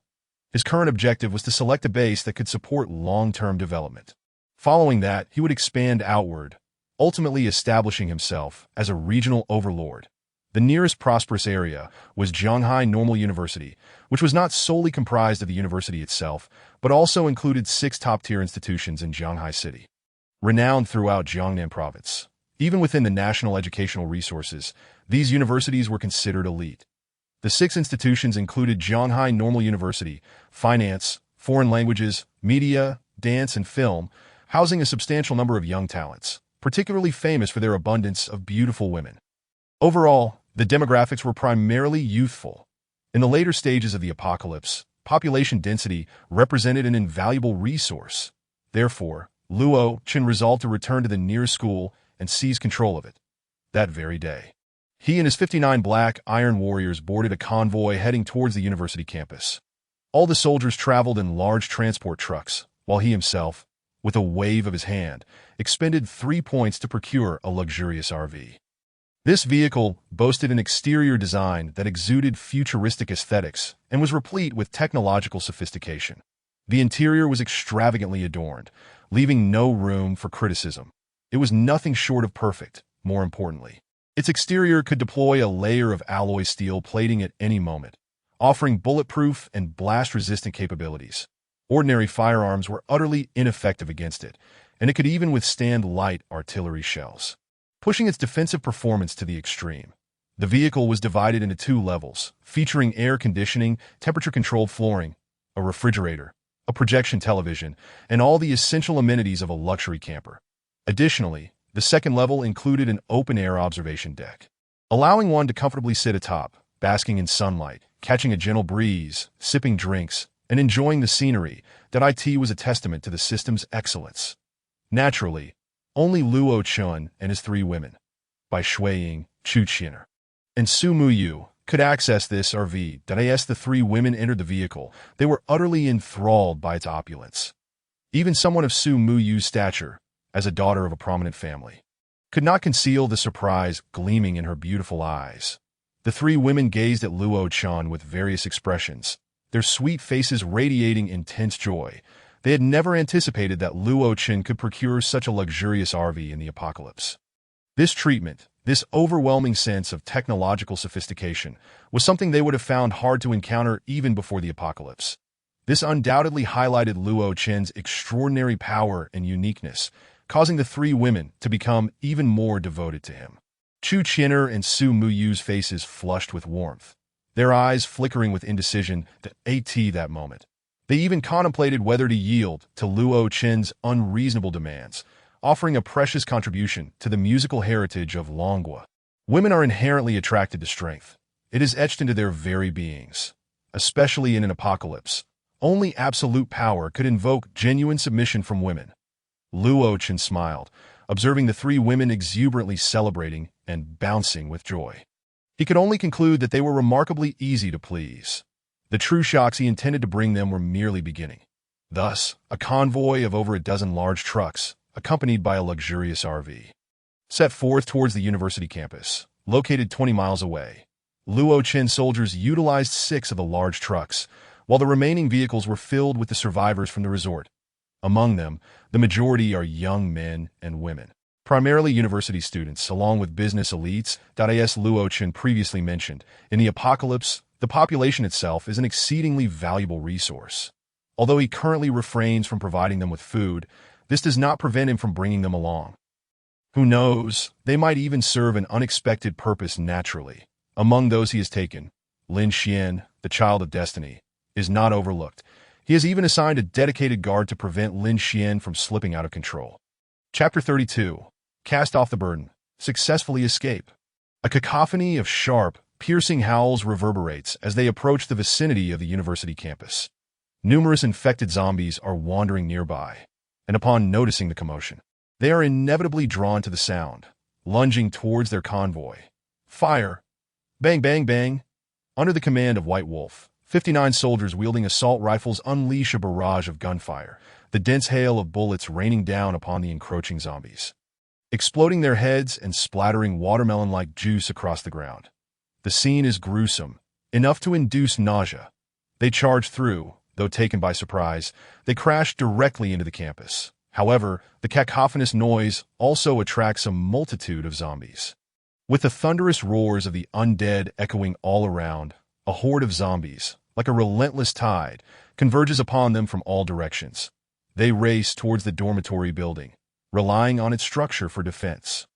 His current objective was to select a base that could support long-term development. Following that, he would expand outward, ultimately establishing himself as a regional overlord. The nearest prosperous area was Zhanghai Normal University, which was not solely comprised of the university itself, but also included 6 top-tier institutions in Zhanghai City, renowned throughout Jiangnan province. Even within the national educational resources, these universities were considered elite. The 6 institutions included Zhanghai Normal University, finance, foreign languages, media, dance, and film, housing a substantial number of young talents, particularly famous for their abundance of beautiful women. Overall, the demographics were primarily youthful. In the later stages of the apocalypse, population density represented an invaluable resource. Therefore, Luo Qin resolved to return to the nearest school and seize control of it. That very day, he and his 59 black iron warriors boarded a convoy heading towards the university campus. All the soldiers traveled in large transport trucks, while he himself, with a wave of his hand, expended 3 points to procure a luxurious RV. This vehicle boasted an exterior design that exuded futuristic aesthetics and was replete with technological sophistication. The interior was extravagantly adorned, leaving no room for criticism. It was nothing short of perfect, more importantly. Its exterior could deploy a layer of alloy steel plating at any moment, offering bulletproof and blast-resistant capabilities. Ordinary firearms were utterly ineffective against it, and it could even withstand light artillery shells, pushing its defensive performance to the extreme. The vehicle was divided into two levels, featuring air conditioning, temperature-controlled flooring, a refrigerator, a projection television, and all the essential amenities of a luxury camper. Additionally, the second level included an open-air observation deck, allowing one to comfortably sit atop, basking in sunlight, catching a gentle breeze, sipping drinks, and enjoying the scenery. That it was a testament to the system's excellence. Naturally, only Luo Chun and his three women, Bai Shuiying, Chu Qian'er, and Su Muyu, could access this RV. As the three women entered the vehicle, they were utterly enthralled by its opulence. Even someone of Su Muyu's stature, as a daughter of a prominent family, could not conceal the surprise gleaming in her beautiful eyes. The three women gazed at Luo Chun with various expressions, their sweet faces radiating intense joy. They had never anticipated that Luo Chun could procure such a luxurious RV in the apocalypse. This treatment, this overwhelming sense of technological sophistication, was something they would have found hard to encounter even before the apocalypse. This undoubtedly highlighted Luo Chun's extraordinary power and uniqueness, causing the three women to become even more devoted to him. Chu Qian'er and Su Muyu's faces flushed with warmth, their eyes flickering with indecision that moment. They even contemplated whether to yield to Luo Chun's unreasonable demands, offering a precious contribution to the musical heritage of Longhua. Women are inherently attracted to strength. It is etched into their very beings. Especially in an apocalypse, only absolute power could invoke genuine submission from women. Luo Chun smiled, observing the three women exuberantly celebrating and bouncing with joy. He could only conclude that they were remarkably easy to please. The true shocks he intended to bring them were merely beginning. Thus, a convoy of over a dozen large trucks, accompanied by a luxurious RV, set forth towards the university campus, located 20 miles away. Luo Chun soldiers utilized 6 of the large trucks, while the remaining vehicles were filled with the survivors from the resort. Among them, the majority are young men and women, primarily university students, along with business elites. As Luo Chun previously mentioned, in the apocalypse, the population itself is an exceedingly valuable resource. Although he currently refrains from providing them with food, this does not prevent him from bringing them along. Who knows, they might even serve an unexpected purpose naturally. Among those he has taken, Lin Xian, the child of destiny, is not overlooked. He has even assigned a dedicated guard to prevent Lin Xian from slipping out of control. Chapter 32. Cast off the burden. Successfully escape. A cacophony of sharp, piercing howls reverberates as they approach the vicinity of the university campus. Numerous infected zombies are wandering nearby, and upon noticing the commotion, they are inevitably drawn to the sound, lunging towards their convoy. Fire! Bang, bang, bang! Under the command of White Wolf, 59 soldiers wielding assault rifles unleash a barrage of gunfire, the dense hail of bullets raining down upon the encroaching zombies, exploding their heads and splattering watermelon-like juice across the ground. The scene is gruesome, enough to induce nausea. They charge through, though taken by surprise, they crash directly into the campus. However, the cacophonous noise also attracts a multitude of zombies. With the thunderous roars of the undead echoing all around, a horde of zombies, like a relentless tide, converges upon them from all directions. They race towards the dormitory building, relying on its structure for defense.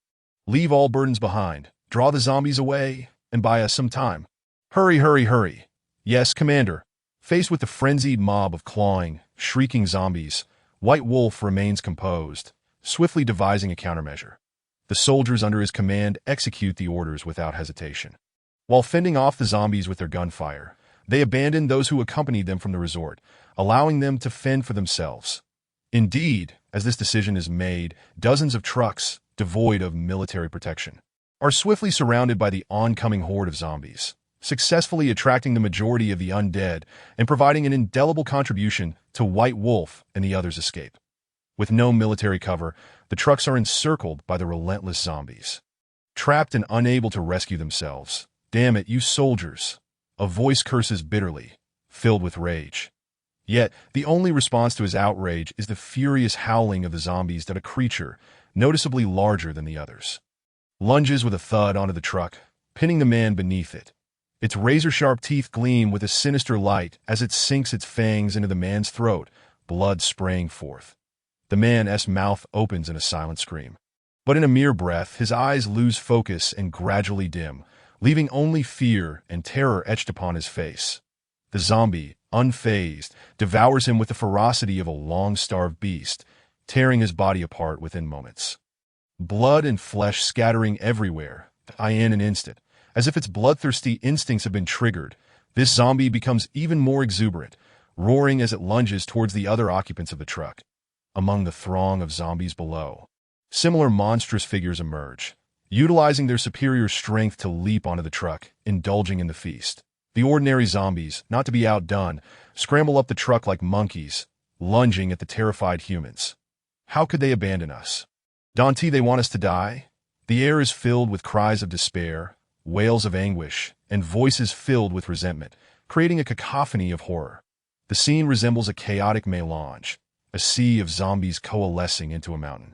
Leave all burdens behind, draw the zombies away, and buy us some time. Hurry, hurry, hurry. Yes, Commander. Faced with the frenzied mob of clawing, shrieking zombies, White Wolf remains composed, swiftly devising a countermeasure. The soldiers under his command execute the orders without hesitation. While fending off the zombies with their gunfire, they abandon those who accompanied them from the resort, allowing them to fend for themselves. Indeed, as this decision is made, dozens of trucks, devoid of military protection, are swiftly surrounded by the oncoming horde of zombies, successfully attracting the majority of the undead and providing an indelible contribution to White Wolf and the others' escape. With no military cover, the trucks are encircled by the relentless zombies. trapped and unable to rescue themselves. "Damn it, you soldiers!" A voice curses bitterly, filled with rage. Yet, the only response to his outrage is the furious howling of the zombies that a creature, noticeably larger than the others, lunges with a thud onto the truck, pinning the man beneath it. Its razor-sharp teeth gleam with a sinister light as it sinks its fangs into the man's throat, blood spraying forth. The man's mouth opens in a silent scream. But in a mere breath, his eyes lose focus and gradually dim, leaving only fear and terror etched upon his face. The zombie, unfazed, devours him with the ferocity of a long-starved beast, tearing his body apart within moments. Blood and flesh scattering everywhere, in an instant. As if its bloodthirsty instincts have been triggered, this zombie becomes even more exuberant, roaring as it lunges towards the other occupants of the truck. Among the throng of zombies below, similar monstrous figures emerge, utilizing their superior strength to leap onto the truck, indulging in the feast. The ordinary zombies, not to be outdone, scramble up the truck like monkeys, lunging at the terrified humans. How could they abandon us? Don't they want us to die? The air is filled with cries of despair, wails of anguish, and voices filled with resentment, creating a cacophony of horror. The scene resembles a chaotic melange, a sea of zombies coalescing into a mountain,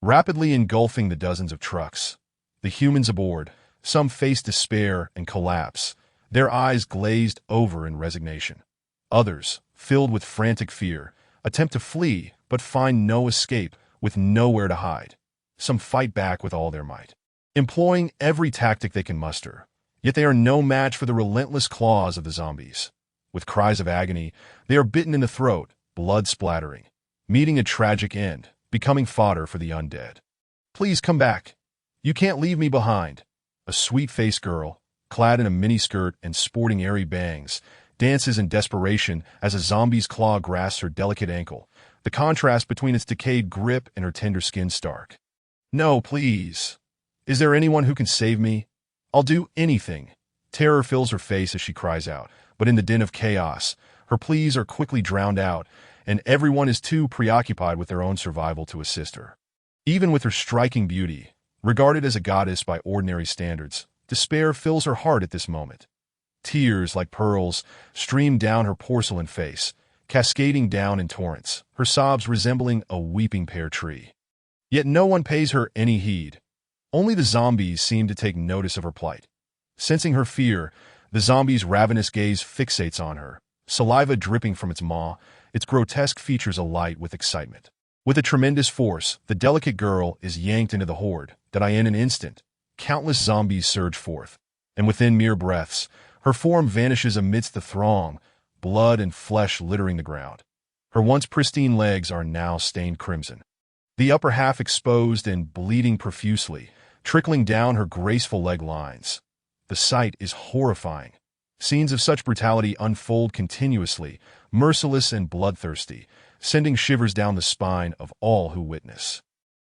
rapidly engulfing the dozens of trucks. The humans aboard, some face despair and collapse, their eyes glazed over in resignation. Others, filled with frantic fear, attempt to flee but find no escape, with nowhere to hide. Some fight back with all their might, employing every tactic they can muster. Yet they are no match for the relentless claws of the zombies. With cries of agony, they are bitten in the throat, blood splattering, meeting a tragic end, becoming fodder for the undead. "Please come back. You can't leave me behind." A sweet-faced girl, clad in a miniskirt and sporting airy bangs, dances in desperation as a zombie's claw grasps her delicate ankle, the contrast between its decayed grip and her tender skin stark. "No, please. Is there anyone who can save me? I'll do anything." Terror fills her face as she cries out, but in the din of chaos, her pleas are quickly drowned out, and everyone is too preoccupied with their own survival to assist her. Even with her striking beauty, regarded as a goddess by ordinary standards, despair fills her heart at this moment. Tears, like pearls, stream down her porcelain face, cascading down in torrents, her sobs resembling a weeping pear tree. Yet no one pays her any heed. Only the zombies seem to take notice of her plight. Sensing her fear, the zombie's ravenous gaze fixates on her, saliva dripping from its maw, its grotesque features alight with excitement. With a tremendous force, the delicate girl is yanked into the horde that in an instant, countless zombies surge forth, and within mere breaths, her form vanishes amidst the throng, blood and flesh littering the ground. Her once pristine legs are now stained crimson, the upper half exposed and bleeding profusely, trickling down her graceful leg lines. The sight is horrifying. Scenes of such brutality unfold continuously, merciless and bloodthirsty, sending shivers down the spine of all who witness.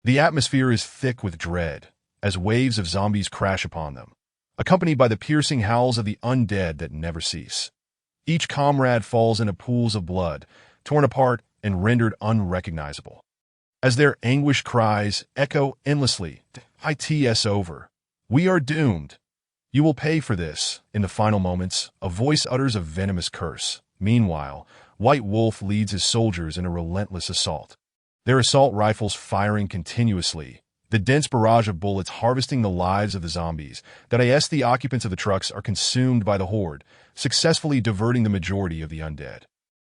The atmosphere is thick with dread, as waves of zombies crash upon them, accompanied by the piercing howls of the undead that never cease. Each comrade falls into pools of blood, torn apart and rendered unrecognizable. As their anguished cries echo endlessly, "It's over. We are doomed. You will pay for this." In the final moments, a voice utters a venomous curse. Meanwhile, White Wolf leads his soldiers in a relentless assault, their assault rifles firing continuously, the dense barrage of bullets harvesting the lives of the zombies. The occupants of the trucks are consumed by the horde, successfully diverting the majority of the undead.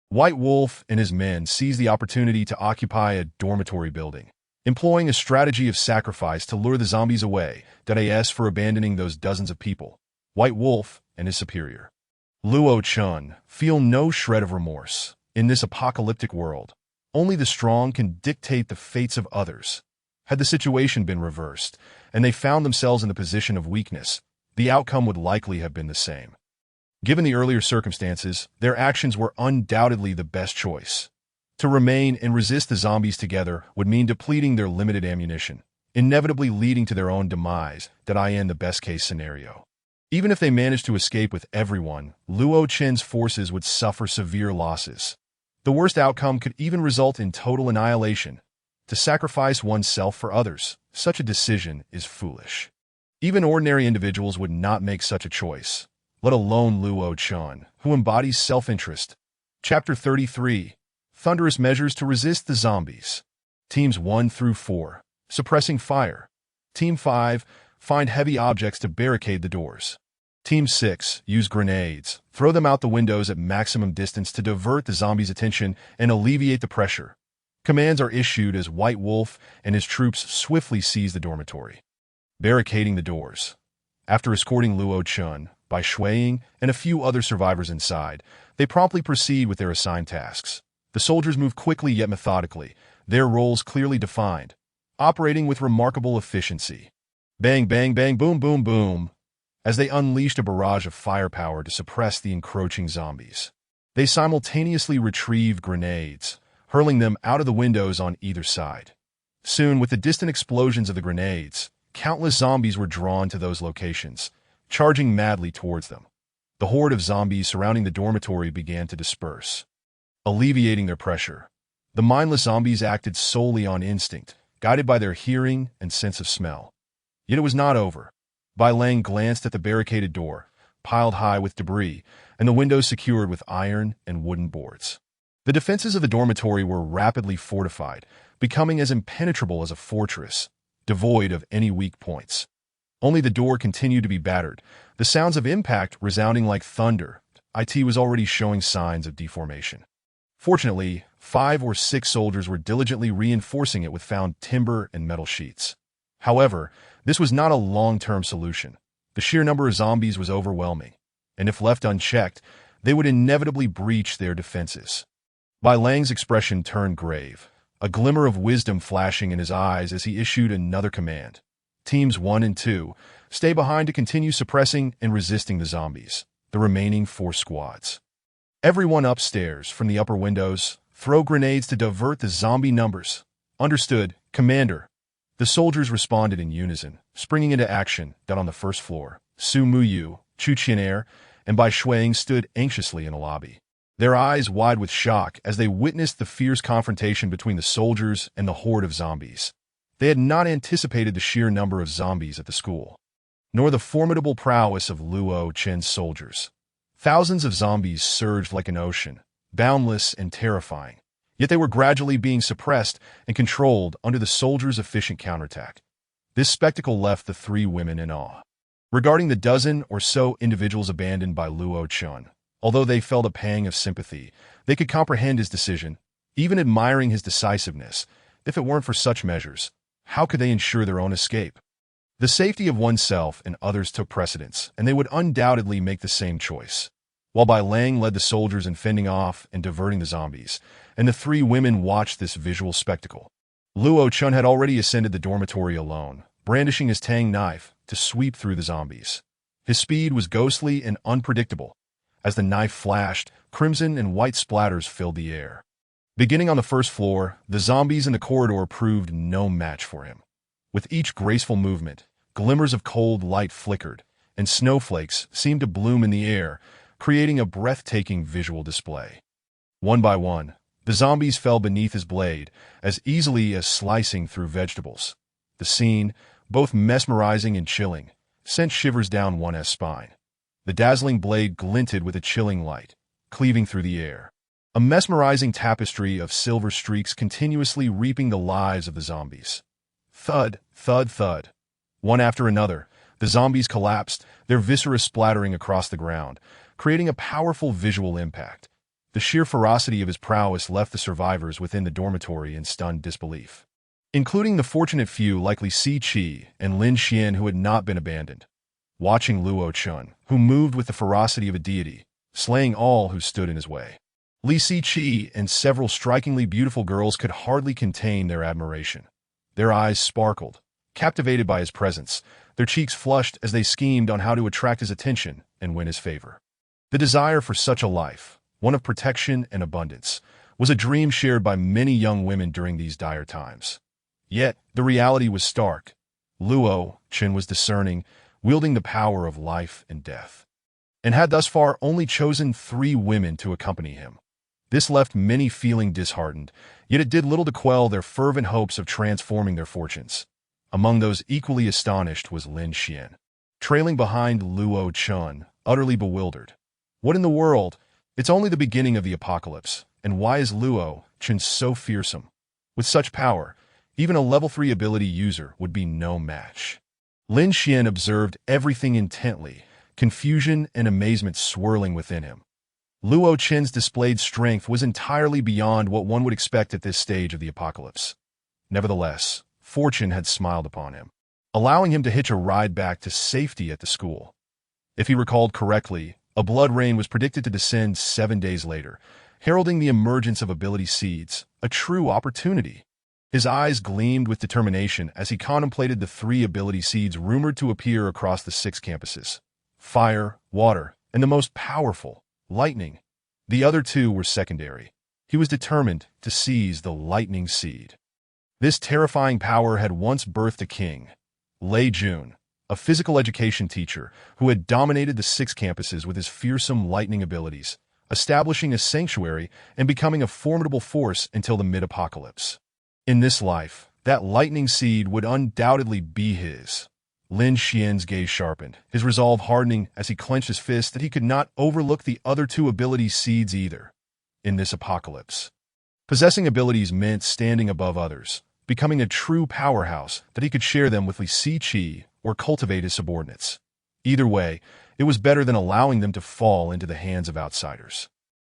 White Wolf and his men seize the opportunity to occupy a dormitory building, employing a strategy of sacrifice to lure the zombies away. For abandoning those dozens of people, White Wolf and his superior, Luo Chun, feel no shred of remorse. In this apocalyptic world, only the strong can dictate the fates of others. Had the situation been reversed, and they found themselves in the position of weakness, the outcome would likely have been the same. Given the earlier circumstances, their actions were undoubtedly the best choice. To remain and resist the zombies together would mean depleting their limited ammunition, inevitably leading to their own demise. In the best-case scenario, even if they managed to escape with everyone, Luo Chen's forces would suffer severe losses. The worst outcome could even result in total annihilation. To sacrifice oneself for others, such a decision is foolish. Even ordinary individuals would not make such a choice, let alone Luo Chun, who embodies self-interest. Chapter 33. Thunderous Measures to Resist the Zombies. Teams 1 through 4. Suppressing Fire. Team 5. Find heavy objects to barricade the doors. Team 6. Use grenades. Throw them out the windows at maximum distance to divert the zombies' attention and alleviate the pressure. Commands are issued as White Wolf and his troops swiftly seize the dormitory. Barricading the doors. After escorting Luo Chun, Bai Shuiying, and a few other survivors inside, they promptly proceed with their assigned tasks. The soldiers move quickly yet methodically, their roles clearly defined, operating with remarkable efficiency. Bang, bang, bang, boom, boom, boom, as they unleashed a barrage of firepower to suppress the encroaching zombies. They simultaneously retrieved grenades, hurling them out of the windows on either side. Soon, with the distant explosions of the grenades, countless zombies were drawn to those locations, charging madly towards them. The horde of zombies surrounding the dormitory began to disperse. Alleviating their pressure, the mindless zombies acted solely on instinct, guided by their hearing and sense of smell. Yet it was not over. Bai Lang glanced at the barricaded door, piled high with debris, and the windows secured with iron and wooden boards. The defenses of the dormitory were rapidly fortified, becoming as impenetrable as a fortress, devoid of any weak points. Only the door continued to be battered, the sounds of impact resounding like thunder. IT was already showing signs of deformation. Fortunately, 5 or 6 soldiers were diligently reinforcing it with found timber and metal sheets. However, this was not a long-term solution. The sheer number of zombies was overwhelming, and if left unchecked, they would inevitably breach their defenses. Bai Lang's expression turned grave, a glimmer of wisdom flashing in his eyes as he issued another command. Teams 1 and 2, stay behind to continue suppressing and resisting the zombies, the remaining 4 squads. Everyone upstairs, from the upper windows, throw grenades to divert the zombie numbers. Understood, Commander. The soldiers responded in unison, springing into action down on the first floor. Su Muyu, Chu Qianair, and Bai Shuiying stood anxiously in a lobby, their eyes wide with shock as they witnessed the fierce confrontation between the soldiers and the horde of zombies. They had not anticipated the sheer number of zombies at the school, nor the formidable prowess of Luo Chen's soldiers. Thousands of zombies surged like an ocean, boundless and terrifying, yet they were gradually being suppressed and controlled under the soldiers' efficient counterattack. This spectacle left the 3 women in awe. Regarding the dozen or so individuals abandoned by Luo Chun, although they felt a pang of sympathy, they could comprehend his decision, even admiring his decisiveness. If it weren't for such measures, how could they ensure their own escape? The safety of oneself and others took precedence, and they would undoubtedly make the same choice. While Bai Lang led the soldiers in fending off and diverting the zombies, and the 3 women watched this visual spectacle. Luo Chun had already ascended the dormitory alone, brandishing his tang knife to sweep through the zombies. His speed was ghostly and unpredictable. As the knife flashed, crimson and white splatters filled the air. Beginning on the first floor, the zombies in the corridor proved no match for him. With each graceful movement, glimmers of cold light flickered, and snowflakes seemed to bloom in the air, creating a breathtaking visual display. One by one, the zombies fell beneath his blade, as easily as slicing through vegetables. The scene, both mesmerizing and chilling, sent shivers down one's spine. The dazzling blade glinted with a chilling light, cleaving through the air. A mesmerizing tapestry of silver streaks continuously reaping the lives of the zombies. Thud, thud, thud. One after another, the zombies collapsed, their viscera splattering across the ground, creating a powerful visual impact. The sheer ferocity of his prowess left the survivors within the dormitory in stunned disbelief, including the fortunate few like Li Siqi and Lin Xian who had not been abandoned. Watching Luo Chun, who moved with the ferocity of a deity, slaying all who stood in his way. Li Siqi and several strikingly beautiful girls could hardly contain their admiration. Their eyes sparkled, captivated by his presence, their cheeks flushed as they schemed on how to attract his attention and win his favor. The desire for such a life, one of protection and abundance, was a dream shared by many young women during these dire times. Yet, the reality was stark. Luo Chen was discerning, wielding the power of life and death, and had thus far only chosen 3 women to accompany him. This left many feeling disheartened, yet it did little to quell their fervent hopes of transforming their fortunes. Among those equally astonished was Lin Xian, trailing behind Luo Chun, utterly bewildered. What in the world? It's only the beginning of the apocalypse, and why is Luo Chun so fearsome? With such power, even a level 3 ability user would be no match. Lin Xian observed everything intently, confusion and amazement swirling within him. Luo Chen's displayed strength was entirely beyond what one would expect at this stage of the apocalypse. Nevertheless, fortune had smiled upon him, allowing him to hitch a ride back to safety at the school. If he recalled correctly, a blood rain was predicted to descend 7 days later, heralding the emergence of ability seeds, a true opportunity. His eyes gleamed with determination as he contemplated the 3 ability seeds rumored to appear across the 6 campuses: fire, water, and the most powerful, lightning. The other 2 were secondary. He was determined to seize the lightning seed. This terrifying power had once birthed a king, Lei Jun, a physical education teacher who had dominated the 6 campuses with his fearsome lightning abilities, establishing a sanctuary and becoming a formidable force until the mid-apocalypse. In this life, that lightning seed would undoubtedly be his. Lin Xian's gaze sharpened, his resolve hardening as he clenched his fist that he could not overlook the other 2 ability seeds either. In this apocalypse, possessing abilities meant standing above others, becoming a true powerhouse that he could share them with Li Si or cultivate his subordinates. Either way, it was better than allowing them to fall into the hands of outsiders.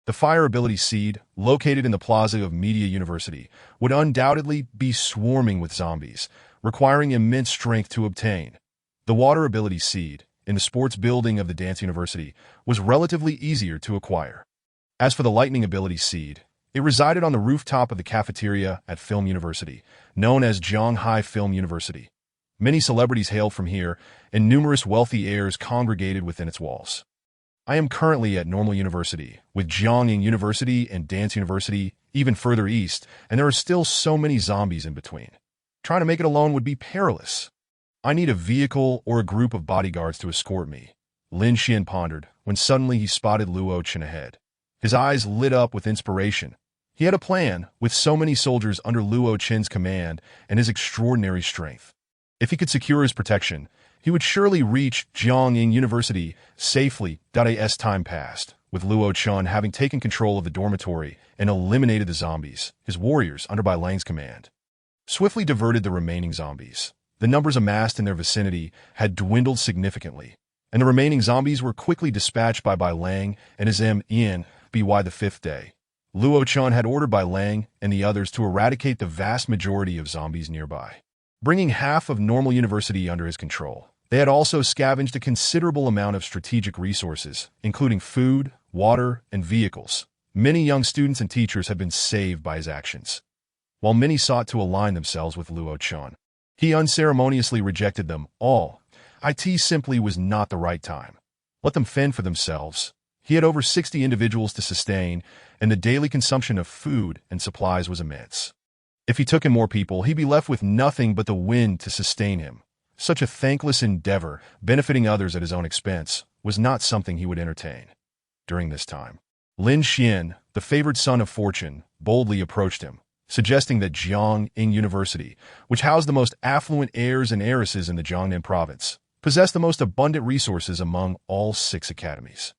The fire ability seed, located in the plaza of Media University, would undoubtedly be swarming with zombies, requiring immense strength to obtain. The water ability seed, in the sports building of the Dance University, was relatively easier to acquire. As for the lightning ability seed, it resided on the rooftop of the cafeteria at Film University, known as Zhanghai Film University. Many celebrities hailed from here, and numerous wealthy heirs congregated within its walls. I am currently at Normal University, with Jiangning University and Dance University even further east, and there are still so many zombies in between. Trying to make it alone would be perilous. I need a vehicle or a group of bodyguards to escort me, Lin Xian pondered, when suddenly he spotted Luo Chen ahead. His eyes lit up with inspiration. He had a plan, with so many soldiers under Luo Chen's command and his extraordinary strength. If he could secure his protection, he would surely reach Jiangning University safely. As time passed, with Luo Chen having taken control of the dormitory and eliminated the zombies, his warriors, under Bai Lang's command, swiftly diverted the remaining zombies. The numbers amassed in their vicinity had dwindled significantly, and the remaining zombies were quickly dispatched by Bai Lang and his MN by the 5th day. Luo Chen had ordered Bai Lang and the others to eradicate the vast majority of zombies nearby, bringing half of Normal University under his control. They had also scavenged a considerable amount of strategic resources, including food, water, and vehicles. Many young students and teachers had been saved by his actions. While many sought to align themselves with Luo Chen, he unceremoniously rejected them all. It simply was not the right time. Let them fend for themselves. He had over 60 individuals to sustain, and the daily consumption of food and supplies was immense. If he took in more people, he'd be left with nothing but the wind to sustain him. Such a thankless endeavor, benefiting others at his own expense, was not something he would entertain. During this time, Lin Xian, the favored son of fortune, boldly approached him, suggesting that Jiangning University, which housed the most affluent heirs and heiresses in the Jiangnan province, possessed the most abundant resources among all 6 academies.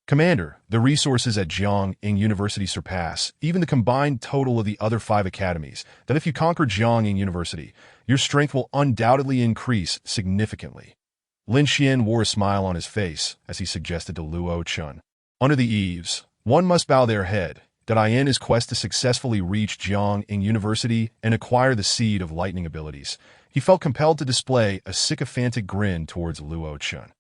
Commander, the resources at Jiangning University surpass even the combined total of the other 5 academies, that if you conquer Jiangning University, your strength will undoubtedly increase significantly. Lin Xian wore a smile on his face as he suggested to Luo Chen. Under the eaves, one must bow their head, in his quest to successfully reach Jiangning University and acquire the seed of lightning abilities. He felt compelled to display a sycophantic grin towards Luo Chen.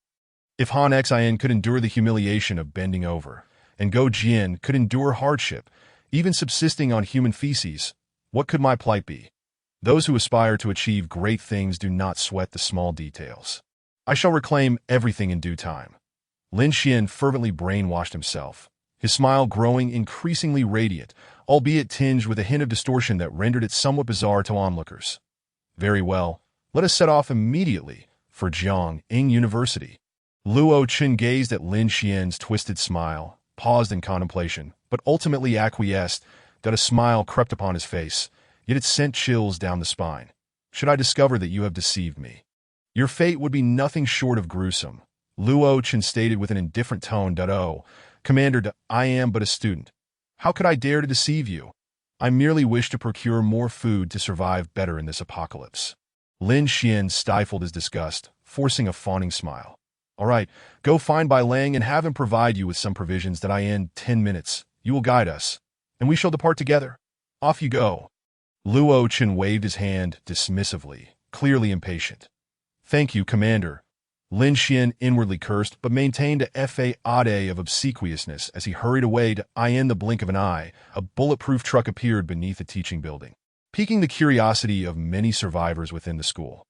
If Han Xin could endure the humiliation of bending over, and Go Jian could endure hardship, even subsisting on human feces, what could my plight be? Those who aspire to achieve great things do not sweat the small details. I shall reclaim everything in due time. Lin Xian fervently brainwashed himself, his smile growing increasingly radiant, albeit tinged with a hint of distortion that rendered it somewhat bizarre to onlookers. Very well, let us set off immediately for Jiangning University. Luo Chen gazed at Lin Xian's twisted smile, paused in contemplation, but ultimately acquiesced. A smile crept upon his face, yet it sent chills down the spine. should I discover that you have deceived me. Your fate would be nothing short of gruesome, Luo Chen stated with an indifferent tone. Oh, Commander, I am but a student. How could I dare to deceive you? I merely wish to procure more food to survive better in this apocalypse. Lin Xian stifled his disgust, forcing a fawning smile. All right, go find Bai Lang and have him provide you with some provisions that in 10 minutes. You will guide us, and we shall depart together. Off you go. Luo Chen waved his hand dismissively, clearly impatient. Thank you, Commander. Lin Xian inwardly cursed but maintained a facade of obsequiousness as he hurried away to in the blink of an eye. A bulletproof truck appeared beneath the teaching building, piquing the curiosity of many survivors within the school.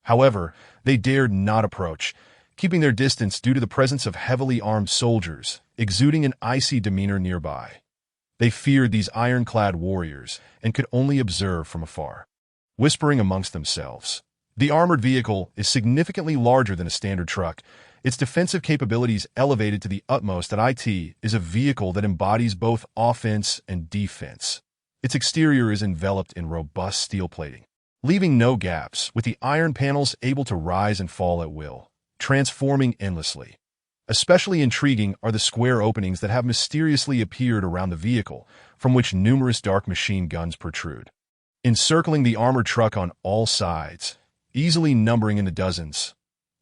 However, they dared not approach, keeping their distance due to the presence of heavily armed soldiers, exuding an icy demeanor nearby. They feared these ironclad warriors and could only observe from afar, whispering amongst themselves. The armored vehicle is significantly larger than a standard truck. Its defensive capabilities elevated to the utmost. It is a vehicle that embodies both offense and defense. Its exterior is enveloped in robust steel plating, leaving no gaps, with the iron panels able to rise and fall at will, transforming endlessly. Especially intriguing are the square openings that have mysteriously appeared around the vehicle, from which numerous dark machine guns protrude, encircling the armored truck on all sides, easily numbering in the dozens.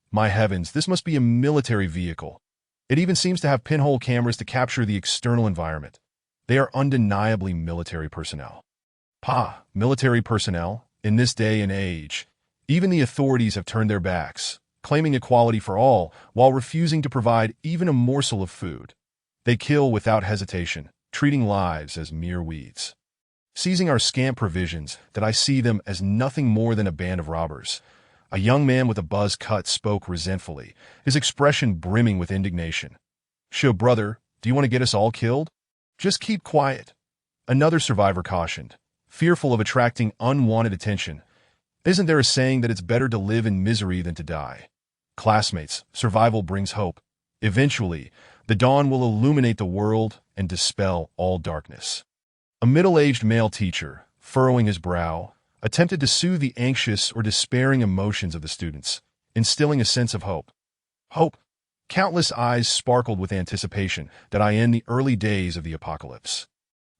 My heavens, this must be a military vehicle. It even seems to have pinhole cameras to capture the external environment. They are undeniably military personnel. Military personnel? In this day and age, even the authorities have turned their backs, claiming equality for all while refusing to provide even a morsel of food. They kill without hesitation, treating lives as mere weeds. Seizing our scant provisions, that I see them as nothing more than a band of robbers. A young man with a buzz cut spoke resentfully, his expression brimming with indignation. Sho, brother, do you want to get us all killed? Just keep quiet. Another survivor cautioned, fearful of attracting unwanted attention. Isn't there a saying that it's better to live in misery than to die? Classmates, survival brings hope. Eventually, the dawn will illuminate the world and dispel all darkness. A middle-aged male teacher, furrowing his brow, attempted to soothe the anxious or despairing emotions of the students, instilling a sense of hope. Hope. Countless eyes sparkled with anticipation that in the early days of the apocalypse.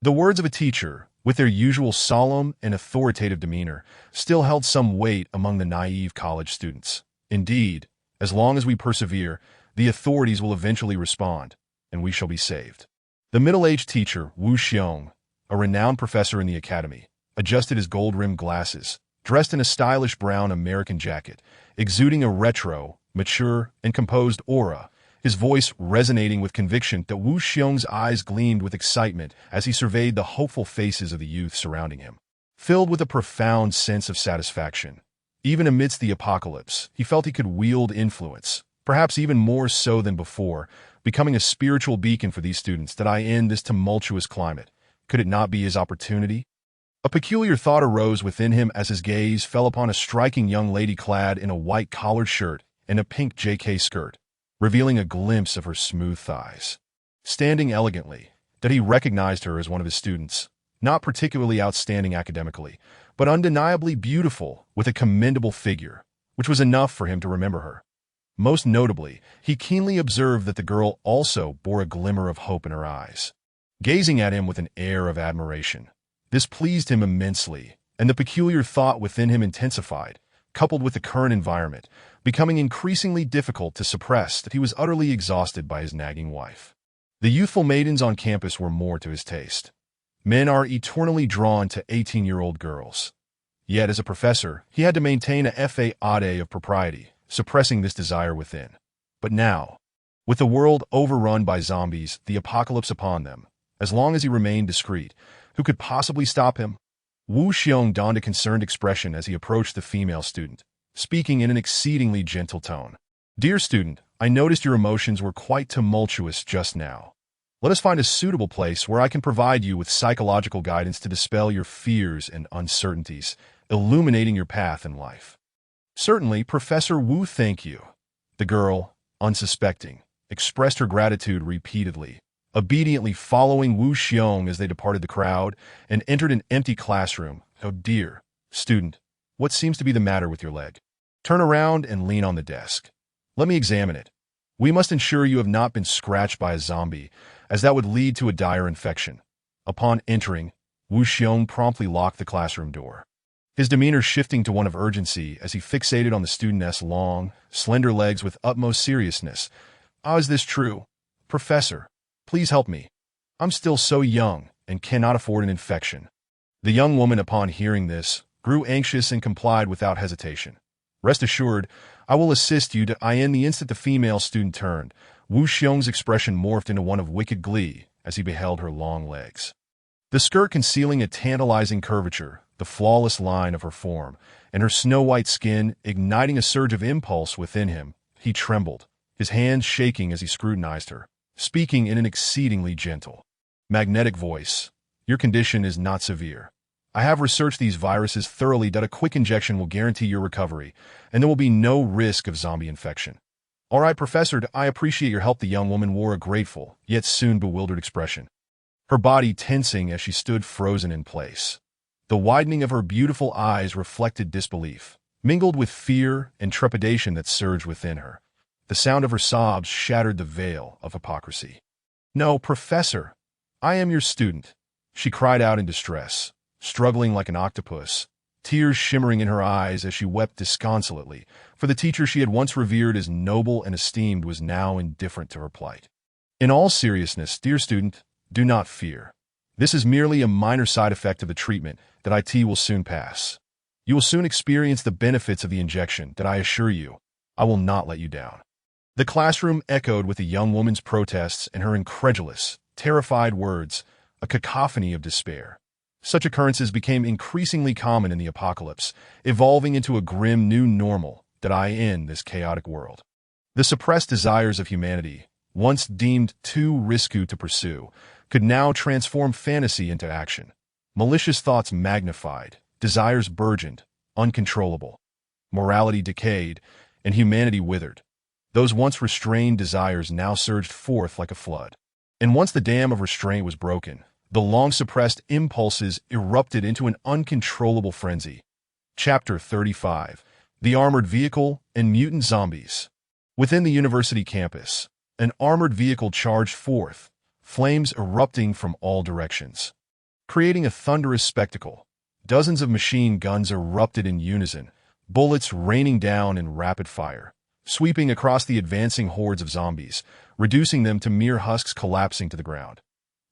The words of a teacher, with their usual solemn and authoritative demeanor, still held some weight among the naive college students. Indeed, as long as we persevere, the authorities will eventually respond, and we shall be saved. The middle-aged teacher, Wu Xiong, a renowned professor in the academy, adjusted his gold-rimmed glasses, dressed in a stylish brown American jacket, exuding a retro, mature, and composed aura, his voice resonating with conviction. That Wu Xiong's eyes gleamed with excitement as he surveyed the hopeful faces of the youth surrounding him. Filled with a profound sense of satisfaction, even amidst the apocalypse, he felt he could wield influence, perhaps even more so than before, becoming a spiritual beacon for these students. That in this tumultuous climate, could it not be his opportunity? A peculiar thought arose within him as his gaze fell upon a striking young lady clad in a white collared shirt and a pink JK skirt, revealing a glimpse of her smooth thighs. Standing elegantly, that he recognized her as one of his students, not particularly outstanding academically, but undeniably beautiful, with a commendable figure, which was enough for him to remember her. Most notably, he keenly observed that the girl also bore a glimmer of hope in her eyes, gazing at him with an air of admiration. This pleased him immensely, and the peculiar thought within him intensified, coupled with the current environment, becoming increasingly difficult to suppress. That he was utterly exhausted by his nagging wife. The youthful maidens on campus were more to his taste. Men are eternally drawn to 18-year-old girls. Yet, as a professor, he had to maintain a facade of propriety, suppressing this desire within. But now, with the world overrun by zombies, the apocalypse upon them, as long as he remained discreet, who could possibly stop him? Wu Xiong donned a concerned expression as he approached the female student, speaking in an exceedingly gentle tone. Dear student, I noticed your emotions were quite tumultuous just now. Let us find a suitable place where I can provide you with psychological guidance to dispel your fears and uncertainties, illuminating your path in life. Certainly, Professor Wu, thank you. The girl, unsuspecting, expressed her gratitude repeatedly, obediently following Wu Xiong as they departed the crowd and entered an empty classroom. Oh dear, student, What seems to be the matter with your leg? Turn around and lean on the desk. Let me examine it. We must ensure you have not been scratched by a zombie, as that would lead to a dire infection. Upon entering, Wu Xiong promptly locked the classroom door, his demeanor shifting to one of urgency as he fixated on the student's long, slender legs with utmost seriousness. "Ah, is this true? Professor, please help me. I'm still so young and cannot afford an infection." The young woman, upon hearing this, grew anxious and complied without hesitation. "Rest assured, I will assist you to in." The instant the female student turned, Wu Xiong's expression morphed into one of wicked glee as he beheld her long legs. The skirt concealing a tantalizing curvature, the flawless line of her form, and her snow-white skin igniting a surge of impulse within him. He trembled, his hands shaking as he scrutinized her, speaking in an exceedingly gentle, magnetic voice. "Your condition is not severe. I have researched these viruses thoroughly that a quick injection will guarantee your recovery, and there will be no risk of zombie infection." "All right, Professor, I appreciate your help." The young woman wore a grateful, yet soon bewildered expression, her body tensing as she stood frozen in place. The widening of her beautiful eyes reflected disbelief, mingled with fear and trepidation that surged within her. The sound of her sobs shattered the veil of hypocrisy. "No, Professor, I am your student," she cried out in distress, struggling like an octopus, tears shimmering in her eyes as she wept disconsolately, for the teacher she had once revered as noble and esteemed was now indifferent to her plight. "In all seriousness, dear student, do not fear. This is merely a minor side effect of the treatment that will soon pass. You will soon experience the benefits of the injection that I assure you, I will not let you down." The classroom echoed with the young woman's protests and her incredulous, terrified words, a cacophony of despair. Such occurrences became increasingly common in the apocalypse, evolving into a grim new normal in this chaotic world. The suppressed desires of humanity, once deemed too risky to pursue, could now transform fantasy into action. Malicious thoughts magnified, desires burgeoned, uncontrollable. Morality decayed, and humanity withered. Those once restrained desires now surged forth like a flood. And once the dam of restraint was broken, the long-suppressed impulses erupted into an uncontrollable frenzy. Chapter 35. The Armored Vehicle and Mutant Zombies. Within the university campus, an armored vehicle charged forth, flames erupting from all directions, creating a thunderous spectacle. Dozens of machine guns erupted in unison, bullets raining down in rapid fire, sweeping across the advancing hordes of zombies, reducing them to mere husks collapsing to the ground.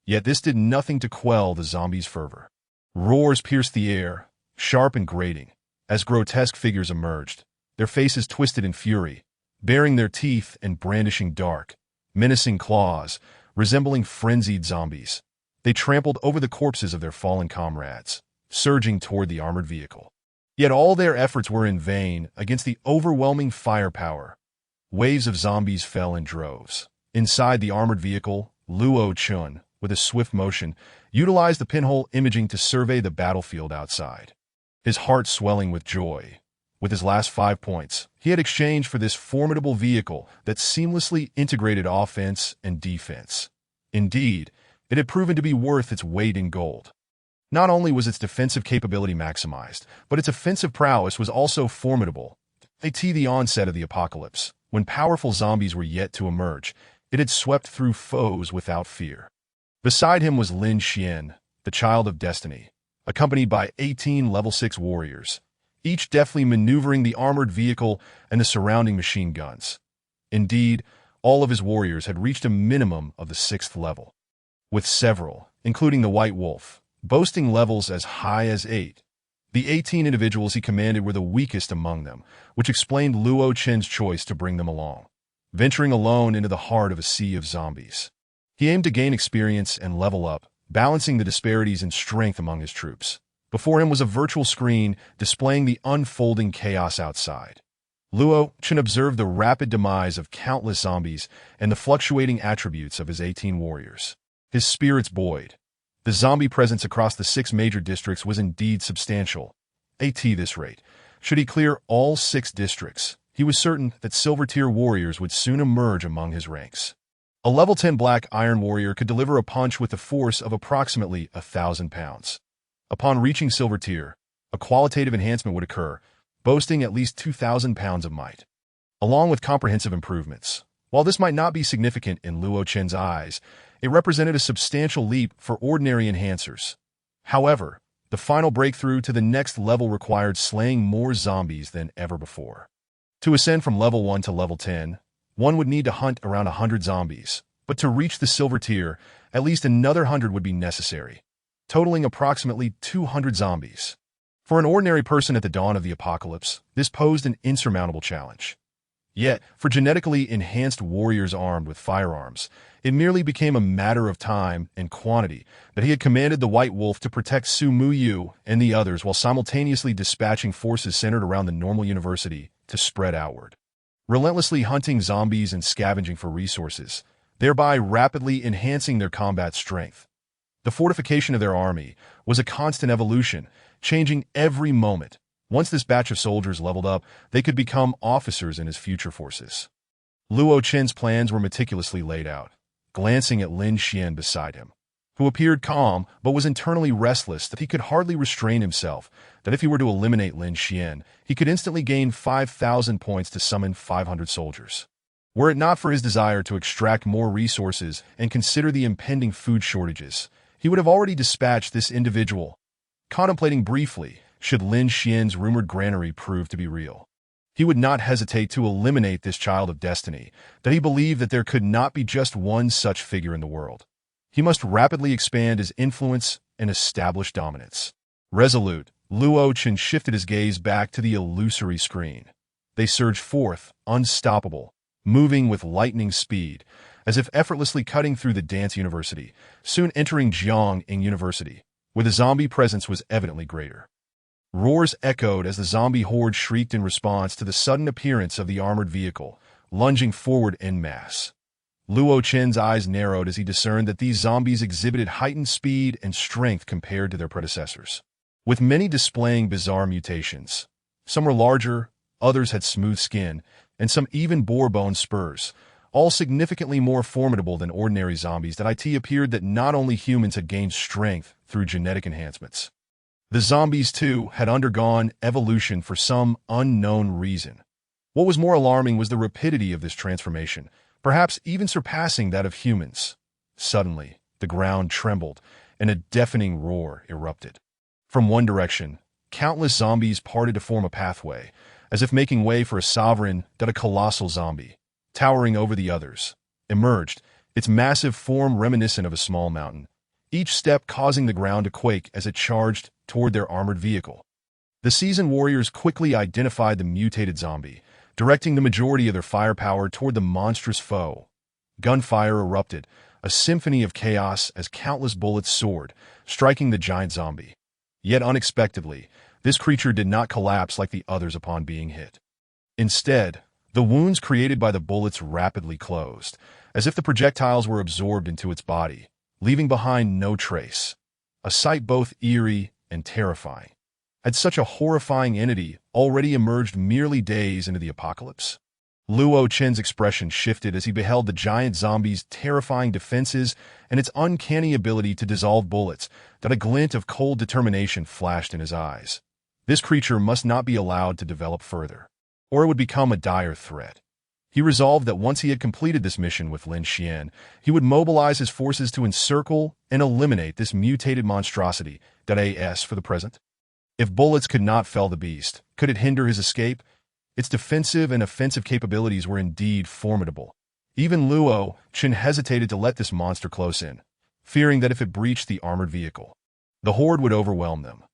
Yet this did nothing to quell the zombies' fervor. Roars pierced the air, sharp and grating, as grotesque figures emerged, their faces twisted in fury, baring their teeth and brandishing dark, menacing claws, resembling frenzied zombies. They trampled over the corpses of their fallen comrades, surging toward the armored vehicle. Yet all their efforts were in vain against the overwhelming firepower. Waves of zombies fell in droves. Inside the armored vehicle, Luo Chun, with a swift motion, utilized the pinhole imaging to survey the battlefield outside. His heart swelling with joy. With his last 5 points, he had exchanged for this formidable vehicle that seamlessly integrated offense and defense. Indeed, it had proven to be worth its weight in gold. Not only was its defensive capability maximized, but its offensive prowess was also formidable. At the onset of the apocalypse, when powerful zombies were yet to emerge, it had swept through foes without fear. Beside him was Lin Xian, the child of destiny, accompanied by 18 level 6 warriors, each deftly maneuvering the armored vehicle and the surrounding machine guns. Indeed, all of his warriors had reached a minimum of the 6th level, with several, including the White Wolf, boasting levels as high as 8. The 18 individuals he commanded were the weakest among them, which explained Luo Chen's choice to bring them along, venturing alone into the heart of a sea of zombies. He aimed to gain experience and level up, balancing the disparities in strength among his troops. Before him was a virtual screen displaying the unfolding chaos outside. Luo Chen observed the rapid demise of countless zombies and the fluctuating attributes of his 18 warriors. His spirits buoyed. The zombie presence across the 6 major districts was indeed substantial. At this rate, should he clear all 6 districts, he was certain that silver-tier warriors would soon emerge among his ranks. A level 10 black iron warrior could deliver a punch with the force of approximately 1,000 pounds. Upon reaching silver tier, A qualitative enhancement would occur, boasting at least 2,000 pounds of might, along with comprehensive improvements. While this might not be significant in Luo Chen's eyes, it represented a substantial leap for ordinary enhancers. However, the final breakthrough to the next level required slaying more zombies than ever before. To ascend from level 1 to level 10, one would need to hunt around 100 zombies, but to reach the silver tier, at least another 100 would be necessary, totaling approximately 200 zombies. For an ordinary person at the dawn of the apocalypse, this posed an insurmountable challenge. Yet, for genetically enhanced warriors armed with firearms, it merely became a matter of time and quantity that he had commanded the White Wolf to protect Su Muyu and the others while simultaneously dispatching forces centered around the normal university to spread outward, relentlessly hunting zombies and scavenging for resources, thereby rapidly enhancing their combat strength. The fortification of their army was a constant evolution, changing every moment. Once this batch of soldiers leveled up, they could become officers in his future forces. Luo Chen's plans were meticulously laid out, glancing at Lin Xian beside him, who appeared calm but was internally restless that he could hardly restrain himself, that if he were to eliminate Lin Xian, he could instantly gain 5,000 points to summon 500 soldiers. Were it not for his desire to extract more resources and consider the impending food shortages, he would have already dispatched this individual. Contemplating briefly, should Lin Xian's rumored granary prove to be real, he would not hesitate to eliminate this child of destiny, that he believed that there could not be just one such figure in the world. He must rapidly expand his influence and establish dominance. Resolute, Luo Chen shifted his gaze back to the illusory screen. They surged forth, unstoppable, moving with lightning speed, as if effortlessly cutting through the dance university, soon entering Jiangning University, where the zombie presence was evidently greater. Roars echoed as the zombie horde shrieked in response to the sudden appearance of the armored vehicle, lunging forward en masse. Luo Chen's eyes narrowed as he discerned that these zombies exhibited heightened speed and strength compared to their predecessors, with many displaying bizarre mutations. Some were larger, others had smooth skin, and some even bore bone spurs, all significantly more formidable than ordinary zombies. That it appeared that not only humans had gained strength through genetic enhancements. The zombies, too, had undergone evolution for some unknown reason. What was more alarming was the rapidity of this transformation, perhaps even surpassing that of humans. Suddenly, the ground trembled, and a deafening roar erupted. From one direction, countless zombies parted to form a pathway, as if making way for a sovereign. A colossal zombie, towering over the others, emerged, its massive form reminiscent of a small mountain, each step causing the ground to quake as it charged toward their armored vehicle. The seasoned warriors quickly identified the mutated zombie, directing the majority of their firepower toward the monstrous foe. Gunfire erupted, a symphony of chaos as countless bullets soared, striking the giant zombie. Yet unexpectedly, this creature did not collapse like the others upon being hit. Instead, the wounds created by the bullets rapidly closed, as if the projectiles were absorbed into its body, leaving behind no trace. A sight both eerie and terrifying. Had such a horrifying entity already emerged merely days into the apocalypse? Luo Chen's expression shifted as he beheld the giant zombie's terrifying defenses and its uncanny ability to dissolve bullets. That a glint of cold determination flashed in his eyes. This creature must not be allowed to develop further, or it would become a dire threat. He resolved that once he had completed this mission with Lin Xian, he would mobilize his forces to encircle and eliminate this mutated monstrosity. As for the present, if bullets could not fell the beast, could it hinder his escape? Its defensive and offensive capabilities were indeed formidable. Even Luo Chen hesitated to let this monster close in, fearing that if it breached the armored vehicle, the horde would overwhelm them.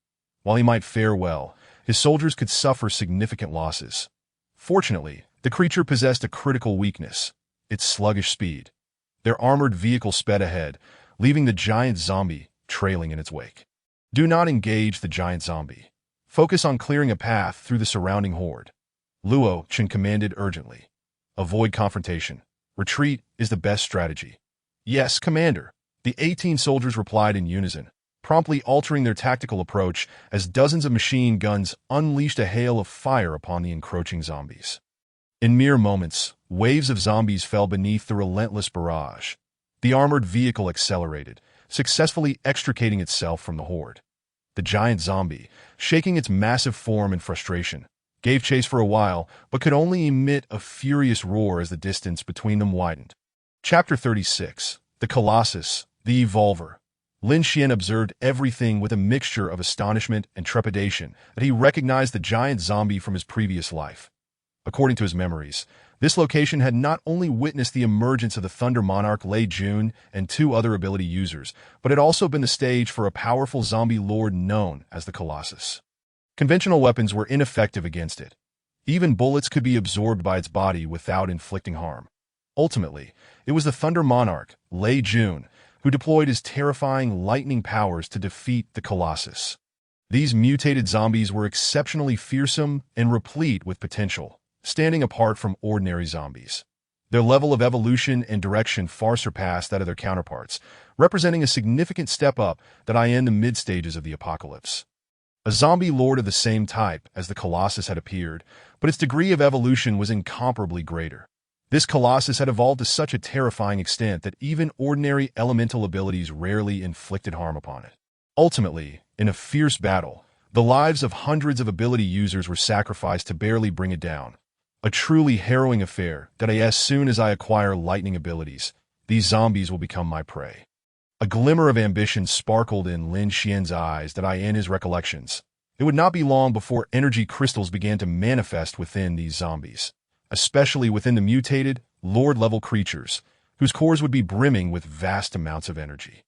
While he might fare well, his soldiers could suffer significant losses. Fortunately, the creature possessed a critical weakness: its sluggish speed. Their armored vehicle sped ahead, leaving the giant zombie trailing in its wake. Do not engage the giant zombie. Focus on clearing a path through the surrounding horde, Luo Chen commanded urgently. Avoid confrontation. Retreat is the best strategy. Yes, Commander. The 18 soldiers replied in unison, promptly altering their tactical approach as dozens of machine guns unleashed a hail of fire upon the encroaching zombies. In mere moments, waves of zombies fell beneath the relentless barrage. The armored vehicle accelerated, successfully extricating itself from the horde. the giant zombie, shaking its massive form in frustration, gave chase for a while, but could only emit a furious roar as the distance between them widened. Chapter 36. The Colossus, the Evolver. Lin Xian observed everything with a mixture of astonishment and trepidation that he recognized the giant zombie from his previous life. According to his memories, this location had not only witnessed the emergence of the Thunder Monarch Lei Jun and two other ability users, but had also been the stage for a powerful zombie lord known as the Colossus. Conventional weapons were ineffective against it. Even bullets could be absorbed by its body without inflicting harm. Ultimately, it was the Thunder Monarch, Lei Jun, who deployed his terrifying lightning powers to defeat the Colossus. These mutated zombies were exceptionally fearsome and replete with potential, standing apart from ordinary zombies. Their level of evolution and direction far surpassed that of their counterparts, representing a significant step up that in the mid-stages of the apocalypse. A zombie lord of the same type as the Colossus had appeared, but its degree of evolution was incomparably greater. This Colossus had evolved to such a terrifying extent that even ordinary elemental abilities rarely inflicted harm upon it. Ultimately, in a fierce battle, the lives of hundreds of ability users were sacrificed to barely bring it down. A truly harrowing affair that as soon as I acquire lightning abilities, these zombies will become my prey. A glimmer of ambition sparkled in Lin Xian's eyes that in his recollections. It would not be long before energy crystals began to manifest within these zombies, especially within the mutated, lord-level creatures, whose cores would be brimming with vast amounts of energy.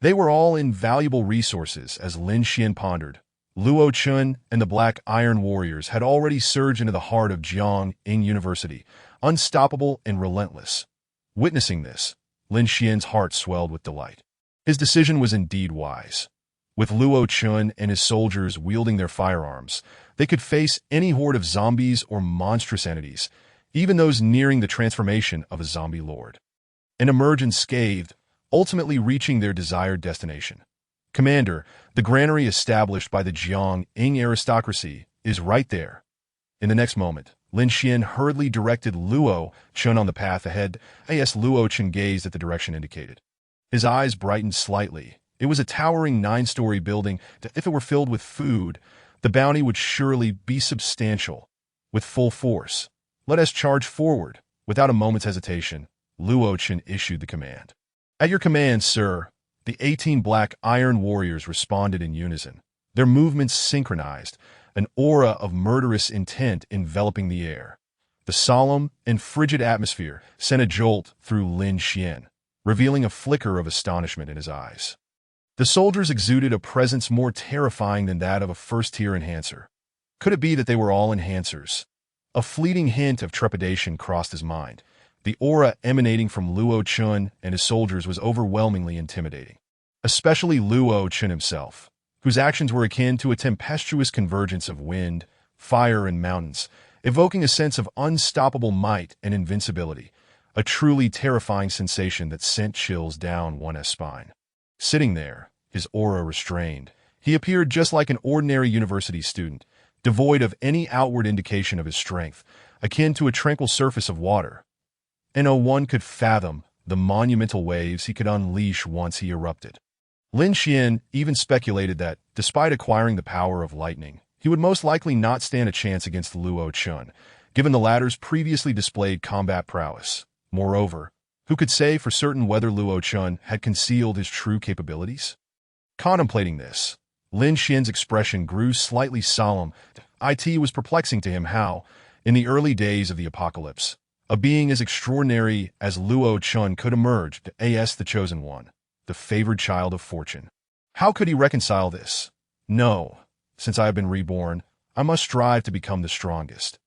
They were all invaluable resources, as Lin Xian pondered. Luo Chun and the Black Iron Warriors had already surged into the heart of Jiang Ing University, unstoppable and relentless. Witnessing this, Lin Xian's heart swelled with delight. His decision was indeed wise. With Luo Chun and his soldiers wielding their firearms, they could face any horde of zombies or monstrous entities, even those nearing the transformation of a zombie lord, and emerge unscathed, ultimately reaching their desired destination. Commander, the granary established by the Jiang Ing aristocracy is right there. In the next moment, Lin Xian hurriedly directed Luo Chun on the path ahead. As Luo Chun gazed at the direction indicated, his eyes brightened slightly. It was a towering 9-story building that, if it were filled with food, the bounty would surely be substantial. With full force, let us charge forward. Without a moment's hesitation, Luo Chun issued the command. At your command, sir. The 18 Black Iron Warriors responded in unison, their movements synchronized, an aura of murderous intent enveloping the air. The solemn and frigid atmosphere sent a jolt through Lin Xian, revealing a flicker of astonishment in his eyes. The soldiers exuded a presence more terrifying than that of a first-tier enhancer. Could it be that they were all enhancers? A fleeting hint of trepidation crossed his mind. The aura emanating from Luo Chun and his soldiers was overwhelmingly intimidating, especially Luo Chun himself, whose actions were akin to a tempestuous convergence of wind, fire, and mountains, evoking a sense of unstoppable might and invincibility, a truly terrifying sensation that sent chills down one's spine. Sitting there, his aura restrained, he appeared just like an ordinary university student, devoid of any outward indication of his strength, akin to a tranquil surface of water. And no one could fathom the monumental waves he could unleash once he erupted. Lin Xian even speculated that, despite acquiring the power of lightning, he would most likely not stand a chance against Luo Chun, given the latter's previously displayed combat prowess. Moreover, who could say for certain whether Luo Chun had concealed his true capabilities? Contemplating this, Lin Xian's expression grew slightly solemn. It was perplexing to him how, in the early days of the apocalypse, a being as extraordinary as Luo Chun could emerge as the chosen one, the favored child of fortune. How could he reconcile this? No, since I have been reborn, I must strive to become the strongest.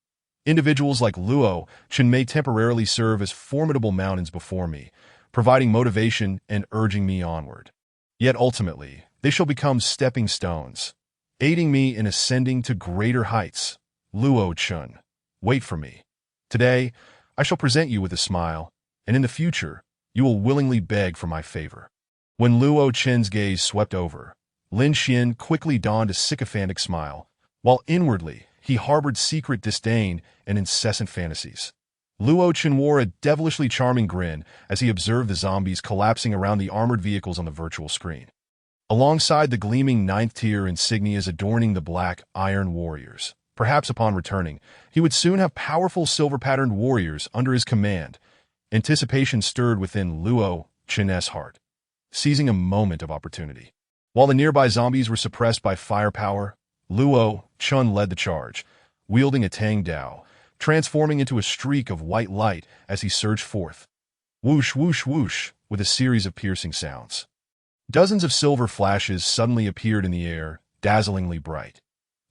Individuals like Luo Chun may temporarily serve as formidable mountains before me, providing motivation and urging me onward. Yet ultimately, they shall become stepping stones, aiding me in ascending to greater heights. Luo Chun, wait for me. Today, I shall present you with a smile, and in the future, you will willingly beg for my favor. When Luo Chun's gaze swept over, Lin Xian quickly donned a sycophantic smile, while inwardly he harbored secret disdain and incessant fantasies. Luo Chun wore a devilishly charming grin as he observed the zombies collapsing around the armored vehicles on the virtual screen. alongside the gleaming ninth-tier insignias adorning the black iron warriors. Perhaps upon returning, he would soon have powerful silver-patterned warriors under his command. Anticipation stirred within Luo Chen's heart, seizing a moment of opportunity. While the nearby zombies were suppressed by firepower, Luo Chen led the charge, wielding a Tang Dao, transforming into a streak of white light as he surged forth. Whoosh, whoosh, whoosh, with a series of piercing sounds. Dozens of silver flashes suddenly appeared in the air, dazzlingly bright.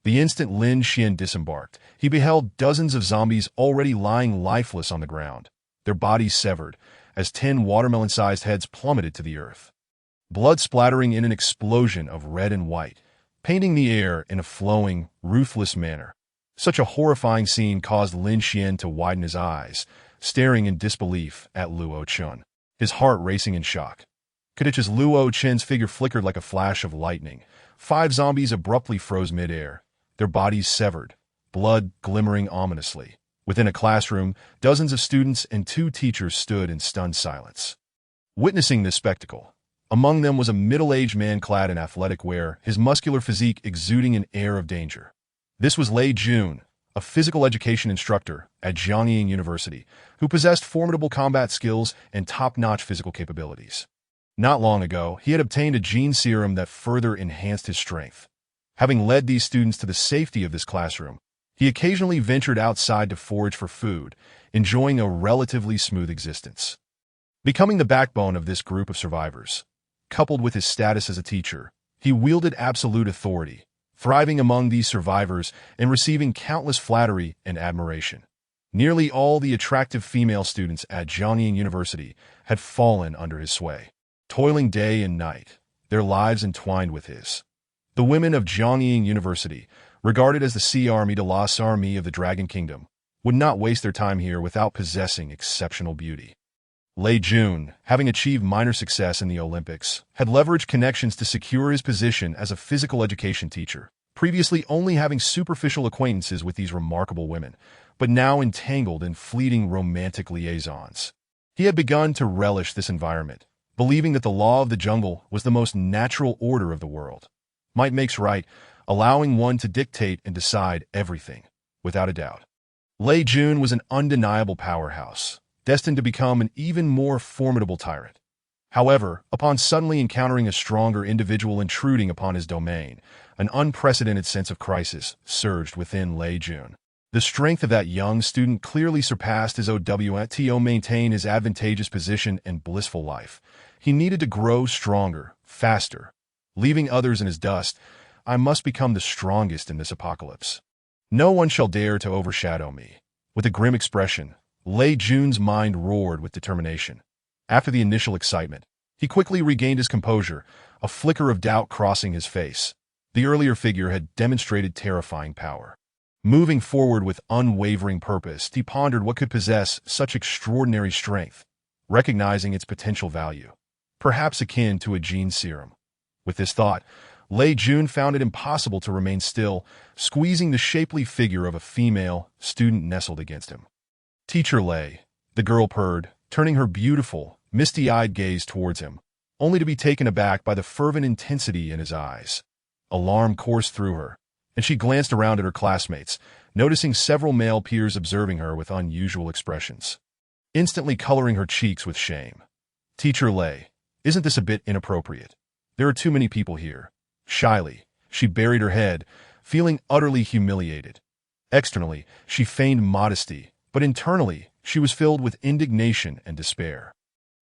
The instant Lin Xian disembarked, he beheld dozens of zombies already lying lifeless on the ground, their bodies severed, as 10 watermelon-sized heads plummeted to the earth. Blood splattering in an explosion of red and white, painting the air in a flowing, ruthless manner. Such a horrifying scene caused Lin Xian to widen his eyes, staring in disbelief at Luo Chen, his heart racing in shock. As Luo Chen's figure flickered like a flash of lightning, 5 zombies abruptly froze mid-air, their bodies severed, blood glimmering ominously. Within a classroom, dozens of students and 2 teachers stood in stunned silence. Witnessing this spectacle, among them was a middle-aged man clad in athletic wear, his muscular physique exuding an air of danger. This was Lei Jun, a physical education instructor at Jiangying University, who possessed formidable combat skills and top-notch physical capabilities. Not long ago, he had obtained a gene serum that further enhanced his strength. Having led these students to the safety of this classroom, he occasionally ventured outside to forage for food, enjoying a relatively smooth existence. Becoming the backbone of this group of survivors, coupled with his status as a teacher, he wielded absolute authority, thriving among these survivors and receiving countless flattery and admiration. Nearly all the attractive female students at Jiangying University had fallen under his sway, toiling day and night, their lives entwined with his. The women of Jiangying University, regarded as the Sea Army de las Army of the Dragon Kingdom, would not waste their time here without possessing exceptional beauty. Lei Jun, having achieved minor success in the Olympics, had leveraged connections to secure his position as a physical education teacher, previously only having superficial acquaintances with these remarkable women, but now entangled in fleeting romantic liaisons. He had begun to relish this environment, believing that the law of the jungle was the most natural order of the world. Might makes right, allowing one to dictate and decide everything, without a doubt. Lei Jun was an undeniable powerhouse, destined to become an even more formidable tyrant. However, upon suddenly encountering a stronger individual intruding upon his domain, an unprecedented sense of crisis surged within Lei Jun. The strength of that young student clearly surpassed his ability to maintain his advantageous position and blissful life. He needed to grow stronger, faster. Leaving others in his dust, I must become the strongest in this apocalypse. No one shall dare to overshadow me. With a grim expression, Lei Jun's mind roared with determination. After the initial excitement, he quickly regained his composure, a flicker of doubt crossing his face. The earlier figure had demonstrated terrifying power. Moving forward with unwavering purpose, he pondered what could possess such extraordinary strength, recognizing its potential value, perhaps akin to a gene serum. With this thought, Lei Jun found it impossible to remain still, squeezing the shapely figure of a female student nestled against him. "Teacher Lei," the girl purred, turning her beautiful, misty-eyed gaze towards him, only to be taken aback by the fervent intensity in his eyes. Alarm coursed through her, and she glanced around at her classmates, noticing several male peers observing her with unusual expressions, instantly coloring her cheeks with shame. "Teacher Lei, isn't this a bit inappropriate? There are too many people here." Shyly, she buried her head, feeling utterly humiliated. Externally, she feigned modesty, but internally, she was filled with indignation and despair.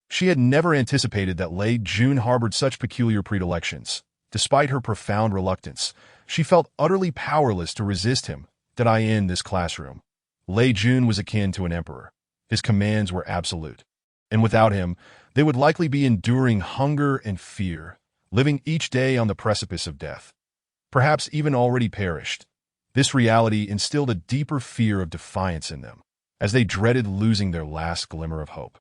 She had never anticipated that Lei Jun harbored such peculiar predilections. Despite her profound reluctance, she felt utterly powerless to resist him. Did I end this classroom? Lei Jun was akin to an emperor. His commands were absolute. And without him, they would likely be enduring hunger and fear, living each day on the precipice of death. Perhaps even already perished. This reality instilled a deeper fear of defiance in them, as they dreaded losing their last glimmer of hope.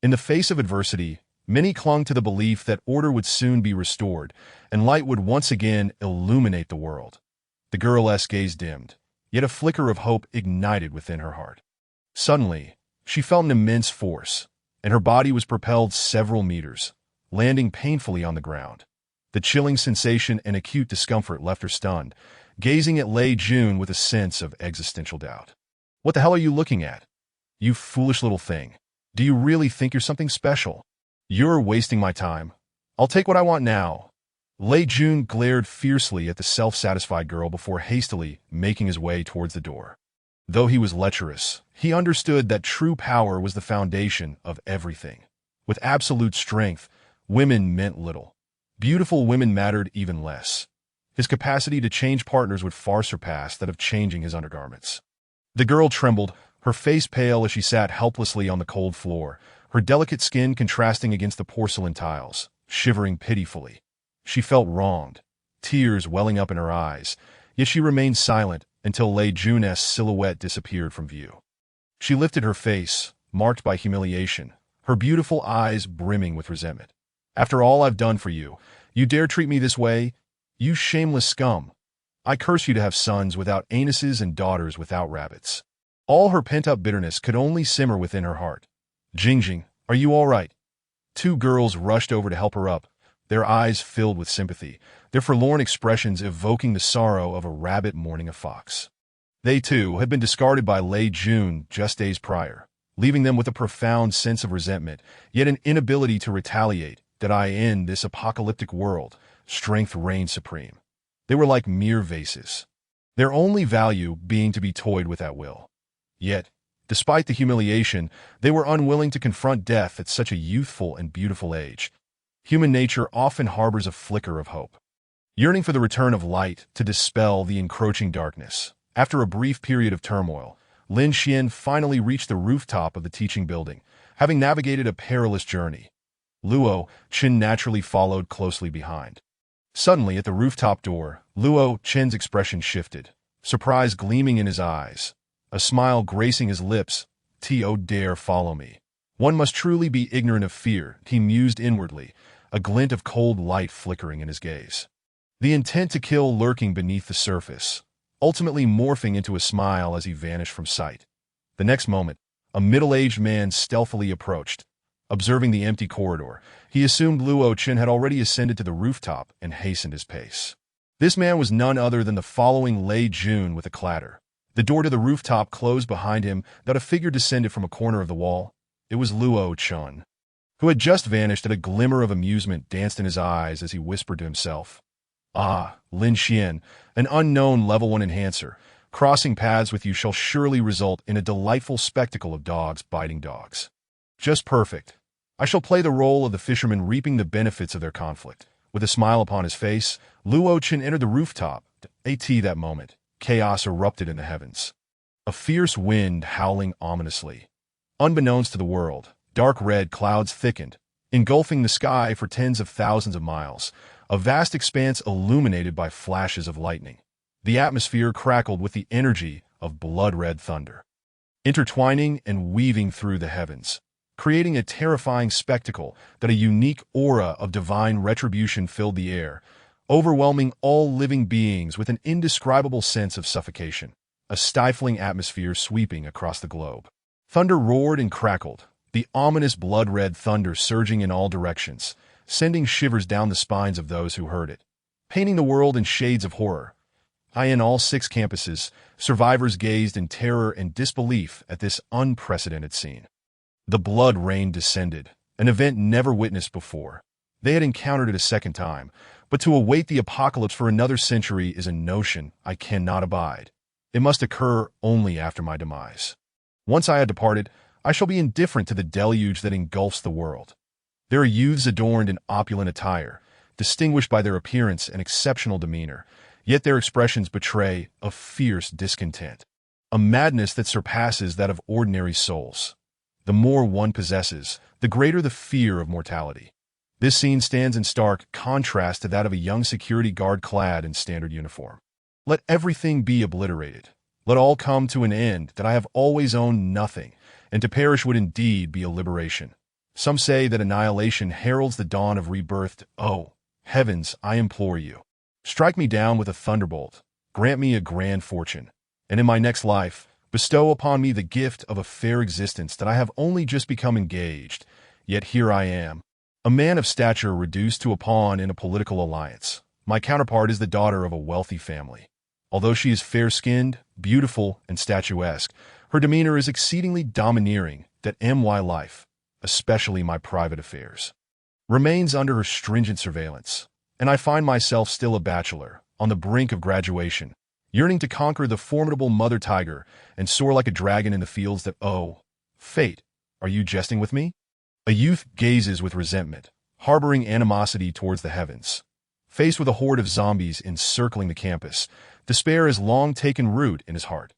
In the face of adversity, many clung to the belief that order would soon be restored, and light would once again illuminate the world. The girl's gaze dimmed, yet a flicker of hope ignited within her heart. Suddenly, she felt an immense force, and her body was propelled several meters, landing painfully on the ground. The chilling sensation and acute discomfort left her stunned, gazing at Lei Jun with a sense of existential doubt. What the hell are you looking at? You foolish little thing. Do you really think you're something special? You're wasting my time. I'll take what I want now. Lei Jun glared fiercely at the self-satisfied girl before hastily making his way towards the door. Though he was lecherous, he understood that true power was the foundation of everything. With absolute strength, women meant little. Beautiful women mattered even less. His capacity to change partners would far surpass that of changing his undergarments. The girl trembled, her face pale as she sat helplessly on the cold floor, her delicate skin contrasting against the porcelain tiles, shivering pitifully. She felt wronged, tears welling up in her eyes, yet she remained silent until Lei Jun's silhouette disappeared from view. She lifted her face, marked by humiliation, her beautiful eyes brimming with resentment. After all I've done for you, you dare treat me this way? You shameless scum. I curse you to have sons without anuses and daughters without rabbits. All her pent-up bitterness could only simmer within her heart. Jingjing, are you all right? Two girls rushed over to help her up, their eyes filled with sympathy, their forlorn expressions evoking the sorrow of a rabbit mourning a fox. They, too, had been discarded by Lei Jun just days prior, leaving them with a profound sense of resentment, yet an inability to retaliate. That in this apocalyptic world, strength reigned supreme. They were like mere vases, their only value being to be toyed with at will. Yet, despite the humiliation, they were unwilling to confront death at such a youthful and beautiful age. Human nature often harbors a flicker of hope, yearning for the return of light to dispel the encroaching darkness. After a brief period of turmoil, Lin Xian finally reached the rooftop of the teaching building, having navigated a perilous journey. Luo Chen naturally followed closely behind. Suddenly, at the rooftop door, Luo Chen's expression shifted, surprise gleaming in his eyes, a smile gracing his lips. "To dare follow me. One must truly be ignorant of fear," he mused inwardly, a glint of cold light flickering in his gaze. The intent to kill lurking beneath the surface, ultimately morphing into a smile as he vanished from sight. The next moment, a middle-aged man stealthily approached. Observing the empty corridor, he assumed Luo Chen had already ascended to the rooftop and hastened his pace. This man was none other than the following Lei Jun with a clatter. The door to the rooftop closed behind him, that a figure descended from a corner of the wall. It was Luo Chen, who had just vanished. At a glimmer of amusement danced in his eyes as he whispered to himself, "Ah, Lin Xian, an unknown level 1 enhancer. Crossing paths with you shall surely result in a delightful spectacle of dogs biting dogs. Just perfect. I shall play the role of the fisherman reaping the benefits of their conflict." With a smile upon his face, Luo Chen entered the rooftop. At that moment, chaos erupted in the heavens. A fierce wind howling ominously. Unbeknownst to the world, dark red clouds thickened, engulfing the sky for tens of thousands of miles, a vast expanse illuminated by flashes of lightning. The atmosphere crackled with the energy of blood-red thunder, intertwining and weaving through the heavens, creating a terrifying spectacle. That a unique aura of divine retribution filled the air, overwhelming all living beings with an indescribable sense of suffocation, a stifling atmosphere sweeping across the globe. Thunder roared and crackled, the ominous blood-red thunder surging in all directions, sending shivers down the spines of those who heard it, painting the world in shades of horror. In all 6 campuses, survivors gazed in terror and disbelief at this unprecedented scene. The blood rain descended, an event never witnessed before. They had encountered it a second time, but to await the apocalypse for another century is a notion I cannot abide. It must occur only after my demise. Once I have departed, I shall be indifferent to the deluge that engulfs the world. There are youths adorned in opulent attire, distinguished by their appearance and exceptional demeanor, yet their expressions betray a fierce discontent, a madness that surpasses that of ordinary souls. The more one possesses, the greater the fear of mortality. This scene stands in stark contrast to that of a young security guard clad in standard uniform. Let everything be obliterated. Let all come to an end. That I have always owned nothing, and to perish would indeed be a liberation. Some say that annihilation heralds the dawn of rebirth. Oh, heavens, I implore you. Strike me down with a thunderbolt. Grant me a grand fortune. And in my next life, bestow upon me the gift of a fair existence. That I have only just become engaged, yet here I am, A man of stature reduced to a pawn in a political alliance. My counterpart is the daughter of a wealthy family. Although she is fair-skinned, beautiful, and statuesque, her demeanor is exceedingly domineering that my life, especially my private affairs, remains under her stringent surveillance, and I find myself still a bachelor, on the brink of graduation, yearning to conquer the formidable mother tiger and soar like a dragon in the fields that, oh, fate, are you jesting with me? A youth gazes with resentment, harboring animosity towards the heavens. Faced with a horde of zombies encircling the campus, despair has long taken root in his heart.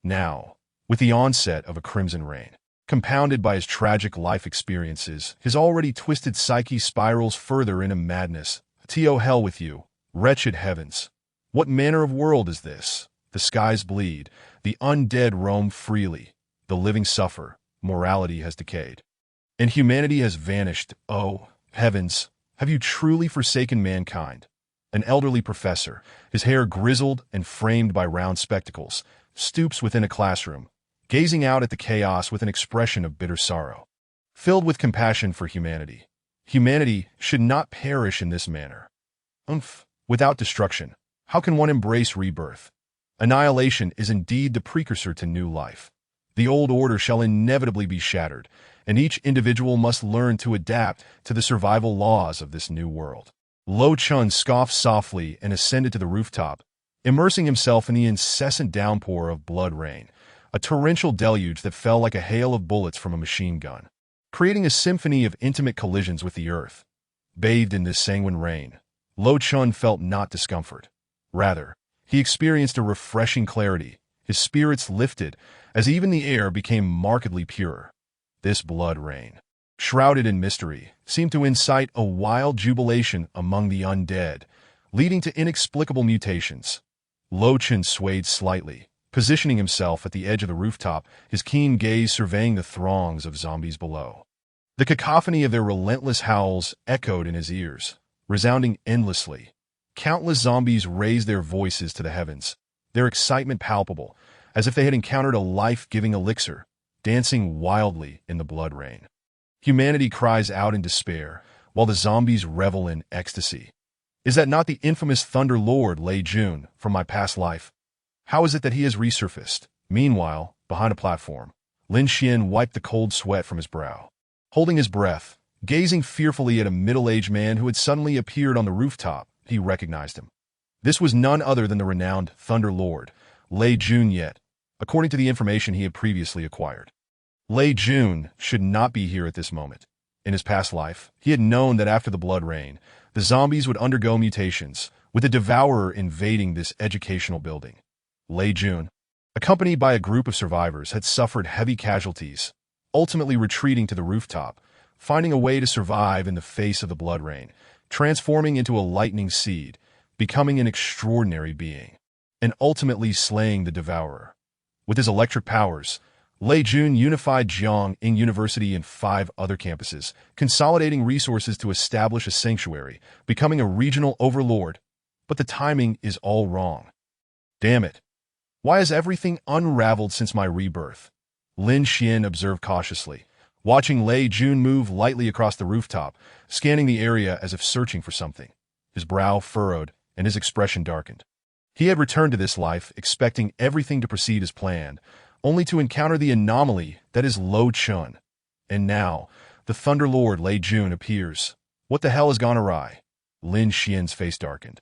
Now, with the onset of a crimson rain, compounded by his tragic life experiences, his already twisted psyche spirals further into madness. To hell with you, wretched heavens. What manner of world is this? The skies bleed, the undead roam freely, the living suffer, morality has decayed, and humanity has vanished. Oh, heavens, have you truly forsaken mankind? An elderly professor, his hair grizzled and framed by round spectacles, stoops within a classroom, gazing out at the chaos with an expression of bitter sorrow. Filled with compassion for humanity, humanity should not perish in this manner. Without destruction, how can one embrace rebirth? Annihilation is indeed the precursor to new life. The old order shall inevitably be shattered, and each individual must learn to adapt to the survival laws of this new world. Lo Chun scoffed softly and ascended to the rooftop, immersing himself in the incessant downpour of blood rain, a torrential deluge that fell like a hail of bullets from a machine gun, creating a symphony of intimate collisions with the earth. Bathed in this sanguine rain, Lo Chun felt not discomfort. Rather, he experienced a refreshing clarity. His spirits lifted as even the air became markedly purer. This blood rain, shrouded in mystery, seemed to incite a wild jubilation among the undead, leading to inexplicable mutations. Lo Chun swayed slightly, positioning himself at the edge of the rooftop, his keen gaze surveying the throngs of zombies below. The cacophony of their relentless howls echoed in his ears, resounding endlessly. Countless zombies raised their voices to the heavens, their excitement palpable, as if they had encountered a life-giving elixir, dancing wildly in the blood rain. Humanity cries out in despair, while the zombies revel in ecstasy. Is that not the infamous Thunder Lord Lei Jun from my past life? How is it that he has resurfaced? Meanwhile, behind a platform, Lin Xian wiped the cold sweat from his brow. Holding his breath, gazing fearfully at a middle-aged man who had suddenly appeared on the rooftop, he recognized him. This was none other than the renowned Thunder Lord, Lei Jun Yet, according to the information he had previously acquired. Lei Jun should not be here at this moment. In his past life, he had known that after the blood rain, the zombies would undergo mutations, with the devourer invading this educational building. Lei Jun, accompanied by a group of survivors, had suffered heavy casualties, ultimately retreating to the rooftop, finding a way to survive in the face of the blood rain, transforming into a lightning seed, becoming an extraordinary being, and ultimately slaying the devourer. With his electric powers, Lei Jun unified Jiangyin University and 5 other campuses, consolidating resources to establish a sanctuary, becoming a regional overlord. But the timing is all wrong. Damn it. Why has everything unraveled since my rebirth? Lin Xian observed cautiously, watching Lei Jun move lightly across the rooftop, scanning the area as if searching for something. His brow furrowed, and his expression darkened. He had returned to this life expecting everything to proceed as planned, only to encounter the anomaly that is Lo Chun. And now, the Thunder Lord Lei Jun appears. What the hell has gone awry? Lin Xian's face darkened.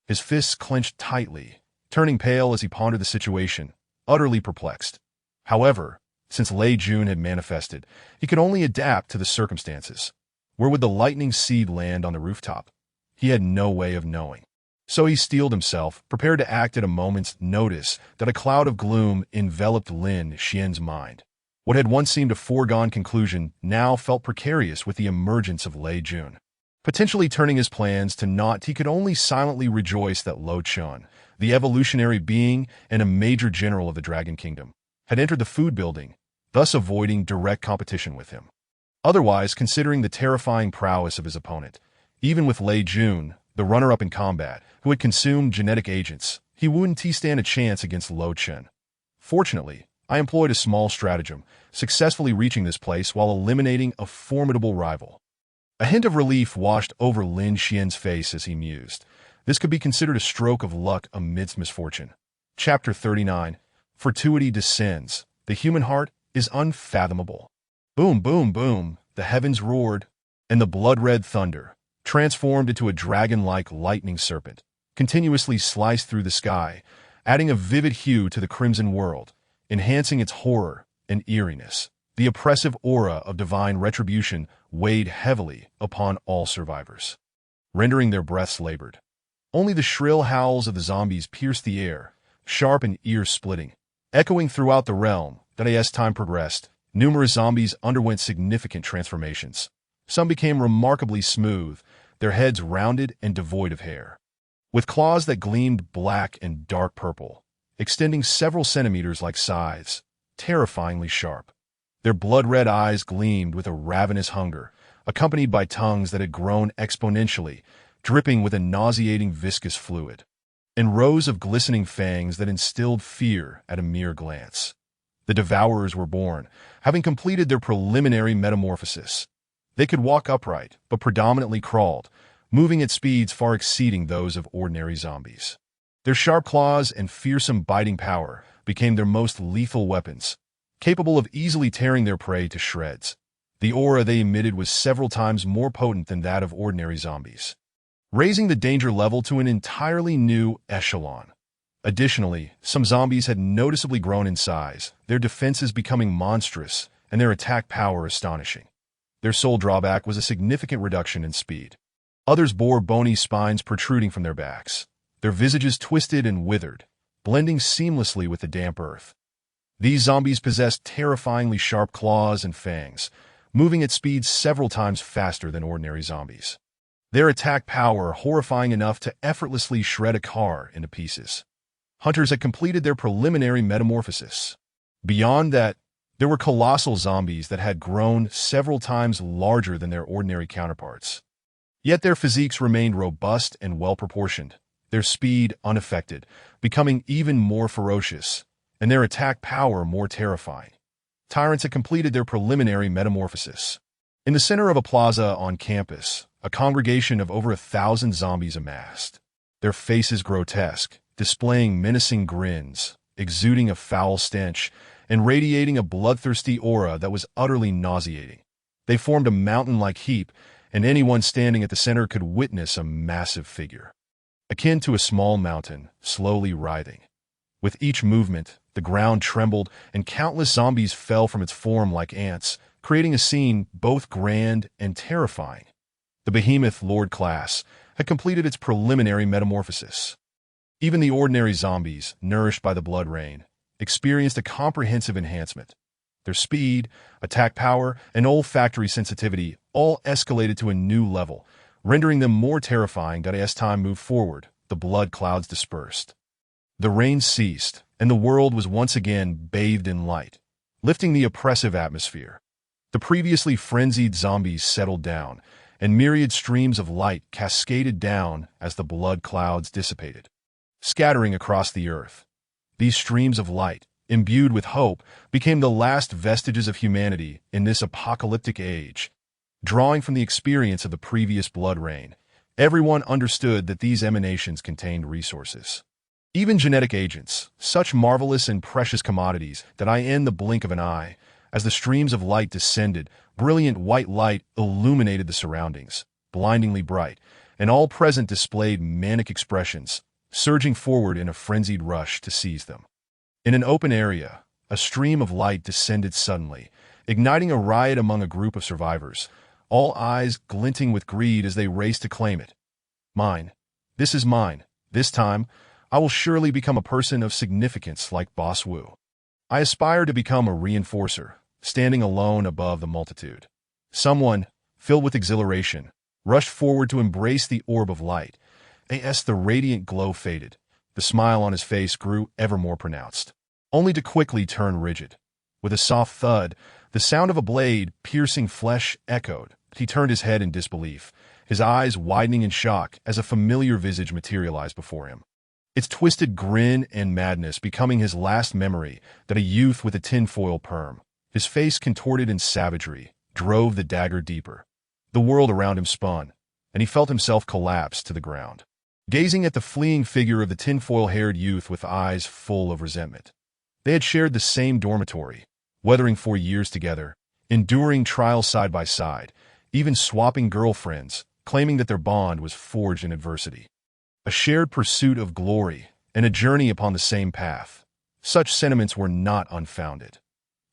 His fists clenched tightly, turning pale as he pondered the situation, utterly perplexed. However, since Lei Jun had manifested, he could only adapt to the circumstances. Where would the lightning seed land on the rooftop? He had no way of knowing. So he steeled himself, prepared to act at a moment's notice that a cloud of gloom enveloped Lin Xian's mind. What had once seemed a foregone conclusion now felt precarious with the emergence of Lei Jun. Potentially turning his plans to naught, he could only silently rejoice that Lo Chun, the evolutionary being and a major general of the Dragon Kingdom, had entered the food building, thus avoiding direct competition with him. Otherwise, considering the terrifying prowess of his opponent, even with Lei Jun, the runner-up in combat, who had consumed genetic agents, he wouldn't stand a chance against Lo Chun. Fortunately, I employed a small stratagem, successfully reaching this place while eliminating a formidable rival. A hint of relief washed over Lin Xian's face as he mused. This could be considered a stroke of luck amidst misfortune. Chapter 39. Fortuity descends. The human heart is unfathomable. Boom, boom, boom. The heavens roared, and the blood-red thunder, transformed into a dragon-like lightning serpent, continuously sliced through the sky, adding a vivid hue to the crimson world, enhancing its horror and eeriness. The oppressive aura of divine retribution weighed heavily upon all survivors, rendering their breaths labored. Only the shrill howls of the zombies pierced the air, sharp and ear-splitting. Echoing throughout the realm, that as time progressed, numerous zombies underwent significant transformations. Some became remarkably smooth, their heads rounded and devoid of hair, with claws that gleamed black and dark purple, extending several centimeters like scythes, terrifyingly sharp. Their blood-red eyes gleamed with a ravenous hunger, accompanied by tongues that had grown exponentially, dripping with a nauseating viscous fluid, and rows of glistening fangs that instilled fear at a mere glance. The Devourers were born, having completed their preliminary metamorphosis. They could walk upright, but predominantly crawled, moving at speeds far exceeding those of ordinary zombies. Their sharp claws and fearsome biting power became their most lethal weapons, capable of easily tearing their prey to shreds. The aura they emitted was several times more potent than that of ordinary zombies, raising the danger level to an entirely new echelon. Additionally, some zombies had noticeably grown in size, their defenses becoming monstrous and their attack power astonishing. Their sole drawback was a significant reduction in speed. Others bore bony spines protruding from their backs, their visages twisted and withered, blending seamlessly with the damp earth. These zombies possessed terrifyingly sharp claws and fangs, moving at speeds several times faster than ordinary zombies. Their attack power horrifying enough to effortlessly shred a car into pieces. Hunters had completed their preliminary metamorphosis. Beyond that, there were colossal zombies that had grown several times larger than their ordinary counterparts. Yet their physiques remained robust and well-proportioned, their speed unaffected, becoming even more ferocious, and their attack power more terrifying. Tyrants had completed their preliminary metamorphosis. In the center of a plaza on campus, a congregation of over 1,000 zombies amassed, their faces grotesque, displaying menacing grins, exuding a foul stench, and radiating a bloodthirsty aura that was utterly nauseating. They formed a mountain-like heap, and anyone standing at the center could witness a massive figure, akin to a small mountain, slowly writhing. With each movement, the ground trembled, and countless zombies fell from its form like ants, creating a scene both grand and terrifying. The behemoth Lord class had completed its preliminary metamorphosis. Even the ordinary zombies, nourished by the blood rain, experienced a comprehensive enhancement. Their speed, attack power, and olfactory sensitivity all escalated to a new level, rendering them more terrifying as time moved forward. The blood clouds dispersed. The rain ceased, and the world was once again bathed in light, lifting the oppressive atmosphere. The previously frenzied zombies settled down, and myriad streams of light cascaded down as the blood clouds dissipated, scattering across the earth. These streams of light, imbued with hope, became the last vestiges of humanity in this apocalyptic age. Drawing from the experience of the previous blood rain, everyone understood that these emanations contained resources. Even genetic agents, such marvelous and precious commodities that in the blink of an eye, as the streams of light descended, brilliant white light illuminated the surroundings, blindingly bright, and all present displayed manic expressions, surging forward in a frenzied rush to seize them. In an open area, a stream of light descended suddenly, igniting a riot among a group of survivors, all eyes glinting with greed as they raced to claim it. Mine. This is mine. This time, I will surely become a person of significance like Boss Wu. I aspire to become a reinforcer, standing alone above the multitude. Someone, filled with exhilaration, rushed forward to embrace the orb of light. As the radiant glow faded, the smile on his face grew ever more pronounced, only to quickly turn rigid. With a soft thud, the sound of a blade piercing flesh echoed. He turned his head in disbelief, his eyes widening in shock as a familiar visage materialized before him. Its twisted grin and madness becoming his last memory that a youth with a tinfoil perm, his face contorted in savagery, drove the dagger deeper. The world around him spun, and he felt himself collapse to the ground, gazing at the fleeing figure of the tinfoil-haired youth with eyes full of resentment. They had shared the same dormitory, weathering 4 years together, enduring trials side by side, even swapping girlfriends, claiming that their bond was forged in adversity. A shared pursuit of glory and a journey upon the same path. Such sentiments were not unfounded.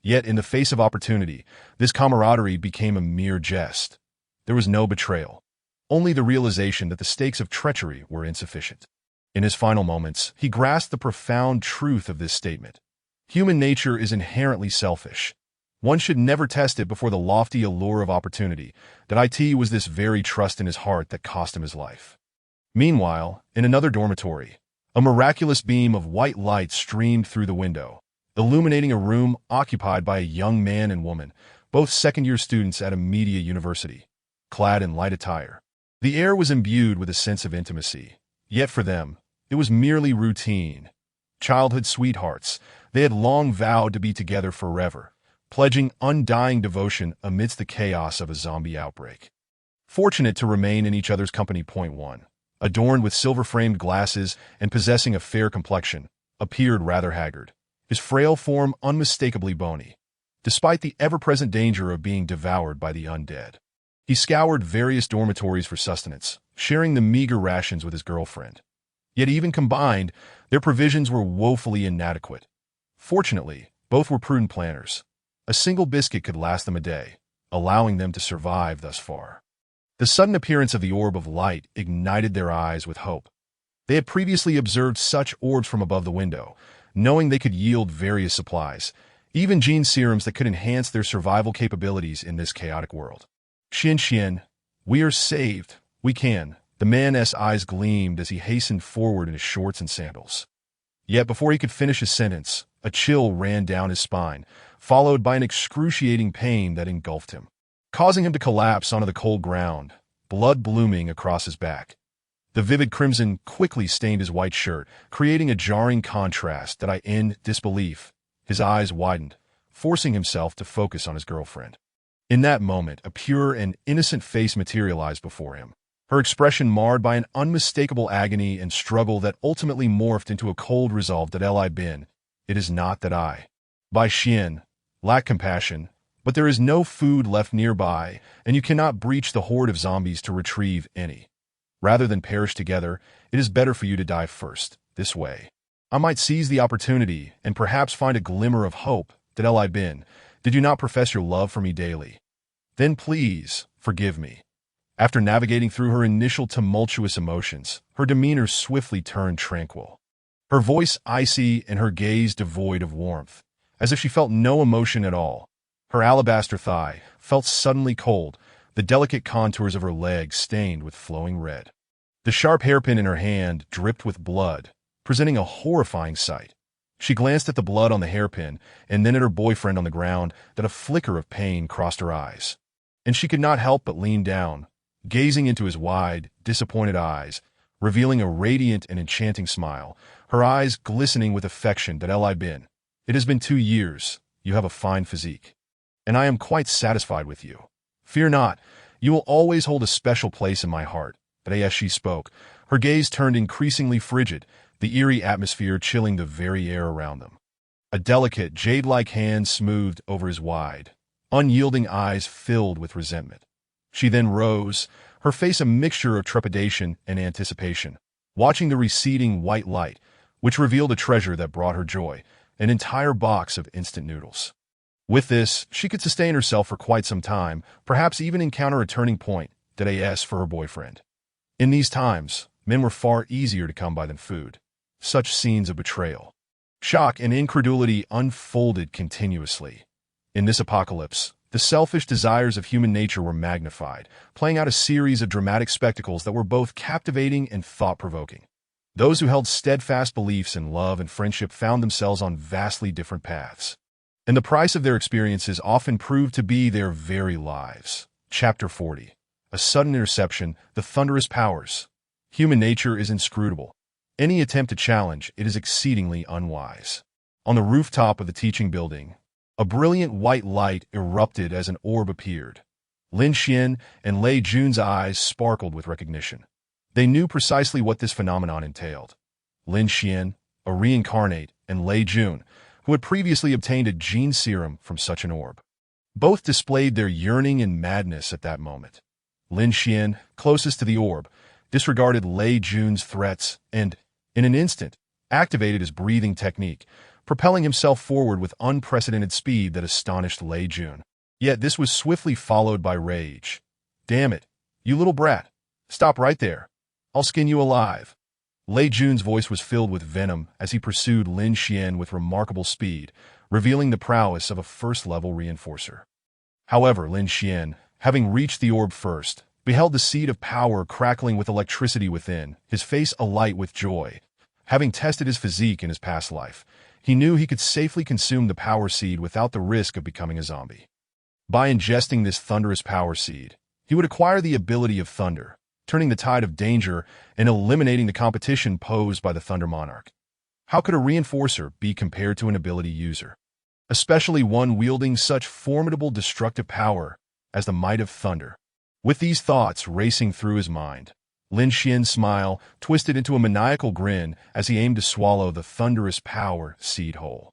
Yet, in the face of opportunity, this camaraderie became a mere jest. There was no betrayal, only the realization that the stakes of treachery were insufficient. In his final moments, he grasped the profound truth of this statement. Human nature is inherently selfish. One should never test it before the lofty allure of opportunity. That it was this very trust in his heart that cost him his life. Meanwhile, in another dormitory, a miraculous beam of white light streamed through the window, illuminating a room occupied by a young man and woman, both second-year students at a media university, clad in light attire. The air was imbued with a sense of intimacy, yet for them, it was merely routine. Childhood sweethearts, they had long vowed to be together forever, pledging undying devotion amidst the chaos of a zombie outbreak. Fortunate to remain in each other's company. Point 1, adorned with silver-framed glasses and possessing a fair complexion, appeared rather haggard, his frail form unmistakably bony, despite the ever-present danger of being devoured by the undead. He scoured various dormitories for sustenance, sharing the meager rations with his girlfriend. Yet even combined, their provisions were woefully inadequate. Fortunately, both were prudent planners. A single biscuit could last them a day, allowing them to survive thus far. The sudden appearance of the orb of light ignited their eyes with hope. They had previously observed such orbs from above the window, knowing they could yield various supplies, even gene serums that could enhance their survival capabilities in this chaotic world. Xian, we are saved. We can. The man's eyes gleamed as he hastened forward in his shorts and sandals. Yet before he could finish his sentence, a chill ran down his spine, followed by an excruciating pain that engulfed him, causing him to collapse onto the cold ground, blood blooming across his back. The vivid crimson quickly stained his white shirt, creating a jarring contrast that in disbelief. His eyes widened, forcing himself to focus on his girlfriend. In that moment, a pure and innocent face materialized before him, her expression marred by an unmistakable agony and struggle that ultimately morphed into a cold resolve. It is not that I, by Xian, lack compassion, but there is no food left nearby, and you cannot breach the horde of zombies to retrieve any. Rather than perish together, it is better for you to die first. This way, I might seize the opportunity and perhaps find a glimmer of hope. Did you not profess your love for me daily? Then please, forgive me. After navigating through her initial tumultuous emotions, her demeanor swiftly turned tranquil. Her voice icy and her gaze devoid of warmth, as if she felt no emotion at all. Her alabaster thigh felt suddenly cold, the delicate contours of her legs stained with flowing red. The sharp hairpin in her hand dripped with blood, presenting a horrifying sight. She glanced at the blood on the hairpin and then at her boyfriend on the ground. That a flicker of pain crossed her eyes, and she could not help but lean down, gazing into his wide, disappointed eyes, revealing a radiant and enchanting smile, her eyes glistening with affection. It has been 2 years, you have a fine physique, and I am quite satisfied with you. Fear not, you will always hold a special place in my heart. But as she spoke, her gaze turned increasingly frigid, the eerie atmosphere chilling the very air around them. A delicate, jade-like hand smoothed over his wide, unyielding eyes filled with resentment. She then rose, her face a mixture of trepidation and anticipation, watching the receding white light, which revealed a treasure that brought her joy, an entire box of instant noodles. With this, she could sustain herself for quite some time, perhaps even encounter a turning point. For her boyfriend. In these times, men were far easier to come by than food. Such scenes of betrayal, shock, and incredulity unfolded continuously. In this apocalypse, the selfish desires of human nature were magnified, playing out a series of dramatic spectacles that were both captivating and thought-provoking. Those who held steadfast beliefs in love and friendship found themselves on vastly different paths, and the price of their experiences often proved to be their very lives. Chapter 40. A sudden interception, the thunderous powers. Human nature is inscrutable. Any attempt to challenge it is exceedingly unwise. On the rooftop of the teaching building, a brilliant white light erupted as an orb appeared. Lin Xian and Lei Jun's eyes sparkled with recognition. They knew precisely what this phenomenon entailed. Lin Xian, a reincarnate, and Lei Jun, who had previously obtained a gene serum from such an orb. Both displayed their yearning and madness at that moment. Lin Xian, closest to the orb, disregarded Lei Jun's threats and, in an instant, activated his breathing technique, propelling himself forward with unprecedented speed that astonished Lei Jun. Yet this was swiftly followed by rage. "Damn it, you little brat. Stop right there. I'll skin you alive." Lei Jun's voice was filled with venom as he pursued Lin Xian with remarkable speed, revealing the prowess of a first-level reinforcer. However, Lin Xian, having reached the orb first, beheld the seed of power crackling with electricity within, his face alight with joy. Having tested his physique in his past life, he knew he could safely consume the power seed without the risk of becoming a zombie. By ingesting this thunderous power seed, he would acquire the ability of thunder, turning the tide of danger and eliminating the competition posed by the Thunder Monarch. How could a reinforcer be compared to an ability user, especially one wielding such formidable destructive power as the might of thunder? With these thoughts racing through his mind, Lin Xian's smile twisted into a maniacal grin as he aimed to swallow the thunderous power seed whole.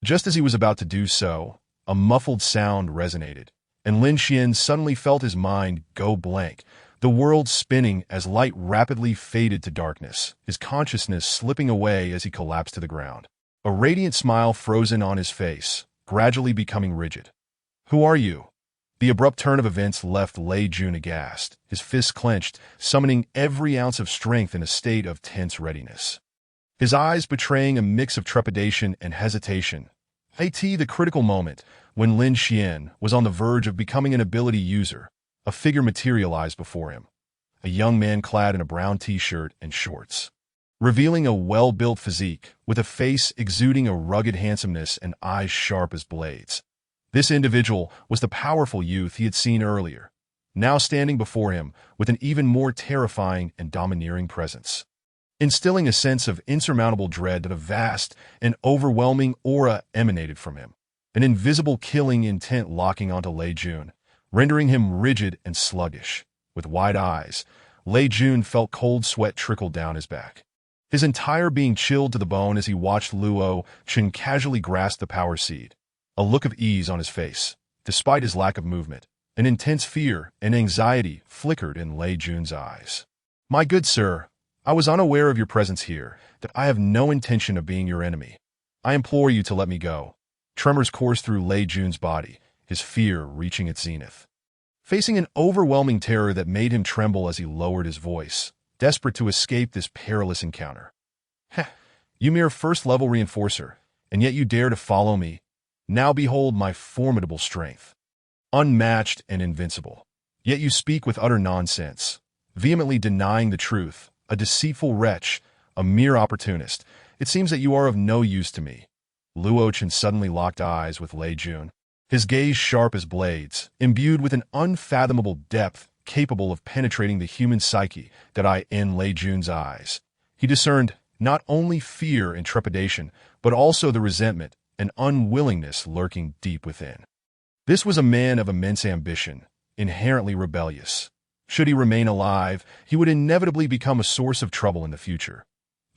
Just as he was about to do so, a muffled sound resonated, and Lin Xian suddenly felt his mind go blank, the world spinning as light rapidly faded to darkness, his consciousness slipping away as he collapsed to the ground. A radiant smile frozen on his face, gradually becoming rigid. "Who are you?" The abrupt turn of events left Lei Jun aghast, his fists clenched, summoning every ounce of strength in a state of tense readiness. His eyes betraying a mix of trepidation and hesitation. The critical moment, when Lin Xian was on the verge of becoming an ability user, a figure materialized before him, a young man clad in a brown t-shirt and shorts, revealing a well-built physique with a face exuding a rugged handsomeness and eyes sharp as blades. This individual was the powerful youth he had seen earlier, now standing before him with an even more terrifying and domineering presence, instilling a sense of insurmountable dread that a vast and overwhelming aura emanated from him, an invisible killing intent locking onto Lei Jun, rendering him rigid and sluggish. With wide eyes, Lei Jun felt cold sweat trickle down his back, his entire being chilled to the bone as he watched Luo Chen casually grasp the power seed, a look of ease on his face, despite his lack of movement. An intense fear and anxiety flickered in Lei Jun's eyes. "My good sir, I was unaware of your presence here, that I have no intention of being your enemy. I implore you to let me go." Tremors coursed through Lei Jun's body, his fear reaching its zenith. Facing an overwhelming terror that made him tremble as he lowered his voice, desperate to escape this perilous encounter. "Heh, you mere first-level reinforcer, and yet you dare to follow me. Now behold my formidable strength. Unmatched and invincible. Yet you speak with utter nonsense, vehemently denying the truth, a deceitful wretch, a mere opportunist. It seems that you are of no use to me." Luo Chen suddenly locked eyes with Lei Jun, his gaze sharp as blades, imbued with an unfathomable depth capable of penetrating the human psyche. In Lei Jun's eyes, he discerned not only fear and trepidation, but also the resentment and unwillingness lurking deep within. This was a man of immense ambition, inherently rebellious. Should he remain alive, he would inevitably become a source of trouble in the future.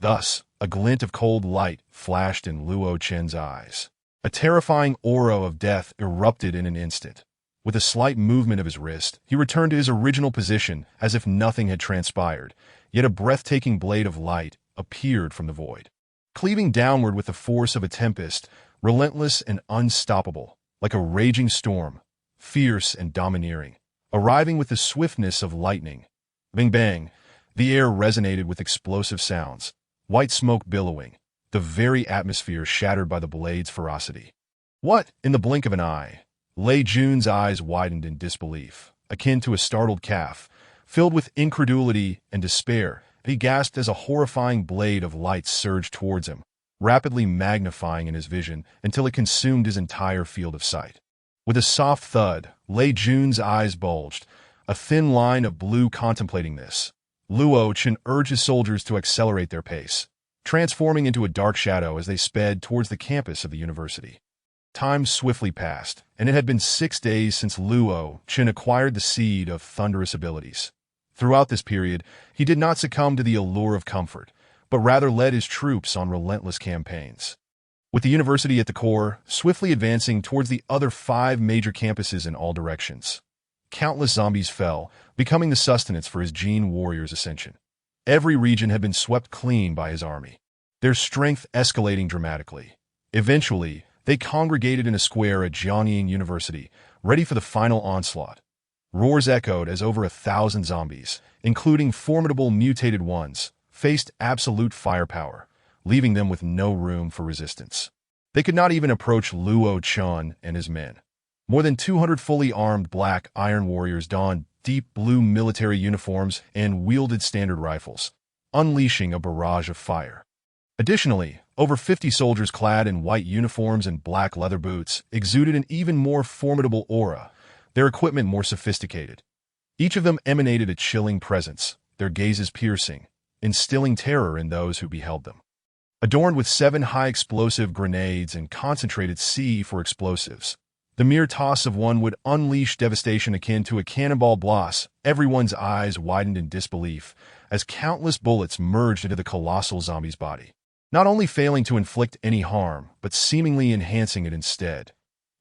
Thus, a glint of cold light flashed in Luo Chen's eyes. A terrifying aura of death erupted in an instant. With a slight movement of his wrist, he returned to his original position as if nothing had transpired, yet a breathtaking blade of light appeared from the void, cleaving downward with the force of a tempest, relentless and unstoppable, like a raging storm, fierce and domineering, arriving with the swiftness of lightning. Bang bang, the air resonated with explosive sounds, white smoke billowing, the very atmosphere shattered by the blade's ferocity. What? In the blink of an eye, Lei Jun's eyes widened in disbelief, akin to a startled calf, filled with incredulity and despair. He gasped as a horrifying blade of light surged towards him, rapidly magnifying in his vision until it consumed his entire field of sight. With a soft thud, Lei Jun's eyes bulged, a thin line of blue contemplating this. Luo Chen urged his soldiers to accelerate their pace, transforming into a dark shadow as they sped towards the campus of the university. Time swiftly passed, and it had been 6 days since Luo Chen acquired the seed of thunderous abilities. Throughout this period, he did not succumb to the allure of comfort, but rather led his troops on relentless campaigns. With the university at the core, swiftly advancing towards the other 5 major campuses in all directions. Countless zombies fell, becoming the sustenance for his Gene warrior's ascension. Every region had been swept clean by his army, their strength escalating dramatically. Eventually, they congregated in a square at Jiangyin University, ready for the final onslaught. Roars echoed as over 1,000 zombies, including formidable mutated ones, faced absolute firepower, leaving them with no room for resistance. They could not even approach Luo Chen and his men. More than 200 fully armed black iron warriors donned deep blue military uniforms and wielded standard rifles, unleashing a barrage of fire. Additionally, over 50 soldiers clad in white uniforms and black leather boots exuded an even more formidable aura, their equipment more sophisticated. Each of them emanated a chilling presence, their gazes piercing, instilling terror in those who beheld them. Adorned with 7 high-explosive grenades and concentrated C4 explosives, the mere toss of one would unleash devastation akin to a cannonball blast. Everyone's eyes widened in disbelief as countless bullets merged into the colossal zombie's body, not only failing to inflict any harm, but seemingly enhancing it instead.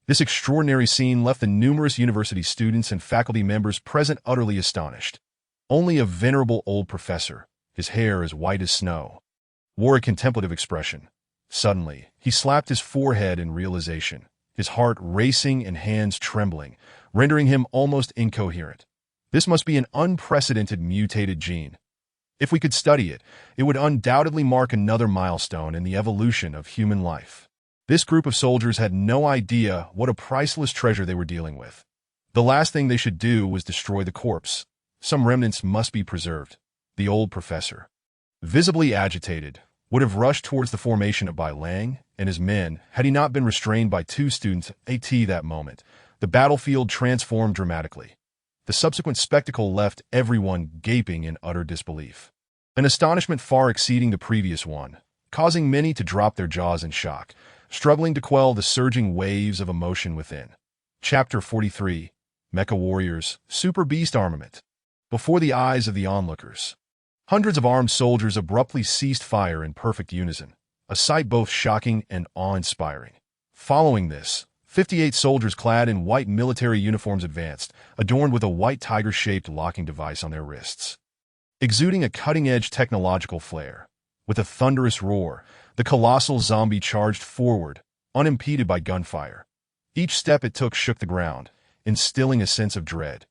This extraordinary scene left the numerous university students and faculty members present utterly astonished. Only a venerable old professor, his hair as white as snow, wore a contemplative expression. Suddenly, he slapped his forehead in realization, his heart racing and hands trembling, rendering him almost incoherent. This must be an unprecedented mutated gene. If we could study it, it would undoubtedly mark another milestone in the evolution of human life. This group of soldiers had no idea what a priceless treasure they were dealing with. The last thing they should do was destroy the corpse. Some remnants must be preserved. The old professor, visibly agitated, would have rushed towards the formation of Bai Lang and his men had he not been restrained by 2 students at that moment. The battlefield transformed dramatically. The subsequent spectacle left everyone gaping in utter disbelief, an astonishment far exceeding the previous one, causing many to drop their jaws in shock, struggling to quell the surging waves of emotion within. Chapter 43, Mecha Warriors, Super Beast Armament. Before the eyes of the onlookers, hundreds of armed soldiers abruptly ceased fire in perfect unison, a sight both shocking and awe-inspiring. Following this, 58 soldiers clad in white military uniforms advanced, adorned with a white tiger-shaped locking device on their wrists. Exuding a cutting-edge technological flair, with a thunderous roar, the colossal zombie charged forward, unimpeded by gunfire. Each step it took shook the ground, instilling a sense of dread.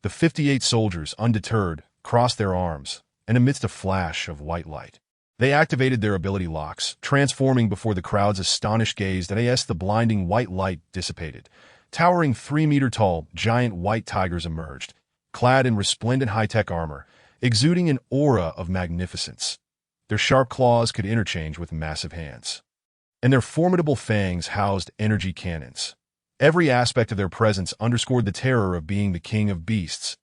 The 58 soldiers, undeterred, crossed their arms, and amidst a flash of white light, they activated their ability locks, transforming before the crowd's astonished gaze as the blinding white light dissipated. Towering 3-meter-tall, giant white tigers emerged, clad in resplendent high-tech armor, exuding an aura of magnificence. Their sharp claws could interchange with massive hands, and their formidable fangs housed energy cannons. Every aspect of their presence underscored the terror of being the king of beasts.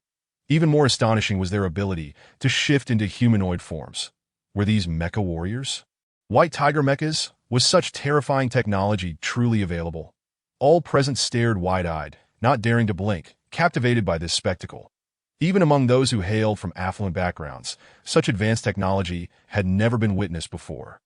Even more astonishing was their ability to shift into humanoid forms. Were these mecha warriors? White tiger mechas? Was such terrifying technology truly available? All present stared wide-eyed, not daring to blink, captivated by this spectacle. Even among those who hailed from affluent backgrounds, such advanced technology had never been witnessed before.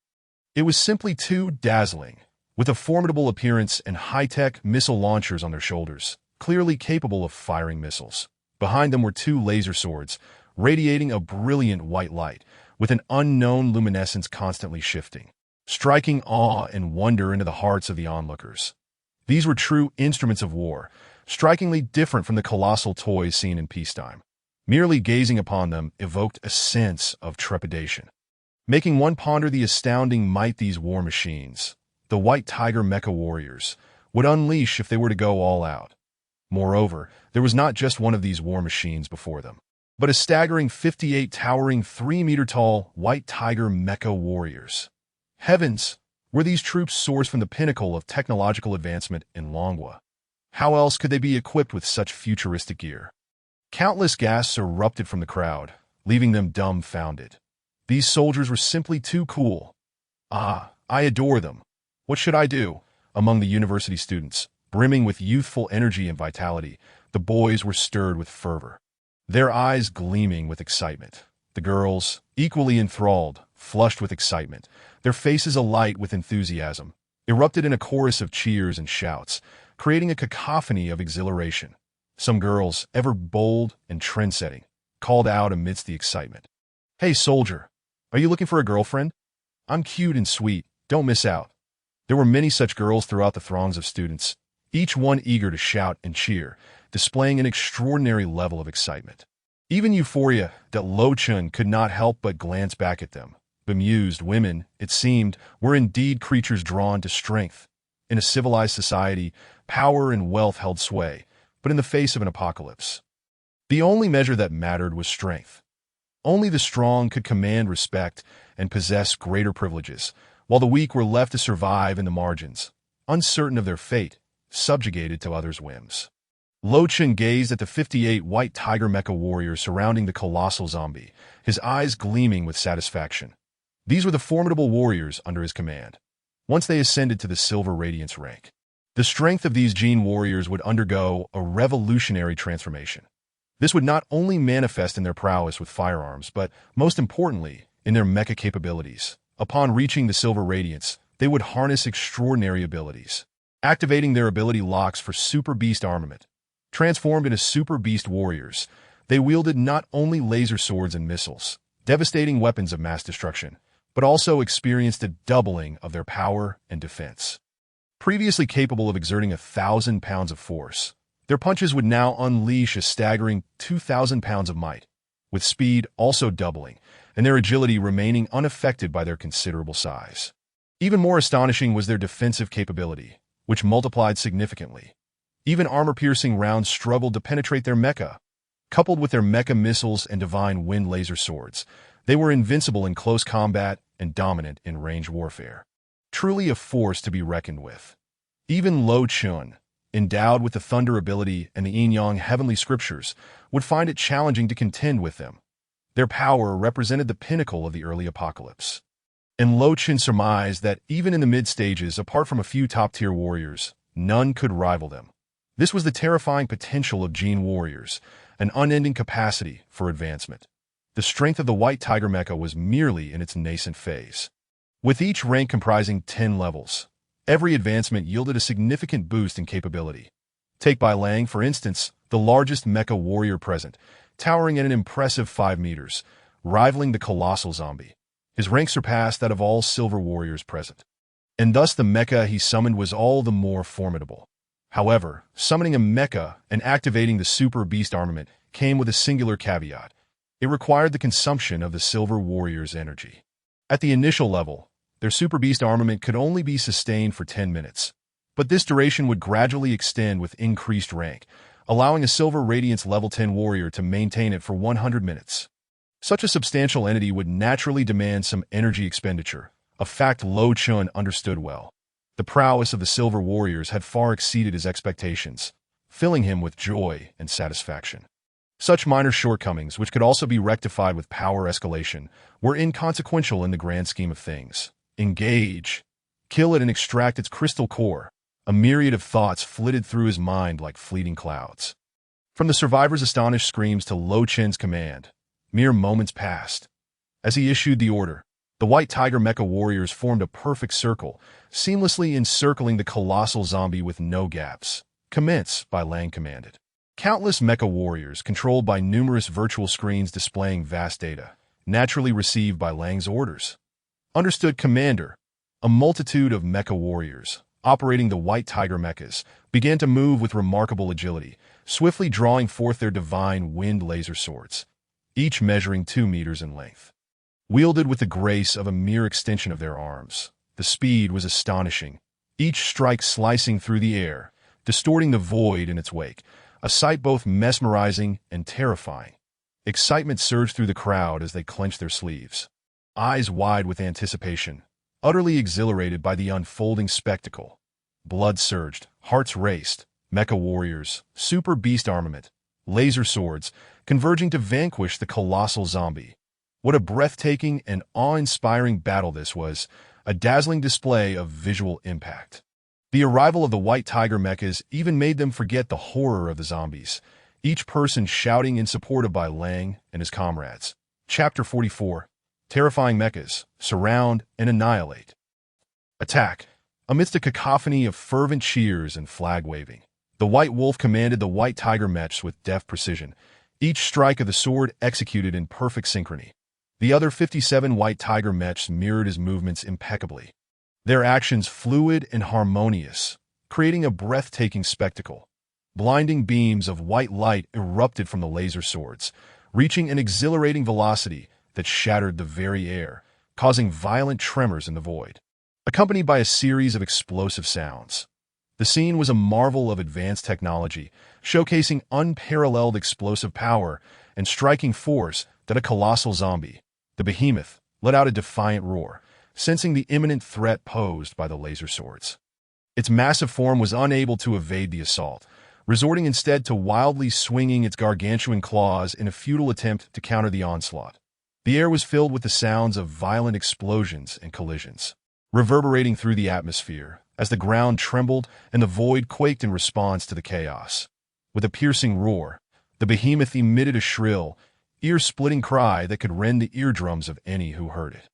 It was simply too dazzling, with a formidable appearance and high-tech missile launchers on their shoulders, clearly capable of firing missiles. Behind them were 2 laser swords, radiating a brilliant white light, with an unknown luminescence constantly shifting, striking awe and wonder into the hearts of the onlookers. These were true instruments of war, strikingly different from the colossal toys seen in peacetime. Merely gazing upon them evoked a sense of trepidation, making one ponder the astounding might these war machines, the white tiger mecha warriors, would unleash if they were to go all out. Moreover, there was not just one of these war machines before them, but a staggering 58 towering 3-meter-tall white tiger mecha warriors. Heavens! Were these troops sourced from the pinnacle of technological advancement in Longwa? How else could they be equipped with such futuristic gear? Countless gasps erupted from the crowd, leaving them dumbfounded. These soldiers were simply too cool. Ah, I adore them. What should I do? Among the university students, brimming with youthful energy and vitality, the boys were stirred with fervor, their eyes gleaming with excitement. The girls, equally enthralled, flushed with excitement, their faces alight with enthusiasm, erupted in a chorus of cheers and shouts, creating a cacophony of exhilaration. Some girls, ever bold and trend-setting, called out amidst the excitement, "Hey, soldier, are you looking for a girlfriend? I'm cute and sweet, don't miss out." There were many such girls throughout the throngs of students, each one eager to shout and cheer, displaying an extraordinary level of excitement. Even Euphoria, that Lo Chun could not help but glance back at them. Bemused women, it seemed, were indeed creatures drawn to strength. In a civilized society, power and wealth held sway, but in the face of an apocalypse, the only measure that mattered was strength. Only the strong could command respect and possess greater privileges, while the weak were left to survive in the margins, uncertain of their fate, subjugated to others' whims. Lo Chun gazed at the 58 white tiger mecha warriors surrounding the colossal zombie, his eyes gleaming with satisfaction. These were the formidable warriors under his command. Once they ascended to the Silver Radiance rank, the strength of these Gene warriors would undergo a revolutionary transformation. This would not only manifest in their prowess with firearms, but, most importantly, in their mecha capabilities. Upon reaching the Silver Radiance, they would harness extraordinary abilities, activating their ability locks for Super Beast armament. Transformed into Super Beast warriors, they wielded not only laser swords and missiles, devastating weapons of mass destruction, but also experienced a doubling of their power and defense. Previously capable of exerting 1,000 pounds of force, their punches would now unleash a staggering 2,000 pounds of might, with speed also doubling, and their agility remaining unaffected by their considerable size. Even more astonishing was their defensive capability, which multiplied significantly. Even armor-piercing rounds struggled to penetrate their mecha. Coupled with their mecha missiles and divine wind laser swords, they were invincible in close combat and dominant in range warfare. Truly a force to be reckoned with. Even Lo Chun, endowed with the thunder ability and the yin-yang heavenly scriptures, would find it challenging to contend with them. Their power represented the pinnacle of the early apocalypse. And Lo Chun surmised that even in the mid-stages, apart from a few top-tier warriors, none could rival them. This was the terrifying potential of Gene warriors, an unending capacity for advancement. The strength of the White Tiger Mecha was merely in its nascent phase. With each rank comprising 10 levels, every advancement yielded a significant boost in capability. Take Bai Lang, for instance, the largest mecha warrior present, towering at an impressive 5 meters, rivaling the colossal zombie. His rank surpassed that of all silver warriors present, and thus the mecha he summoned was all the more formidable. However, summoning a mecha and activating the Super Beast armament came with a singular caveat. It required the consumption of the Silver Warrior's energy. At the initial level, their Super Beast armament could only be sustained for 10 minutes, but this duration would gradually extend with increased rank, allowing a Silver Radiance level 10 warrior to maintain it for 100 minutes. Such a substantial entity would naturally demand some energy expenditure, a fact Lo Chun understood well. The prowess of the Silver Warriors had far exceeded his expectations, filling him with joy and satisfaction. Such minor shortcomings, which could also be rectified with power escalation, were inconsequential in the grand scheme of things. Engage, kill it and extract its crystal core. A myriad of thoughts flitted through his mind like fleeting clouds. From the survivor's astonished screams to Lo Chun's command, mere moments passed. As he issued the order, the White Tiger Mecha warriors formed a perfect circle, seamlessly encircling the colossal zombie with no gaps. "Commence," Bai Lang commanded. Countless mecha warriors, controlled by numerous virtual screens displaying vast data, naturally received Bai Lang's orders. Understood, Commander. A multitude of mecha warriors, operating the White Tiger mechas, began to move with remarkable agility, swiftly drawing forth their divine wind laser swords, each measuring 2 meters in length. Wielded with the grace of a mere extension of their arms, the speed was astonishing, each strike slicing through the air, distorting the void in its wake, a sight both mesmerizing and terrifying. Excitement surged through the crowd as they clenched their sleeves, eyes wide with anticipation, utterly exhilarated by the unfolding spectacle. Blood surged, hearts raced, mecha warriors, super beast armament, laser swords, converging to vanquish the colossal zombie. What a breathtaking and awe-inspiring battle this was, a dazzling display of visual impact. The arrival of the white tiger mechas even made them forget the horror of the zombies, each person shouting in support of Bai Lang and his comrades. Chapter 44. Terrifying mechas, surround and annihilate. Attack. Amidst a cacophony of fervent cheers and flag-waving, the White Wolf commanded the White Tiger mechs with deft precision, each strike of the sword executed in perfect synchrony. The other 57 White Tiger mechs mirrored his movements impeccably, their actions fluid and harmonious, creating a breathtaking spectacle. Blinding beams of white light erupted from the laser swords, reaching an exhilarating velocity that shattered the very air, causing violent tremors in the void, accompanied by a series of explosive sounds. The scene was a marvel of advanced technology, showcasing unparalleled explosive power and striking force that a colossal zombie, the behemoth, let out a defiant roar, sensing the imminent threat posed by the laser swords. Its massive form was unable to evade the assault, resorting instead to wildly swinging its gargantuan claws in a futile attempt to counter the onslaught. The air was filled with the sounds of violent explosions and collisions, reverberating through the atmosphere as the ground trembled and the void quaked in response to the chaos. With a piercing roar, the behemoth emitted a shrill, ear-splitting cry that could rend the eardrums of any who heard it.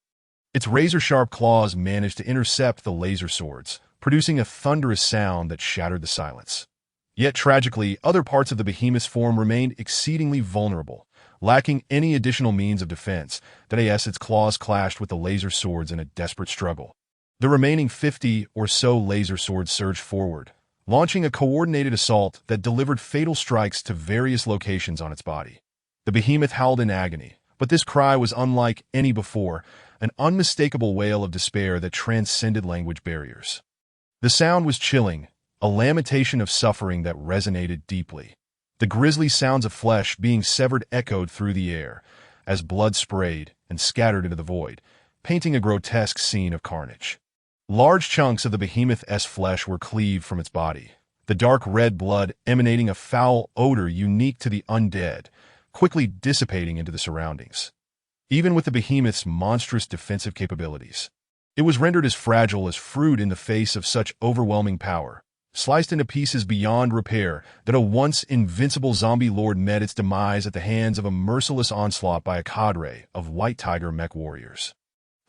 Its razor-sharp claws managed to intercept the laser swords, producing a thunderous sound that shattered the silence. Yet tragically, other parts of the behemoth's form remained exceedingly vulnerable, lacking any additional means of defense, that as its claws clashed with the laser swords in a desperate struggle. The remaining 50 or so laser swords surged forward, launching a coordinated assault that delivered fatal strikes to various locations on its body. The behemoth howled in agony, but this cry was unlike any before, an unmistakable wail of despair that transcended language barriers. The sound was chilling, a lamentation of suffering that resonated deeply. The grisly sounds of flesh being severed echoed through the air, as blood sprayed and scattered into the void, painting a grotesque scene of carnage. Large chunks of the behemoth's flesh were cleaved from its body, the dark red blood emanating a foul odor unique to the undead, quickly dissipating into the surroundings. Even with the behemoth's monstrous defensive capabilities, it was rendered as fragile as fruit in the face of such overwhelming power, sliced into pieces beyond repair that a once invincible zombie lord met its demise at the hands of a merciless onslaught by a cadre of White Tiger mech warriors.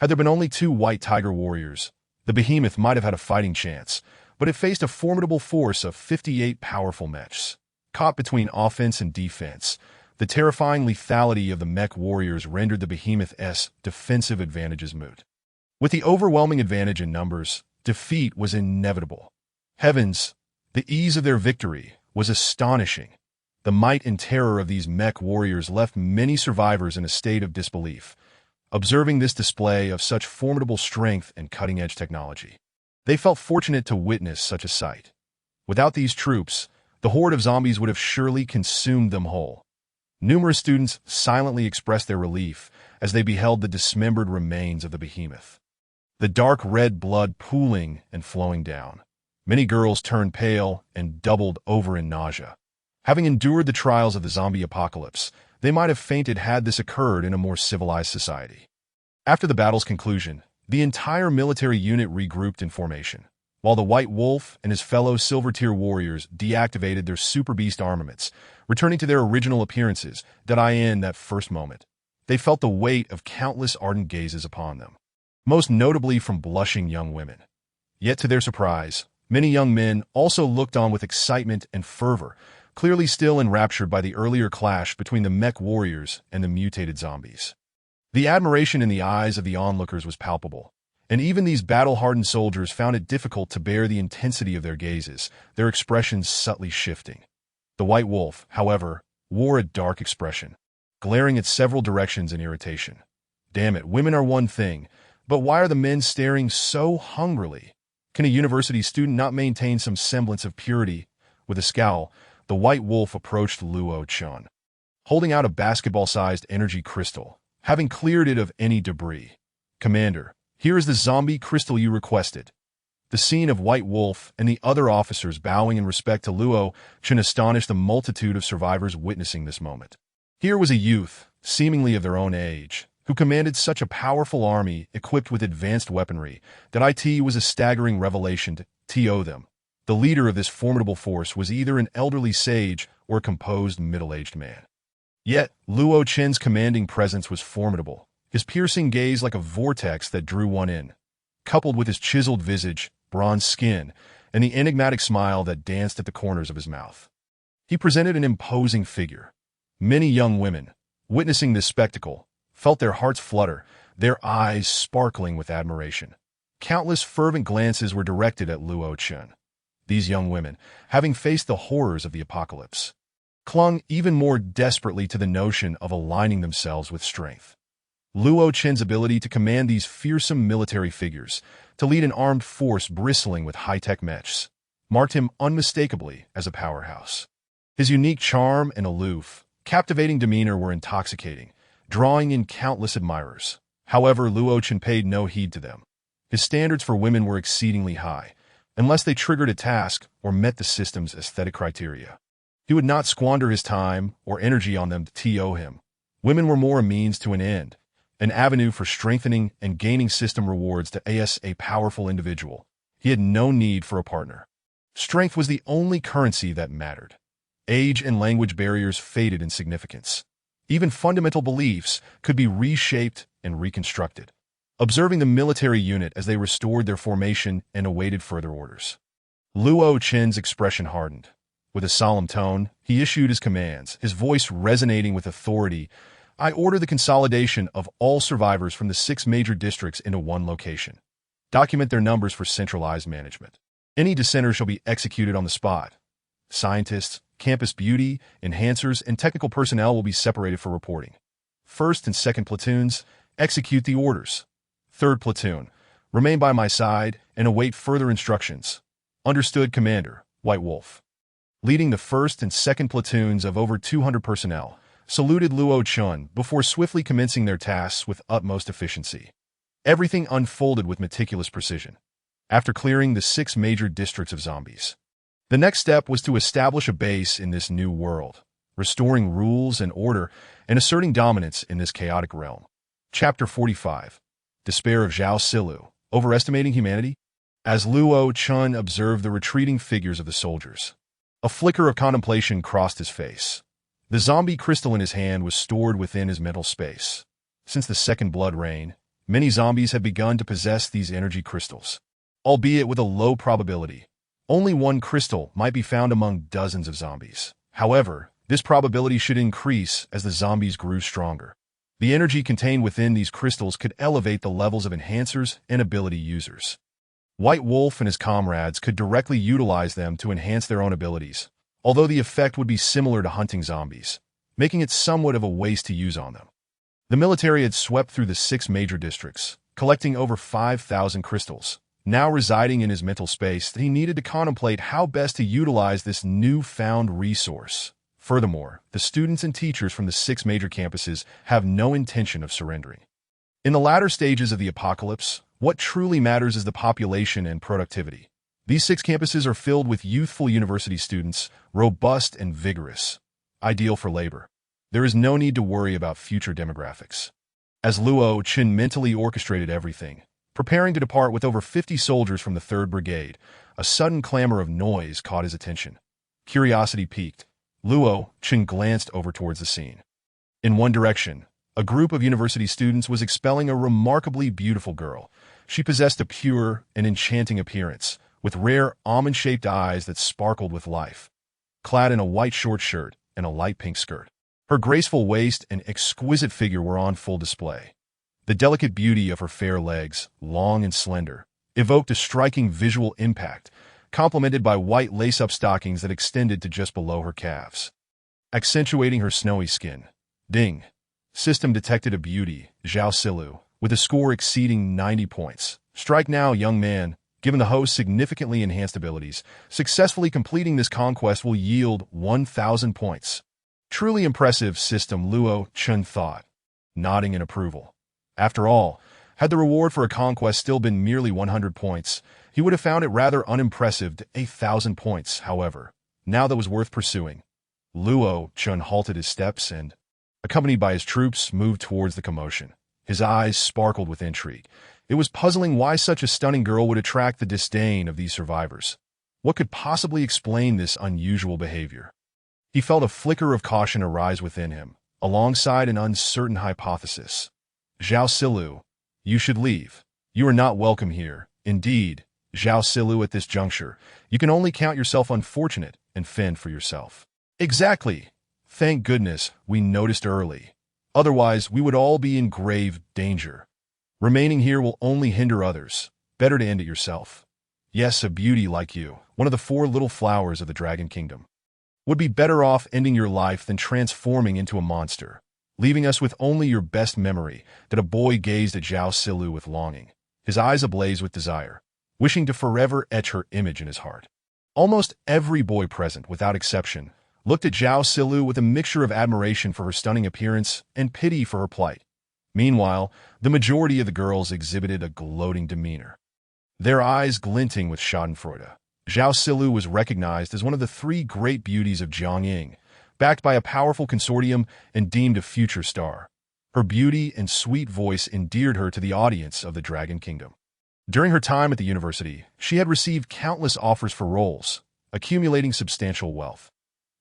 Had there been only 2 White Tiger warriors, the behemoth might have had a fighting chance, but it faced a formidable force of 58 powerful mechs. Caught between offense and defense, the terrifying lethality of the mech warriors rendered the behemoth's defensive advantages moot. With the overwhelming advantage in numbers, defeat was inevitable. Heavens, the ease of their victory was astonishing. The might and terror of these mech warriors left many survivors in a state of disbelief, observing this display of such formidable strength and cutting-edge technology. They felt fortunate to witness such a sight. Without these troops, the horde of zombies would have surely consumed them whole. Numerous students silently expressed their relief as they beheld the dismembered remains of the behemoth, the dark red blood pooling and flowing down. Many girls turned pale and doubled over in nausea. Having endured the trials of the zombie apocalypse, they might have fainted had this occurred in a more civilized society. After the battle's conclusion, the entire military unit regrouped in formation, while the White Wolf and his fellow Silver-Tier warriors deactivated their Super Beast armaments, returning to their original appearances in that first moment. They felt the weight of countless ardent gazes upon them, most notably from blushing young women. Yet to their surprise, many young men also looked on with excitement and fervor, clearly still enraptured by the earlier clash between the mech warriors and the mutated zombies. The admiration in the eyes of the onlookers was palpable, and even these battle-hardened soldiers found it difficult to bear the intensity of their gazes, their expressions subtly shifting. The White Wolf, however, wore a dark expression, glaring at several directions in irritation. Damn it, women are one thing, but why are the men staring so hungrily? Can a university student not maintain some semblance of purity? With a scowl, the White Wolf approached Luo Chun, holding out a basketball-sized energy crystal, having cleared it of any debris. Commander, here is the zombie crystal you requested. The scene of White Wolf and the other officers bowing in respect to Luo Chun astonished the multitude of survivors witnessing this moment. Here was a youth, seemingly of their own age, who commanded such a powerful army equipped with advanced weaponry that it was a staggering revelation to them. The leader of this formidable force was either an elderly sage or a composed middle-aged man. Yet, Luo Chen's commanding presence was formidable, his piercing gaze like a vortex that drew one in, coupled with his chiseled visage, bronze skin, and the enigmatic smile that danced at the corners of his mouth. He presented an imposing figure. Many young women, witnessing this spectacle, felt their hearts flutter, their eyes sparkling with admiration. Countless fervent glances were directed at Luo Chen. These young women, having faced the horrors of the apocalypse, clung even more desperately to the notion of aligning themselves with strength. Luo Chen's ability to command these fearsome military figures, to lead an armed force bristling with high-tech mechs, marked him unmistakably as a powerhouse. His unique charm and aloof, captivating demeanor were intoxicating, drawing in countless admirers. However, Luo Chen paid no heed to them. His standards for women were exceedingly high, unless they triggered a task or met the system's aesthetic criteria. He would not squander his time or energy on them to him. Women were more a means to an end, an avenue for strengthening and gaining system rewards to a powerful individual. He had no need for a partner. Strength was the only currency that mattered. Age and language barriers faded in significance. Even fundamental beliefs could be reshaped and reconstructed. Observing the military unit as they restored their formation and awaited further orders, Luo Chen's expression hardened. With a solemn tone, he issued his commands, his voice resonating with authority. I order the consolidation of all survivors from the 6 major districts into one location. Document their numbers for centralized management. Any dissenters shall be executed on the spot. Scientists, campus beauty, enhancers, and technical personnel will be separated for reporting. 1st and 2nd platoons, execute the orders. 3rd platoon, remain by my side and await further instructions. Understood, Commander, White Wolf. Leading the 1st and 2nd platoons of over 200 personnel, saluted Luo Chen before swiftly commencing their tasks with utmost efficiency. Everything unfolded with meticulous precision. After clearing the 6 major districts of zombies, the next step was to establish a base in this new world, restoring rules and order and asserting dominance in this chaotic realm. Chapter 45. Despair of Zhao Silu, Overestimating Humanity? As Luo Chen observed the retreating figures of the soldiers, a flicker of contemplation crossed his face. The zombie crystal in his hand was stored within his mental space. Since the Second Blood Rain, many zombies have begun to possess these energy crystals, albeit with a low probability. Only one crystal might be found among dozens of zombies. However, this probability should increase as the zombies grew stronger. The energy contained within these crystals could elevate the levels of enhancers and ability users. White Wolf and his comrades could directly utilize them to enhance their own abilities, although the effect would be similar to hunting zombies, making it somewhat of a waste to use on them. The military had swept through the 6 major districts, collecting over 5,000 crystals. Now residing in his mental space, he needed to contemplate how best to utilize this newfound resource. Furthermore, the students and teachers from the 6 major campuses have no intention of surrendering. In the latter stages of the apocalypse, what truly matters is the population and productivity. These 6 campuses are filled with youthful university students, robust and vigorous, ideal for labor. There is no need to worry about future demographics. As Luo Chen mentally orchestrated everything, preparing to depart with over 50 soldiers from the 3rd Brigade, a sudden clamor of noise caught his attention. Curiosity piqued. Luo Chen glanced over towards the scene. In one direction, a group of university students was expelling a remarkably beautiful girl. She possessed a pure and enchanting appearance, with rare almond-shaped eyes that sparkled with life. Clad in a white short shirt and a light pink skirt, her graceful waist and exquisite figure were on full display. The delicate beauty of her fair legs, long and slender, evoked a striking visual impact, complemented by white lace-up stockings that extended to just below her calves, accentuating her snowy skin. Ding! System detected a beauty, Zhao Silu, with a score exceeding 90 points. Strike now, young man. Given the host's significantly enhanced abilities, successfully completing this conquest will yield 1,000 points. Truly impressive, System, Luo Chen thought, nodding in approval. After all, had the reward for a conquest still been merely 100 points, he would have found it rather unimpressive to 1,000 points, however. Now that was worth pursuing. Luo Chen halted his steps and, accompanied by his troops, moved towards the commotion. His eyes sparkled with intrigue. It was puzzling why such a stunning girl would attract the disdain of these survivors. What could possibly explain this unusual behavior? He felt a flicker of caution arise within him, alongside an uncertain hypothesis. Zhao Silu, you should leave. You are not welcome here. Indeed, Zhao Silu, at this juncture, you can only count yourself unfortunate and fend for yourself. Exactly. Thank goodness we noticed early. Otherwise, we would all be in grave danger. Remaining here will only hinder others. Better to end it yourself. Yes, a beauty like you, one of the 4 little flowers of the Dragon Kingdom, would be better off ending your life than transforming into a monster, leaving us with only your best memory. That a boy gazed at Zhao Silu with longing, his eyes ablaze with desire, wishing to forever etch her image in his heart. Almost every boy present, without exception, looked at Zhao Silu with a mixture of admiration for her stunning appearance and pity for her plight. Meanwhile, the majority of the girls exhibited a gloating demeanor, their eyes glinting with schadenfreude. Zhao Silu was recognized as one of the 3 great beauties of Jiangning, backed by a powerful consortium and deemed a future star. Her beauty and sweet voice endeared her to the audience of the Dragon Kingdom. During her time at the university, she had received countless offers for roles, accumulating substantial wealth.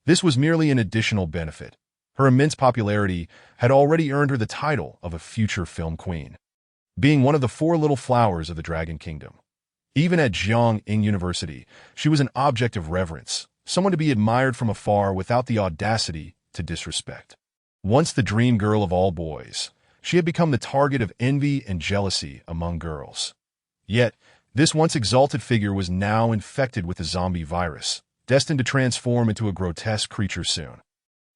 This was merely an additional benefit. Her immense popularity had already earned her the title of a future film queen, being one of the 4 little flowers of the Dragon Kingdom. Even at Jiangning University, she was an object of reverence, someone to be admired from afar without the audacity to disrespect. Once the dream girl of all boys, she had become the target of envy and jealousy among girls. Yet, this once exalted figure was now infected with the zombie virus, destined to transform into a grotesque creature soon.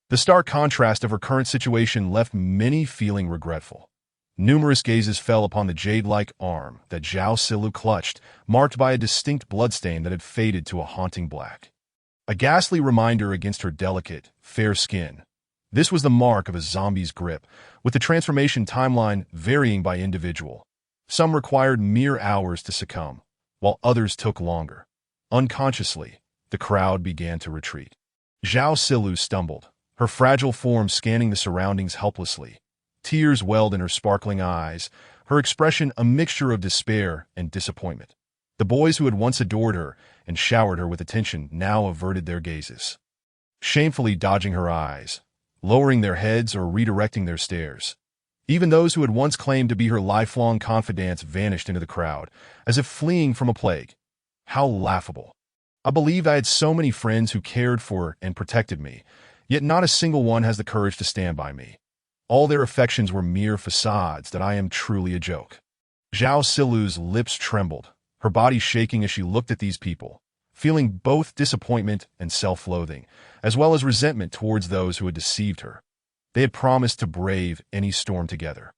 The stark contrast of her current situation left many feeling regretful. Numerous gazes fell upon the jade-like arm that Zhao Silu clutched, marked by a distinct bloodstain that had faded to a haunting black. A ghastly reminder against her delicate, fair skin. This was the mark of a zombie's grip, with the transformation timeline varying by individual. Some required mere hours to succumb, while others took longer. Unconsciously, the crowd began to retreat. Zhao Silu stumbled, her fragile form scanning the surroundings helplessly. Tears welled in her sparkling eyes, her expression a mixture of despair and disappointment. The boys who had once adored her and showered her with attention now averted their gazes, shamefully dodging her eyes, lowering their heads or redirecting their stares. Even those who had once claimed to be her lifelong confidants vanished into the crowd, as if fleeing from a plague. How laughable. I believed I had so many friends who cared for and protected me, yet not a single one has the courage to stand by me. All their affections were mere facades. That I am truly a joke. Zhao Silu's lips trembled, her body shaking as she looked at these people, feeling both disappointment and self-loathing, as well as resentment towards those who had deceived her. They had promised to brave any storm together.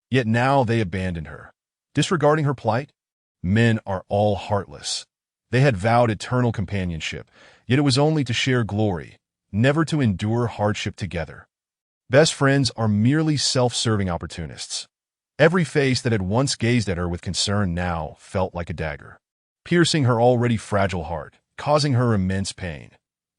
Yet now they abandoned her, disregarding her plight. Men are all heartless. They had vowed eternal companionship, yet it was only to share glory, never to endure hardship together. Best friends are merely self-serving opportunists. Every face that had once gazed at her with concern now felt like a dagger, piercing her already fragile heart, causing her immense pain.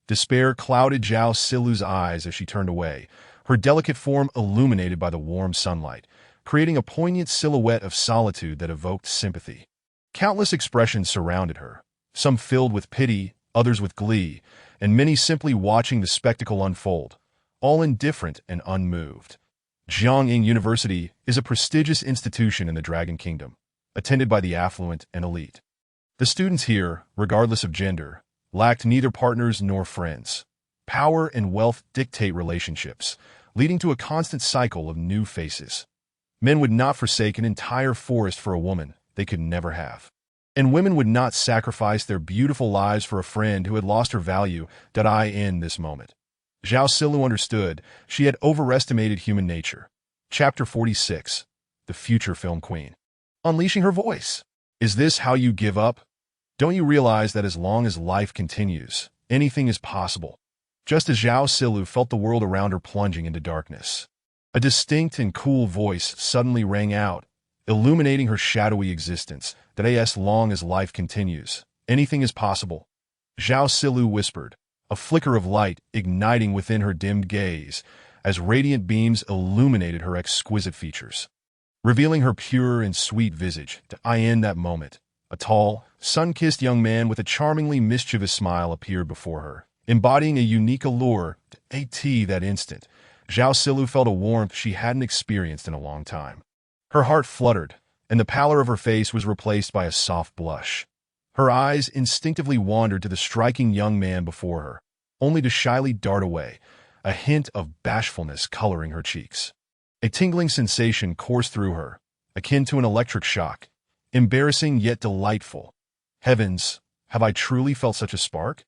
Despair clouded Zhao Silu's eyes as she turned away, her delicate form illuminated by the warm sunlight, creating a poignant silhouette of solitude that evoked sympathy. Countless expressions surrounded her, some filled with pity, others with glee, and many simply watching the spectacle unfold, all indifferent and unmoved. Jiangning University is a prestigious institution in the Dragon Kingdom, attended by the affluent and elite. The students here, regardless of gender, lacked neither partners nor friends. Power and wealth dictate relationships, leading to a constant cycle of new faces. Men would not forsake an entire forest for a woman they could never have. And women would not sacrifice their beautiful lives for a friend who had lost her value. In this moment, Zhao Silu understood she had overestimated human nature. Chapter 46. The Future Film Queen. Unleashing her voice. Is this how you give up? Don't you realize that as long as life continues, anything is possible? Just as Zhao Silu felt the world around her plunging into darkness, a distinct and cool voice suddenly rang out, illuminating her shadowy existence. That as long as life continues, anything is possible. Zhao Silu whispered, a flicker of light igniting within her dimmed gaze as radiant beams illuminated her exquisite features. revealing her pure and sweet visage. To end that moment, a tall, sun-kissed young man with a charmingly mischievous smile appeared before her, embodying a unique allure. That instant, Zhao Silu felt a warmth she hadn't experienced in a long time. Her heart fluttered, and the pallor of her face was replaced by a soft blush. Her eyes instinctively wandered to the striking young man before her, only to shyly dart away, a hint of bashfulness coloring her cheeks. A tingling sensation coursed through her, akin to an electric shock, embarrassing yet delightful. Heavens, have I truly felt such a spark?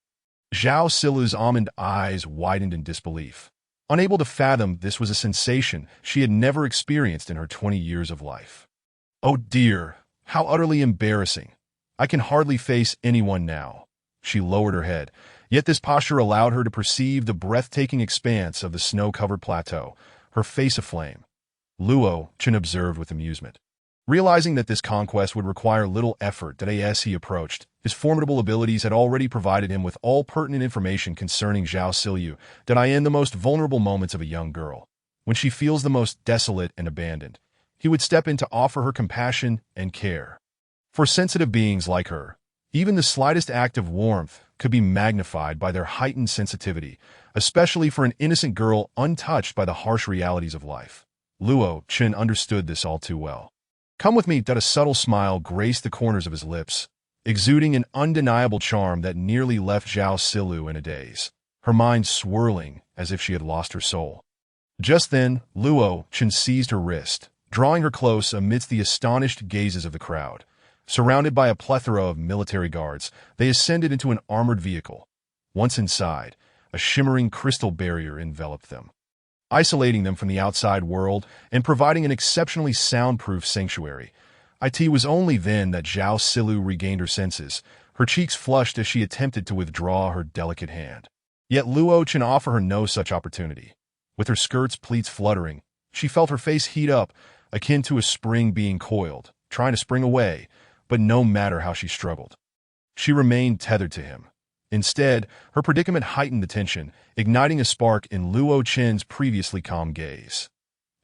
Zhao Silu's almond eyes widened in disbelief, unable to fathom this was a sensation she had never experienced in her 20 years of life. Oh dear, how utterly embarrassing. I can hardly face anyone now. She lowered her head, yet this posture allowed her to perceive the breathtaking expanse of the snow-covered plateau, her face aflame. Luo Chen observed with amusement. Realizing that this conquest would require little effort as he approached, his formidable abilities had already provided him with all pertinent information concerning Zhao Silu, in the most vulnerable moments of a young girl, when she feels the most desolate and abandoned, he would step in to offer her compassion and care. For sensitive beings like her, even the slightest act of warmth could be magnified by their heightened sensitivity, especially for an innocent girl untouched by the harsh realities of life. Luo Chen understood this all too well. Come with me. A subtle smile graced the corners of his lips, exuding an undeniable charm that nearly left Zhao Silu in a daze, her mind swirling as if she had lost her soul. Just then, Luo Chen seized her wrist, drawing her close amidst the astonished gazes of the crowd. Surrounded by a plethora of military guards, they ascended into an armored vehicle. Once inside, a shimmering crystal barrier enveloped them, isolating them from the outside world and providing an exceptionally soundproof sanctuary. It was only then that Zhao Silu regained her senses, her cheeks flushed as she attempted to withdraw her delicate hand. Yet Luo Chen offered her no such opportunity. With her skirt's pleats fluttering, she felt her face heat up, akin to a spring being coiled, trying to spring away, but no matter how she struggled, she remained tethered to him. Instead, her predicament heightened the tension, igniting a spark in Luo Chen's previously calm gaze.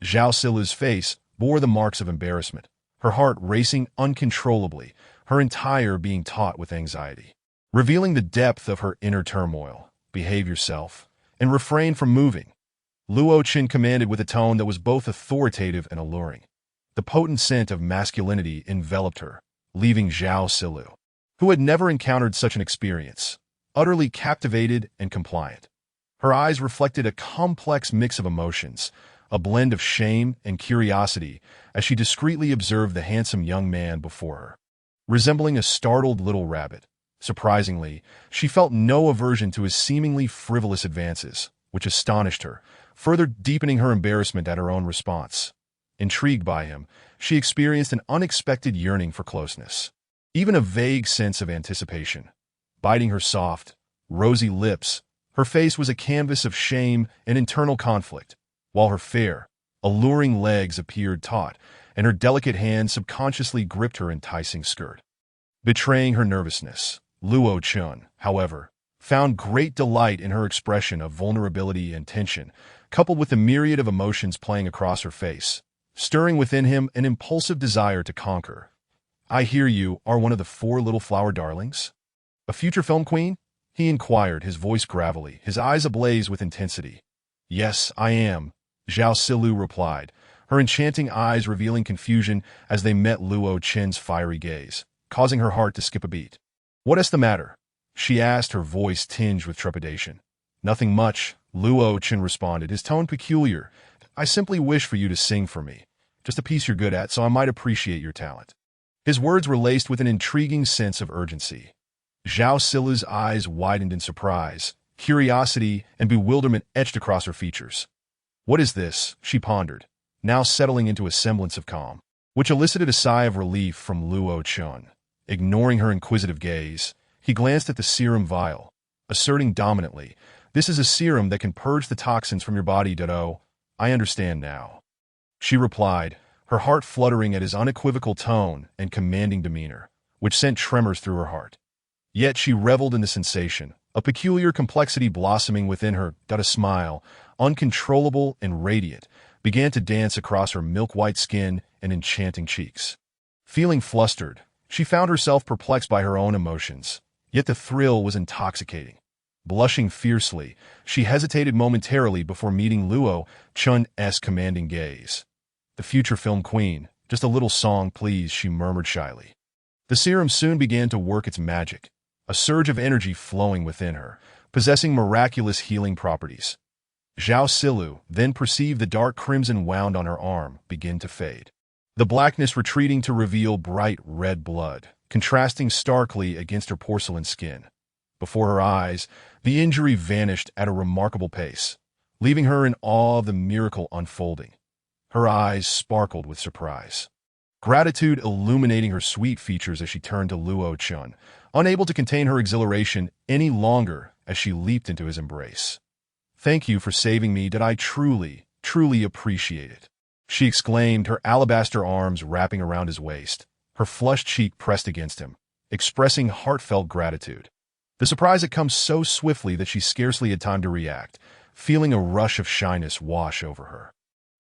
Zhao Silu's face bore the marks of embarrassment, her heart racing uncontrollably, her entire being taut with anxiety. Revealing the depth of her inner turmoil, behave yourself, and refrain from moving, Luo Chen commanded with a tone that was both authoritative and alluring. The potent scent of masculinity enveloped her, leaving Zhao Silu, who had never encountered such an experience, utterly captivated and compliant. Her eyes reflected a complex mix of emotions, a blend of shame and curiosity, as she discreetly observed the handsome young man before her. Resembling a startled little rabbit, surprisingly, she felt no aversion to his seemingly frivolous advances, which astonished her, further deepening her embarrassment at her own response. Intrigued by him, she experienced an unexpected yearning for closeness, even a vague sense of anticipation. Biting her soft, rosy lips, her face was a canvas of shame and internal conflict, while her fair, alluring legs appeared taut, and her delicate hand subconsciously gripped her enticing skirt. Betraying her nervousness, Luo Chen, however, found great delight in her expression of vulnerability and tension, coupled with the myriad of emotions playing across her face, stirring within him an impulsive desire to conquer. I hear you are one of the 4 little flower darlings? A future film queen? He inquired, his voice gravelly, his eyes ablaze with intensity. Yes, I am, Zhao Silu replied, her enchanting eyes revealing confusion as they met Luo Chen's fiery gaze, causing her heart to skip a beat. What is the matter? She asked, her voice tinged with trepidation. Nothing much, Luo Chen responded, his tone peculiar. I simply wish for you to sing for me. Just a piece you're good at, so I might appreciate your talent. His words were laced with an intriguing sense of urgency. Zhao Silu's eyes widened in surprise, curiosity, and bewilderment etched across her features. What is this? She pondered, now settling into a semblance of calm, which elicited a sigh of relief from Luo Chen. Ignoring her inquisitive gaze, he glanced at the serum vial, asserting dominantly, this is a serum that can purge the toxins from your body, Dodo. I understand now. She replied, her heart fluttering at his unequivocal tone and commanding demeanor, which sent tremors through her heart. Yet she reveled in the sensation, a peculiar complexity blossoming within her. A smile, uncontrollable and radiant, began to dance across her milk-white skin, and enchanting cheeks. Feeling flustered, she found herself perplexed by her own emotions, yet the thrill was intoxicating. Blushing fiercely, she hesitated momentarily before meeting Luo Chun's commanding gaze. "The future film queen, just a little song, please," she murmured shyly. The serum soon began to work its magic, a surge of energy flowing within her, possessing miraculous healing properties. Zhao Silu then perceived the dark crimson wound on her arm begin to fade, the blackness retreating to reveal bright red blood, contrasting starkly against her porcelain skin. Before her eyes, the injury vanished at a remarkable pace, leaving her in awe of the miracle unfolding. Her eyes sparkled with surprise, gratitude illuminating her sweet features as she turned to Luo Chun, unable to contain her exhilaration any longer as she leaped into his embrace. "Thank you for saving me. Did I truly, truly appreciate it," she exclaimed, her alabaster arms wrapping around his waist, her flushed cheek pressed against him, expressing heartfelt gratitude. The surprise had come so swiftly that she scarcely had time to react, feeling a rush of shyness wash over her.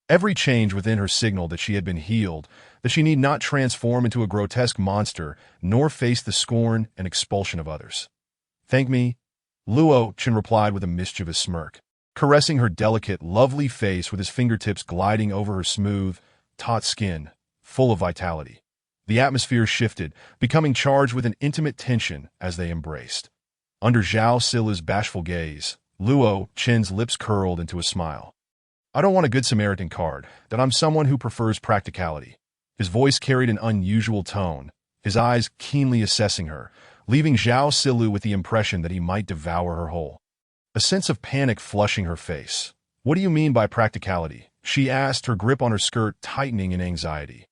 Every change within her signaled that she had been healed, that she need not transform into a grotesque monster, nor face the scorn and expulsion of others. "Thank me," Luo Chen replied with a mischievous smirk, caressing her delicate, lovely face with his fingertips gliding over her smooth, taut skin, full of vitality. The atmosphere shifted, becoming charged with an intimate tension as they embraced. Under Zhao Silu's bashful gaze, Luo Chen's lips curled into a smile. "I don't want a good Samaritan card, that I'm someone who prefers practicality." His voice carried an unusual tone, his eyes keenly assessing her, leaving Zhao Silu with the impression that he might devour her whole. A sense of panic flushing her face. "What do you mean by practicality?" she asked, her grip on her skirt tightening in anxiety.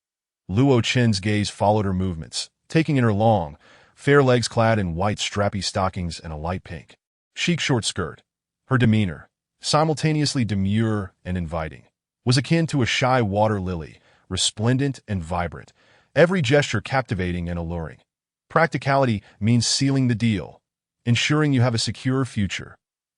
Luo Chen's gaze followed her movements, taking in her long, fair legs clad in white strappy stockings and a light pink, chic short skirt. Her demeanor, simultaneously demure and inviting, was akin to a shy water lily, resplendent and vibrant, every gesture captivating and alluring. Practicality means sealing the deal, ensuring you have a secure future.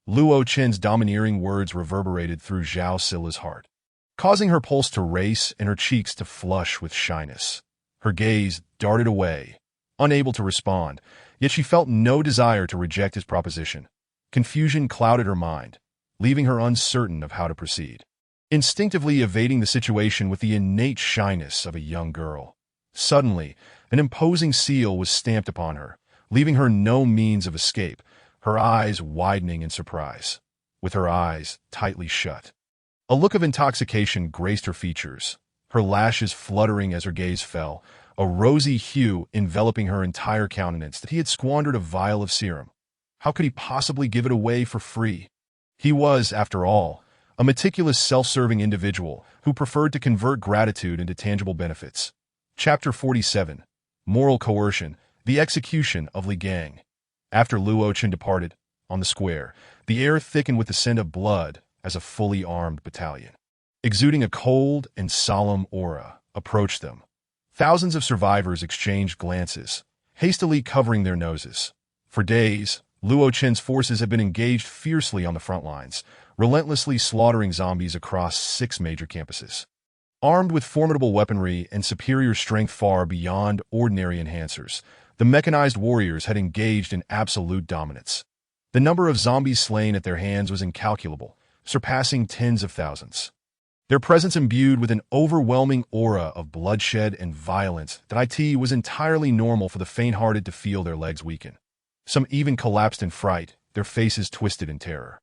Luo Chen's domineering words reverberated through Zhao Sila's heart, causing her pulse to race and her cheeks to flush with shyness. Her gaze darted away, unable to respond, yet she felt no desire to reject his proposition. Confusion clouded her mind, leaving her uncertain of how to proceed, instinctively evading the situation with the innate shyness of a young girl. Suddenly, an imposing seal was stamped upon her, leaving her no means of escape, her eyes widening in surprise. With her eyes tightly shut, a look of intoxication graced her features, her lashes fluttering as her gaze fell, a rosy hue enveloping her entire countenance. That he had squandered a vial of serum. How could he possibly give it away for free? He was, after all, a meticulous self-serving individual who preferred to convert gratitude into tangible benefits. Chapter 47. Moral Coercion, the Execution of Li Gang. After Luo Chen departed, on the square, the air thickened with the scent of blood as a fully armed battalion, exuding a cold and solemn aura, approached them. Thousands of survivors exchanged glances, hastily covering their noses. For days, Luo Chen's forces had been engaged fiercely on the front lines, relentlessly slaughtering zombies across 6 major campuses. Armed with formidable weaponry and superior strength far beyond ordinary enhancers, the mechanized warriors had engaged in absolute dominance. The number of zombies slain at their hands was incalculable, surpassing tens of thousands. Their presence imbued with an overwhelming aura of bloodshed and violence that it was entirely normal for the faint-hearted to feel their legs weaken. Some even collapsed in fright, their faces twisted in terror.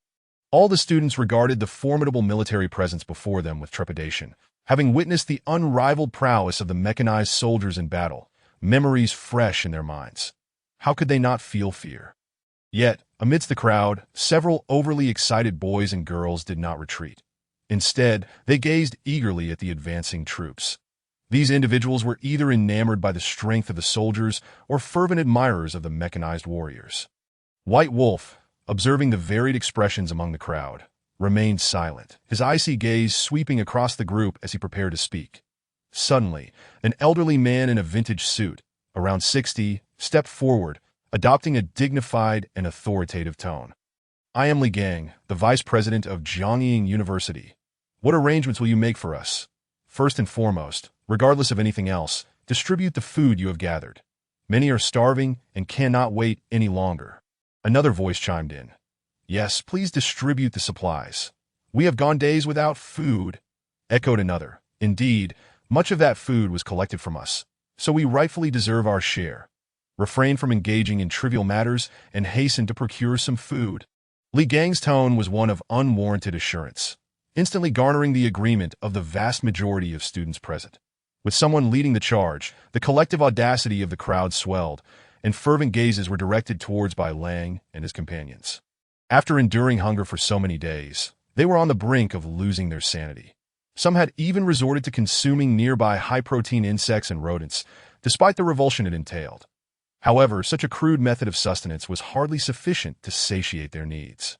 All the students regarded the formidable military presence before them with trepidation, having witnessed the unrivaled prowess of the mechanized soldiers in battle, memories fresh in their minds. How could they not feel fear? Yet, amidst the crowd, several overly excited boys and girls did not retreat. Instead, they gazed eagerly at the advancing troops. These individuals were either enamored by the strength of the soldiers or fervent admirers of the mechanized warriors. White Wolf, observing the varied expressions among the crowd, remained silent, his icy gaze sweeping across the group as he prepared to speak. Suddenly, an elderly man in a vintage suit, around 60, stepped forward, adopting a dignified and authoritative tone. "I am Li Gang, the vice president of Jiangying University. What arrangements will you make for us?" First and foremost, Regardless of anything else, distribute the food you have gathered. Many are starving and cannot wait any longer. Another voice chimed in. Yes, please distribute the supplies. We have gone days without food, echoed another. Indeed, much of that food was collected from us, so we rightfully deserve our share. Refrain from engaging in trivial matters and hasten to procure some food. Li Gang's tone was one of unwarranted assurance, instantly garnering the agreement of the vast majority of students present. With someone leading the charge, the collective audacity of the crowd swelled, and fervent gazes were directed towards Bai Lang and his companions. After enduring hunger for so many days, they were on the brink of losing their sanity. Some had even resorted to consuming nearby high-protein insects and rodents, despite the revulsion it entailed. However, such a crude method of sustenance was hardly sufficient to satiate their needs.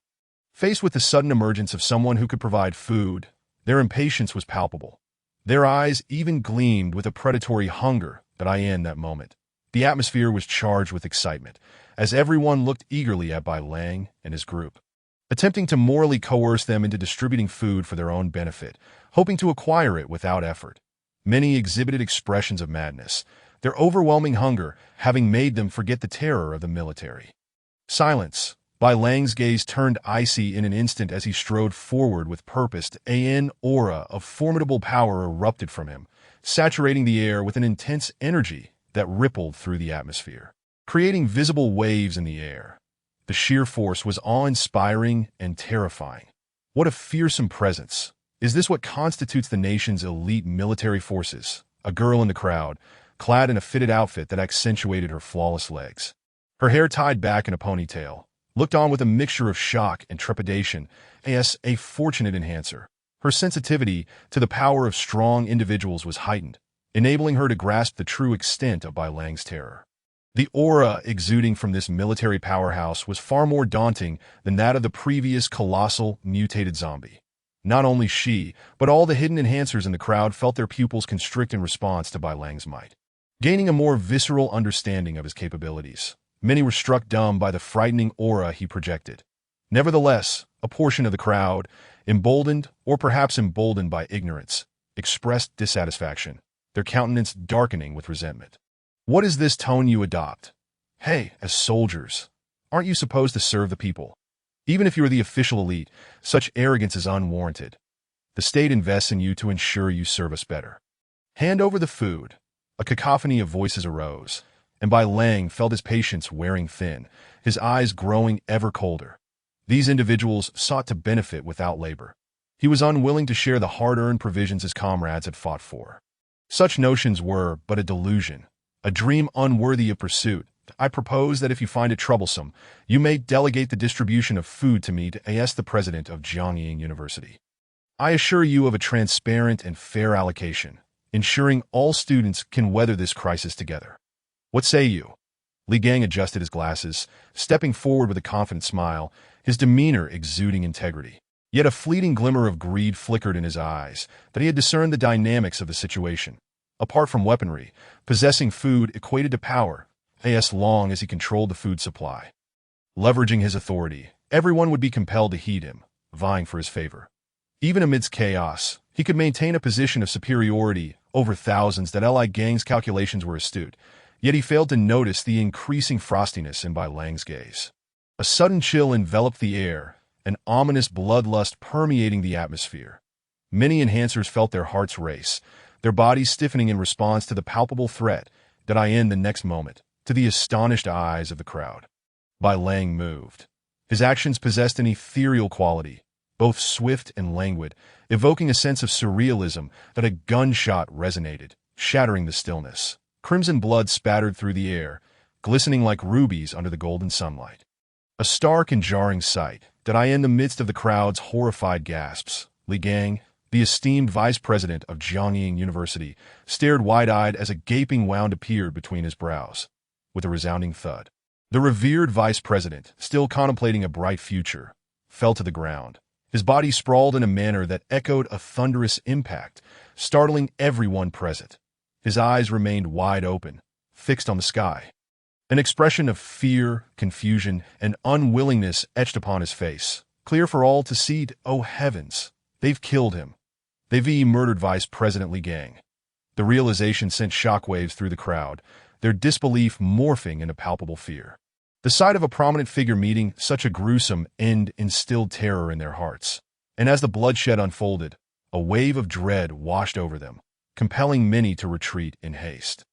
Faced with the sudden emergence of someone who could provide food, their impatience was palpable. Their eyes even gleamed with a predatory hunger in that moment. The atmosphere was charged with excitement, as everyone looked eagerly at Bai Lang and his group, attempting to morally coerce them into distributing food for their own benefit, hoping to acquire it without effort. Many exhibited expressions of madness, their overwhelming hunger having made them forget the terror of the military. Silence. Bai Lang's gaze turned icy in an instant as he strode forward with purpose. An aura of formidable power erupted from him, saturating the air with an intense energy that rippled through the atmosphere, creating visible waves in the air. The sheer force was awe-inspiring and terrifying. What a fearsome presence. Is this what constitutes the nation's elite military forces? A girl in the crowd, clad in a fitted outfit that accentuated her flawless legs. Her hair tied back in a ponytail, looked on with a mixture of shock and trepidation, as a fortunate enhancer. Her sensitivity to the power of strong individuals was heightened, enabling her to grasp the true extent of Bai Lang's terror. The aura exuding from this military powerhouse was far more daunting than that of the previous colossal, mutated zombie. Not only she, but all the hidden enhancers in the crowd felt their pupils constrict in response to Bai Lang's might. Gaining a more visceral understanding of his capabilities, many were struck dumb by the frightening aura he projected. Nevertheless, a portion of the crowd, emboldened or perhaps emboldened by ignorance, expressed dissatisfaction, their countenance darkening with resentment. What is this tone you adopt? Hey, as soldiers, aren't you supposed to serve the people? Even if you're the official elite, such arrogance is unwarranted. The state invests in you to ensure you serve us better. Hand over the food. A cacophony of voices arose, and Bai Lang felt his patience wearing thin, his eyes growing ever colder. These individuals sought to benefit without labor. He was unwilling to share the hard-earned provisions his comrades had fought for. Such notions were but a delusion, a dream unworthy of pursuit. I propose that if you find it troublesome, you may delegate the distribution of food to me to ask the president of Jiangyin University. I assure you of a transparent and fair allocation, ensuring all students can weather this crisis together. What say you? Li Gang adjusted his glasses, stepping forward with a confident smile, his demeanor exuding integrity. Yet a fleeting glimmer of greed flickered in his eyes, that he had discerned the dynamics of the situation. Apart from weaponry, possessing food equated to power, as long as he controlled the food supply. Leveraging his authority, everyone would be compelled to heed him, vying for his favor. Even amidst chaos, he could maintain a position of superiority over thousands. That Li Gang's calculations were astute, yet he failed to notice the increasing frostiness in Bai Lang's gaze. A sudden chill enveloped the air, an ominous bloodlust permeating the atmosphere. Many enhancers felt their hearts race, their bodies stiffening in response to the palpable threat that in the next moment, to the astonished eyes of the crowd. Bai Lang moved. His actions possessed an ethereal quality, both swift and languid, evoking a sense of surrealism that a gunshot resonated, shattering the stillness. Crimson blood spattered through the air, glistening like rubies under the golden sunlight. A stark and jarring sight that in the midst of the crowd's horrified gasps, Li Gang, the esteemed vice president of Jiangyin University, stared wide-eyed as a gaping wound appeared between his brows. With a resounding thud, the revered vice president, still contemplating a bright future, fell to the ground. His body sprawled in a manner that echoed a thunderous impact, startling everyone present. His eyes remained wide open, fixed on the sky. An expression of fear, confusion, and unwillingness etched upon his face, clear for all to see. Oh heavens, they've killed him. They've murdered Vice President Li Gang. The realization sent shockwaves through the crowd, their disbelief morphing into palpable fear. The sight of a prominent figure meeting such a gruesome end instilled terror in their hearts. And as the bloodshed unfolded, a wave of dread washed over them, compelling many to retreat in haste.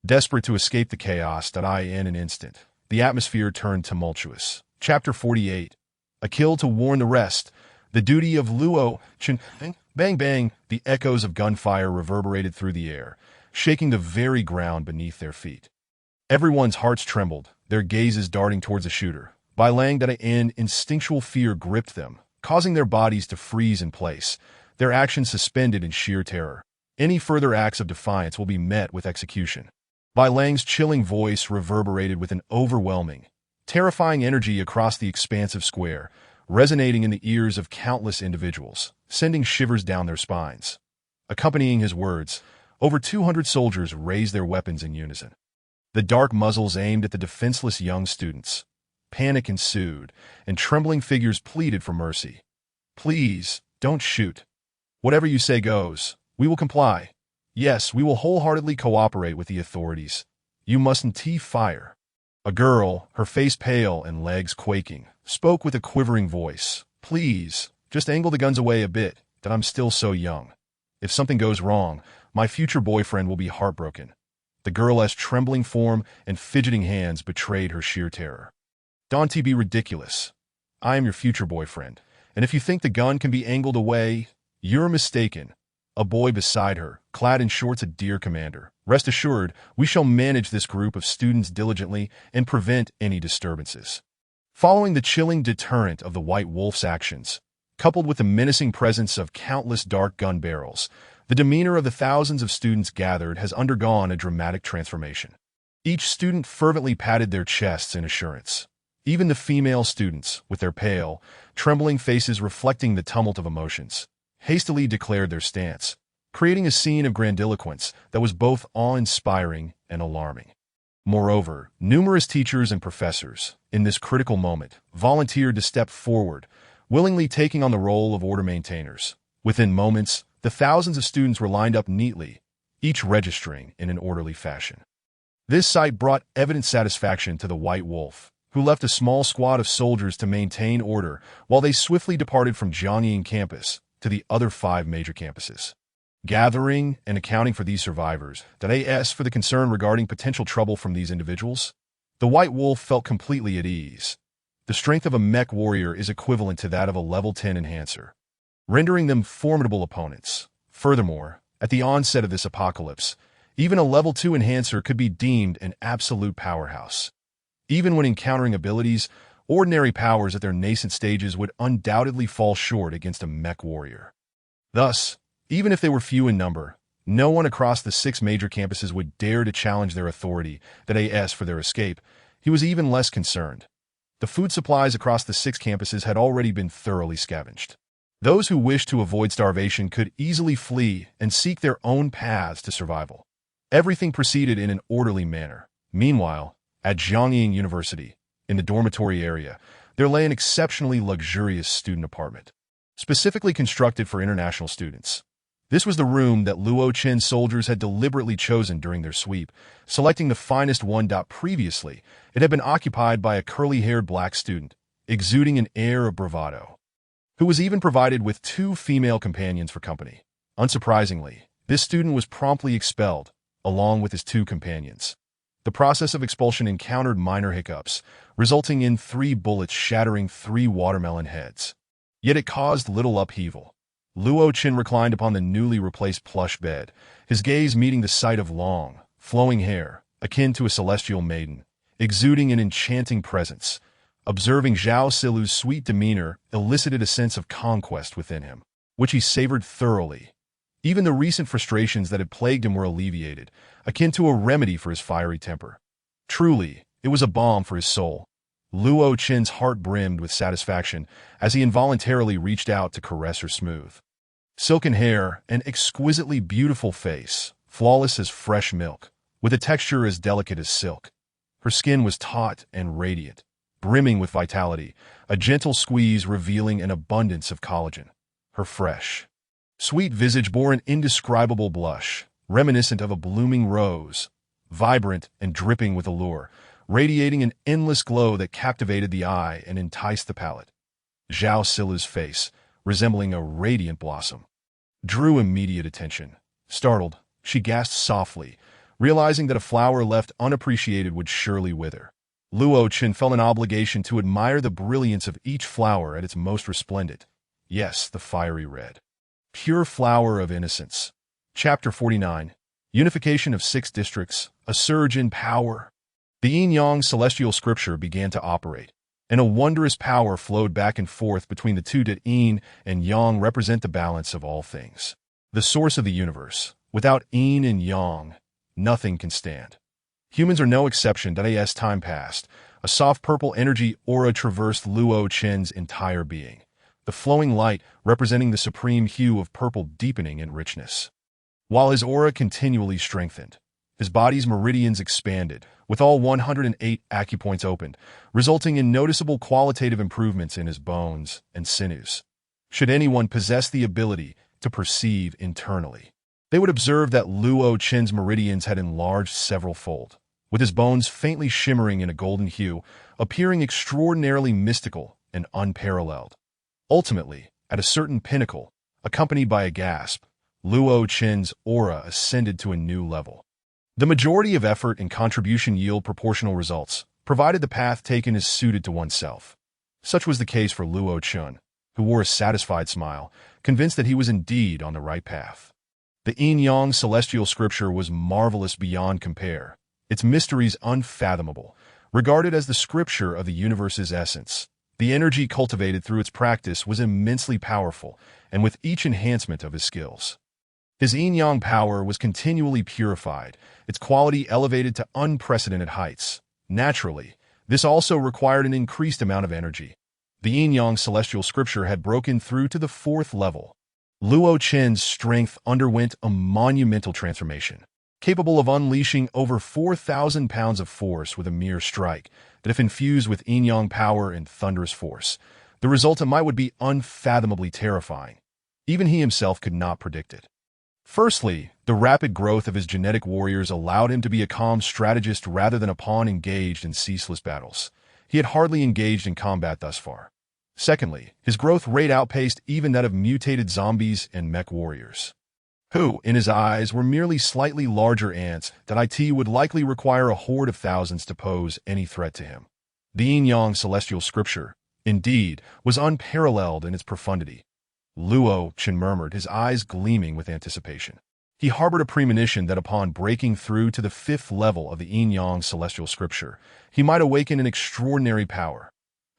Desperate to escape the chaos in an instant, the atmosphere turned tumultuous. Chapter 48. A kill to warn the rest. The duty of Luo Chen. Bang bang, the echoes of gunfire reverberated through the air, shaking the very ground beneath their feet. Everyone's hearts trembled, their gazes darting towards the shooter. By Lang an instinctual fear gripped them, causing their bodies to freeze in place, their actions suspended in sheer terror. Any further acts of defiance will be met with execution. Bai Lang's chilling voice reverberated with an overwhelming, terrifying energy across the expansive square, resonating in the ears of countless individuals, sending shivers down their spines. Accompanying his words, over 200 soldiers raised their weapons in unison. The dark muzzles aimed at the defenseless young students. Panic ensued, and trembling figures pleaded for mercy. "Please, don't shoot. Whatever you say goes. We will comply. Yes, we will wholeheartedly cooperate with the authorities. You mustn't fire." A girl, her face pale and legs quaking, spoke with a quivering voice. "Please, just angle the guns away a bit, that I'm still so young. If something goes wrong, my future boyfriend will be heartbroken." The girl's trembling form and fidgeting hands betrayed her sheer terror. "Don't be ridiculous. I am your future boyfriend, and if you think the gun can be angled away, you're mistaken." A boy beside her, clad in shorts, a dear commander. "Rest assured, we shall manage this group of students diligently and prevent any disturbances." Following the chilling deterrent of the White Wolf's actions, coupled with the menacing presence of countless dark gun barrels, the demeanor of the thousands of students gathered has undergone a dramatic transformation. Each student fervently patted their chests in assurance. Even the female students, with their pale, trembling faces reflecting the tumult of emotions, hastily declared their stance, creating a scene of grandiloquence that was both awe-inspiring and alarming. Moreover, numerous teachers and professors, in this critical moment, volunteered to step forward, willingly taking on the role of order maintainers. Within moments, the thousands of students were lined up neatly, each registering in an orderly fashion. This sight brought evident satisfaction to the White Wolf, who left a small squad of soldiers to maintain order while they swiftly departed from Jiangying campus to the other 5 major campuses. Gathering and accounting for these survivors, as for the concern regarding potential trouble from these individuals, the White Wolf felt completely at ease. The strength of a mech warrior is equivalent to that of a level 10 enhancer, rendering them formidable opponents. Furthermore, at the onset of this apocalypse, even a level 2 enhancer could be deemed an absolute powerhouse. Even when encountering abilities, ordinary powers at their nascent stages would undoubtedly fall short against a mech warrior. Thus, even if they were few in number, no one across the 6 major campuses would dare to challenge their authority as for their escape. He was even less concerned. The food supplies across the 6 campuses had already been thoroughly scavenged. Those who wished to avoid starvation could easily flee and seek their own paths to survival. Everything proceeded in an orderly manner. Meanwhile, at Jiangying University, in the dormitory area, there lay an exceptionally luxurious student apartment, specifically constructed for international students. This was the room that Luo Chen's soldiers had deliberately chosen during their sweep, selecting the finest one. Previously, it had been occupied by a curly-haired black student, exuding an air of bravado, who was even provided with 2 female companions for company. Unsurprisingly, this student was promptly expelled, along with his 2 companions. The process of expulsion encountered minor hiccups, resulting in 3 bullets shattering 3 watermelon heads. Yet it caused little upheaval. Luo Chen reclined upon the newly replaced plush bed, his gaze meeting the sight of long, flowing hair, akin to a celestial maiden, exuding an enchanting presence. Observing Zhao Silu's sweet demeanor elicited a sense of conquest within him, which he savored thoroughly. Even the recent frustrations that had plagued him were alleviated, akin to a remedy for his fiery temper. Truly, it was a balm for his soul. Luo Chen's heart brimmed with satisfaction as he involuntarily reached out to caress her smooth silken hair and exquisitely beautiful face, flawless as fresh milk, with a texture as delicate as silk. Her skin was taut and radiant, brimming with vitality, a gentle squeeze revealing an abundance of collagen. Her fresh, sweet visage bore an indescribable blush, reminiscent of a blooming rose, vibrant and dripping with allure, radiating an endless glow that captivated the eye and enticed the palate. Zhao Silu's face, resembling a radiant blossom, drew immediate attention. Startled, she gasped softly, realizing that a flower left unappreciated would surely wither. Luo Qin felt an obligation to admire the brilliance of each flower at its most resplendent. Yes, the fiery red. Pure flower of innocence. Chapter 49. Unification of 6 districts, a surge in power. The yin-yang celestial scripture began to operate, and a wondrous power flowed back and forth between the two that yin and yang represent the balance of all things. The source of the universe. Without yin and yang, nothing can stand. Humans are no exception. As time passed, a soft purple energy aura traversed Luo Qin's entire being, the flowing light representing the supreme hue of purple deepening in richness. While his aura continually strengthened, his body's meridians expanded, with all 108 acupoints opened, resulting in noticeable qualitative improvements in his bones and sinews. Should anyone possess the ability to perceive internally, they would observe that Luo Qin's meridians had enlarged several-fold, with his bones faintly shimmering in a golden hue, appearing extraordinarily mystical and unparalleled. Ultimately, at a certain pinnacle, accompanied by a gasp, Luo Qin's aura ascended to a new level. The majority of effort and contribution yield proportional results, provided the path taken is suited to oneself. Such was the case for Luo Qin, who wore a satisfied smile, convinced that he was indeed on the right path. The yin-yang celestial scripture was marvelous beyond compare, its mysteries unfathomable. Regarded as the scripture of the universe's essence, the energy cultivated through its practice was immensely powerful, and with each enhancement of his skills, his yin-yang power was continually purified, its quality elevated to unprecedented heights. Naturally, this also required an increased amount of energy. The yin-yang celestial scripture had broken through to the 4th level. Luo Qin's strength underwent a monumental transformation, capable of unleashing over 4,000 pounds of force with a mere strike, that if infused with yin-yang power and thunderous force, the result would be unfathomably terrifying. Even he himself could not predict it. Firstly, the rapid growth of his genetic warriors allowed him to be a calm strategist rather than a pawn engaged in ceaseless battles. He had hardly engaged in combat thus far. Secondly, his growth rate outpaced even that of mutated zombies and mech warriors, who, in his eyes, were merely slightly larger ants that would likely require a horde of thousands to pose any threat to him. The yin-yang celestial scripture, indeed, was unparalleled in its profundity. Luo Qin murmured, his eyes gleaming with anticipation. He harbored a premonition that upon breaking through to the 5th level of the yin-yang celestial scripture, he might awaken an extraordinary power.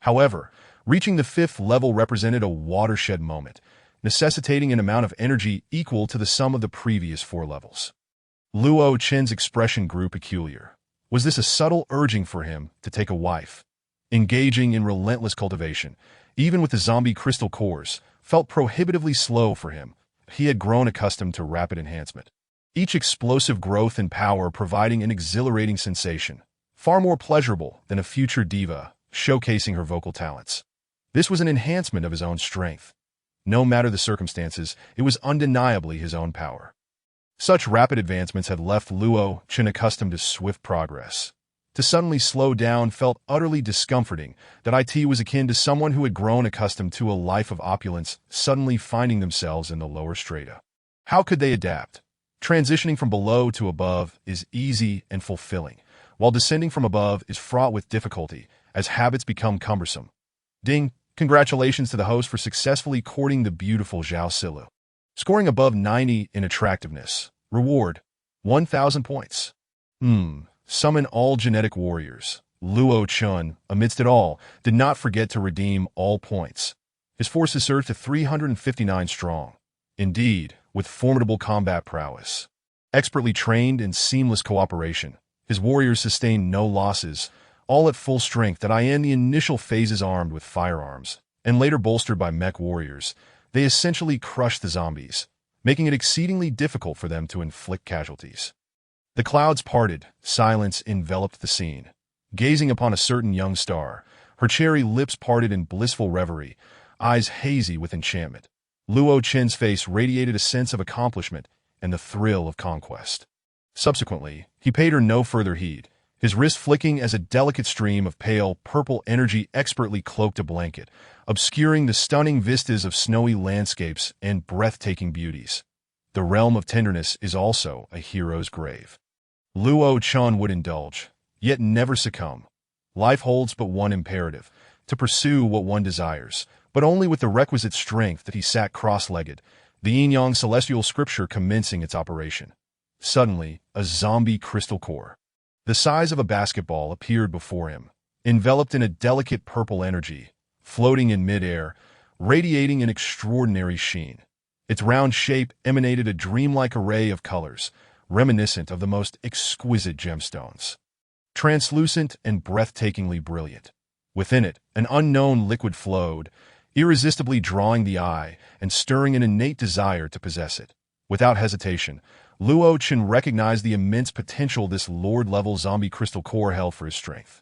However, reaching the 5th level represented a watershed moment, necessitating an amount of energy equal to the sum of the previous 4 levels. Luo Qin's expression grew peculiar. Was this a subtle urging for him to take a wife? Engaging in relentless cultivation, even with the zombie crystal cores, felt prohibitively slow for him. He had grown accustomed to rapid enhancement, each explosive growth in power providing an exhilarating sensation, far more pleasurable than a future diva showcasing her vocal talents. This was an enhancement of his own strength. No matter the circumstances, it was undeniably his own power. Such rapid advancements had left Luo Qin accustomed to swift progress. To suddenly slow down felt utterly discomforting. That was akin to someone who had grown accustomed to a life of opulence suddenly finding themselves in the lower strata. How could they adapt? Transitioning from below to above is easy and fulfilling, while descending from above is fraught with difficulty as habits become cumbersome. Ding! Congratulations to the host for successfully courting the beautiful Zhao Silu. Scoring above 90 in attractiveness. Reward: 1,000 points. Summon all genetic warriors. Luo Qin, amidst it all, did not forget to redeem all points. His forces surged to 359 strong. Indeed, with formidable combat prowess, expertly trained in seamless cooperation, his warriors sustained no losses, all at full strength. In the initial phases armed with firearms, and later bolstered by mech warriors, they essentially crushed the zombies, making it exceedingly difficult for them to inflict casualties. The clouds parted, silence enveloped the scene. Gazing upon a certain young star, her cherry lips parted in blissful reverie, eyes hazy with enchantment, Luo Qin's face radiated a sense of accomplishment and the thrill of conquest. Subsequently, he paid her no further heed, his wrist flicking as a delicate stream of pale, purple energy expertly cloaked a blanket, obscuring the stunning vistas of snowy landscapes and breathtaking beauties. The realm of tenderness is also a hero's grave. Luo Chun would indulge, yet never succumb. Life holds but one imperative, to pursue what one desires, but only with the requisite strength that he sat cross-legged, the yin-yang celestial scripture commencing its operation. Suddenly, a zombie crystal core, the size of a basketball, appeared before him, enveloped in a delicate purple energy, floating in mid-air, radiating an extraordinary sheen. Its round shape emanated a dreamlike array of colors, reminiscent of the most exquisite gemstones. Translucent and breathtakingly brilliant. Within it, an unknown liquid flowed, irresistibly drawing the eye and stirring an innate desire to possess it. Without hesitation, Luo Chen recognized the immense potential this Lord-level zombie crystal core held for his strength.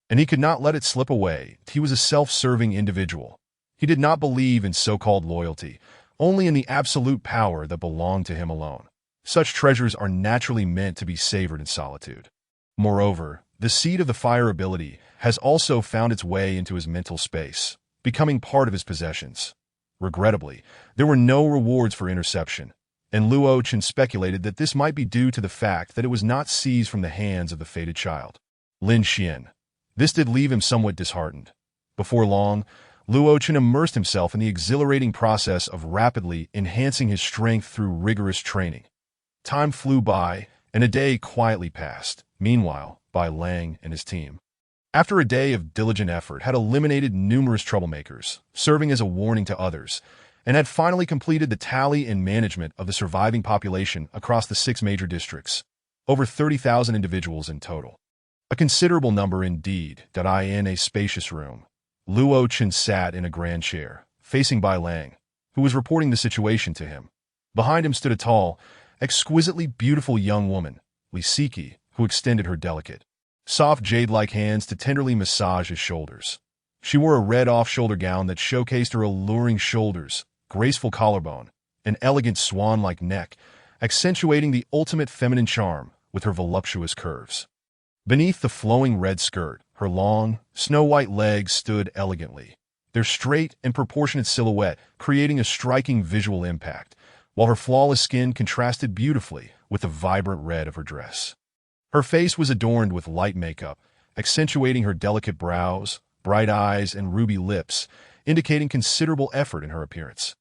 And he could not let it slip away. He was a self-serving individual. He did not believe in so-called loyalty, only in the absolute power that belonged to him alone. Such treasures are naturally meant to be savored in solitude. Moreover, the seed of the fire ability has also found its way into his mental space, becoming part of his possessions. Regrettably, there were no rewards for interception, and Luo Chen speculated that this might be due to the fact that it was not seized from the hands of the fated child, Lin Xian. This did leave him somewhat disheartened. Before long, Luo Chen immersed himself in the exhilarating process of rapidly enhancing his strength through rigorous training. Time flew by, and a day quietly passed. Meanwhile, Bai Lang and his team, after a day of diligent effort, had eliminated numerous troublemakers, serving as a warning to others, and had finally completed the tally and management of the surviving population across the 6 major districts, over 30,000 individuals in total. A considerable number indeed. In a spacious room, Luo Chen sat in a grand chair, facing Bai Lang, who was reporting the situation to him. Behind him stood a tall, exquisitely beautiful young woman, Li Siki, who extended her delicate, soft jade-like hands to tenderly massage his shoulders. She wore a red off-shoulder gown that showcased her alluring shoulders, graceful collarbone, and elegant swan-like neck, accentuating the ultimate feminine charm with her voluptuous curves. Beneath the flowing red skirt, her long, snow-white legs stood elegantly, their straight and proportionate silhouette creating a striking visual impact, while her flawless skin contrasted beautifully with the vibrant red of her dress. Her face was adorned with light makeup, accentuating her delicate brows, bright eyes, and ruby lips, indicating considerable effort in her appearance.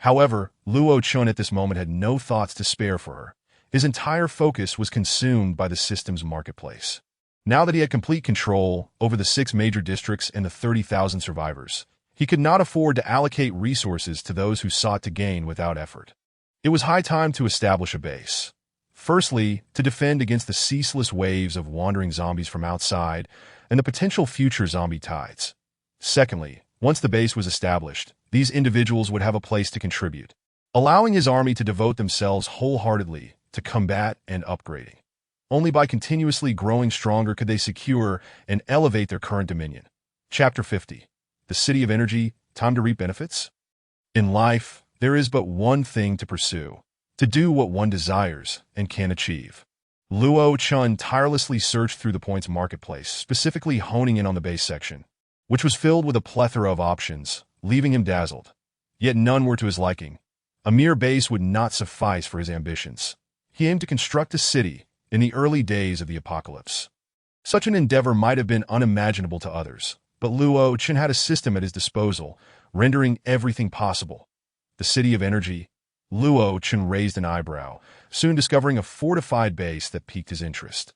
However, Luo Chun at this moment had no thoughts to spare for her. His entire focus was consumed by the system's marketplace. Now that he had complete control over the 6 major districts and the 30,000 survivors, he could not afford to allocate resources to those who sought to gain without effort. It was high time to establish a base. Firstly, to defend against the ceaseless waves of wandering zombies from outside and the potential future zombie tides. Secondly, once the base was established, these individuals would have a place to contribute, allowing his army to devote themselves wholeheartedly to combat and upgrading. Only by continuously growing stronger could they secure and elevate their current dominion. Chapter 50. The City of Energy, Time to Reap Benefits? In life, there is but one thing to pursue, to do what one desires and can achieve. Luo Chun tirelessly searched through the points marketplace, specifically honing in on the base section, which was filled with a plethora of options, leaving him dazzled. Yet none were to his liking. A mere base would not suffice for his ambitions. He aimed to construct a city in the early days of the apocalypse. Such an endeavor might have been unimaginable to others, but Luo Chen had a system at his disposal, rendering everything possible. The City of Energy. Luo Chen raised an eyebrow, soon discovering a fortified base that piqued his interest.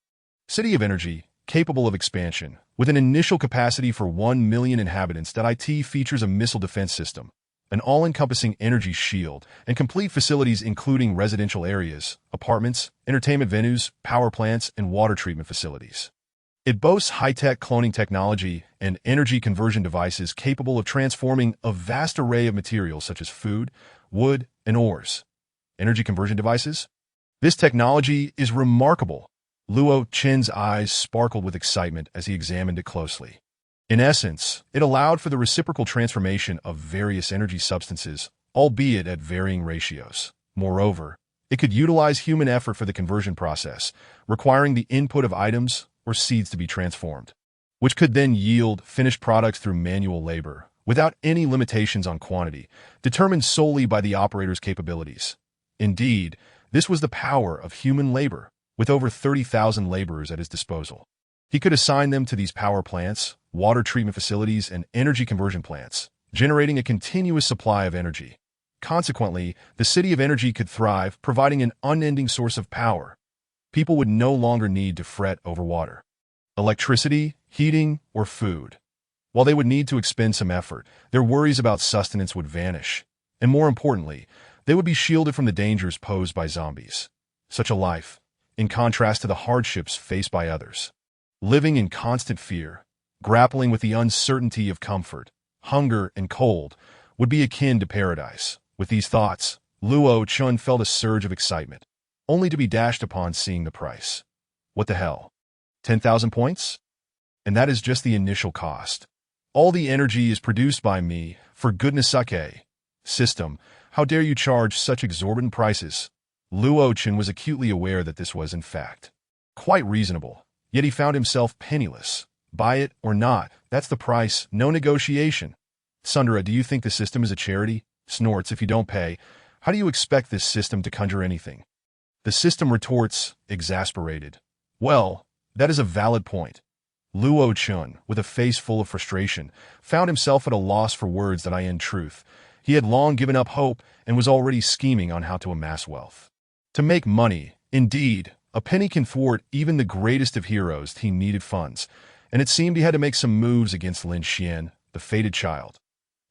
City of Energy, capable of expansion, with an initial capacity for 1 million inhabitants. It features a missile defense system, an all-encompassing energy shield, and complete facilities including residential areas, apartments, entertainment venues, power plants, and water treatment facilities. It boasts high-tech cloning technology and energy conversion devices capable of transforming a vast array of materials such as food, wood, and ores. Energy conversion devices? This technology is remarkable. Luo Chen's eyes sparkled with excitement as he examined it closely. In essence, it allowed for the reciprocal transformation of various energy substances, albeit at varying ratios. Moreover, It could utilize human effort for the conversion process, requiring the input of items or seeds to be transformed, which could then yield finished products through manual labor, without any limitations on quantity, determined solely by the operator's capabilities. Indeed, this was the power of human labor, with over 30,000 laborers at his disposal. He could assign them to these power plants, water treatment facilities, and energy conversion plants, generating a continuous supply of energy. Consequently, the city of energy could thrive, providing an unending source of power. People would no longer need to fret over water, electricity, heating, or food. While they would need to expend some effort, their worries about sustenance would vanish. And more importantly, they would be shielded from the dangers posed by zombies. Such a life, in contrast to the hardships faced by others. Living in constant fear, grappling with the uncertainty of comfort, hunger, and cold, would be akin to paradise. With these thoughts, Luo Chun felt a surge of excitement, only to be dashed upon seeing the price. What the hell? 10,000 points? And that is just the initial cost. All the energy is produced by me, for goodness sake. System, how dare you charge such exorbitant prices? Luo Chun was acutely aware that this was, in fact, quite reasonable, yet he found himself penniless. Buy it or not, that's the price, no negotiation. Sundara, do you think the system is a charity? Snorts, if you don't pay, how do you expect this system to conjure anything? The system retorts, exasperated. Well, that is a valid point. Luo Chun, with a face full of frustration, found himself at a loss for words that in truth. He had long given up hope and was already scheming on how to amass wealth. To make money, indeed, a penny can thwart even the greatest of heroes. He needed funds, and it seemed he had to make some moves against Lin Xian, the fated child.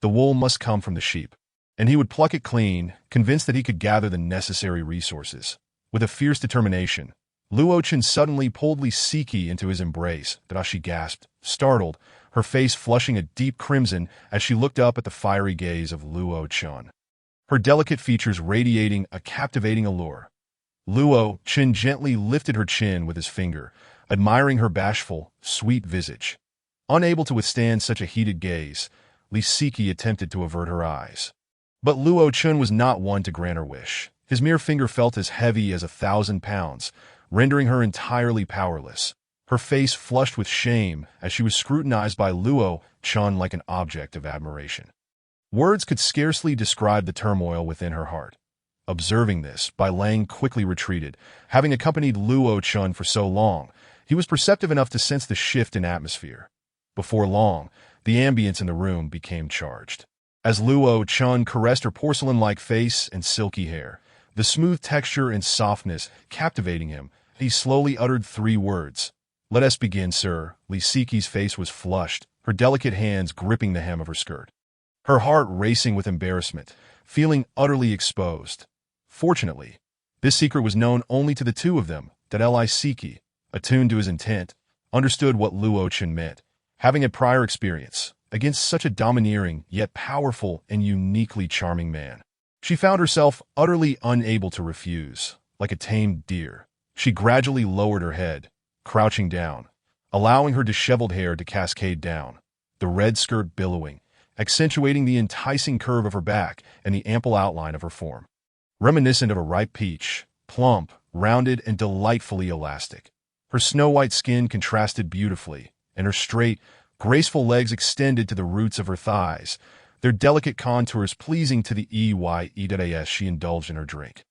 The wool must come from the sheep, and he would pluck it clean, convinced that he could gather the necessary resources. With a fierce determination, Luo Chun suddenly pulled Li Siki into his embrace. She gasped, startled, her face flushing a deep crimson as she looked up at the fiery gaze of Luo Chun, her delicate features radiating a captivating allure. Luo Chun gently lifted her chin with his finger, admiring her bashful, sweet visage. Unable to withstand such a heated gaze, Li Siki attempted to avert her eyes. But Luo Chun was not one to grant her wish. His mere finger felt as heavy as 1,000 pounds, rendering her entirely powerless. Her face flushed with shame as she was scrutinized by Luo Chun like an object of admiration. Words could scarcely describe the turmoil within her heart. Observing this, Bai Lang quickly retreated. Having accompanied Luo Chun for so long, he was perceptive enough to sense the shift in atmosphere. Before long, the ambience in the room became charged. As Luo Chun caressed her porcelain-like face and silky hair, the smooth texture and softness captivating him, he slowly uttered 3 words. "Let us begin, sir." Li Siki's face was flushed, her delicate hands gripping the hem of her skirt. Her heart racing with embarrassment, feeling utterly exposed. Fortunately, this secret was known only to the two of them, that Li Siki, attuned to his intent, understood what Luo Chun meant, having a prior experience against such a domineering, yet powerful and uniquely charming man. She found herself utterly unable to refuse. Like a tamed deer, she gradually lowered her head, crouching down, allowing her disheveled hair to cascade down, the red skirt billowing, accentuating the enticing curve of her back and the ample outline of her form. Reminiscent of a ripe peach, plump, rounded, and delightfully elastic. Her snow-white skin contrasted beautifully, and her straight, graceful legs extended to the roots of her thighs, their delicate contours pleasing to the eyes she indulged in her drink.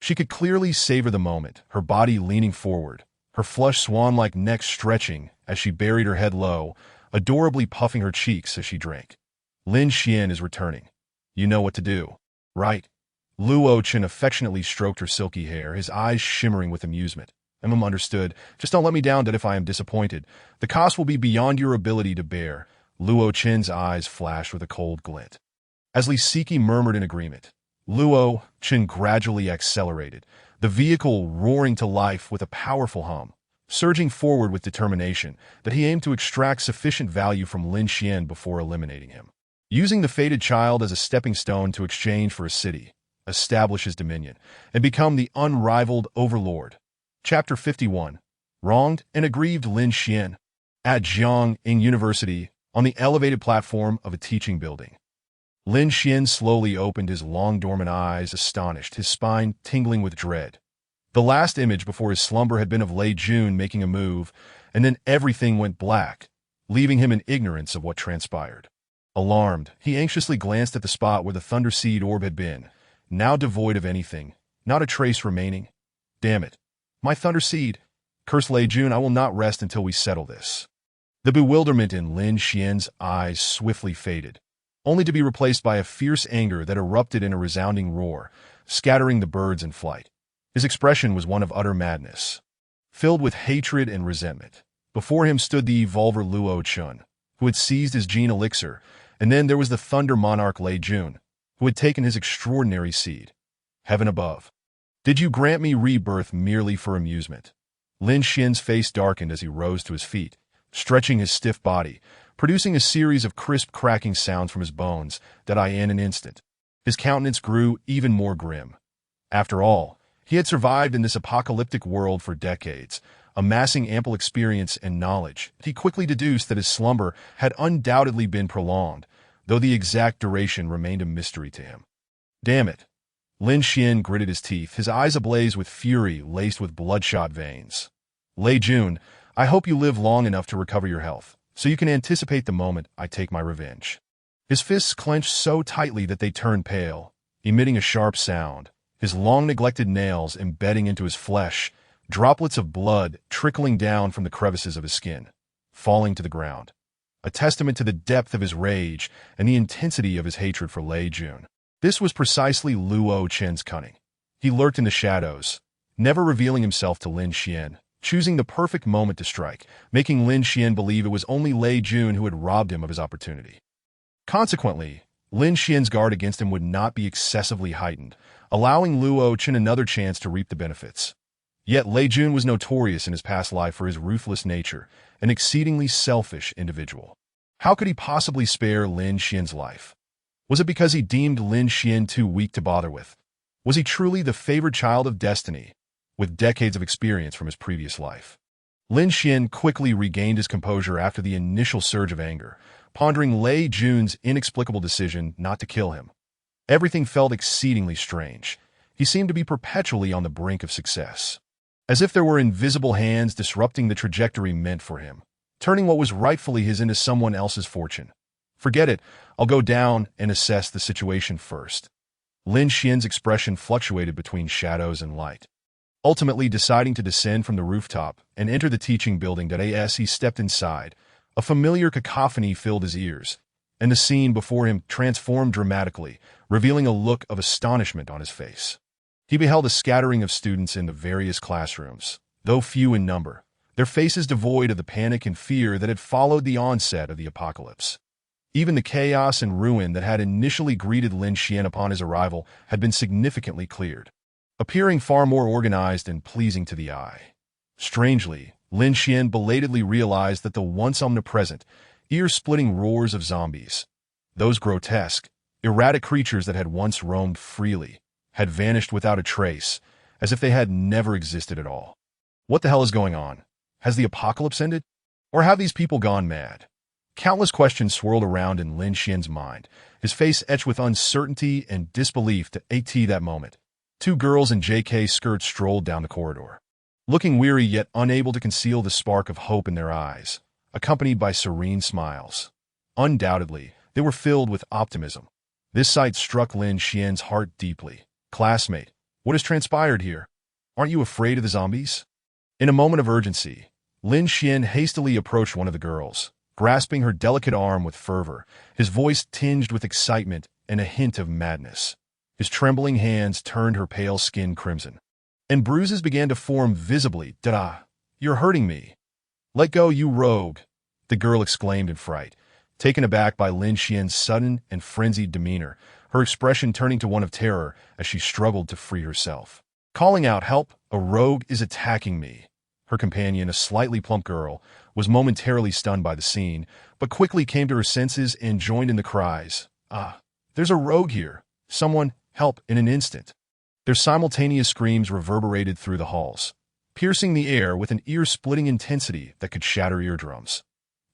She could clearly savor the moment, her body leaning forward, her flushed swan-like neck stretching as she buried her head low, adorably puffing her cheeks as she drank. Lin Xian is returning. You know what to do, right? Luo Chun affectionately stroked her silky hair, his eyes shimmering with amusement. Understood. Just don't let me down, Dad, if I am disappointed. The cost will be beyond your ability to bear. Luo Chun's eyes flashed with a cold glint. As Li Siki murmured in agreement, Luo Chun gradually accelerated, the vehicle roaring to life with a powerful hum, surging forward with determination that he aimed to extract sufficient value from Lin Xian before eliminating him. Using the fated child as a stepping stone to exchange for a city, establish his dominion, and become the unrivaled overlord. Chapter 51. Wronged and aggrieved Lin Xian. At Jiangyin University, on the elevated platform of a teaching building, Lin Xian slowly opened his long dormant eyes, astonished, his spine tingling with dread. The last image before his slumber had been of Lei Jun making a move, and then everything went black, leaving him in ignorance of what transpired. Alarmed, he anxiously glanced at the spot where the Thunder Seed orb had been, now devoid of anything, not a trace remaining. Damn it. My Thunder Seed! Curse Lei Jun, I will not rest until we settle this. The bewilderment in Lin Xian's eyes swiftly faded, only to be replaced by a fierce anger that erupted in a resounding roar, scattering the birds in flight. His expression was one of utter madness, filled with hatred and resentment. Before him stood the evolver Luo Chun, who had seized his gene elixir, and then there was the Thunder Monarch Lei Jun, who had taken his extraordinary seed. Heaven above. Did you grant me rebirth merely for amusement? Lin Xian's face darkened as he rose to his feet, stretching his stiff body, producing a series of crisp cracking sounds from his bones that in an instant. His countenance grew even more grim. After all, he had survived in this apocalyptic world for decades, amassing ample experience and knowledge. He quickly deduced that his slumber had undoubtedly been prolonged, though the exact duration remained a mystery to him. Damn it. Lin Xian gritted his teeth, his eyes ablaze with fury laced with bloodshot veins. Lei Jun, I hope you live long enough to recover your health, so you can anticipate the moment I take my revenge. His fists clenched so tightly that they turned pale, emitting a sharp sound, his long-neglected nails embedding into his flesh, droplets of blood trickling down from the crevices of his skin, falling to the ground, a testament to the depth of his rage and the intensity of his hatred for Lei Jun. This was precisely Luo Chen's cunning. He lurked in the shadows, never revealing himself to Lin Xian, choosing the perfect moment to strike, making Lin Xian believe it was only Lei Jun who had robbed him of his opportunity. Consequently, Lin Xian's guard against him would not be excessively heightened, allowing Luo Chen another chance to reap the benefits. Yet Lei Jun was notorious in his past life for his ruthless nature, an exceedingly selfish individual. How could he possibly spare Lin Xian's life? Was it because he deemed Lin Xian too weak to bother with? Was he truly the favored child of destiny, with decades of experience from his previous life? Lin Xian quickly regained his composure after the initial surge of anger, pondering Lei Jun's inexplicable decision not to kill him. Everything felt exceedingly strange. He seemed to be perpetually on the brink of success, as if there were invisible hands disrupting the trajectory meant for him, turning what was rightfully his into someone else's fortune. Forget it, I'll go down and assess the situation first. Lin Xian's expression fluctuated between shadows and light, ultimately deciding to descend from the rooftop and enter the teaching building. As he stepped inside, a familiar cacophony filled his ears, and the scene before him transformed dramatically, revealing a look of astonishment on his face. He beheld a scattering of students in the various classrooms, though few in number, their faces devoid of the panic and fear that had followed the onset of the apocalypse. Even the chaos and ruin that had initially greeted Lin Xian upon his arrival had been significantly cleared, appearing far more organized and pleasing to the eye. Strangely, Lin Xian belatedly realized that the once omnipresent, ear-splitting roars of zombies, those grotesque, erratic creatures that had once roamed freely, had vanished without a trace, as if they had never existed at all. What the hell is going on? Has the apocalypse ended? Or have these people gone mad? Countless questions swirled around in Lin Xian's mind, his face etched with uncertainty and disbelief. That moment, two girls in JK skirts strolled down the corridor, looking weary yet unable to conceal the spark of hope in their eyes, accompanied by serene smiles. Undoubtedly, they were filled with optimism. This sight struck Lin Xian's heart deeply. Classmate, what has transpired here? Aren't you afraid of the zombies? In a moment of urgency, Lin Xian hastily approached one of the girls, grasping her delicate arm with fervor, his voice tinged with excitement and a hint of madness. His trembling hands turned her pale skin crimson, and bruises began to form visibly. You're hurting me. Let go, you rogue, the girl exclaimed in fright, taken aback by Lin Xian's sudden and frenzied demeanor, her expression turning to one of terror as she struggled to free herself. Calling out, "Help, a rogue is attacking me." Her companion, a slightly plump girl, was momentarily stunned by the scene, but quickly came to her senses and joined in the cries. There's a rogue here. Someone, help, in an instant. Their simultaneous screams reverberated through the halls, piercing the air with an ear-splitting intensity that could shatter eardrums.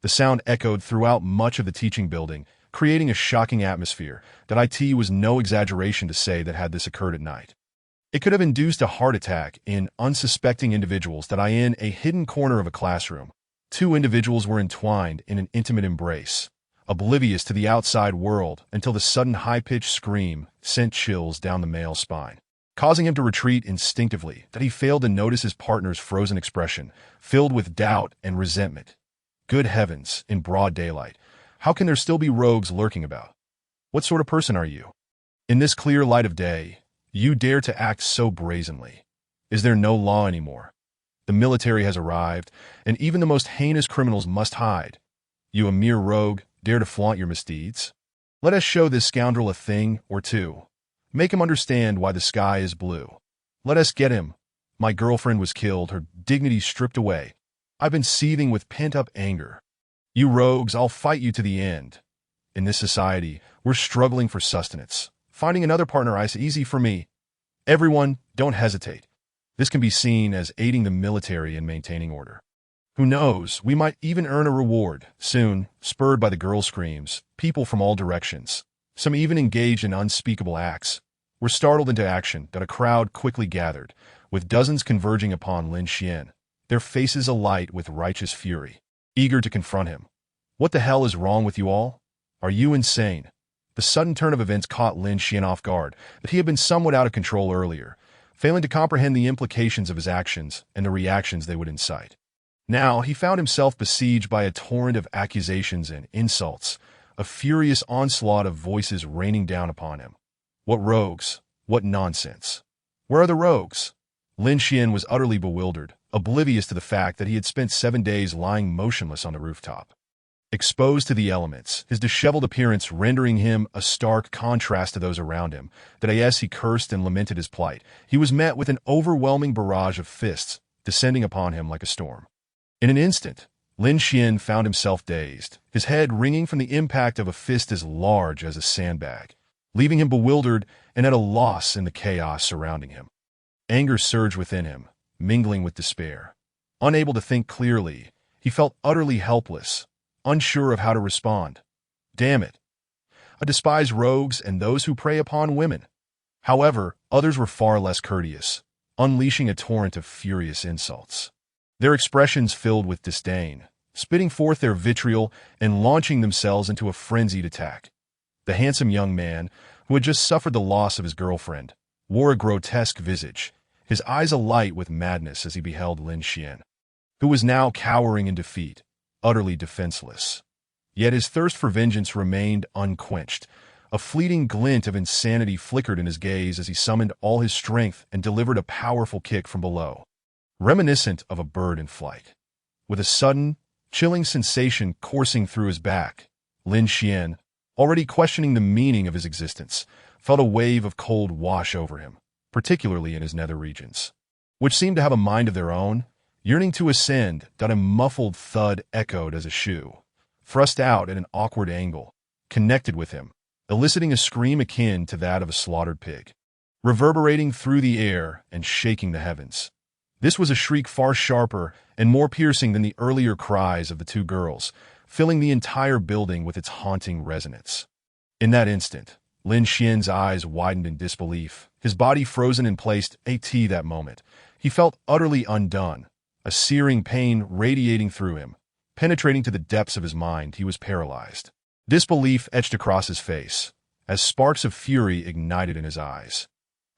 The sound echoed throughout much of the teaching building, creating a shocking atmosphere that it was no exaggeration to say that had this occurred at night. It could have induced a heart attack in unsuspecting individuals that in a hidden corner of a classroom. Two individuals were entwined in an intimate embrace, oblivious to the outside world until the sudden high-pitched scream sent chills down the male's spine, causing him to retreat instinctively that he failed to notice his partner's frozen expression, filled with doubt and resentment. Good heavens, in broad daylight, how can there still be rogues lurking about? What sort of person are you? In this clear light of day, you dare to act so brazenly. Is there no law anymore? The military has arrived, and even the most heinous criminals must hide. You, a mere rogue, dare to flaunt your misdeeds? Let us show this scoundrel a thing or two. Make him understand why the sky is blue. Let us get him. My girlfriend was killed, her dignity stripped away. I've been seething with pent-up anger. You rogues, I'll fight you to the end. In this society, we're struggling for sustenance. Finding another partner is easy for me. Everyone, don't hesitate. This can be seen as aiding the military in maintaining order. Who knows, we might even earn a reward. Soon, spurred by the girl's screams, people from all directions, some even engaged in unspeakable acts, were startled into action that a crowd quickly gathered, with dozens converging upon Lin Xian, their faces alight with righteous fury, eager to confront him. What the hell is wrong with you all? Are you insane? The sudden turn of events caught Lin Xian off guard, but he had been somewhat out of control earlier, failing to comprehend the implications of his actions and the reactions they would incite. Now he found himself besieged by a torrent of accusations and insults, a furious onslaught of voices raining down upon him. What rogues? What nonsense? Where are the rogues? Lin Xian was utterly bewildered, oblivious to the fact that he had spent 7 days lying motionless on the rooftop, exposed to the elements, his disheveled appearance rendering him a stark contrast to those around him, that as he cursed and lamented his plight, he was met with an overwhelming barrage of fists, descending upon him like a storm. In an instant, Lin Xian found himself dazed, his head ringing from the impact of a fist as large as a sandbag, leaving him bewildered and at a loss in the chaos surrounding him. Anger surged within him, mingling with despair. Unable to think clearly, he felt utterly helpless, unsure of how to respond. Damn it! I despise rogues and those who prey upon women. However, others were far less courteous, unleashing a torrent of furious insults. Their expressions filled with disdain, spitting forth their vitriol and launching themselves into a frenzied attack. The handsome young man, who had just suffered the loss of his girlfriend, wore a grotesque visage, his eyes alight with madness as he beheld Lin Xian, who was now cowering in defeat, utterly defenseless. Yet his thirst for vengeance remained unquenched. A fleeting glint of insanity flickered in his gaze as he summoned all his strength and delivered a powerful kick from below, reminiscent of a bird in flight. With a sudden, chilling sensation coursing through his back, Lin Xian, already questioning the meaning of his existence, felt a wave of cold wash over him, particularly in his nether regions, which seemed to have a mind of their own, yearning to ascend. A muffled thud echoed as a shoe, thrust out at an awkward angle, connected with him, eliciting a scream akin to that of a slaughtered pig, reverberating through the air and shaking the heavens. This was a shriek far sharper and more piercing than the earlier cries of the two girls, filling the entire building with its haunting resonance. In that instant, Lin Xian's eyes widened in disbelief, his body frozen in place. That moment, he felt utterly undone, a searing pain radiating through him, penetrating to the depths of his mind. He was paralyzed. Disbelief etched across his face, as sparks of fury ignited in his eyes.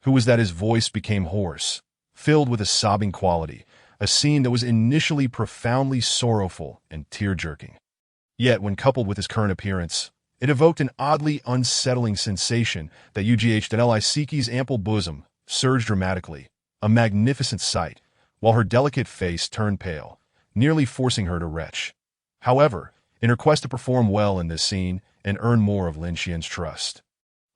Who was that? His voice became hoarse, filled with a sobbing quality, a scene that was initially profoundly sorrowful and tear-jerking. Yet, when coupled with his current appearance, it evoked an oddly unsettling sensation that Liseki's ample bosom surged dramatically, a magnificent sight, while her delicate face turned pale, nearly forcing her to retch. However, in her quest to perform well in this scene and earn more of Lin Xian's trust,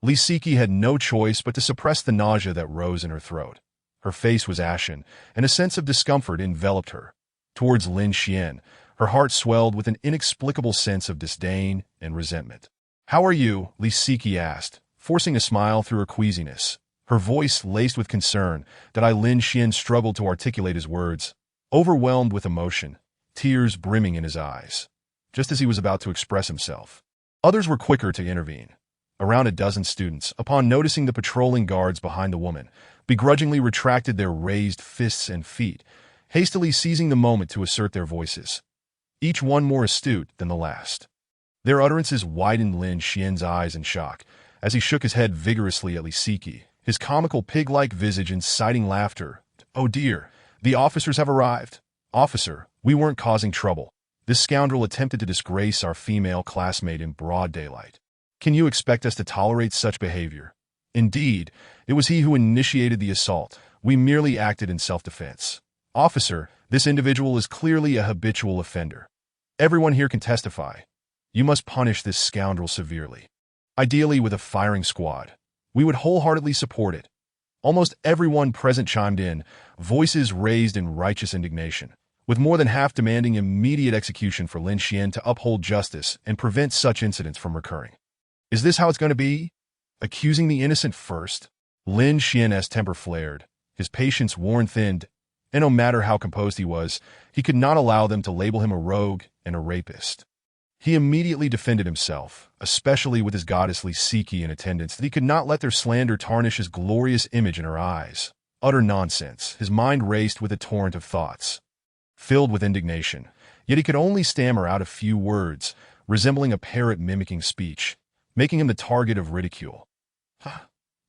Liseki had no choice but to suppress the nausea that rose in her throat. Her face was ashen, and a sense of discomfort enveloped her. Towards Lin Xian, her heart swelled with an inexplicable sense of disdain and resentment. "How are you?" Liseki asked, forcing a smile through her queasiness, her voice laced with concern. Lin Xian struggled to articulate his words, overwhelmed with emotion, tears brimming in his eyes. Just as he was about to express himself, Others were quicker to intervene. Around a dozen students, upon noticing the patrolling guards behind the woman, begrudgingly retracted their raised fists and feet, hastily seizing the moment to assert their voices, each one more astute than the last. Their utterances widened Lin Xian's eyes in shock, as he shook his head vigorously at Li Siki, his comical pig-like visage inciting laughter. "Oh dear, the officers have arrived. Officer, we weren't causing trouble. This scoundrel attempted to disgrace our female classmate in broad daylight. Can you expect us to tolerate such behavior? Indeed, it was he who initiated the assault. We merely acted in self-defense. Officer, this individual is clearly a habitual offender. Everyone here can testify. You must punish this scoundrel severely. Ideally with a firing squad. We would wholeheartedly support it." Almost everyone present chimed in, voices raised in righteous indignation, with more than half demanding immediate execution for Lin Xian to uphold justice and prevent such incidents from recurring. Is this how it's going to be? Accusing the innocent first? Lin Xian's temper flared, his patience worn thin, and no matter how composed he was, he could not allow them to label him a rogue and a rapist. He immediately defended himself, especially with his goddess Li Siki in attendance, that he could not let their slander tarnish his glorious image in her eyes. Utter nonsense. His mind raced with a torrent of thoughts, filled with indignation, yet he could only stammer out a few words, resembling a parrot mimicking speech, making him the target of ridicule.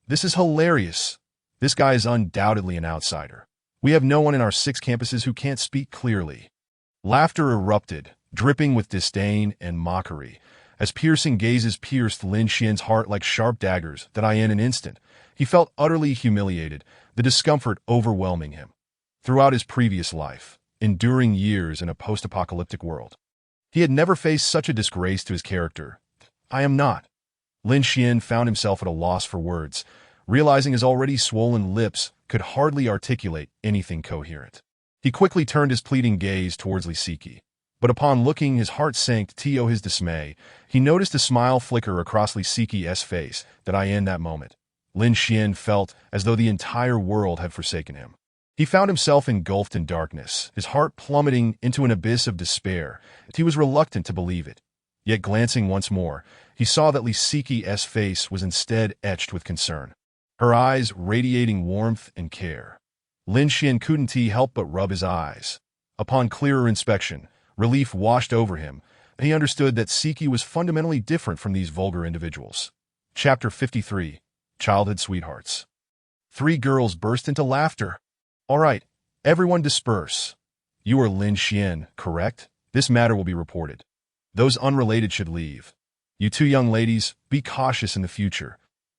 This is hilarious. This guy is undoubtedly an outsider. We have no one in our 6 campuses who can't speak clearly. Laughter erupted, dripping with disdain and mockery, as piercing gazes pierced Lin Xian's heart like sharp daggers that in an instant, he felt utterly humiliated, the discomfort overwhelming him. Throughout his previous life, enduring years in a post-apocalyptic world, he had never faced such a disgrace to his character. "I am not." Lin Xian found himself at a loss for words, realizing his already swollen lips could hardly articulate anything coherent. He quickly turned his pleading gaze towards Li Siki, but upon looking, his heart sank to his dismay. He noticed a smile flicker across Li Siki's face that in that moment, Lin Xian felt as though the entire world had forsaken him. He found himself engulfed in darkness, his heart plummeting into an abyss of despair. He was reluctant to believe it. Yet glancing once more, he saw that Li Siki's face was instead etched with concern, her eyes radiating warmth and care. Lin Xian couldn't help but rub his eyes. Upon clearer inspection, relief washed over him, and he understood that Siki was fundamentally different from these vulgar individuals. Chapter 53. Childhood Sweethearts. 3 girls burst into laughter. "All right, everyone disperse. You are Lin Xian, correct? This matter will be reported. Those unrelated should leave. You 2 young ladies, be cautious in the future.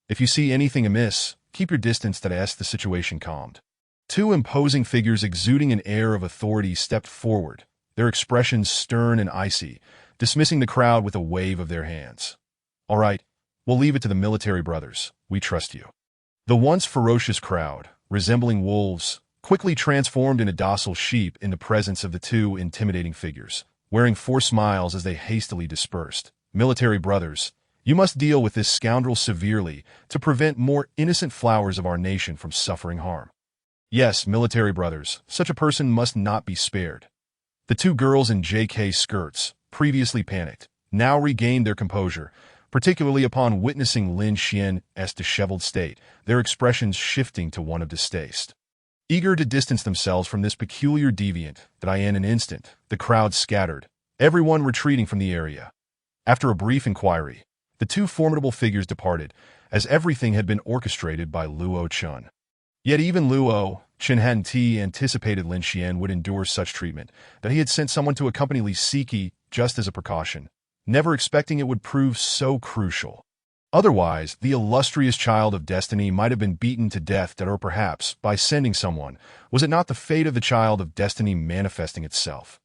If you see anything amiss, keep your distance as the situation calmed." 2 imposing figures exuding an air of authority stepped forward, their expressions stern and icy, dismissing the crowd with a wave of their hands. "All right, we'll leave it to the military brothers. We trust you." The once ferocious crowd, resembling wolves, quickly transformed into docile sheep in the presence of the 2 intimidating figures, wearing forced smiles as they hastily dispersed. "Military brothers, you must deal with this scoundrel severely to prevent more innocent flowers of our nation from suffering harm." "Yes, military brothers, such a person must not be spared." The 2 girls in JK skirts, previously panicked, now regained their composure, particularly upon witnessing Lin Xian's disheveled state, their expressions shifting to one of distaste. Eager to distance themselves from this peculiar deviant, that in an instant, the crowd scattered, everyone retreating from the area. After a brief inquiry, the 2 formidable figures departed, as everything had been orchestrated by Luo Chun. Yet even Luo Chun hadn't anticipated Lin Xian would endure such treatment, that he had sent someone to accompany Li Siki just as a precaution, never expecting it would prove so crucial. Otherwise, the illustrious child of destiny might have been beaten to death, or perhaps, by sending someone, was it not the fate of the child of destiny manifesting itself?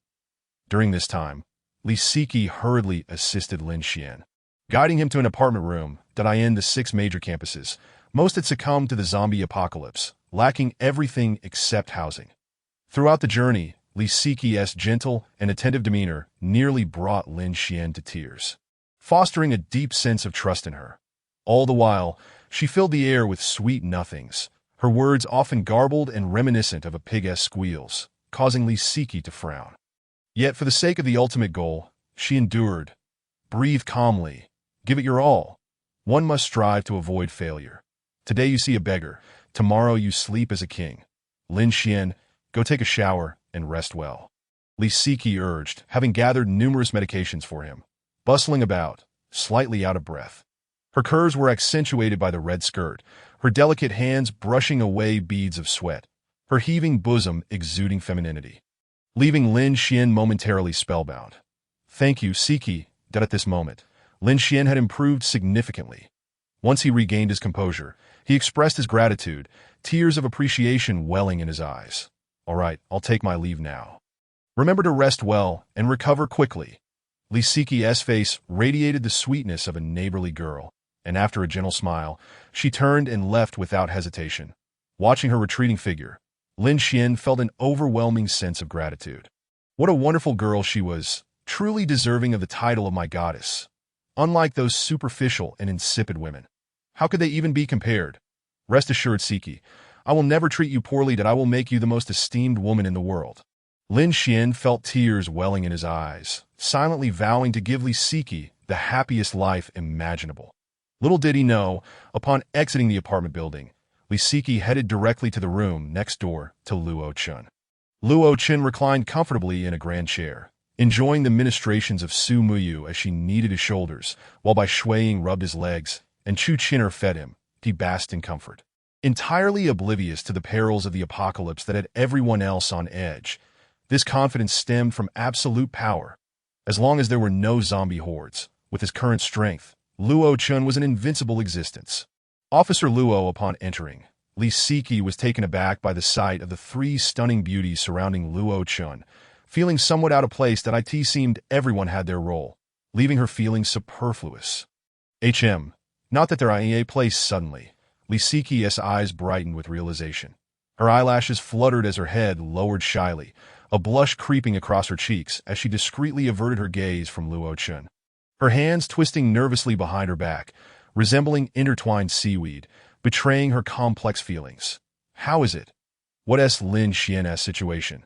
During this time, Li Siki hurriedly assisted Lin Xian, guiding him to an apartment room that in the 6 major campuses. Most had succumbed to the zombie apocalypse, lacking everything except housing. Throughout the journey, Li Siki's gentle and attentive demeanor nearly brought Lin Xian to tears, fostering a deep sense of trust in her. All the while, she filled the air with sweet nothings, her words often garbled and reminiscent of a pig's squeals, causing Li Siki to frown. Yet for the sake of the ultimate goal, she endured, breathed calmly, Give it your all. One must strive to avoid failure. Today you see a beggar. Tomorrow you sleep as a king. Lin Xian, go take a shower and rest well. Li Siki urged, having gathered numerous medications for him. Bustling about, slightly out of breath. Her curves were accentuated by the red skirt, her delicate hands brushing away beads of sweat, her heaving bosom exuding femininity, leaving Lin Xian momentarily spellbound. Thank you, Siki, that at this moment, Lin Xian had improved significantly. Once he regained his composure, he expressed his gratitude, tears of appreciation welling in his eyes. All right, I'll take my leave now. Remember to rest well and recover quickly. Li Siki's face radiated the sweetness of a neighborly girl, and after a gentle smile, she turned and left without hesitation. Watching her retreating figure, Lin Xian felt an overwhelming sense of gratitude. What a wonderful girl she was, truly deserving of the title of my goddess. Unlike those superficial and insipid women. How could they even be compared? Rest assured, Siki, I will never treat you poorly, that I will make you the most esteemed woman in the world. Lin Xian felt tears welling in his eyes, silently vowing to give Li Siki the happiest life imaginable. Little did he know, upon exiting the apartment building, Li Siki headed directly to the room next door to Luo Chun. Luo Chun reclined comfortably in a grand chair, enjoying the ministrations of Su Muyu as she kneaded his shoulders, while Bai Shuiying rubbed his legs, and Chu Qin'er fed him. He basked in comfort. Entirely oblivious to the perils of the apocalypse that had everyone else on edge, this confidence stemmed from absolute power. As long as there were no zombie hordes, with his current strength, Luo Chun was an invincible existence. Officer Luo, upon entering, Li Siki was taken aback by the sight of the three stunning beauties surrounding Luo Chun, feeling somewhat out of place that it seemed everyone had their role, leaving her feeling superfluous. Not that their IA placed suddenly. Li Siki's eyes brightened with realization. Her eyelashes fluttered as her head lowered shyly, a blush creeping across her cheeks as she discreetly averted her gaze from Luo Chun. Her hands twisting nervously behind her back, resembling intertwined seaweed, betraying her complex feelings. How is it? What is Lin Xian's situation?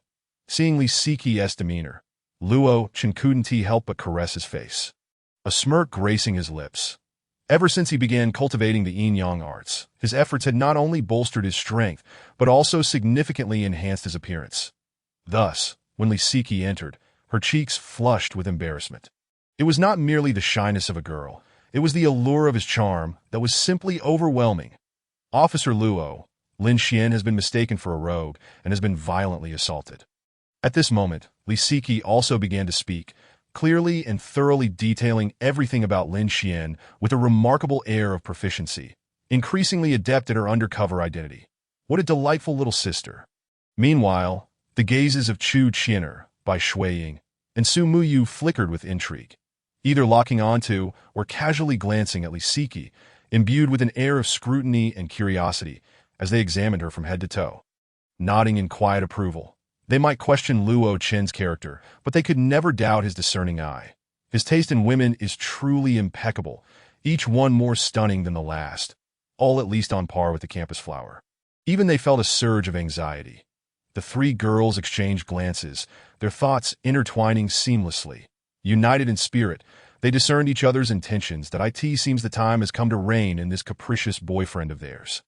Seeing Li Siki's demeanor, Luo Chun couldn't help but caress his face, a smirk gracing his lips. Ever since he began cultivating the yin-yang arts, his efforts had not only bolstered his strength, but also significantly enhanced his appearance. Thus, when Li Siki entered, her cheeks flushed with embarrassment. It was not merely the shyness of a girl, it was the allure of his charm that was simply overwhelming. Officer Luo, Lin Xian has been mistaken for a rogue and has been violently assaulted. At this moment, Li Siki also began to speak, clearly and thoroughly detailing everything about Lin Xian with a remarkable air of proficiency, increasingly adept at her undercover identity. What a delightful little sister. Meanwhile, the gazes of Chu Qin'er, Bai Shuiying, and Su Muyu flickered with intrigue, either locking onto or casually glancing at Li Siki, imbued with an air of scrutiny and curiosity as they examined her from head to toe. Nodding in quiet approval, they might question Luo Chen's character, but they could never doubt his discerning eye. His taste in women is truly impeccable, each one more stunning than the last, all at least on par with the campus flower. Even they felt a surge of anxiety. The three girls exchanged glances, their thoughts intertwining seamlessly. United in spirit, they discerned each other's intentions that seems the time has come to reign in this capricious boyfriend of theirs,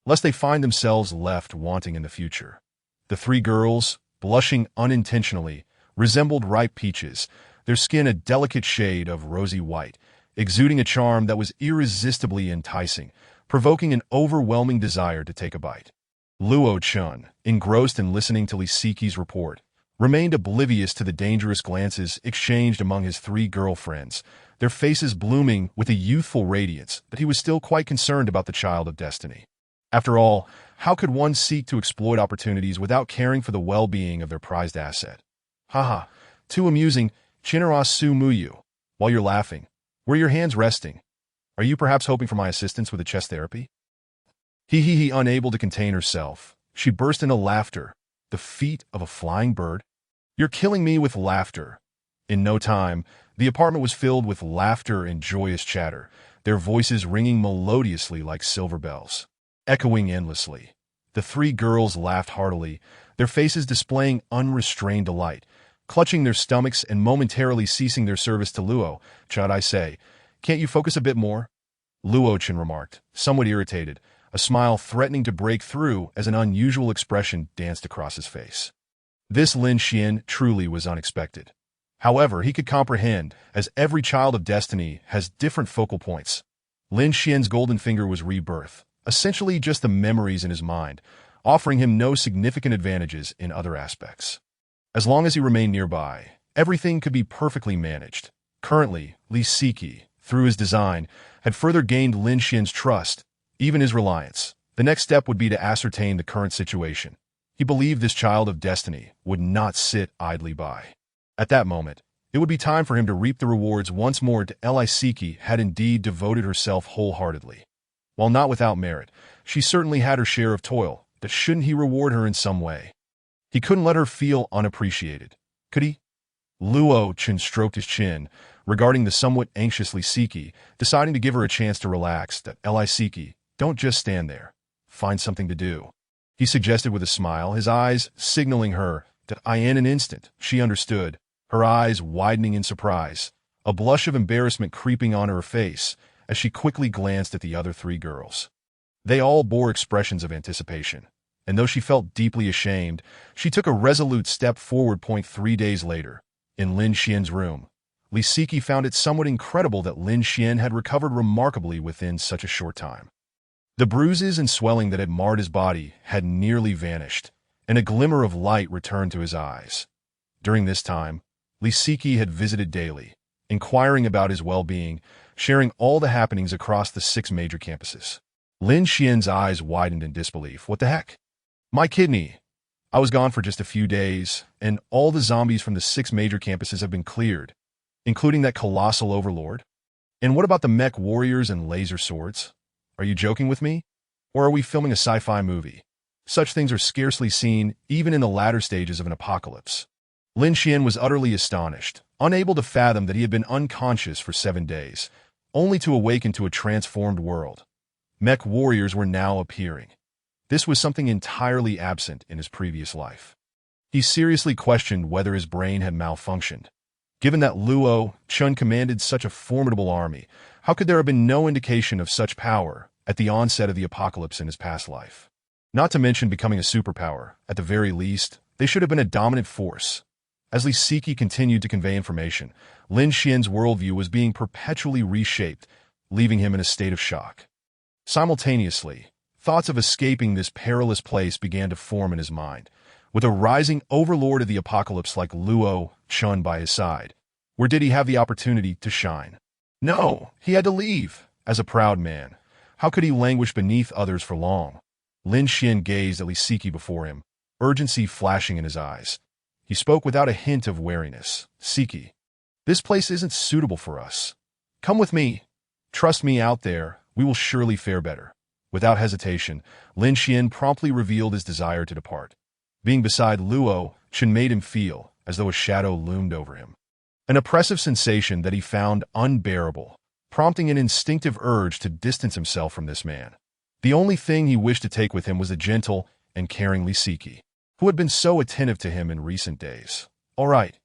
lest they find themselves left wanting in the future. The three girls, blushing unintentionally, resembled ripe peaches, their skin a delicate shade of rosy white, exuding a charm that was irresistibly enticing, provoking an overwhelming desire to take a bite. Luo Chun, engrossed in listening to Li Siki's report, remained oblivious to the dangerous glances exchanged among his three girlfriends, their faces blooming with a youthful radiance that he was still quite concerned about the child of destiny. After all, how could one seek to exploit opportunities without caring for the well-being of their prized asset? Haha, too amusing, Chinara Su Muyu. While you're laughing, where are your hands resting? Are you perhaps hoping for my assistance with a chest therapy? He, unable to contain herself, she burst into laughter, the feat of a flying bird. You're killing me with laughter. In no time, the apartment was filled with laughter and joyous chatter, their voices ringing melodiously like silver bells, echoing endlessly. The three girls laughed heartily, their faces displaying unrestrained delight, clutching their stomachs and momentarily ceasing their service to Luo, Can't you focus a bit more? Luo-chan remarked, somewhat irritated, a smile threatening to break through as an unusual expression danced across his face. This Lin Xian truly was unexpected. However, he could comprehend, as every child of destiny has different focal points. Lin Xian's golden finger was rebirth, essentially just the memories in his mind, offering him no significant advantages in other aspects. As long as he remained nearby, everything could be perfectly managed. Currently, Li Siki, through his design, had further gained Lin Xian's trust, even his reliance. The next step would be to ascertain the current situation. He believed this child of destiny would not sit idly by. At that moment, it would be time for him to reap the rewards once more. Li Siki had indeed devoted herself wholeheartedly. While not without merit, she certainly had her share of toil. That shouldn't he reward her in some way? He couldn't let her feel unappreciated, could he? Luo-chan stroked his chin, regarding the somewhat anxiously Siki, deciding to give her a chance to relax. Li Siki, don't just stand there. Find something to do. He suggested with a smile, his eyes signaling her that in an instant she understood, her eyes widening in surprise, a blush of embarrassment creeping on her face as she quickly glanced at the other three girls. They all bore expressions of anticipation, and though she felt deeply ashamed, she took a resolute step forward. 3 days later, in Lin Xian's room, Li Siki found it somewhat incredible that Lin Xian had recovered remarkably within such a short time. The bruises and swelling that had marred his body had nearly vanished, and a glimmer of light returned to his eyes. During this time, Li Siki had visited daily, inquiring about his well-being, sharing all the happenings across the 6 major campuses. Lin Xian's eyes widened in disbelief. What the heck? My kidney. I was gone for just a few days, and all the zombies from the 6 major campuses have been cleared, including that colossal overlord. And what about the mech warriors and laser swords? Are you joking with me? Or are we filming a sci-fi movie? Such things are scarcely seen, even in the latter stages of an apocalypse. Lin Xian was utterly astonished, unable to fathom that he had been unconscious for 7 days, only to awaken to a transformed world. Mech warriors were now appearing. This was something entirely absent in his previous life. He seriously questioned whether his brain had malfunctioned. Given that Luo-chan commanded such a formidable army, how could there have been no indication of such power at the onset of the apocalypse in his past life? Not to mention becoming a superpower, at the very least, they should have been a dominant force. As Li Siki continued to convey information, Lin Xian's worldview was being perpetually reshaped, leaving him in a state of shock. Simultaneously, thoughts of escaping this perilous place began to form in his mind. With a rising overlord of the apocalypse like Luo-chan by his side, where did he have the opportunity to shine? No, he had to leave. As a proud man, how could he languish beneath others for long? Lin Xian gazed at Li Siki before him, urgency flashing in his eyes. He spoke without a hint of wariness. Siki, this place isn't suitable for us. Come with me. Trust me, out there, we will surely fare better. Without hesitation, Lin Xian promptly revealed his desire to depart. Being beside Luo-chan made him feel as though a shadow loomed over him. An oppressive sensation that he found unbearable, prompting an instinctive urge to distance himself from this man. The only thing he wished to take with him was the gentle and caring Li Siki, who had been so attentive to him in recent days. All right.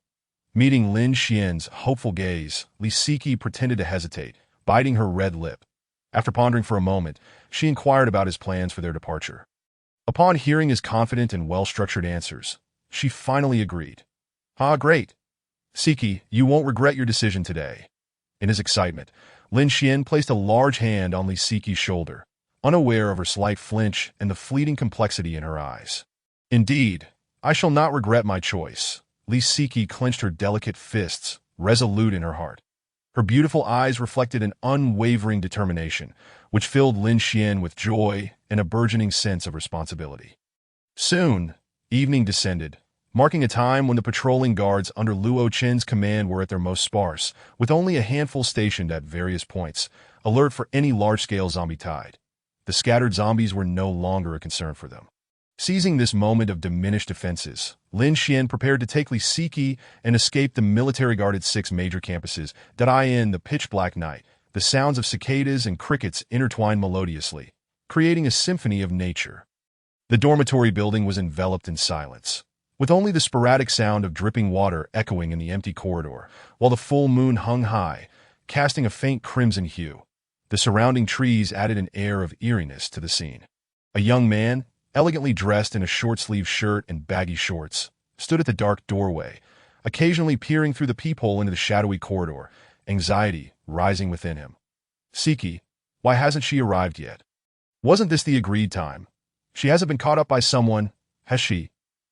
Meeting Lin Xian's hopeful gaze, Li Siki pretended to hesitate, biting her red lip. After pondering for a moment, she inquired about his plans for their departure. Upon hearing his confident and well-structured answers, she finally agreed. Ah, great. Siki, you won't regret your decision today. In his excitement, Lin Xian placed a large hand on Li Siki's shoulder, unaware of her slight flinch and the fleeting complexity in her eyes. Indeed, I shall not regret my choice. Li Siki clenched her delicate fists, resolute in her heart. Her beautiful eyes reflected an unwavering determination, which filled Lin Xian with joy and a burgeoning sense of responsibility. Soon, evening descended, marking a time when the patrolling guards under Luo-chan's command were at their most sparse, with only a handful stationed at various points, alert for any large-scale zombie tide. The scattered zombies were no longer a concern for them. Seizing this moment of diminished defenses, Lin Xian prepared to take Li Siki and escape the military-guarded 6 major campuses. In the pitch-black night, the sounds of cicadas and crickets intertwined melodiously, creating a symphony of nature. The dormitory building was enveloped in silence, with only the sporadic sound of dripping water echoing in the empty corridor, while the full moon hung high, casting a faint crimson hue. The surrounding trees added an air of eeriness to the scene. A young man, elegantly dressed in a short-sleeved shirt and baggy shorts, stood at the dark doorway, occasionally peering through the peephole into the shadowy corridor, anxiety rising within him. Siki, why hasn't she arrived yet? Wasn't this the agreed time? She hasn't been caught up by someone, has she?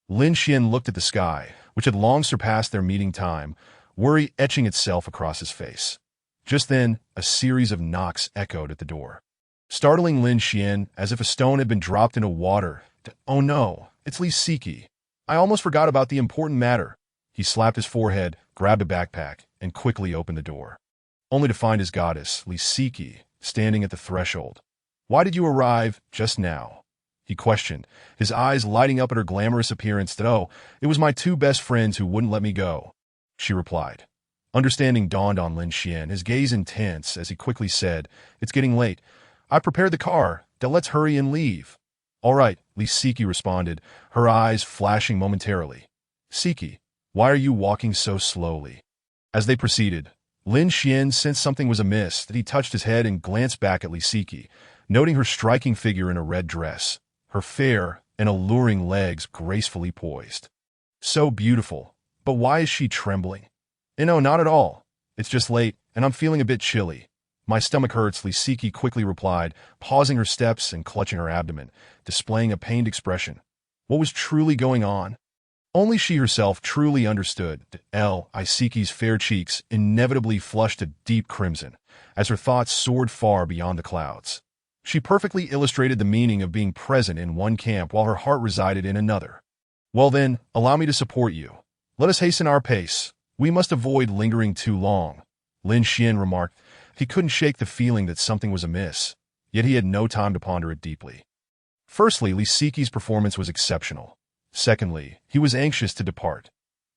Lin Xian looked at the sky, which had long surpassed their meeting time, worry etching itself across his face. Just then, a series of knocks echoed at the door, startling Lin Xian as if a stone had been dropped into water. Oh no, it's Li Siki. I almost forgot about the important matter. He slapped his forehead, grabbed a backpack, and quickly opened the door, only to find his goddess, Li Siki, standing at the threshold. Why did you arrive just now? He questioned, his eyes lighting up at her glamorous appearance. Oh, it was my two best friends who wouldn't let me go, she replied. Understanding dawned on Lin Xian, his gaze intense as he quickly said, it's getting late. I prepared the car. Let's hurry and leave. All right, Li Siki responded, her eyes flashing momentarily. Siki, why are you walking so slowly? As they proceeded, Lin Xian sensed something was amiss. He touched his head and glanced back at Li Siki, noting her striking figure in a red dress, her fair and alluring legs gracefully poised. So beautiful, but why is she trembling? No, not at all. It's just late, and I'm feeling a bit chilly. My stomach hurts, Li Siki quickly replied, pausing her steps and clutching her abdomen, displaying a pained expression. What was truly going on? Only she herself truly understood. Li Siki's fair cheeks inevitably flushed a deep crimson, as her thoughts soared far beyond the clouds. She perfectly illustrated the meaning of being present in one camp while her heart resided in another. Well then, allow me to support you. Let us hasten our pace. We must avoid lingering too long, Lin Xian remarked. He couldn't shake the feeling that something was amiss, yet he had no time to ponder it deeply. Firstly, Li Siki's performance was exceptional. Secondly, he was anxious to depart.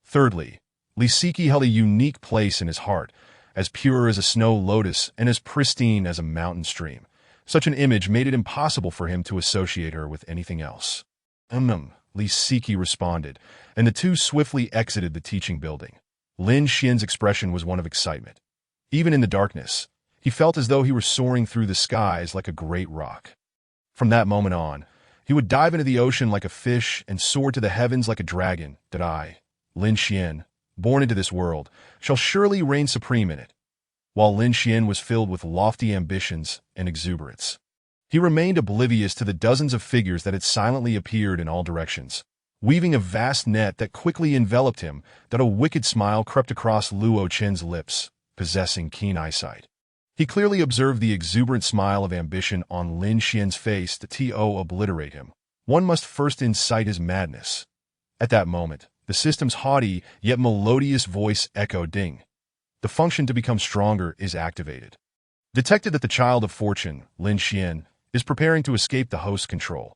Thirdly, Li Siki held a unique place in his heart, as pure as a snow lotus and as pristine as a mountain stream. Such an image made it impossible for him to associate her with anything else. Li Siki responded, and the two swiftly exited the teaching building. Lin Xian's expression was one of excitement. Even in the darkness, he felt as though he were soaring through the skies like a great rock. From that moment on, he would dive into the ocean like a fish and soar to the heavens like a dragon. That I, Lin Xian, born into this world, shall surely reign supreme in it. While Lin Xian was filled with lofty ambitions and exuberance, he remained oblivious to the dozens of figures that had silently appeared in all directions, weaving a vast net that quickly enveloped him. That a wicked smile crept across Luo Chen's lips, possessing keen eyesight. He clearly observed the exuberant smile of ambition on Lin Xian's face. To obliterate him, one must first incite his madness. At that moment, the system's haughty yet melodious voice echoed, ding. The function to become stronger is activated. Detected that the child of fortune, Lin Xian, is preparing to escape the host's control.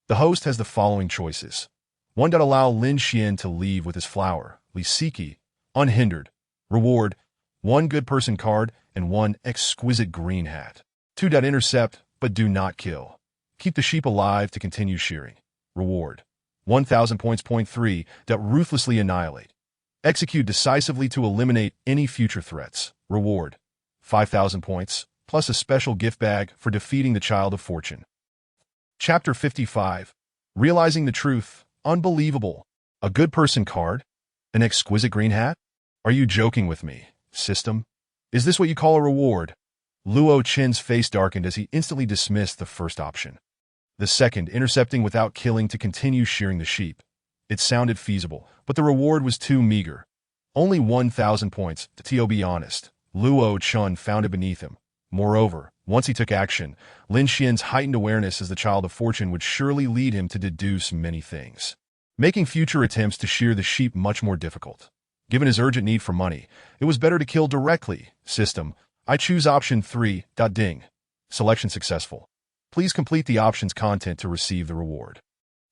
The host has the following choices. 1. Allow Lin Xian to leave with his flower, Li Siki, unhindered. Reward, 1 good person card and 1 exquisite green hat. 2. Intercept, but do not kill. Keep the sheep alive to continue shearing. Reward, 1,000 points. 3. Ruthlessly annihilate. Execute decisively to eliminate any future threats. Reward, 5,000 points, plus a special gift bag for defeating the child of fortune. Chapter 55. Realizing the truth. Unbelievable. A good person card? An exquisite green hat? Are you joking with me, system? Is this what you call a reward? Luo Chen's face darkened as he instantly dismissed the first option. The second, intercepting without killing to continue shearing the sheep. It sounded feasible, but the reward was too meager. Only 1,000 points, to be honest. Luo Chen found it beneath him. Moreover, once he took action, Lin Xian's heightened awareness as the child of fortune would surely lead him to deduce many things, making future attempts to shear the sheep much more difficult. Given his urgent need for money, it was better to kill directly. System, I choose option 3. Ding. Selection successful. Please complete the option's content to receive the reward.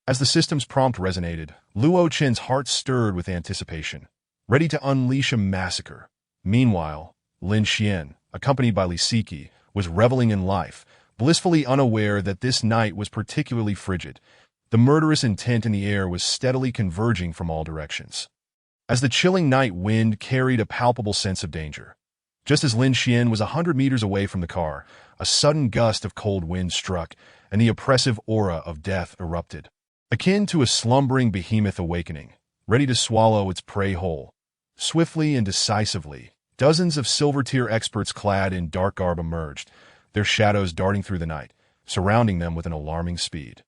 As the system's prompt resonated, Luo Chen's heart stirred with anticipation, ready to unleash a massacre. Meanwhile, Lin Xian, accompanied by Li Siki, was reveling in life, blissfully unaware that this night was particularly frigid. The murderous intent in the air was steadily converging from all directions, as the chilling night wind carried a palpable sense of danger. Just as Lin Xian was 100 meters away from the car, a sudden gust of cold wind struck, and the oppressive aura of death erupted. Akin to a slumbering behemoth awakening, ready to swallow its prey whole. Swiftly and decisively, dozens of silver-tier experts clad in dark garb emerged, their shadows darting through the night, surrounding them with an alarming speed.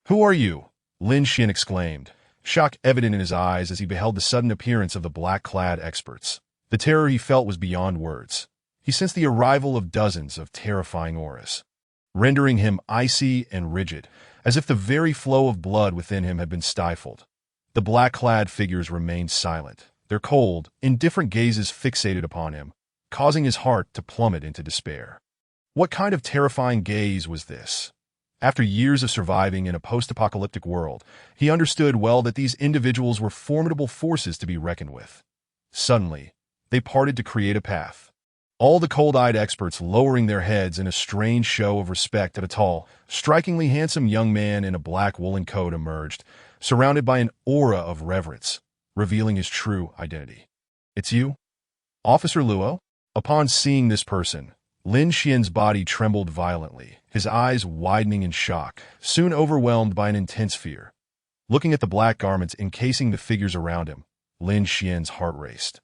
"Who are you?" Lin Xian exclaimed, shock evident in his eyes as he beheld the sudden appearance of the black-clad experts. The terror he felt was beyond words. He sensed the arrival of dozens of terrifying auras, rendering him icy and rigid, as if the very flow of blood within him had been stifled. The black-clad figures remained silent, their cold, indifferent gazes fixated upon him, causing his heart to plummet into despair. What kind of terrifying gaze was this? After years of surviving in a post-apocalyptic world, he understood well that these individuals were formidable forces to be reckoned with. Suddenly, they parted to create a path. All the cold-eyed experts lowering their heads in a strange show of respect at a tall, strikingly handsome young man in a black woolen coat emerged, surrounded by an aura of reverence, revealing his true identity. "It's you? Officer Luo?" Upon seeing this person, Lin Xian's body trembled violently, his eyes widening in shock, soon overwhelmed by an intense fear. Looking at the black garments encasing the figures around him, Lin Xian's heart raced,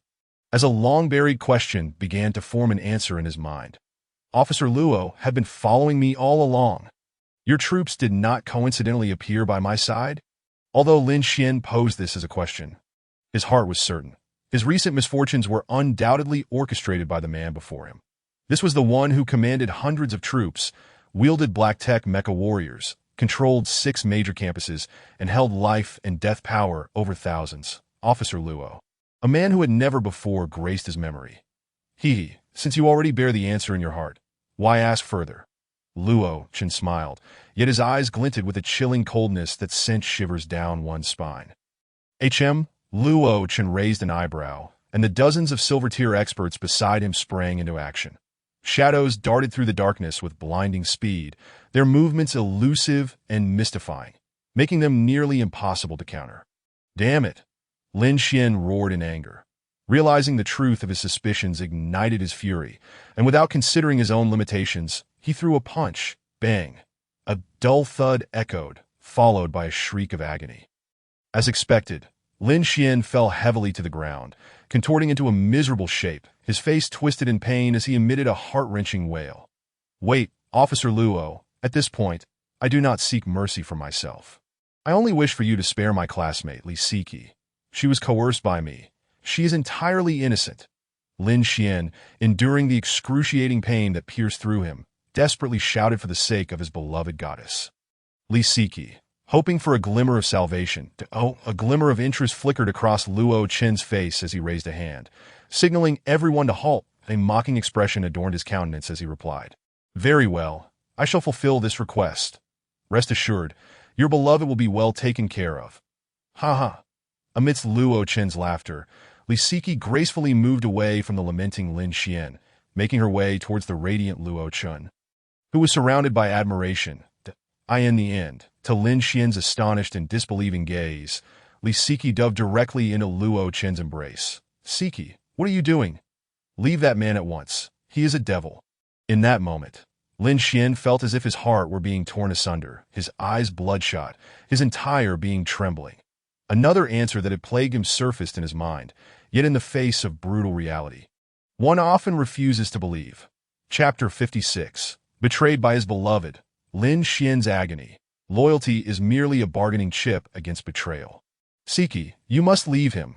as a long-buried question began to form an answer in his mind. "Officer Luo had been following me all along. Your troops did not coincidentally appear by my side?" Although Lin Xian posed this as a question, his heart was certain. His recent misfortunes were undoubtedly orchestrated by the man before him. This was the one who commanded hundreds of troops, wielded black-tech mecha warriors, controlled 6 major campuses, and held life and death power over thousands. Officer Luo. A man who had never before graced his memory. Since you already bear the answer in your heart, why ask further?" Luo Chen smiled, yet his eyes glinted with a chilling coldness that sent shivers down one's spine. Luo Chen raised an eyebrow, and the dozens of silver-tier experts beside him sprang into action. Shadows darted through the darkness with blinding speed, their movements elusive and mystifying, making them nearly impossible to counter. "Damn it!" Lin Xian roared in anger. Realizing the truth of his suspicions ignited his fury, and without considering his own limitations, he threw a punch. Bang! A dull thud echoed, followed by a shriek of agony. As expected, Lin Xian fell heavily to the ground, contorting into a miserable shape, his face twisted in pain as he emitted a heart-wrenching wail. "Wait, Officer Luo, at this point, I do not seek mercy for myself. I only wish for you to spare my classmate, Li Siki. She was coerced by me. She is entirely innocent." Lin Xian, enduring the excruciating pain that pierced through him, desperately shouted for the sake of his beloved goddess. Li Siki, hoping for a glimmer of salvation, a glimmer of interest flickered across Luo Chen's face as he raised a hand, signaling everyone to halt. A mocking expression adorned his countenance as he replied, "Very well, I shall fulfill this request. Rest assured, your beloved will be well taken care of." "Ha ha." Amidst Luo Chen's laughter, Li Siki gracefully moved away from the lamenting Lin Xian, making her way towards the radiant Luo Chen, who was surrounded by admiration. In the end, to Lin Xian's astonished and disbelieving gaze, Li Siki dove directly into Luo Chen's embrace. "Siki, what are you doing? Leave that man at once. He is a devil." In that moment, Lin Xian felt as if his heart were being torn asunder, his eyes bloodshot, his entire being trembling. Another answer that had plagued him surfaced in his mind, yet in the face of brutal reality, one often refuses to believe. Chapter 56. Betrayed by his beloved, Lin Xian's agony. Loyalty is merely a bargaining chip against betrayal. "Siki, you must leave him."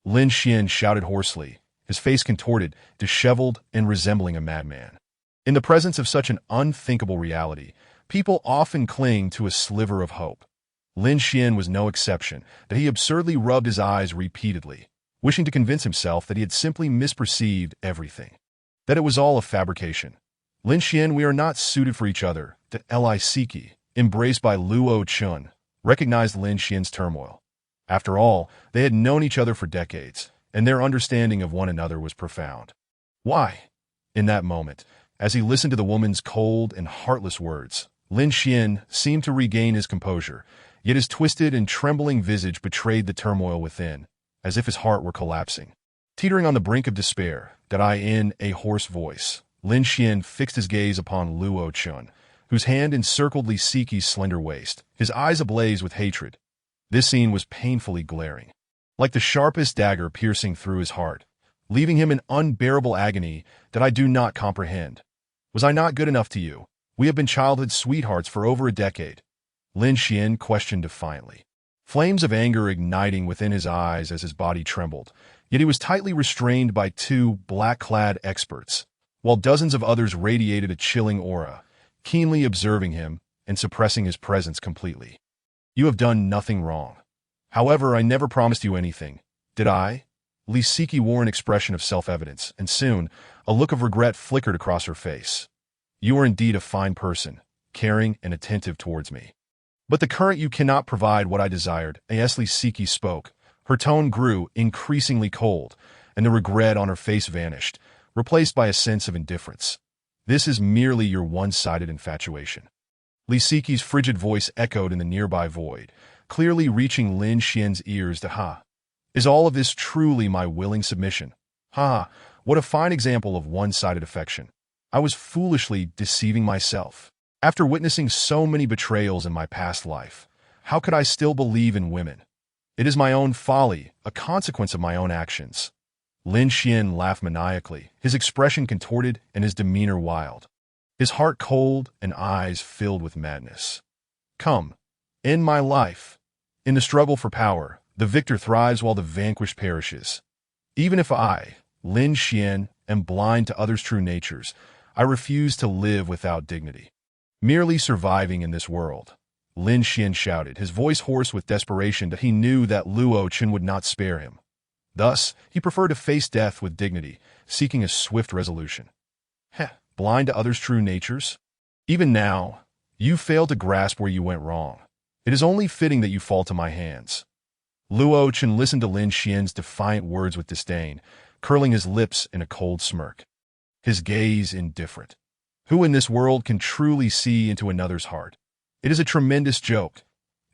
Lin Xian shouted hoarsely, his face contorted, disheveled, and resembling a madman. In the presence of such an unthinkable reality, people often cling to a sliver of hope. Lin Xian was no exception, that he absurdly rubbed his eyes repeatedly, wishing to convince himself that he had simply misperceived everything, that it was all a fabrication. "Lin Xian, we are not suited for each other." The Li Siki, embraced by Luo Chen, recognized Lin Xian's turmoil. After all, they had known each other for decades, and their understanding of one another was profound. "Why?" In that moment, as he listened to the woman's cold and heartless words, Lin Xian seemed to regain his composure, yet his twisted and trembling visage betrayed the turmoil within, as if his heart were collapsing. Teetering on the brink of despair, that I in a hoarse voice, Lin Xian fixed his gaze upon Luo Chun, whose hand encircled Li Siqi's slender waist, his eyes ablaze with hatred. This scene was painfully glaring, like the sharpest dagger piercing through his heart, leaving him in unbearable agony that I do not comprehend. Was I not good enough to you? We have been childhood sweethearts for over a decade. Lin Xian questioned defiantly, flames of anger igniting within his eyes as his body trembled, yet he was tightly restrained by two black-clad experts, while dozens of others radiated a chilling aura, keenly observing him and suppressing his presence completely. You have done nothing wrong. However, I never promised you anything, did I? Li Siqi wore an expression of self-evidence, and soon a look of regret flickered across her face. You are indeed a fine person, caring and attentive towards me. But the current you cannot provide what I desired, as Li Siqi spoke. Her tone grew increasingly cold, and the regret on her face vanished, replaced by a sense of indifference. This is merely your one-sided infatuation. Li Siqi's frigid voice echoed in the nearby void, clearly reaching Lin Xian's ears. Is all of this truly my willing submission? What a fine example of one-sided affection. I was foolishly deceiving myself. After witnessing so many betrayals in my past life, how could I still believe in women? It is my own folly, a consequence of my own actions. Lin Xian laughed maniacally, his expression contorted and his demeanor wild, his heart cold and eyes filled with madness. Come, end my life. In the struggle for power, the victor thrives while the vanquished perishes. Even if I, Lin Xian, am blind to others' true natures, I refuse to live without dignity. Merely surviving in this world, Lin Xian shouted, his voice hoarse with desperation, that he knew that Luo Chen would not spare him. Thus, he preferred to face death with dignity, seeking a swift resolution. Blind to others' true natures? Even now, you fail to grasp where you went wrong. It is only fitting that you fall to my hands. Luo Chen listened to Lin Xian's defiant words with disdain, curling his lips in a cold smirk, his gaze indifferent. Who in this world can truly see into another's heart? It is a tremendous joke.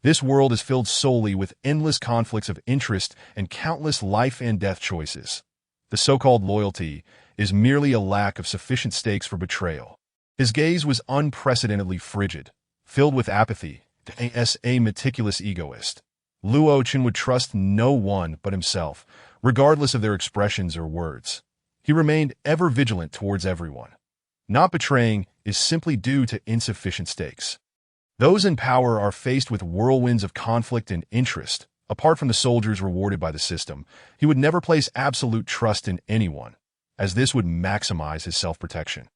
This world is filled solely with endless conflicts of interest and countless life and death choices. The so-called loyalty is merely a lack of sufficient stakes for betrayal. His gaze was unprecedentedly frigid, filled with apathy, as a meticulous egoist. Luo Chen would trust no one but himself, regardless of their expressions or words. He remained ever vigilant towards everyone. Not betraying is simply due to insufficient stakes. Those in power are faced with whirlwinds of conflict and interest. Apart from the soldiers rewarded by the system, he would never place absolute trust in anyone, as this would maximize his self-protection.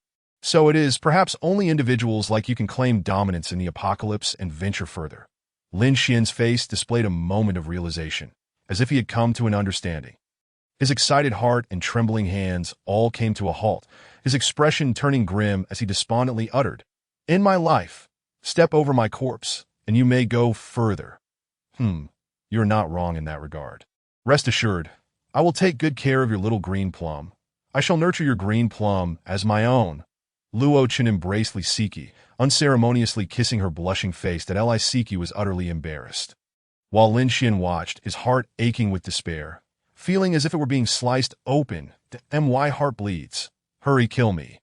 So it is perhaps only individuals like you can claim dominance in the apocalypse and venture further. Lin Xian's face displayed a moment of realization, as if he had come to an understanding. His excited heart and trembling hands all came to a halt, his expression turning grim as he despondently uttered, "In my life, step over my corpse, and you may go further." You're not wrong in that regard. Rest assured, I will take good care of your little green plum. I shall nurture your green plum as my own. Luo Chen embraced Li Siqi, unceremoniously kissing her blushing face that Li Siqi was utterly embarrassed. While Lin Xian watched, his heart aching with despair, feeling as if it were being sliced open. My heart bleeds. Hurry, kill me.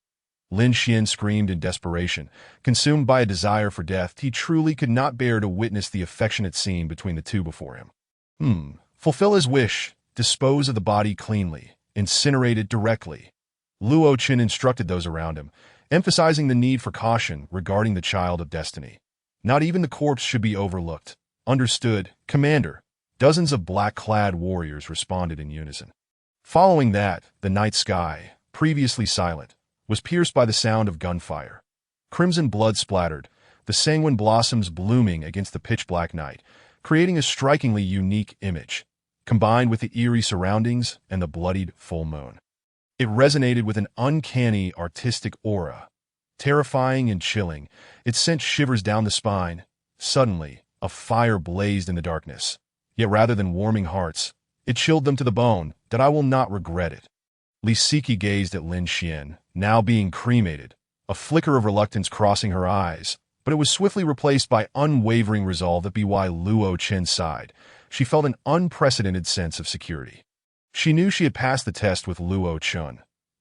Lin Xian screamed in desperation, consumed by a desire for death. He truly could not bear to witness the affectionate scene between the two before him. Fulfill his wish, dispose of the body cleanly, incinerate it directly. Luo Chen instructed those around him, emphasizing the need for caution regarding the child of destiny. Not even the corpse should be overlooked. Understood, Commander. Dozens of black-clad warriors responded in unison. Following that, the night sky, previously silent, was pierced by the sound of gunfire. Crimson blood splattered, the sanguine blossoms blooming against the pitch-black night, creating a strikingly unique image, combined with the eerie surroundings and the bloodied full moon. It resonated with an uncanny artistic aura. Terrifying and chilling, it sent shivers down the spine. Suddenly, a fire blazed in the darkness. Yet rather than warming hearts, it chilled them to the bone. That I will not regret it. Li Siqi gazed at Lin Xian, now being cremated, a flicker of reluctance crossing her eyes, but it was swiftly replaced by unwavering resolve. That by Luo Chen's side, she felt an unprecedented sense of security. She knew she had passed the test with Luo Chun.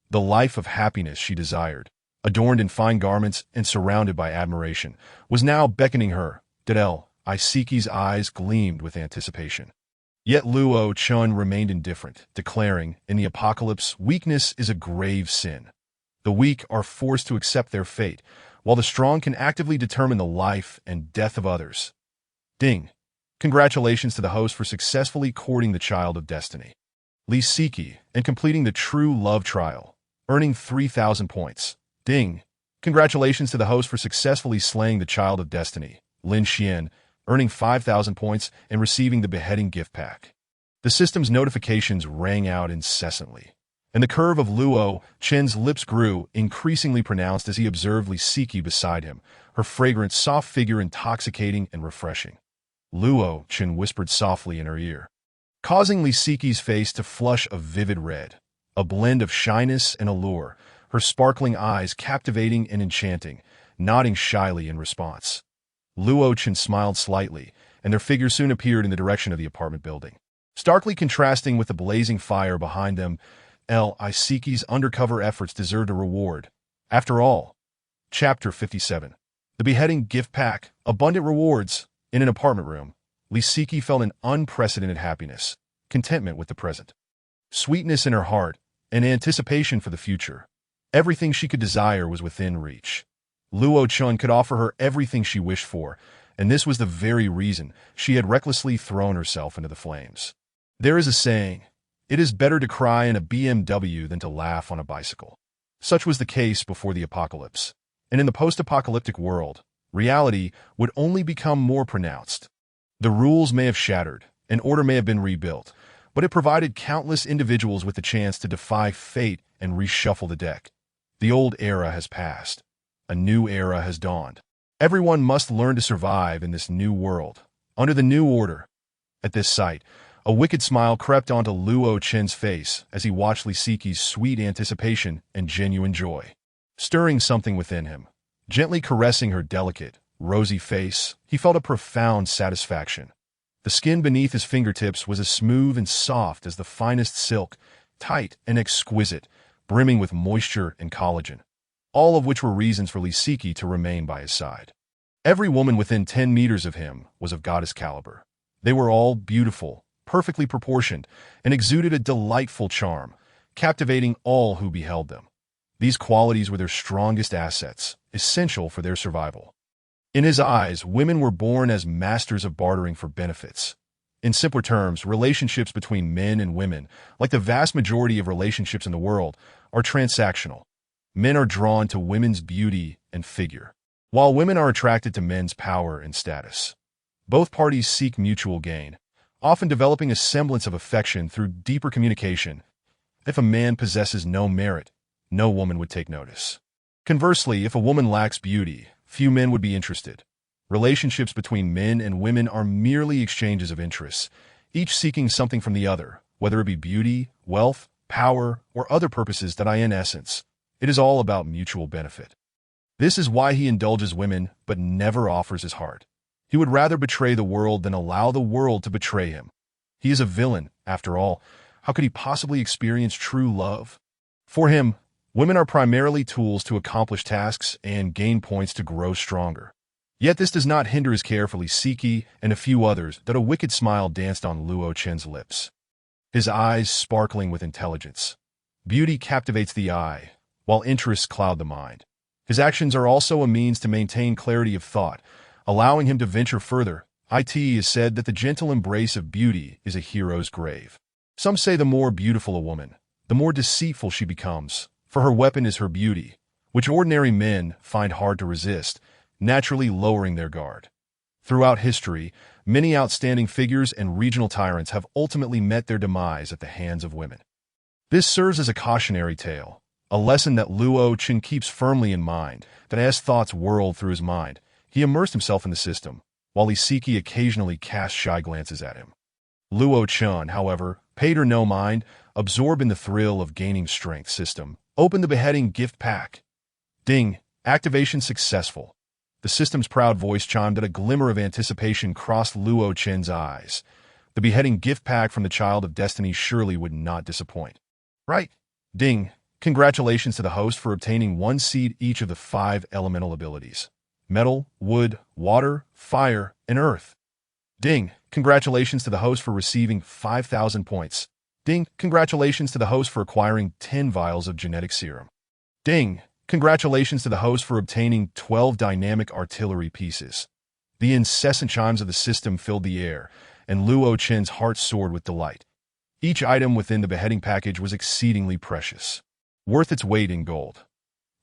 The life of happiness she desired, adorned in fine garments and surrounded by admiration, was now beckoning her. Belle Isiki's eyes gleamed with anticipation. Yet Luo Chun remained indifferent, declaring, in the apocalypse, weakness is a grave sin. The weak are forced to accept their fate, while the strong can actively determine the life and death of others. Ding! Congratulations to the host for successfully courting the child of destiny, Isiki, and completing the true love trial, earning 3,000 points. Ding! Congratulations to the host for successfully slaying the child of destiny, Lin Xian, earning 5,000 points and receiving the beheading gift pack. The system's notifications rang out incessantly, and the curve of Luo Chen's lips grew increasingly pronounced as he observed Isiki beside him, her fragrant, soft figure intoxicating and refreshing. Luo Chen whispered softly in her ear, causing Isiki's face to flush a vivid red, a blend of shyness and allure, her sparkling eyes captivating and enchanting, nodding shyly in response. Luo Chen smiled slightly, and their figures soon appeared in the direction of the apartment building. Starkly contrasting with the blazing fire behind them, Isiki's undercover efforts deserved a reward. After all, Chapter 57. The Beheading Gift Pack, Abundant Rewards. In an apartment room, Isiki felt an unprecedented happiness, contentment with the present, sweetness in her heart, and anticipation for the future. Everything she could desire was within reach. Luo Chun could offer her everything she wished for, and this was the very reason she had recklessly thrown herself into the flames. There is a saying, it is better to cry in a BMW than to laugh on a bicycle. Such was the case before the apocalypse, and in the post-apocalyptic world, reality would only become more pronounced. The rules may have shattered, and order may have been rebuilt, but it provided countless individuals with the chance to defy fate and reshuffle the deck. The old era has passed. A new era has dawned. Everyone must learn to survive in this new world, under the new order. At this sight, a wicked smile crept onto Luo Chen's face as he watched Isiki's sweet anticipation and genuine joy, stirring something within him. Gently caressing her delicate, rosy face, he felt a profound satisfaction. The skin beneath his fingertips was as smooth and soft as the finest silk, tight and exquisite, brimming with moisture and collagen, all of which were reasons for Isiki to remain by his side. Every woman within 10 meters of him was of goddess caliber. They were all beautiful, perfectly proportioned, and exuded a delightful charm, captivating all who beheld them. These qualities were their strongest assets, essential for their survival. In his eyes, women were born as masters of bartering for benefits. In simpler terms, relationships between men and women, like the vast majority of relationships in the world, are transactional. Men are drawn to women's beauty and figure, while women are attracted to men's power and status. Both parties seek mutual gain, often developing a semblance of affection through deeper communication. If a man possesses no merit, no woman would take notice. Conversely, if a woman lacks beauty, few men would be interested. Relationships between men and women are merely exchanges of interests, each seeking something from the other, whether it be beauty, wealth, power, or other purposes that in essence, it is all about mutual benefit. This is why he indulges women but never offers his heart. He would rather betray the world than allow the world to betray him. He is a villain, after all. How could he possibly experience true love? For him, women are primarily tools to accomplish tasks and gain points to grow stronger. Yet this does not hinder his care for Isiki and a few others. That a wicked smile danced on Luo Chen's lips, his eyes sparkling with intelligence. Beauty captivates the eye, while interests cloud the mind. His actions are also a means to maintain clarity of thought, allowing him to venture further. It is said that the gentle embrace of beauty is a hero's grave. Some say the more beautiful a woman, the more deceitful she becomes, for her weapon is her beauty, which ordinary men find hard to resist, naturally lowering their guard. Throughout history, many outstanding figures and regional tyrants have ultimately met their demise at the hands of women. This serves as a cautionary tale, a lesson that Luo Chen keeps firmly in mind, that as thoughts whirled through his mind, he immersed himself in the system, while Isiki occasionally cast shy glances at him. Luo Chen, however, paid her no mind, absorbed in the thrill of gaining strength system, opened the beheading gift pack. Ding! Activation successful. The system's proud voice chimed. That a glimmer of anticipation crossed Luo Chen's eyes. The beheading gift pack from the Child of Destiny surely would not disappoint. Right? Ding! Congratulations to the host for obtaining 1 seed each of the 5 elemental abilities: metal, wood, water, fire, and earth. Ding! Congratulations to the host for receiving 5,000 points. Ding! Congratulations to the host for acquiring 10 vials of genetic serum. Ding! Congratulations to the host for obtaining 12 dynamic artillery pieces. The incessant chimes of the system filled the air, and Luo Chen's heart soared with delight. Each item within the beheading package was exceedingly precious, worth its weight in gold.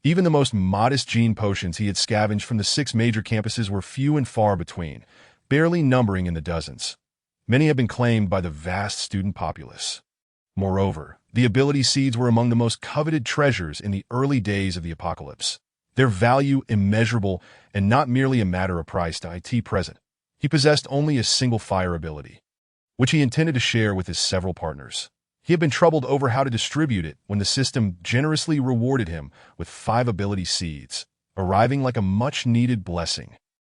Even the most modest gene potions he had scavenged from the 6 major campuses were few and far between, barely numbering in the dozens. Many had been claimed by the vast student populace. Moreover, the ability seeds were among the most coveted treasures in the early days of the apocalypse. Their value immeasurable and not merely a matter of price to IT present. He possessed only a single fire ability, which he intended to share with his several partners. He had been troubled over how to distribute it when the system generously rewarded him with 5 ability seeds, arriving like a much-needed blessing.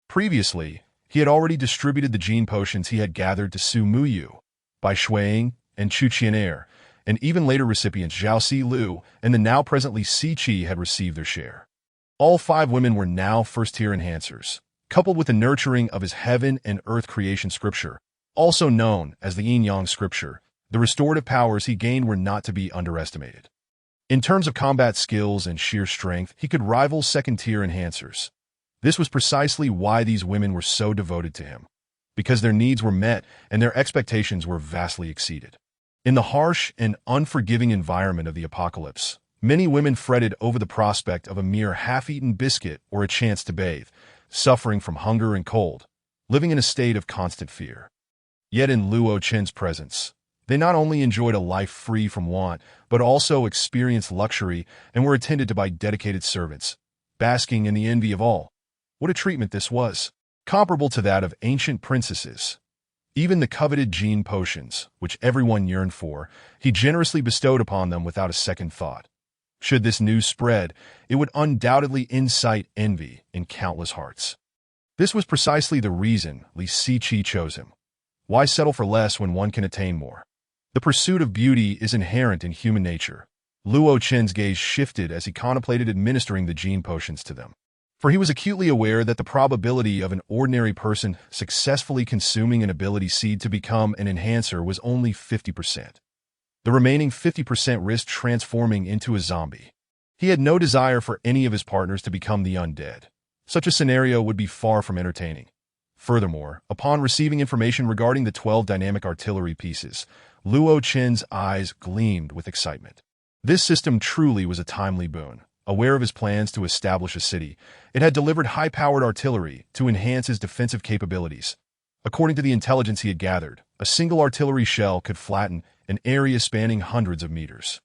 Previously, he had already distributed the gene potions he had gathered to Su Muyu, Bai Shuiying, and Chu Qianair, and even later recipients Zhao Si Lu and the now presently Si Qi had received their share. All 5 women were now first-tier enhancers, coupled with the nurturing of his heaven and earth creation scripture, also known as the Yin-Yang scripture. The restorative powers he gained were not to be underestimated. In terms of combat skills and sheer strength, he could rival second-tier enhancers. This was precisely why these women were so devoted to him, because their needs were met and their expectations were vastly exceeded. In the harsh and unforgiving environment of the apocalypse, many women fretted over the prospect of a mere half-eaten biscuit or a chance to bathe, suffering from hunger and cold, living in a state of constant fear. Yet in Luo Chen's presence, they not only enjoyed a life free from want, but also experienced luxury and were attended to by dedicated servants, basking in the envy of all. What a treatment this was, comparable to that of ancient princesses. Even the coveted gene potions, which everyone yearned for, he generously bestowed upon them without a second thought. Should this news spread, it would undoubtedly incite envy in countless hearts. This was precisely the reason Li Siqi chose him. Why settle for less when one can attain more? The pursuit of beauty is inherent in human nature. Luo Chen's gaze shifted as he contemplated administering the gene potions to them. For he was acutely aware that the probability of an ordinary person successfully consuming an ability seed to become an enhancer was only 50%. The remaining 50% risked transforming into a zombie. He had no desire for any of his partners to become the undead. Such a scenario would be far from entertaining. Furthermore, upon receiving information regarding the 12 dynamic artillery pieces, Luo Chen's eyes gleamed with excitement. This system truly was a timely boon. Aware of his plans to establish a city, it had delivered high-powered artillery to enhance his defensive capabilities. According to the intelligence he had gathered, a single artillery shell could flatten an area spanning hundreds of meters.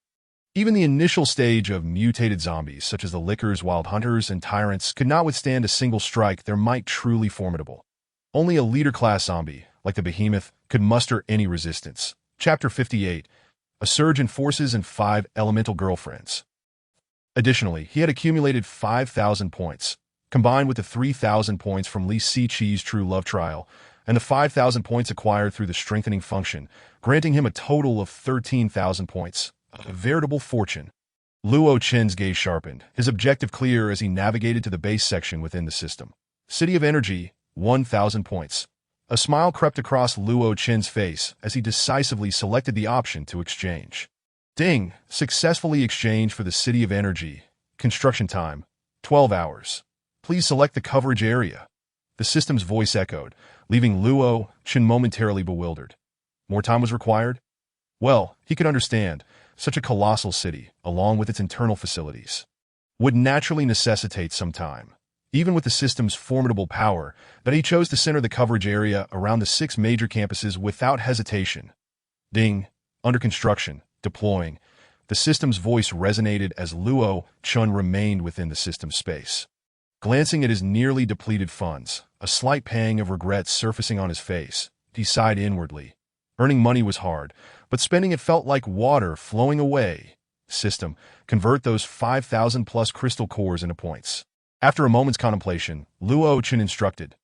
Even the initial stage of mutated zombies, such as the Lickers, Wild Hunters, and Tyrants, could not withstand a single strike, their might truly formidable. Only a leader-class zombie, like the Behemoth, could muster any resistance. Chapter 58. A Surge in Forces and 5 Elemental Girlfriends. Additionally, he had accumulated 5,000 points, combined with the 3,000 points from Li Siqi's True Love Trial, and the 5,000 points acquired through the strengthening function, granting him a total of 13,000 points. A veritable fortune. Luo Chen's gaze sharpened, his objective clear as he navigated to the base section within the system. City of Energy, 1,000 points. A smile crept across Luo Chen's face as he decisively selected the option to exchange. Ding! Successfully exchanged for the City of Energy. Construction time, 12 hours. Please select the coverage area. The system's voice echoed, leaving Luo Chen momentarily bewildered. More time was required? Well, he could understand. Such a colossal city, along with its internal facilities, would naturally necessitate some time. Even with the system's formidable power, that he chose to center the coverage area around the 6 major campuses without hesitation. Ding! Under construction. Deploying. The system's voice resonated as Luo Chen remained within the system space. Glancing at his nearly depleted funds, a slight pang of regret surfacing on his face, he sighed inwardly. Earning money was hard, but spending it felt like water flowing away. System, convert those 5,000 plus crystal cores into points. After a moment's contemplation, Luo Chen instructed.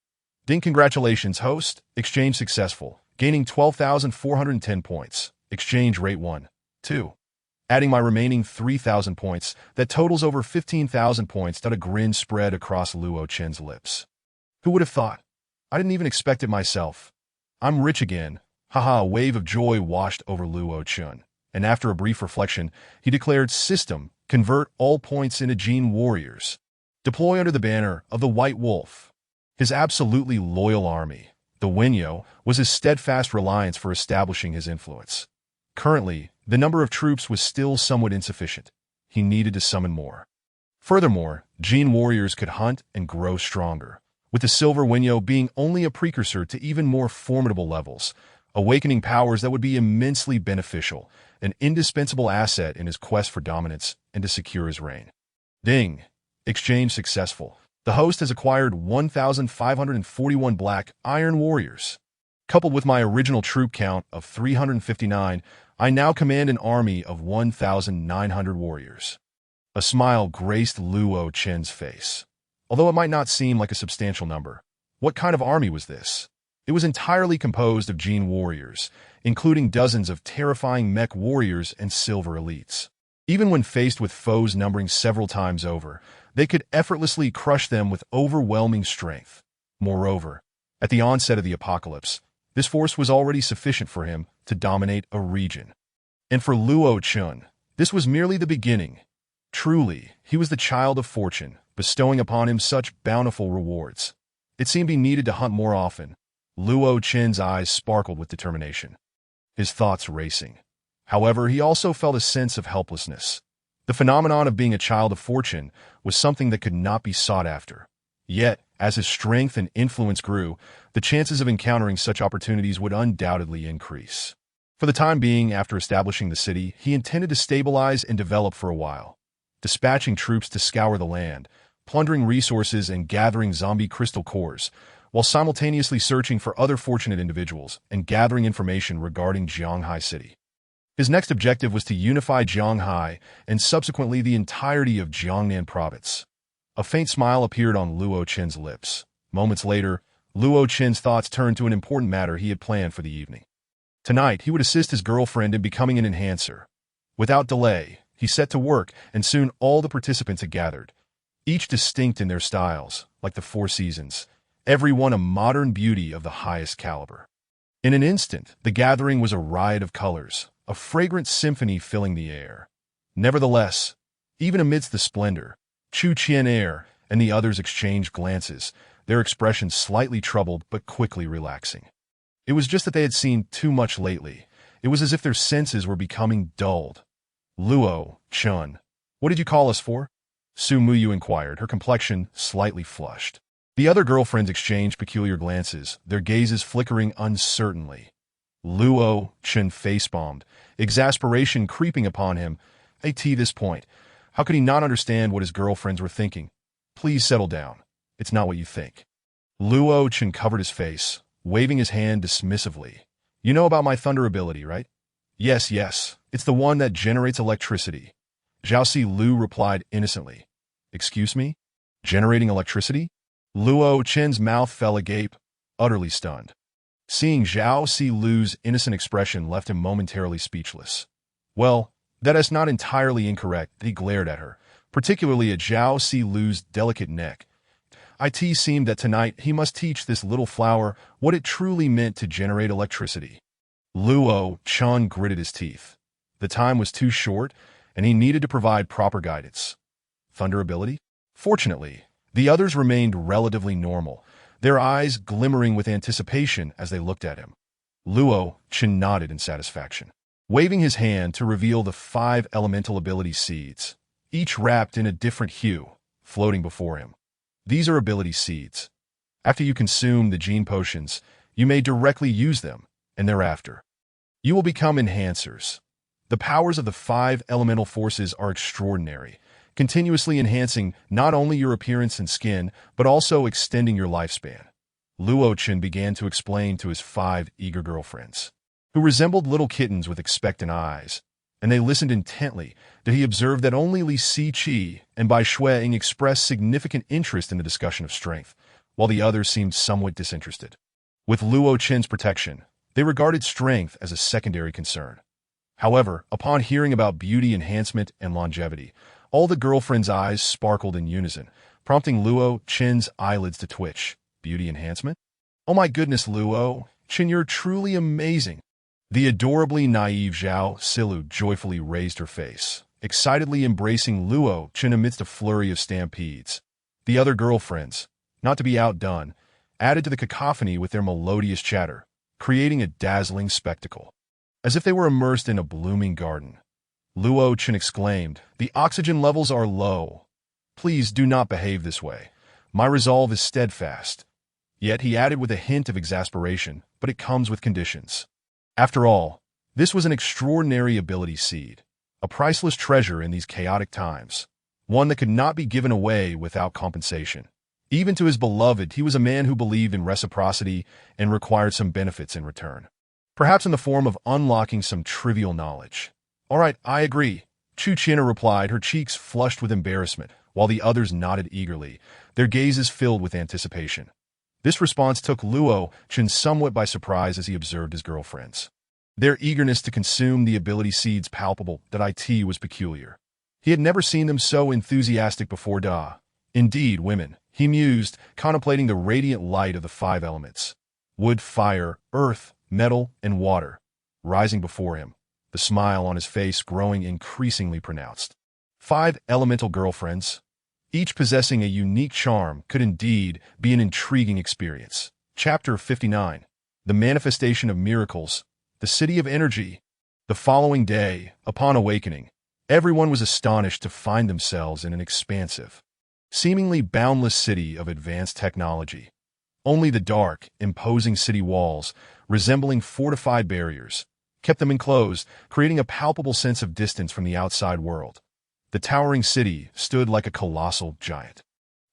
Ding! Congratulations, host. Exchange successful. gaining 12,410 points. Exchange rate 1, 2. Adding my remaining 3,000 points, that totals over 15,000 points. A grin spread across Luo Chen's lips. Who would have thought? I didn't even expect it myself. I'm rich again. Haha, a wave of joy washed over Luo Chen, and after a brief reflection, he declared, "System, convert all points into Jin warriors. Deploy under the banner of the White Wolf." His absolutely loyal army, the Wenyo, was his steadfast reliance for establishing his influence. Currently, the number of troops was still somewhat insufficient. He needed to summon more. Furthermore, Jin warriors could hunt and grow stronger, with the Silver Wenyo being only a precursor to even more formidable levels, awakening powers that would be immensely beneficial, an indispensable asset in his quest for dominance and to secure his reign. Ding! Exchange successful. The host has acquired 1,541 black iron warriors. Coupled with my original troop count of 359, I now command an army of 1,900 warriors. A smile graced Luo Chen's face. Although it might not seem like a substantial number, what kind of army was this? It was entirely composed of Jin warriors, including dozens of terrifying mech warriors and silver elites. Even when faced with foes numbering several times over, they could effortlessly crush them with overwhelming strength. Moreover, at the onset of the apocalypse, this force was already sufficient for him to dominate a region. And for Luo Chen, this was merely the beginning. Truly, he was the child of fortune, bestowing upon him such bountiful rewards. It seemed he needed to hunt more often. Luo Chen's eyes sparkled with determination, his thoughts racing. However, he also felt a sense of helplessness. The phenomenon of being a child of fortune was something that could not be sought after. Yet, as his strength and influence grew, the chances of encountering such opportunities would undoubtedly increase. For the time being, after establishing the city, he intended to stabilize and develop for a while, dispatching troops to scour the land, plundering resources and gathering zombie crystal cores, while simultaneously searching for other fortunate individuals and gathering information regarding Jianghai City. His next objective was to unify Jianghai and subsequently the entirety of Jiangnan province. A faint smile appeared on Luo Chen's lips. Moments later, Luo Chen's thoughts turned to an important matter he had planned for the evening. Tonight, he would assist his girlfriend in becoming an enhancer. Without delay, he set to work, and soon all the participants had gathered, each distinct in their styles, like the Four Seasons, every one a modern beauty of the highest caliber. In an instant, the gathering was a riot of colors, a fragrant symphony filling the air. Nevertheless, even amidst the splendor, Chu Qian and the others exchanged glances, their expressions slightly troubled but quickly relaxing. It was just that they had seen too much lately. It was as if their senses were becoming dulled. "Luo, Chun, what did you call us for?" Su Muyu inquired, her complexion slightly flushed. The other girlfriends exchanged peculiar glances, their gazes flickering uncertainly. Luo Chen face-bombed, exasperation creeping upon him. At this point, how could he not understand what his girlfriends were thinking? "Please settle down. It's not what you think." Luo Chen covered his face, waving his hand dismissively. "You know about my thunder ability, right?" Yes, it's the one that generates electricity." Zhao Lu replied innocently. "Excuse me? Generating electricity?" Luo Chen's mouth fell agape, utterly stunned. Seeing Zhao Lu's innocent expression left him momentarily speechless. Well, that is not entirely incorrect, he glared at her, particularly at Zhao Lu's delicate neck. It seemed that tonight he must teach this little flower what it truly meant to generate electricity. Luo Chen gritted his teeth. The time was too short, and he needed to provide proper guidance. Thunder ability? Fortunately, the others remained relatively normal, their eyes glimmering with anticipation as they looked at him. Luo Chen nodded in satisfaction, waving his hand to reveal the 5 elemental ability seeds, each wrapped in a different hue, floating before him. These are ability seeds. After you consume the gene potions, you may directly use them, and thereafter, you will become enhancers. The powers of the 5 elemental forces are extraordinary, continuously enhancing not only your appearance and skin, but also extending your lifespan. Luo Chen began to explain to his 5 eager girlfriends, who resembled little kittens with expectant eyes, and they listened intently. That he observed that only Li Siqi and Bai Shuiying expressed significant interest in the discussion of strength, while the others seemed somewhat disinterested. With Luo Chen's protection, They regarded strength as a secondary concern. However, upon hearing about beauty enhancement and longevity, all the girlfriends' eyes sparkled in unison, prompting Luo Chen's eyelids to twitch. Beauty enhancement? Oh my goodness, Luo Chen, you're truly amazing. The adorably naive Zhao Silu joyfully raised her face, excitedly embracing Luo Chen amidst a flurry of stampedes. The other girlfriends, not to be outdone, added to the cacophony with their melodious chatter, creating a dazzling spectacle. As if they were immersed in a blooming garden, Luo Chen exclaimed, "The oxygen levels are low. Please do not behave this way. My resolve is steadfast." Yet he added with a hint of exasperation, "But it comes with conditions." After all, this was an extraordinary ability seed, a priceless treasure in these chaotic times, one that could not be given away without compensation. Even to his beloved, he was a man who believed in reciprocity and required some benefits in return. Perhaps in the form of unlocking some trivial knowledge. "All right, I agree," Chu China replied, her cheeks flushed with embarrassment, while the others nodded eagerly, their gazes filled with anticipation. This response took Luo Chen somewhat by surprise as he observed his girlfriends. Their eagerness to consume the ability seeds palpable that it was peculiar. He had never seen them so enthusiastic before. Indeed, women, he mused, contemplating the radiant light of the five elements. Wood, fire, earth, metal, and water, rising before him, the smile on his face growing increasingly pronounced. 5 elemental girlfriends, each possessing a unique charm, could indeed be an intriguing experience. Chapter 59. The Manifestation of Miracles, the City of Energy. The following day, upon awakening, everyone was astonished to find themselves in an expansive, seemingly boundless city of advanced technology. Only the dark, imposing city walls, resembling fortified barriers, kept them enclosed, creating a palpable sense of distance from the outside world. The towering city stood like a colossal giant,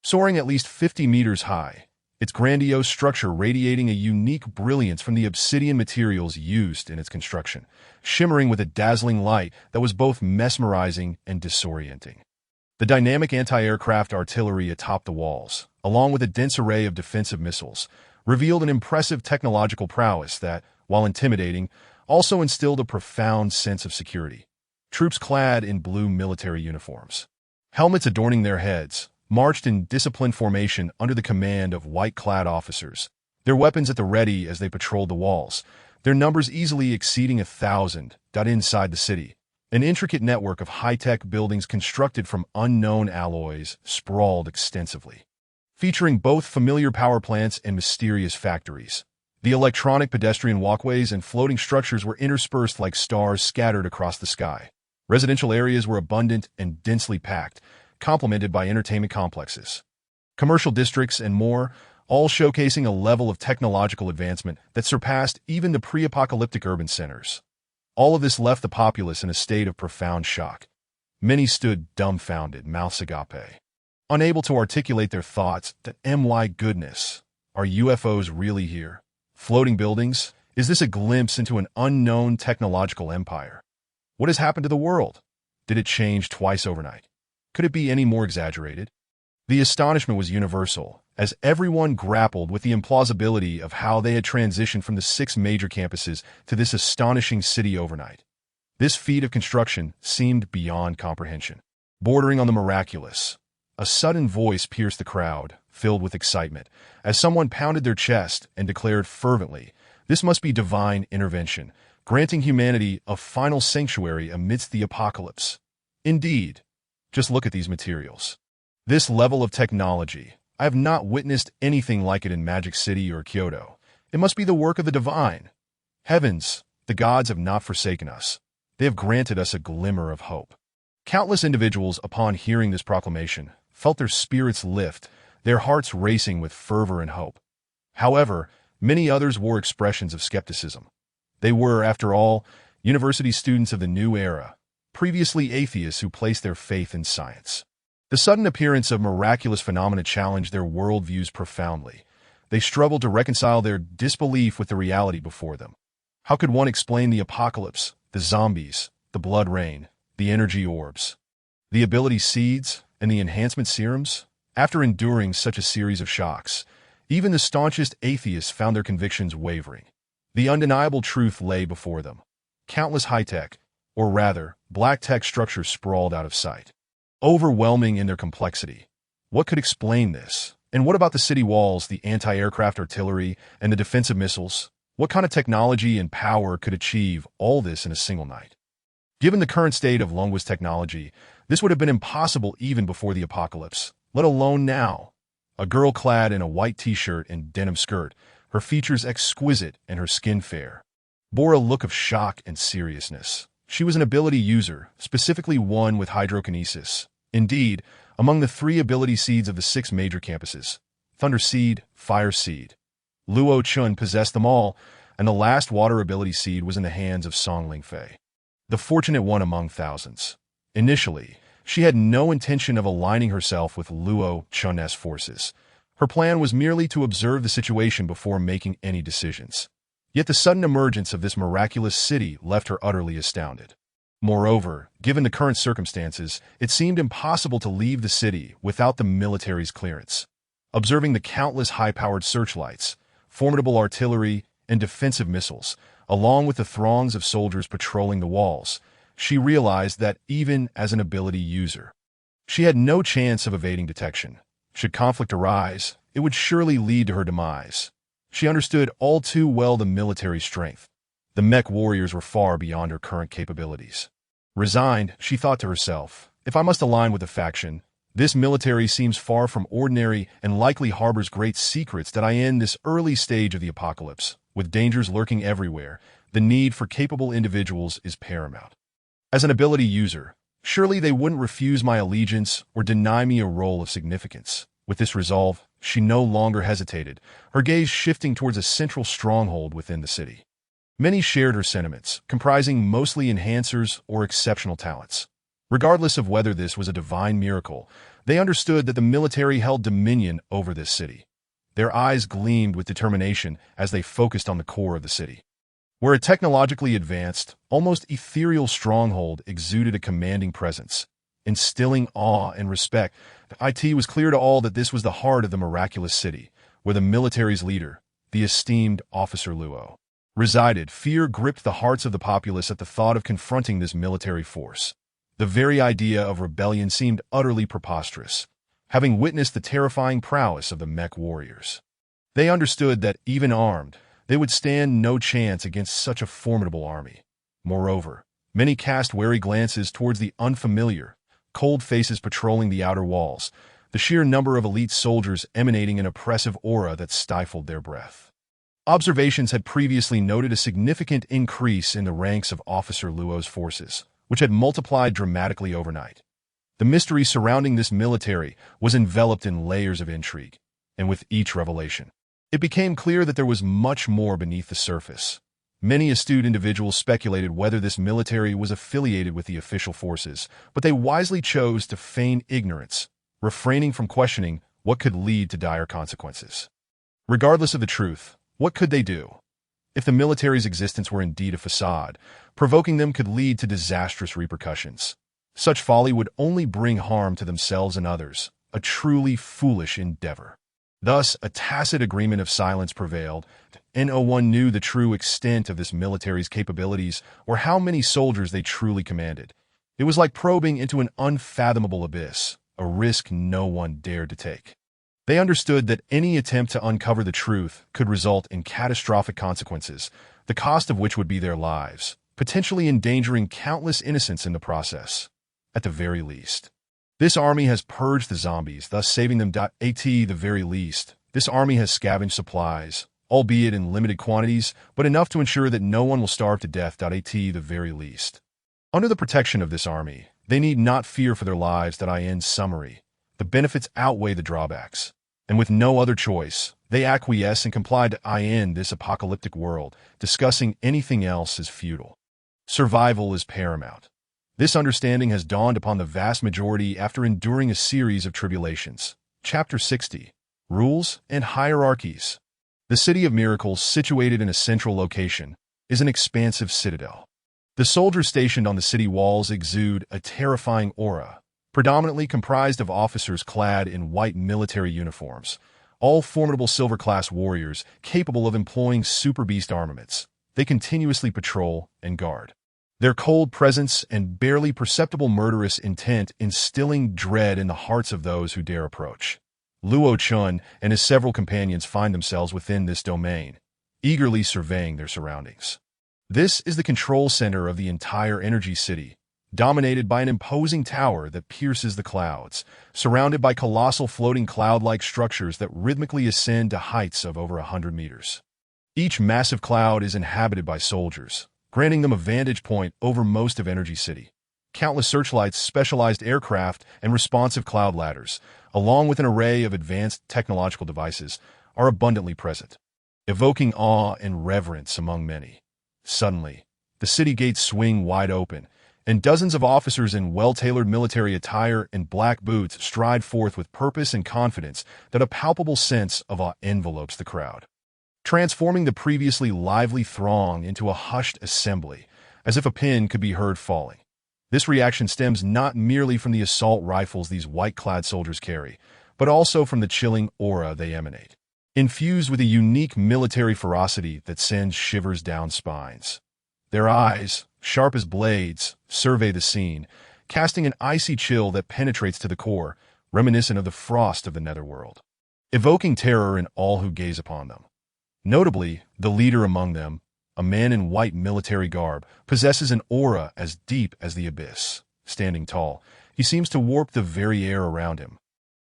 soaring at least 50 meters high, its grandiose structure radiating a unique brilliance from the obsidian materials used in its construction, shimmering with a dazzling light that was both mesmerizing and disorienting. The dynamic anti-aircraft artillery atop the walls, along with a dense array of defensive missiles, revealed an impressive technological prowess that, while intimidating, also instilled a profound sense of security. Troops clad in blue military uniforms, helmets adorning their heads, marched in disciplined formation under the command of white-clad officers, their weapons at the ready as they patrolled the walls, their numbers easily exceeding 1,000. Inside the city, an intricate network of high-tech buildings constructed from unknown alloys sprawled extensively, featuring both familiar power plants and mysterious factories. The electronic pedestrian walkways and floating structures were interspersed like stars scattered across the sky. Residential areas were abundant and densely packed, complemented by entertainment complexes, commercial districts, and more, all showcasing a level of technological advancement that surpassed even the pre-apocalyptic urban centers. All of this left the populace in a state of profound shock. Many stood dumbfounded, mouths agape, unable to articulate their thoughts that, my goodness, are UFOs really here? Floating buildings? Is this a glimpse into an unknown technological empire? What has happened to the world? Did it change twice overnight? Could it be any more exaggerated? The astonishment was universal, as everyone grappled with the implausibility of how they had transitioned from the 6 major campuses to this astonishing city overnight. This feat of construction seemed beyond comprehension, bordering on the miraculous. A sudden voice pierced the crowd, filled with excitement, as someone pounded their chest and declared fervently, "This must be divine intervention, granting humanity a final sanctuary amidst the apocalypse." Indeed, just look at these materials. This level of technology, I have not witnessed anything like it in Magic City or Kyoto. It must be the work of the divine. Heavens, the gods have not forsaken us. They have granted us a glimmer of hope. Countless individuals, upon hearing this proclamation, felt their spirits lift, their hearts racing with fervor and hope. However, many others wore expressions of skepticism. They were, after all, university students of the new era, previously atheists who placed their faith in science. The sudden appearance of miraculous phenomena challenged their worldviews profoundly. They struggled to reconcile their disbelief with the reality before them. How could one explain the apocalypse, the zombies, the blood rain, the energy orbs, the ability seeds, and the enhancement serums? After enduring such a series of shocks, even the staunchest atheists found their convictions wavering. The undeniable truth lay before them. Countless high-tech, or rather, black-tech structures sprawled out of sight. Overwhelming in their complexity. What could explain this? And what about the city walls, the anti-aircraft artillery, and the defensive missiles? What kind of technology and power could achieve all this in a single night? Given the current state of Lungwa's technology, this would have been impossible even before the apocalypse, let alone now. A girl clad in a white t-shirt and denim skirt, her features exquisite and her skin fair, bore a look of shock and seriousness. She was an ability user, specifically one with hydrokinesis. Indeed, among the 3 ability seeds of the 6 major campuses, Thunder Seed, Fire Seed, Luo Chun possessed them all, and the last water ability seed was in the hands of Song Lingfei, the fortunate one among thousands. Initially, she had no intention of aligning herself with Luo Chun's forces. Her plan was merely to observe the situation before making any decisions. Yet the sudden emergence of this miraculous city left her utterly astounded. Moreover, given the current circumstances, it seemed impossible to leave the city without the military's clearance. Observing the countless high-powered searchlights, formidable artillery, and defensive missiles, along with the throngs of soldiers patrolling the walls, she realized that even as an ability user, she had no chance of evading detection. Should conflict arise, it would surely lead to her demise. She understood all too well the military strength. The mech warriors were far beyond her current capabilities. Resigned, she thought to herself, if I must align with the faction, this military seems far from ordinary and likely harbors great secrets that I in this early stage of the apocalypse, with dangers lurking everywhere, the need for capable individuals is paramount. As an ability user, surely they wouldn't refuse my allegiance or deny me a role of significance. With this resolve, she no longer hesitated, her gaze shifting towards a central stronghold within the city. Many shared her sentiments, comprising mostly enhancers or exceptional talents. Regardless of whether this was a divine miracle, they understood that the military held dominion over this city. Their eyes gleamed with determination as they focused on the core of the city, where a technologically advanced, almost ethereal stronghold exuded a commanding presence. Instilling awe and respect, it was clear to all that this was the heart of the miraculous city, where the military's leader, the esteemed Officer Luo, resided. Fear gripped the hearts of the populace at the thought of confronting this military force. The very idea of rebellion seemed utterly preposterous, having witnessed the terrifying prowess of the mech warriors. They understood that, even armed, they would stand no chance against such a formidable army. Moreover, many cast wary glances towards the unfamiliar, cold faces patrolling the outer walls, the sheer number of elite soldiers emanating an oppressive aura that stifled their breath. Observations had previously noted a significant increase in the ranks of Officer Luo's forces, which had multiplied dramatically overnight. The mystery surrounding this military was enveloped in layers of intrigue, and with each revelation, it became clear that there was much more beneath the surface. Many astute individuals speculated whether this military was affiliated with the official forces, but they wisely chose to feign ignorance, refraining from questioning what could lead to dire consequences. Regardless of the truth, what could they do? If the military's existence were indeed a facade, provoking them could lead to disastrous repercussions. Such folly would only bring harm to themselves and others, a truly foolish endeavor. Thus, a tacit agreement of silence prevailed. No one knew the true extent of this military's capabilities or how many soldiers they truly commanded. It was like probing into an unfathomable abyss, a risk no one dared to take. They understood that any attempt to uncover the truth could result in catastrophic consequences, the cost of which would be their lives, potentially endangering countless innocents in the process. At the very least, this army has purged the zombies, thus saving them. At the very least, this army has scavenged supplies, albeit in limited quantities, but enough to ensure that no one will starve to death. At the very least. Under the protection of this army, they need not fear for their lives. In summary, the benefits outweigh the drawbacks, and with no other choice, they acquiesce and comply in this apocalyptic world. Discussing anything else is futile. Survival is paramount. This understanding has dawned upon the vast majority after enduring a series of tribulations. Chapter 60. Rules and Hierarchies. The City of Miracles, situated in a central location, is an expansive citadel. The soldiers stationed on the city walls exude a terrifying aura, predominantly comprised of officers clad in white military uniforms, All formidable silver-class warriors capable of employing super beast armaments. They continuously patrol and guard. Their cold presence and barely perceptible murderous intent instilling dread in the hearts of those who dare approach. Luo Chun and his several companions find themselves within this domain, eagerly surveying their surroundings. This is the control center of the entire energy city, dominated by an imposing tower that pierces the clouds, surrounded by colossal floating cloud-like structures that rhythmically ascend to heights of over 100 meters. Each massive cloud is inhabited by soldiers, granting them a vantage point over most of Energy City. Countless searchlights, specialized aircraft, and responsive cloud ladders, along with an array of advanced technological devices, are abundantly present, evoking awe and reverence among many. Suddenly, the city gates swing wide open, and dozens of officers in well-tailored military attire and black boots stride forth with purpose and confidence that a palpable sense of awe envelopes the crowd, transforming the previously lively throng into a hushed assembly, as if a pin could be heard falling. This reaction stems not merely from the assault rifles these white-clad soldiers carry, but also from the chilling aura they emanate, infused with a unique military ferocity that sends shivers down spines. Their eyes, sharp as blades, survey the scene, casting an icy chill that penetrates to the core, reminiscent of the frost of the netherworld, evoking terror in all who gaze upon them. Notably, the leader among them, a man in white military garb, possesses an aura as deep as the abyss. Standing tall, he seems to warp the very air around him,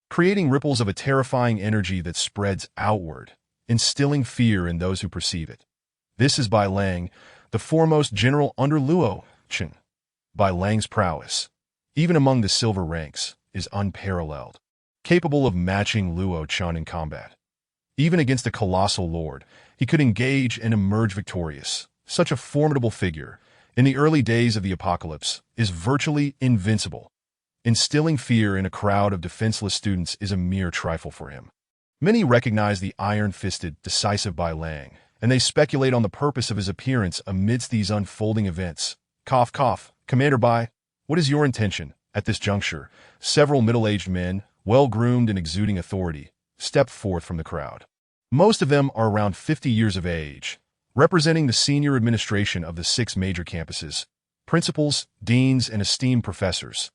creating ripples of a terrifying energy that spreads outward, instilling fear in those who perceive it. This is Bai Lang, the foremost general under Luo Chen. Bai Lang's prowess, even among the silver ranks, is unparalleled, capable of matching Luo Chen in combat. Even against a colossal lord, he could engage and emerge victorious. Such a formidable figure, in the early days of the apocalypse, is virtually invincible. Instilling fear in a crowd of defenseless students is a mere trifle for him. Many recognize the iron-fisted, decisive Bai Lang, and they speculate on the purpose of his appearance amidst these unfolding events. Cough, cough. Commander Bai, what is your intention? At this juncture, several middle-aged men, well-groomed and exuding authority, step forth from the crowd. Most of them are around 50 years of age, representing the senior administration of the 6 major campuses, principals, deans, and esteemed professors.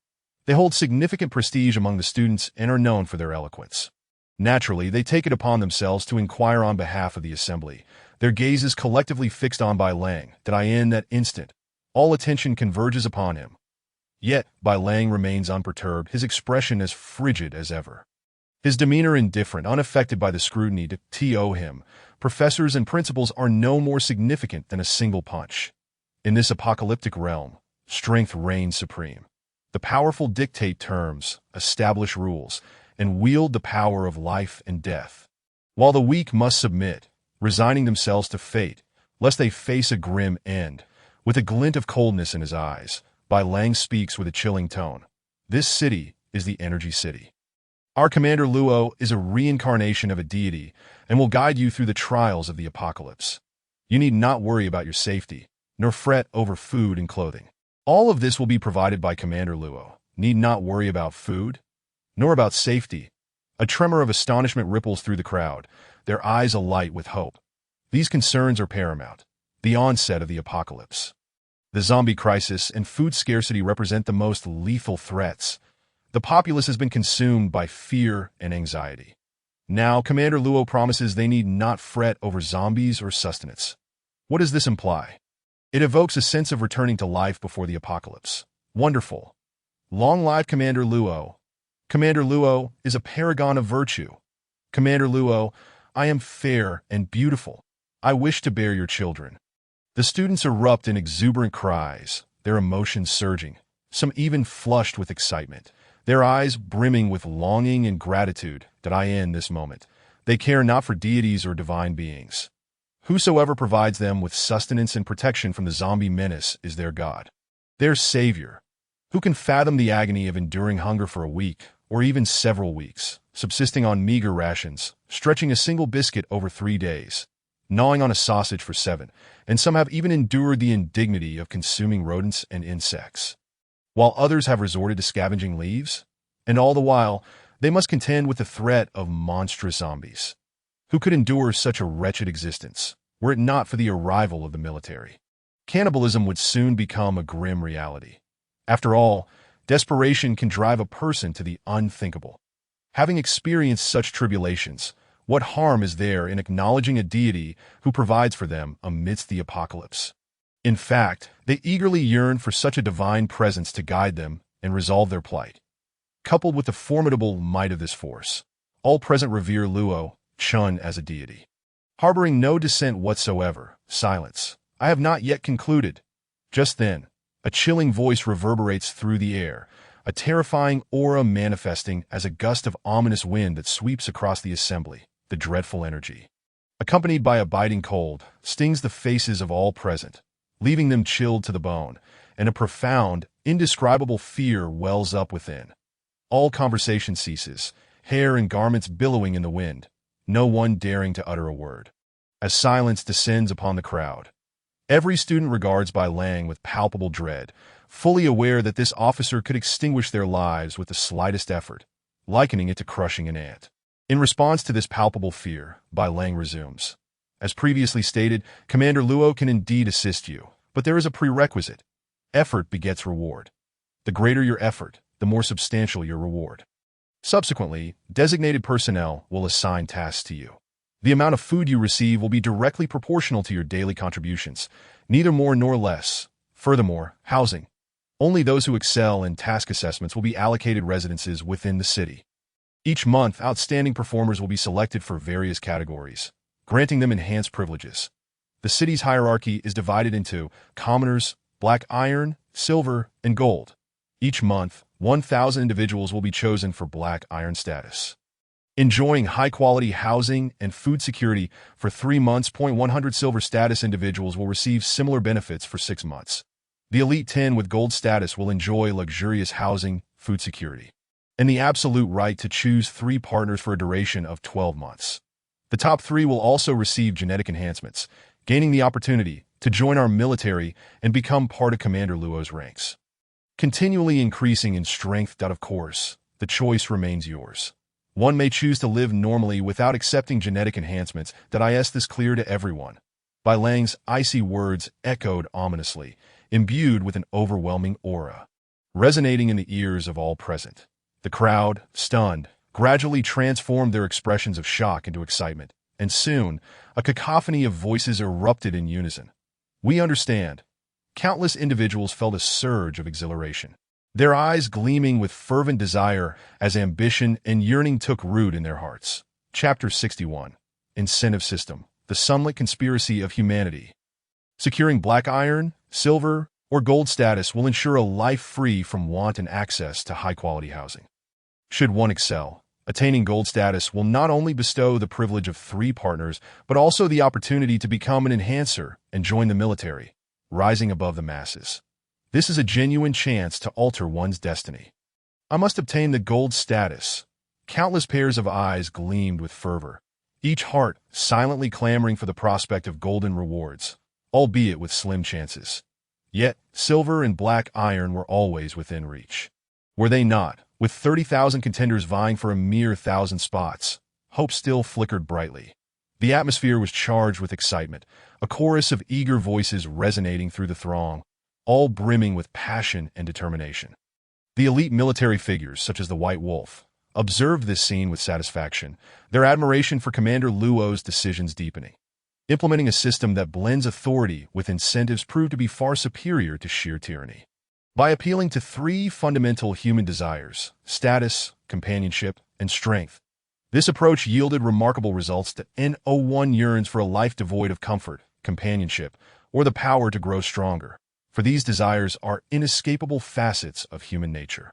They hold significant prestige among the students and are known for their eloquence. Naturally, they take it upon themselves to inquire on behalf of the assembly, their gazes collectively fixed on Bai Lang. In that instant, all attention converges upon him. Yet, Bai Lang remains unperturbed, his expression as frigid as ever. His demeanor indifferent, unaffected by the scrutiny to him. Professors and principals are no more significant than a single punch. In this apocalyptic realm, strength reigns supreme. The powerful dictate terms, establish rules, and wield the power of life and death, while the weak must submit, resigning themselves to fate, lest they face a grim end. With a glint of coldness in his eyes, Bai Lang speaks with a chilling tone. This city is the Energy City. Our Commander Luo is a reincarnation of a deity and will guide you through the trials of the apocalypse. You need not worry about your safety, nor fret over food and clothing. All of this will be provided by Commander Luo. Need not worry about food, nor about safety. A tremor of astonishment ripples through the crowd, their eyes alight with hope. These concerns are paramount. The onset of the apocalypse, the zombie crisis, and food scarcity represent the most lethal threats. The populace has been consumed by fear and anxiety. Now, Commander Luo promises they need not fret over zombies or sustenance. What does this imply? It evokes a sense of returning to life before the apocalypse. Wonderful. Long live Commander Luo. Commander Luo is a paragon of virtue. Commander Luo, I am fair and beautiful. I wish to bear your children. The students erupt in exuberant cries, their emotions surging, some even flushed with excitement, their eyes brimming with longing and gratitude. In this moment, they care not for deities or divine beings. Whosoever provides them with sustenance and protection from the zombie menace is their God, their savior. Who can fathom the agony of enduring hunger for a week, or even several weeks, subsisting on meager rations, stretching a single biscuit over 3 days, gnawing on a sausage for 7, and some have even endured the indignity of consuming rodents and insects, while others have resorted to scavenging leaves? And all the while, they must contend with the threat of monstrous zombies. Who could endure such a wretched existence, were it not for the arrival of the military? Cannibalism would soon become a grim reality. After all, desperation can drive a person to the unthinkable. Having experienced such tribulations, what harm is there in acknowledging a deity who provides for them amidst the apocalypse? In fact, they eagerly yearn for such a divine presence to guide them and resolve their plight. Coupled with the formidable might of this force, all present revere Luo Chun as a deity. Harboring no dissent whatsoever, silence. I have not yet concluded. Just then, a chilling voice reverberates through the air, a terrifying aura manifesting as a gust of ominous wind that sweeps across the assembly, the dreadful energy. Accompanied by a biting cold, stings the faces of all present, leaving them chilled to the bone, and a profound, indescribable fear wells up within. All conversation ceases, hair and garments billowing in the wind, no one daring to utter a word. As silence descends upon the crowd, every student regards Bai Lang with palpable dread, fully aware that this officer could extinguish their lives with the slightest effort, likening it to crushing an ant. In response to this palpable fear, Bai Lang resumes. As previously stated, Commander Luo can indeed assist you, but there is a prerequisite. Effort begets reward. The greater your effort, the more substantial your reward. Subsequently, designated personnel will assign tasks to you. The amount of food you receive will be directly proportional to your daily contributions, neither more nor less. Furthermore, housing. Only those who excel in task assessments will be allocated residences within the city. Each month, outstanding performers will be selected for various categories, granting them enhanced privileges. The city's hierarchy is divided into commoners, black iron, silver, and gold. Each month, 1,000 individuals will be chosen for black iron status. Enjoying high-quality housing and food security for 3 months. 100 silver status individuals will receive similar benefits for 6 months. The Elite 10 with gold status will enjoy luxurious housing, food security, and the absolute right to choose 3 partners for a duration of 12 months. The top 3 will also receive genetic enhancements, gaining the opportunity to join our military and become part of Commander Luo's ranks. Continually increasing in strength. Of course, the choice remains yours. One may choose to live normally without accepting genetic enhancements. Is this clear to everyone? Bai Lang's icy words echoed ominously, imbued with an overwhelming aura, resonating in the ears of all present. The crowd, stunned, gradually transformed their expressions of shock into excitement, and soon, a cacophony of voices erupted in unison. We understand. Countless individuals felt a surge of exhilaration, their eyes gleaming with fervent desire as ambition and yearning took root in their hearts. Chapter 61. Incentive System. The Sunlit Conspiracy of Humanity. Securing black iron, silver, or gold status will ensure a life free from want and access to high-quality housing. Should one excel, attaining gold status will not only bestow the privilege of 3 partners, but also the opportunity to become an enhancer and join the military, rising above the masses. This is a genuine chance to alter one's destiny. I must obtain the gold status. Countless pairs of eyes gleamed with fervor, each heart silently clamoring for the prospect of golden rewards, albeit with slim chances. Yet, silver and black iron were always within reach. Were they not? With 30,000 contenders vying for a mere 1,000 spots, hope still flickered brightly. The atmosphere was charged with excitement, a chorus of eager voices resonating through the throng, all brimming with passion and determination. The elite military figures, such as the White Wolf, observed this scene with satisfaction, their admiration for Commander Luo's decisions deepening. Implementing a system that blends authority with incentives proved to be far superior to sheer tyranny. By appealing to 3 fundamental human desires, status, companionship, and strength, this approach yielded remarkable results. No1 yearns for a life devoid of comfort, companionship, or the power to grow stronger, for these desires are inescapable facets of human nature.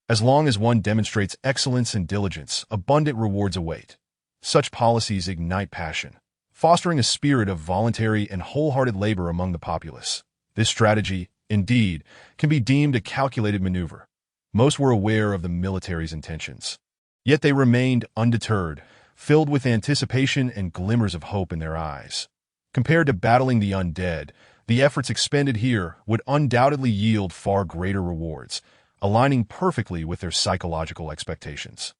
As long as one demonstrates excellence and diligence, abundant rewards await. Such policies ignite passion, fostering a spirit of voluntary and wholehearted labor among the populace. This strategy, indeed, can be deemed a calculated maneuver. Most were aware of the military's intentions. Yet they remained undeterred, filled with anticipation and glimmers of hope in their eyes. Compared to battling the undead, the efforts expended here would undoubtedly yield far greater rewards, aligning perfectly with their psychological expectations.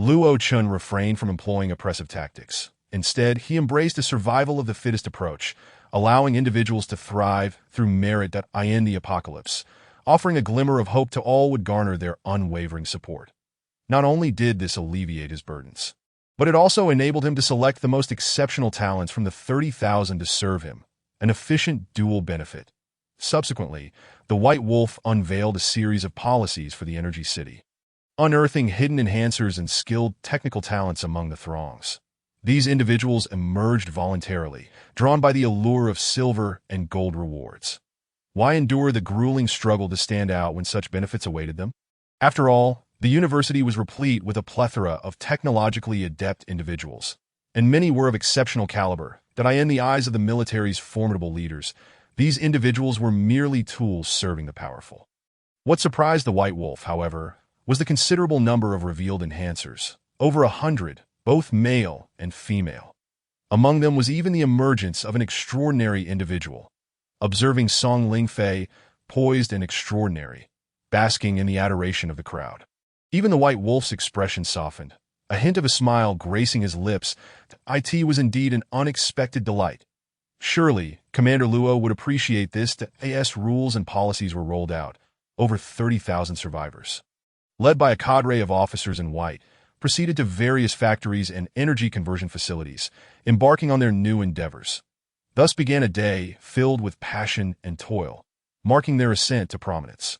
Luo Chun refrained from employing oppressive tactics. Instead, he embraced a survival of the fittest approach, allowing individuals to thrive through merit that in the apocalypse, offering a glimmer of hope to all would garner their unwavering support. Not only did this alleviate his burdens, but it also enabled him to select the most exceptional talents from the 30,000 to serve him, an efficient dual benefit. Subsequently, the White Wolf unveiled a series of policies for the Energy City, unearthing hidden enhancers and skilled technical talents among the throngs. These individuals emerged voluntarily, drawn by the allure of silver and gold rewards. Why endure the grueling struggle to stand out when such benefits awaited them? After all, the university was replete with a plethora of technologically adept individuals, and many were of exceptional caliber that in the eyes of the military's formidable leaders, these individuals were merely tools serving the powerful. What surprised the White Wolf, however, was the considerable number of revealed enhancers, over 100, both male and female. Among them was even the emergence of an extraordinary individual. Observing Song Lingfei, poised and extraordinary, basking in the adoration of the crowd. Even the White Wolf's expression softened, a hint of a smile gracing his lips. It was indeed an unexpected delight. Surely, Commander Luo would appreciate this. As rules and policies were rolled out, over 30,000 survivors, led by a cadre of officers in white, proceeded to various factories and energy conversion facilities, embarking on their new endeavors. Thus began a day filled with passion and toil, marking their ascent to prominence.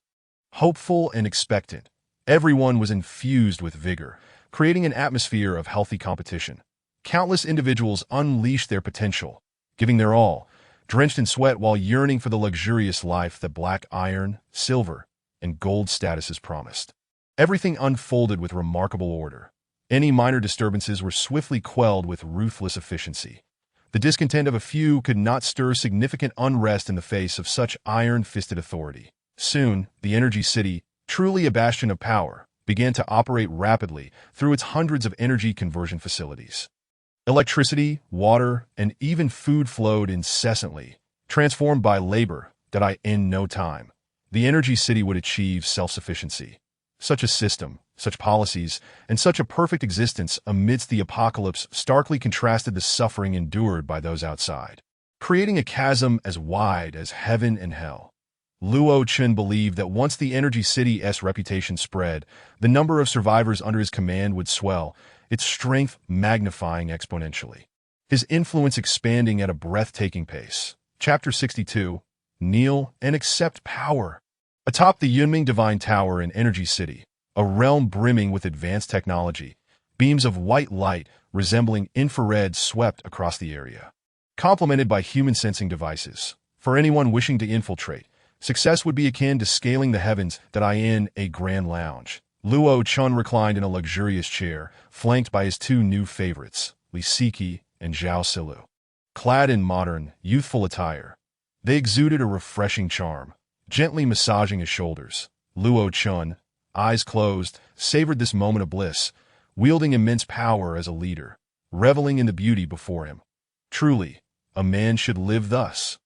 Hopeful and expectant, everyone was infused with vigor, creating an atmosphere of healthy competition. Countless individuals unleashed their potential, giving their all, drenched in sweat while yearning for the luxurious life that black iron, silver, and gold statuses promised. Everything unfolded with remarkable order. Any minor disturbances were swiftly quelled with ruthless efficiency. The discontent of a few could not stir significant unrest in the face of such iron-fisted authority. Soon, the Energy City, truly a bastion of power, began to operate rapidly through its hundreds of energy conversion facilities. Electricity, water, and even food flowed incessantly, transformed by labor that in no time, the Energy City would achieve self-sufficiency. Such a system, such policies, and such a perfect existence amidst the apocalypse starkly contrasted the suffering endured by those outside, creating a chasm as wide as heaven and hell. Luo Chun believed that once the Energy City's reputation spread, the number of survivors under his command would swell, its strength magnifying exponentially. His influence expanding at a breathtaking pace. Chapter 62. Kneel and accept power. Atop the Yunming Divine Tower in Energy City, a realm brimming with advanced technology, beams of white light resembling infrared swept across the area. Complemented by human sensing devices, for anyone wishing to infiltrate, success would be akin to scaling the heavens that in a grand lounge. Luo Chun reclined in a luxurious chair, flanked by his two new favorites, Li Siki and Zhao Silu. Clad in modern, youthful attire, they exuded a refreshing charm. Gently massaging his shoulders, Luo Chun, eyes closed, savored this moment of bliss, wielding immense power as a leader, reveling in the beauty before him. Truly, a man should live thus.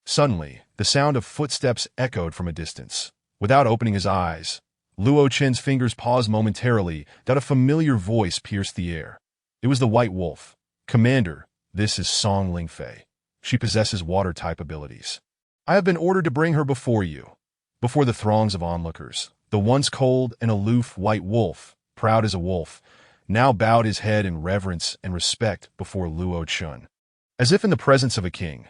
Suddenly, the sound of footsteps echoed from a distance. Without opening his eyes, Luo Chun's fingers paused momentarily that a familiar voice pierced the air. It was the White Wolf. Commander, this is Song Lingfei. She possesses water-type abilities. I have been ordered to bring her before you, before the throngs of onlookers. The once cold and aloof White Wolf, proud as a wolf, now bowed his head in reverence and respect before Luo Chun, as if in the presence of a king.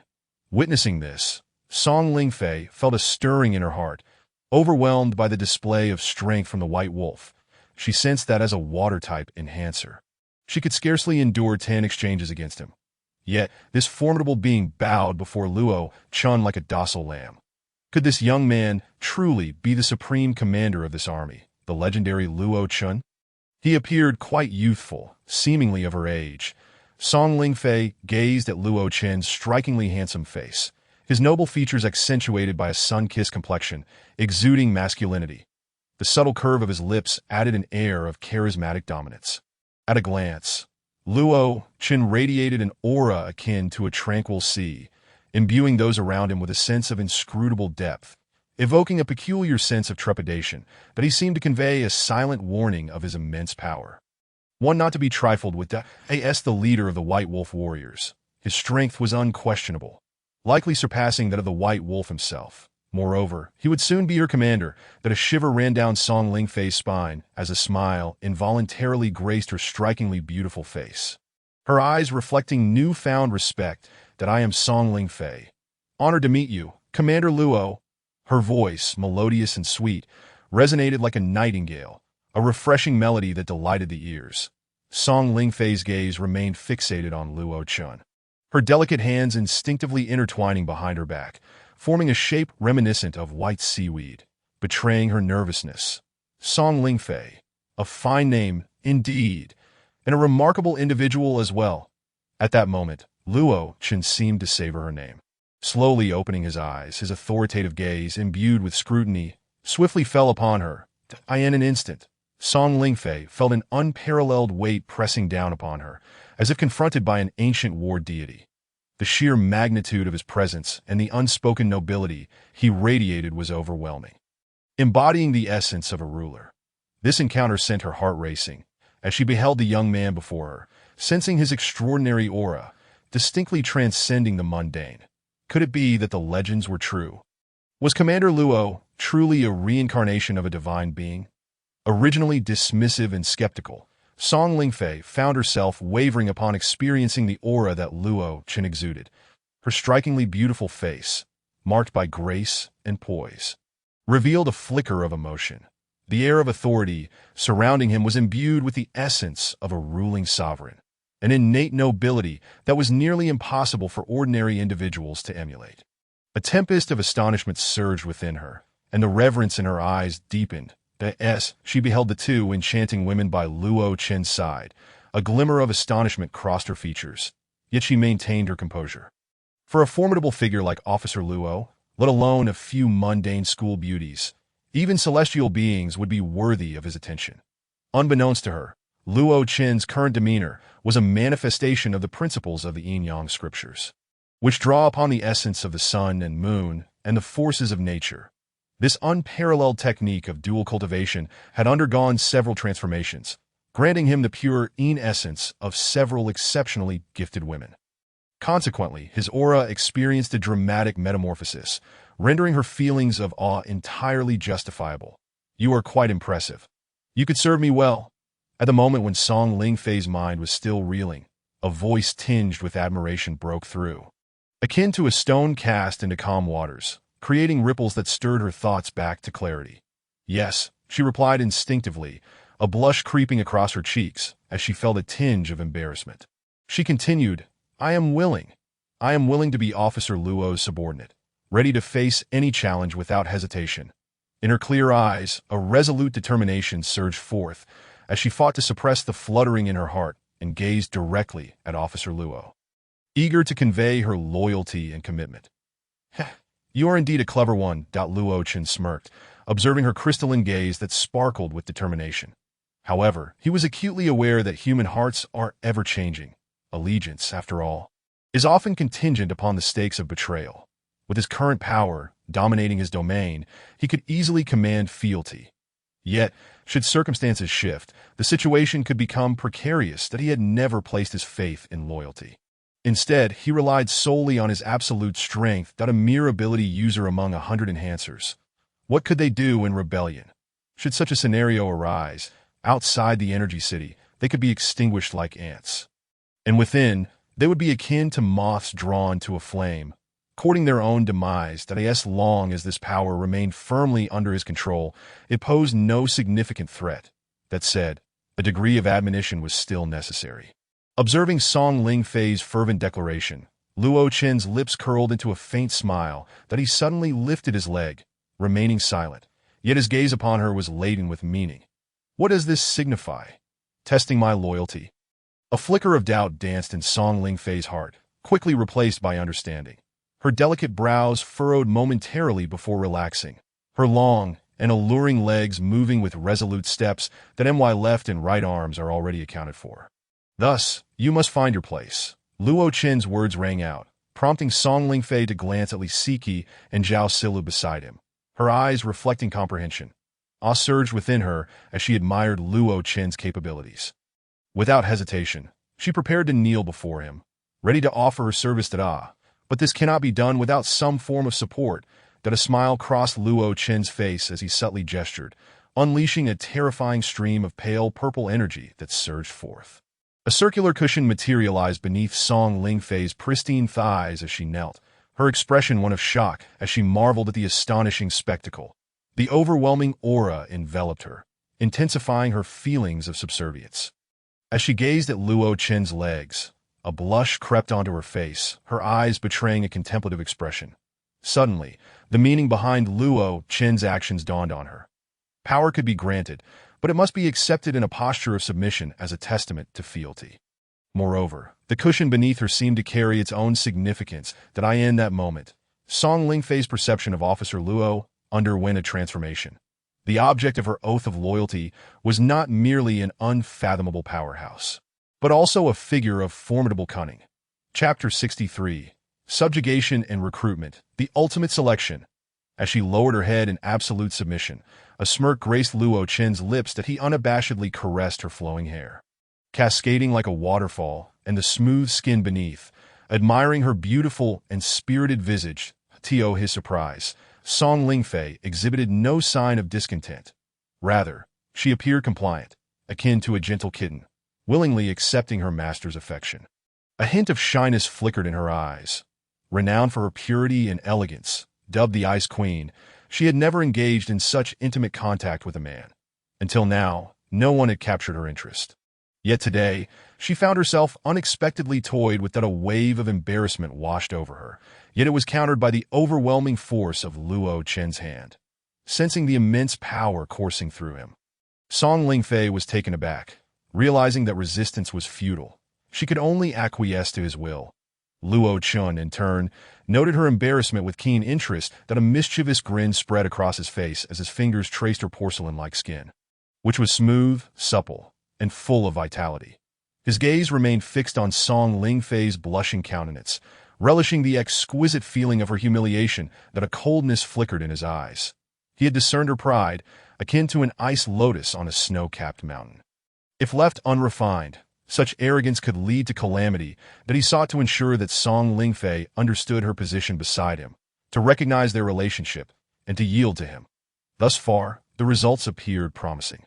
Witnessing this, Song Lingfei felt a stirring in her heart. Overwhelmed by the display of strength from the White Wolf, she sensed that as a water-type enhancer, she could scarcely endure 10 exchanges against him. Yet, this formidable being bowed before Luo Chun like a docile lamb. Could this young man truly be the supreme commander of this army, the legendary Luo Chun? He appeared quite youthful, seemingly of her age. Song Lingfei gazed at Luo Chun's strikingly handsome face, his noble features accentuated by a sun-kissed complexion, exuding masculinity. The subtle curve of his lips added an air of charismatic dominance. At a glance, Luo Chun radiated an aura akin to a tranquil sea, imbuing those around him with a sense of inscrutable depth, evoking a peculiar sense of trepidation that he seemed to convey a silent warning of his immense power. one not to be trifled with. As the leader of the White Wolf warriors, his strength was unquestionable, likely surpassing that of the White Wolf himself. Moreover, he would soon be her commander. That a shiver ran down Song Lingfei's spine as a smile involuntarily graced her strikingly beautiful face, her eyes reflecting newfound respect. That I am Song Lingfei. Honored to meet you, Commander Luo. Her voice, melodious and sweet, resonated like a nightingale, a refreshing melody that delighted the ears. Song Lingfei's gaze remained fixated on Luo Chun, her delicate hands instinctively intertwining behind her back, forming a shape reminiscent of white seaweed, betraying her nervousness. Song Lingfei, a fine name, indeed, and a remarkable individual as well. At that moment, Luo Chen seemed to savor her name. Slowly opening his eyes, his authoritative gaze, imbued with scrutiny, swiftly fell upon her. In an instant, Song Lingfei felt an unparalleled weight pressing down upon her, as if confronted by an ancient war deity. The sheer magnitude of his presence and the unspoken nobility he radiated was overwhelming, embodying the essence of a ruler. This encounter sent her heart racing, as she beheld the young man before her, sensing his extraordinary aura, distinctly transcending the mundane. Could it be that the legends were true? Was Commander Luo truly a reincarnation of a divine being? Originally dismissive and skeptical, Song Lingfei found herself wavering upon experiencing the aura that Luo Chen exuded. Her strikingly beautiful face, marked by grace and poise, revealed a flicker of emotion. The air of authority surrounding him was imbued with the essence of a ruling sovereign, an innate nobility that was nearly impossible for ordinary individuals to emulate. A tempest of astonishment surged within her, and the reverence in her eyes deepened. As she beheld the two enchanting women by Luo Chen's side, a glimmer of astonishment crossed her features, yet she maintained her composure. For a formidable figure like Officer Luo, let alone a few mundane school beauties, even celestial beings would be worthy of his attention. Unbeknownst to her, Luo Chen's current demeanor was a manifestation of the principles of the yin-yang scriptures, which draw upon the essence of the sun and moon and the forces of nature. This unparalleled technique of dual cultivation had undergone several transformations, granting him the pure yin essence of several exceptionally gifted women. Consequently, his aura experienced a dramatic metamorphosis, rendering her feelings of awe entirely justifiable. You are quite impressive. You could serve me well. At the moment when Song Lingfei's mind was still reeling, a voice tinged with admiration broke through, akin to a stone cast into calm waters, creating ripples that stirred her thoughts back to clarity. Yes, she replied instinctively, a blush creeping across her cheeks as she felt a tinge of embarrassment. She continued, I am willing to be Officer Luo's subordinate, ready to face any challenge without hesitation. In her clear eyes, a resolute determination surged forth as she fought to suppress the fluttering in her heart and gazed directly at Officer Luo, eager to convey her loyalty and commitment. You are indeed a clever one, Luo Chen smirked, observing her crystalline gaze that sparkled with determination. However, he was acutely aware that human hearts are ever-changing. Allegiance, after all, is often contingent upon the stakes of betrayal. With his current power dominating his domain, he could easily command fealty. Yet, should circumstances shift, the situation could become precarious that he had never placed his faith in loyalty. Instead, he relied solely on his absolute strength, a mere ability user among 100 enhancers. What could they do in rebellion? Should such a scenario arise, outside the energy city, they could be extinguished like ants. And within, they would be akin to moths drawn to a flame, courting their own demise. As long as this power remained firmly under his control, it posed no significant threat. That said, a degree of admonition was still necessary. Observing Song Lingfei's fervent declaration, Luo Chen's lips curled into a faint smile that he suddenly lifted his leg, remaining silent. Yet his gaze upon her was laden with meaning. What does this signify? Testing my loyalty? A flicker of doubt danced in Song Lingfei's heart, quickly replaced by understanding. Her delicate brows furrowed momentarily before relaxing, her long and alluring legs moving with resolute steps that my left and right arms are already accounted for. Thus, you must find your place. Luo Chen's words rang out, prompting Song Lingfei to glance at Li Siki and Zhao Silu beside him, her eyes reflecting comprehension. Awe surged within her as she admired Luo Chen's capabilities. Without hesitation, she prepared to kneel before him, ready to offer her service to Da. But this cannot be done without some form of support. That a smile crossed Luo Chen's face as he subtly gestured, unleashing a terrifying stream of pale purple energy that surged forth. A circular cushion materialized beneath Song Lingfei's pristine thighs as she knelt, her expression one of shock as she marveled at the astonishing spectacle. The overwhelming aura enveloped her, intensifying her feelings of subservience. As she gazed at Luo Chen's legs, a blush crept onto her face, her eyes betraying a contemplative expression. Suddenly, the meaning behind Luo Chen's actions dawned on her. Power could be granted, but it must be accepted in a posture of submission as a testament to fealty. Moreover, the cushion beneath her seemed to carry its own significance that in that moment, Song Lingfei's perception of Officer Luo underwent a transformation. The object of her oath of loyalty was not merely an unfathomable powerhouse, but also a figure of formidable cunning. Chapter 63. Subjugation and Recruitment, the Ultimate Selection. As she lowered her head in absolute submission, a smirk graced Luo Chen's lips that he unabashedly caressed her flowing hair, cascading like a waterfall, and the smooth skin beneath. Admiring her beautiful and spirited visage, to his surprise, Song Lingfei exhibited no sign of discontent. Rather, she appeared compliant, akin to a gentle kitten, willingly accepting her master's affection. A hint of shyness flickered in her eyes. Renowned for her purity and elegance, dubbed the Ice Queen, she had never engaged in such intimate contact with a man. Until now, no one had captured her interest. Yet today, she found herself unexpectedly toyed with that a wave of embarrassment washed over her, yet it was countered by the overwhelming force of Luo Chen's hand. Sensing the immense power coursing through him, Song Lingfei was taken aback, realizing that resistance was futile. She could only acquiesce to his will. Luo Chen, in turn, noted her embarrassment with keen interest that a mischievous grin spread across his face as his fingers traced her porcelain-like skin, which was smooth, supple, and full of vitality. His gaze remained fixed on Song Lingfei's blushing countenance, relishing the exquisite feeling of her humiliation that a coldness flickered in his eyes. He had discerned her pride, akin to an ice lotus on a snow-capped mountain. If left unrefined, such arrogance could lead to calamity, that he sought to ensure that Song Lingfei understood her position beside him, to recognize their relationship, and to yield to him. Thus far, the results appeared promising.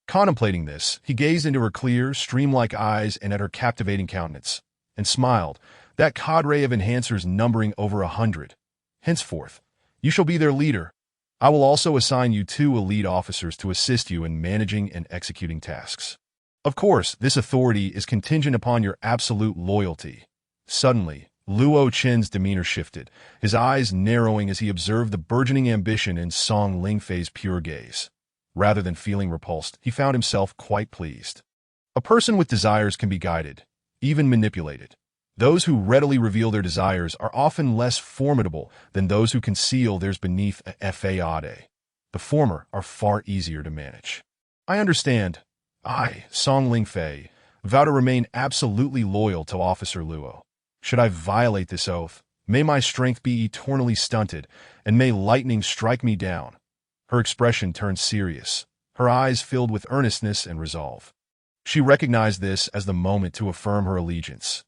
Contemplating this, he gazed into her clear, stream-like eyes and at her captivating countenance, and smiled, that cadre of enhancers numbering over 100. Henceforth, you shall be their leader. I will also assign you 2 elite officers to assist you in managing and executing tasks. Of course, this authority is contingent upon your absolute loyalty. Suddenly, Luo Chen's demeanor shifted, his eyes narrowing as he observed the burgeoning ambition in Song Lingfei's pure gaze. Rather than feeling repulsed, he found himself quite pleased. A person with desires can be guided, even manipulated. Those who readily reveal their desires are often less formidable than those who conceal theirs beneath a fade. The former are far easier to manage. I understand. I, Song Lingfei, vow to remain absolutely loyal to Officer Luo. Should I violate this oath, may my strength be eternally stunted, and may lightning strike me down. Her expression turned serious, her eyes filled with earnestness and resolve. She recognized this as the moment to affirm her allegiance.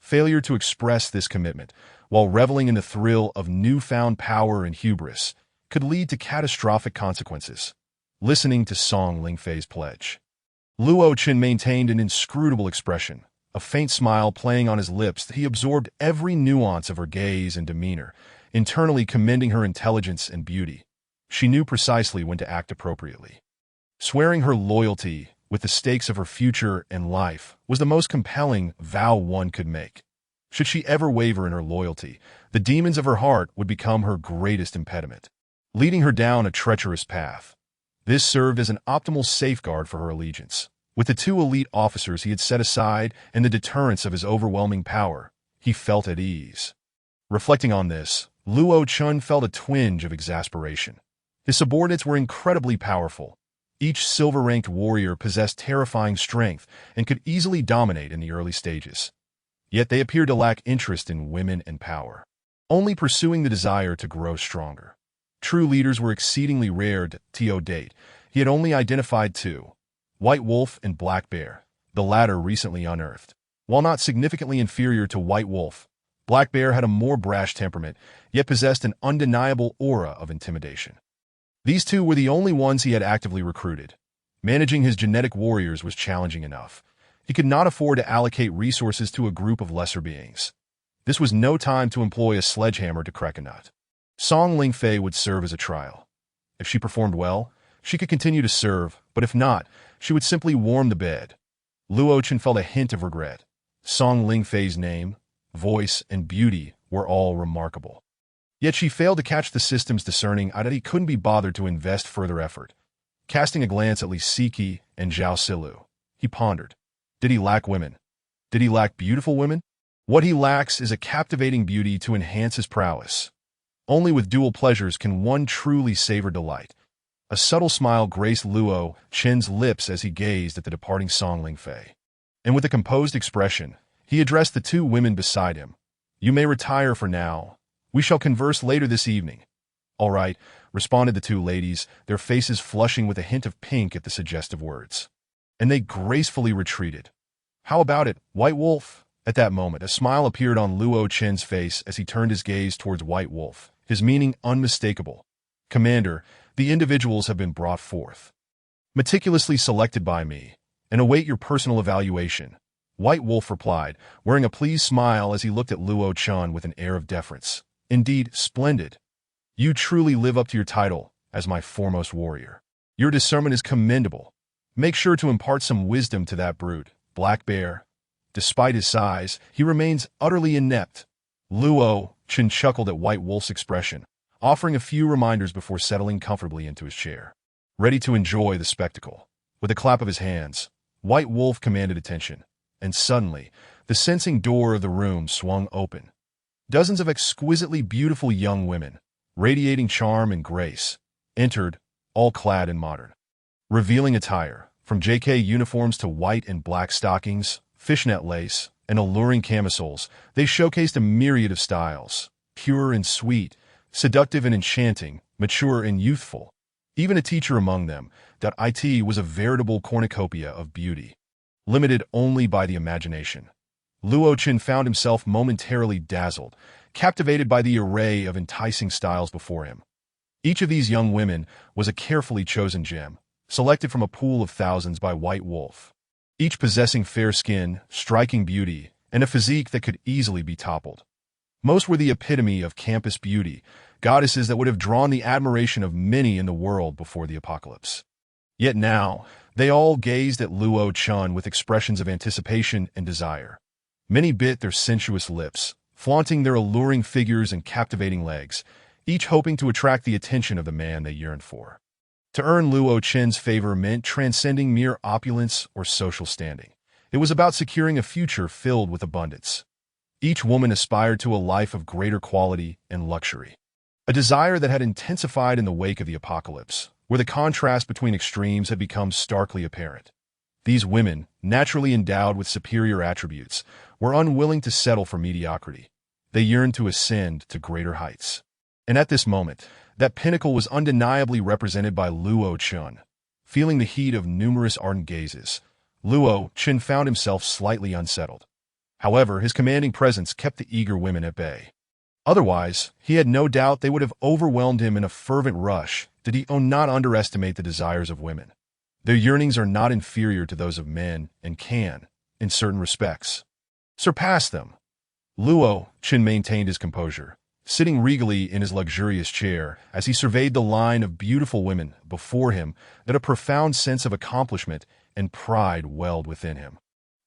Failure to express this commitment, while reveling in the thrill of newfound power and hubris, could lead to catastrophic consequences. Listening to Song Lingfei's pledge, Luo Chen maintained an inscrutable expression, a faint smile playing on his lips that he absorbed every nuance of her gaze and demeanor, internally commending her intelligence and beauty. She knew precisely when to act appropriately. Swearing her loyalty with the stakes of her future and life was the most compelling vow one could make. Should she ever waver in her loyalty, the demons of her heart would become her greatest impediment, leading her down a treacherous path. This served as an optimal safeguard for her allegiance. With the 2 elite officers he had set aside and the deterrence of his overwhelming power, he felt at ease. Reflecting on this, Luo Chen felt a twinge of exasperation. His subordinates were incredibly powerful. Each silver-ranked warrior possessed terrifying strength and could easily dominate in the early stages. Yet they appeared to lack interest in women and power, only pursuing the desire to grow stronger. True leaders were exceedingly rare to date. He had only identified 2, White Wolf and Black Bear, the latter recently unearthed. While not significantly inferior to White Wolf, Black Bear had a more brash temperament, yet possessed an undeniable aura of intimidation. These two were the only ones he had actively recruited. Managing his genetic warriors was challenging enough. He could not afford to allocate resources to a group of lesser beings. This was no time to employ a sledgehammer to crack a nut. Song Lingfei would serve as a trial. If she performed well, she could continue to serve, but if not, she would simply warm the bed. Luo Chen felt a hint of regret. Song Lingfei's name, voice, and beauty were all remarkable. Yet she failed to catch the system's discerning eye that he couldn't be bothered to invest further effort. Casting a glance at Li Siki and Zhao Silu, he pondered. Did he lack women? Did he lack beautiful women? What he lacks is a captivating beauty to enhance his prowess. Only with dual pleasures can one truly savor delight. A subtle smile graced Luo Chen's lips as he gazed at the departing Song Lingfei. And with a composed expression, he addressed the two women beside him. You may retire for now. We shall converse later this evening. All right, responded the two ladies, their faces flushing with a hint of pink at the suggestive words. And they gracefully retreated. How about it, White Wolf? At that moment, a smile appeared on Luo Chen's face as he turned his gaze towards White Wolf, his meaning unmistakable. Commander, the individuals have been brought forth, meticulously selected by me, and await your personal evaluation. White Wolf replied, wearing a pleased smile as he looked at Luo Chen with an air of deference. Indeed, splendid. You truly live up to your title as my foremost warrior. Your discernment is commendable. Make sure to impart some wisdom to that brute, Black Bear. Despite his size, he remains utterly inept. Luo Chen chuckled at White Wolf's expression, offering a few reminders before settling comfortably into his chair, ready to enjoy the spectacle. With a clap of his hands, White Wolf commanded attention, and suddenly, the sensing door of the room swung open. Dozens of exquisitely beautiful young women, radiating charm and grace, entered, all clad in modern, revealing attire, from JK uniforms to white and black stockings, fishnet lace, and alluring camisoles. They showcased a myriad of styles, pure and sweet, seductive and enchanting, mature and youthful. Even a teacher among them, IT was a veritable cornucopia of beauty, limited only by the imagination. Luo Chen found himself momentarily dazzled, captivated by the array of enticing styles before him. Each of these young women was a carefully chosen gem, selected from a pool of thousands by White Wolf, each possessing fair skin, striking beauty, and a physique that could easily be toppled. Most were the epitome of campus beauty, goddesses that would have drawn the admiration of many in the world before the apocalypse. Yet now, they all gazed at Luo Chen with expressions of anticipation and desire. Many bit their sensuous lips, flaunting their alluring figures and captivating legs, each hoping to attract the attention of the man they yearned for. To earn Luo Chen's favor meant transcending mere opulence or social standing. It was about securing a future filled with abundance. Each woman aspired to a life of greater quality and luxury, a desire that had intensified in the wake of the apocalypse, where the contrast between extremes had become starkly apparent. These women, naturally endowed with superior attributes, were unwilling to settle for mediocrity. They yearned to ascend to greater heights. And at this moment, that pinnacle was undeniably represented by Luo Chen. Feeling the heat of numerous ardent gazes, Luo Chen found himself slightly unsettled. However, his commanding presence kept the eager women at bay. Otherwise, he had no doubt they would have overwhelmed him in a fervent rush. Did he not underestimate the desires of women? Their yearnings are not inferior to those of men and can, in certain respects, surpass them. Luo Chen maintained his composure, sitting regally in his luxurious chair as he surveyed the line of beautiful women before him, that a profound sense of accomplishment and pride welled within him,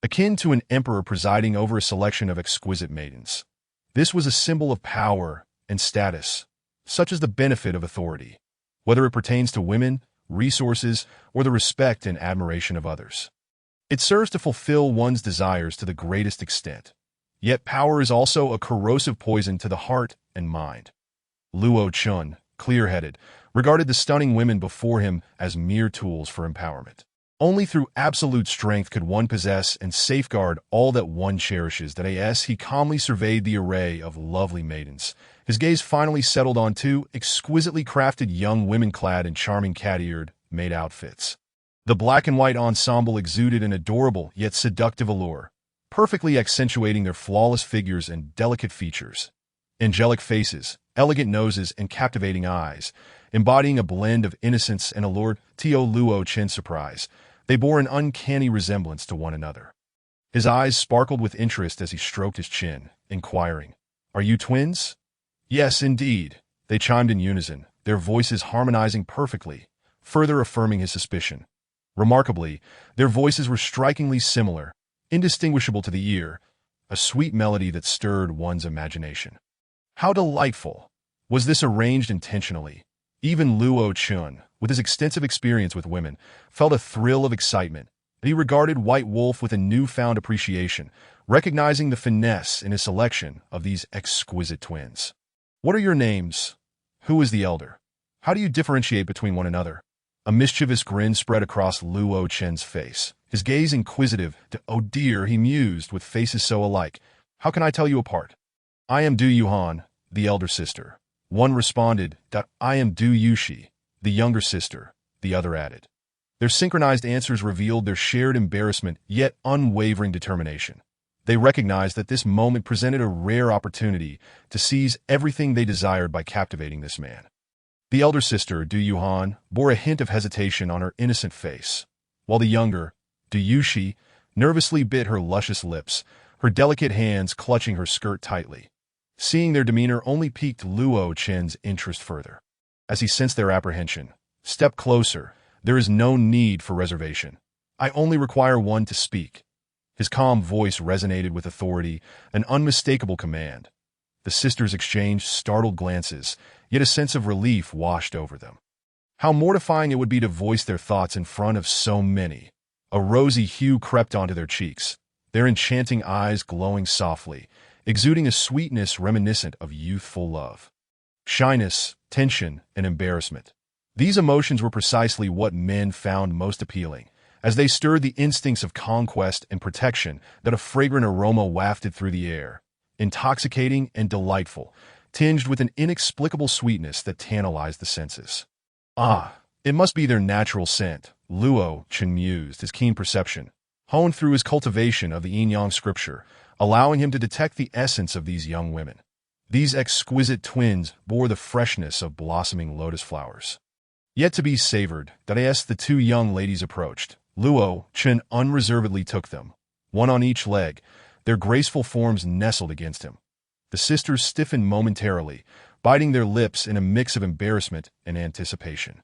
akin to an emperor presiding over a selection of exquisite maidens. This was a symbol of power and status, such as the benefit of authority, whether it pertains to women, resources, or the respect and admiration of others. It serves to fulfill one's desires to the greatest extent. Yet power is also a corrosive poison to the heart and mind. Luo Chen, clear-headed, regarded the stunning women before him as mere tools for empowerment. Only through absolute strength could one possess and safeguard all that one cherishes. He calmly surveyed the array of lovely maidens. His gaze finally settled on two exquisitely crafted young women clad in charming cat-eared, maid outfits. The black and white ensemble exuded an adorable yet seductive allure, perfectly accentuating their flawless figures and delicate features. Angelic faces, elegant noses, and captivating eyes, embodying a blend of innocence and allure. To Luo Chen's surprise, they bore an uncanny resemblance to one another. His eyes sparkled with interest as he stroked his chin, inquiring, "Are you twins?" "Yes, indeed," they chimed in unison, their voices harmonizing perfectly, further affirming his suspicion. Remarkably, their voices were strikingly similar, indistinguishable to the ear, a sweet melody that stirred one's imagination. How delightful! Was this arranged intentionally? Even Luo Chun, with his extensive experience with women, felt a thrill of excitement. He regarded White Wolf with a newfound appreciation, recognizing the finesse in his selection of these exquisite twins. "What are your names? Who is the elder? How do you differentiate between one another?" A mischievous grin spread across Luo Chen's face, his gaze inquisitive. "Oh dear," he mused, with faces so alike. "How can I tell you apart?" "I am Du Yuhan, the elder sister." One responded. "I am Du Yushi, the younger sister," the other added. Their synchronized answers revealed their shared embarrassment yet unwavering determination. They recognized that this moment presented a rare opportunity to seize everything they desired by captivating this man. The elder sister, Du Yuhan, bore a hint of hesitation on her innocent face, while the younger, Du Yushi, nervously bit her luscious lips, her delicate hands clutching her skirt tightly. Seeing their demeanor only piqued Luo Chen's interest further. As he sensed their apprehension, "Step closer. There is no need for reservation. I only require one to speak." His calm voice resonated with authority, an unmistakable command. The sisters exchanged startled glances, yet a sense of relief washed over them. How mortifying it would be to voice their thoughts in front of so many. A rosy hue crept onto their cheeks, their enchanting eyes glowing softly, exuding a sweetness reminiscent of youthful love. Shyness, tension, and embarrassment. These emotions were precisely what men found most appealing, as they stirred the instincts of conquest and protection that a fragrant aroma wafted through the air, intoxicating and delightful, tinged with an inexplicable sweetness that tantalized the senses. "Ah, it must be their natural scent," Luo Chen mused, his keen perception, honed through his cultivation of the yin-yang scripture, allowing him to detect the essence of these young women. These exquisite twins bore the freshness of blossoming lotus flowers. Yet to be savored, as the two young ladies approached, Luo Chen unreservedly took them, one on each leg, their graceful forms nestled against him. The sisters stiffened momentarily, biting their lips in a mix of embarrassment and anticipation.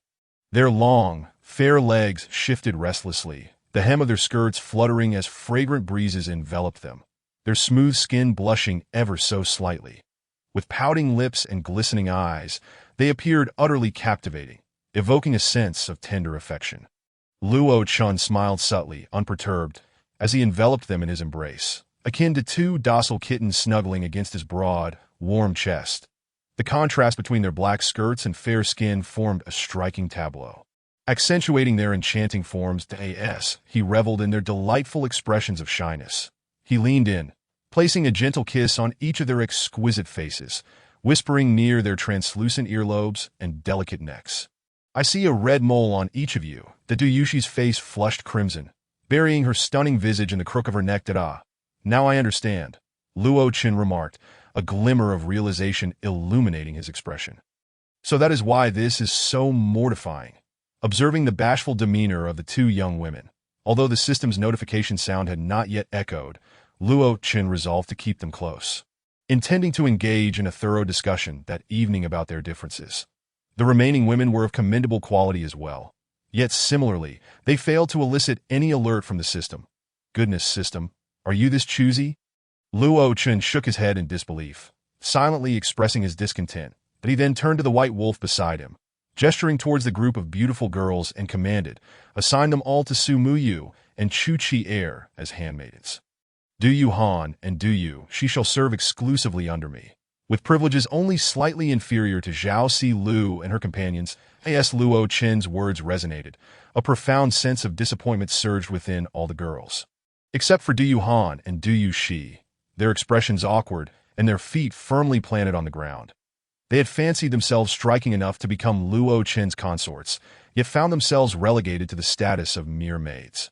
Their long, fair legs shifted restlessly, the hem of their skirts fluttering as fragrant breezes enveloped them, their smooth skin blushing ever so slightly. With pouting lips and glistening eyes, they appeared utterly captivating, evoking a sense of tender affection. Luo Chun smiled subtly, unperturbed, as he enveloped them in his embrace, akin to two docile kittens snuggling against his broad, warm chest. The contrast between their black skirts and fair skin formed a striking tableau. Accentuating their enchanting forms, he reveled in their delightful expressions of shyness. He leaned in, placing a gentle kiss on each of their exquisite faces, whispering near their translucent earlobes and delicate necks. "I see a red mole on each of you." The Du Yushi's face flushed crimson, burying her stunning visage in the crook of her neck. "Now I understand," Luo Chen remarked, a glimmer of realization illuminating his expression. "So that is why this is so mortifying." Observing the bashful demeanor of the two young women, although the system's notification sound had not yet echoed, Luo Chen resolved to keep them close, intending to engage in a thorough discussion that evening about their differences. The remaining women were of commendable quality as well. Yet similarly, they failed to elicit any alert from the system. "Goodness, system, are you this choosy?" Luo Chen shook his head in disbelief, silently expressing his discontent, but he then turned to the white wolf beside him, gesturing towards the group of beautiful girls and commanded, "Assign them all to Su Muyu and Chu Chi Air as handmaidens. Du Yu Han and Du Yu, she shall serve exclusively under me, with privileges only slightly inferior to Zhao Si Lu and her companions." As Luo Chen's words resonated, a profound sense of disappointment surged within all the girls. Except for Du Yu Han and Du Yu Shi, their expressions awkward and their feet firmly planted on the ground. They had fancied themselves striking enough to become Luo Chen's consorts, yet found themselves relegated to the status of mere maids.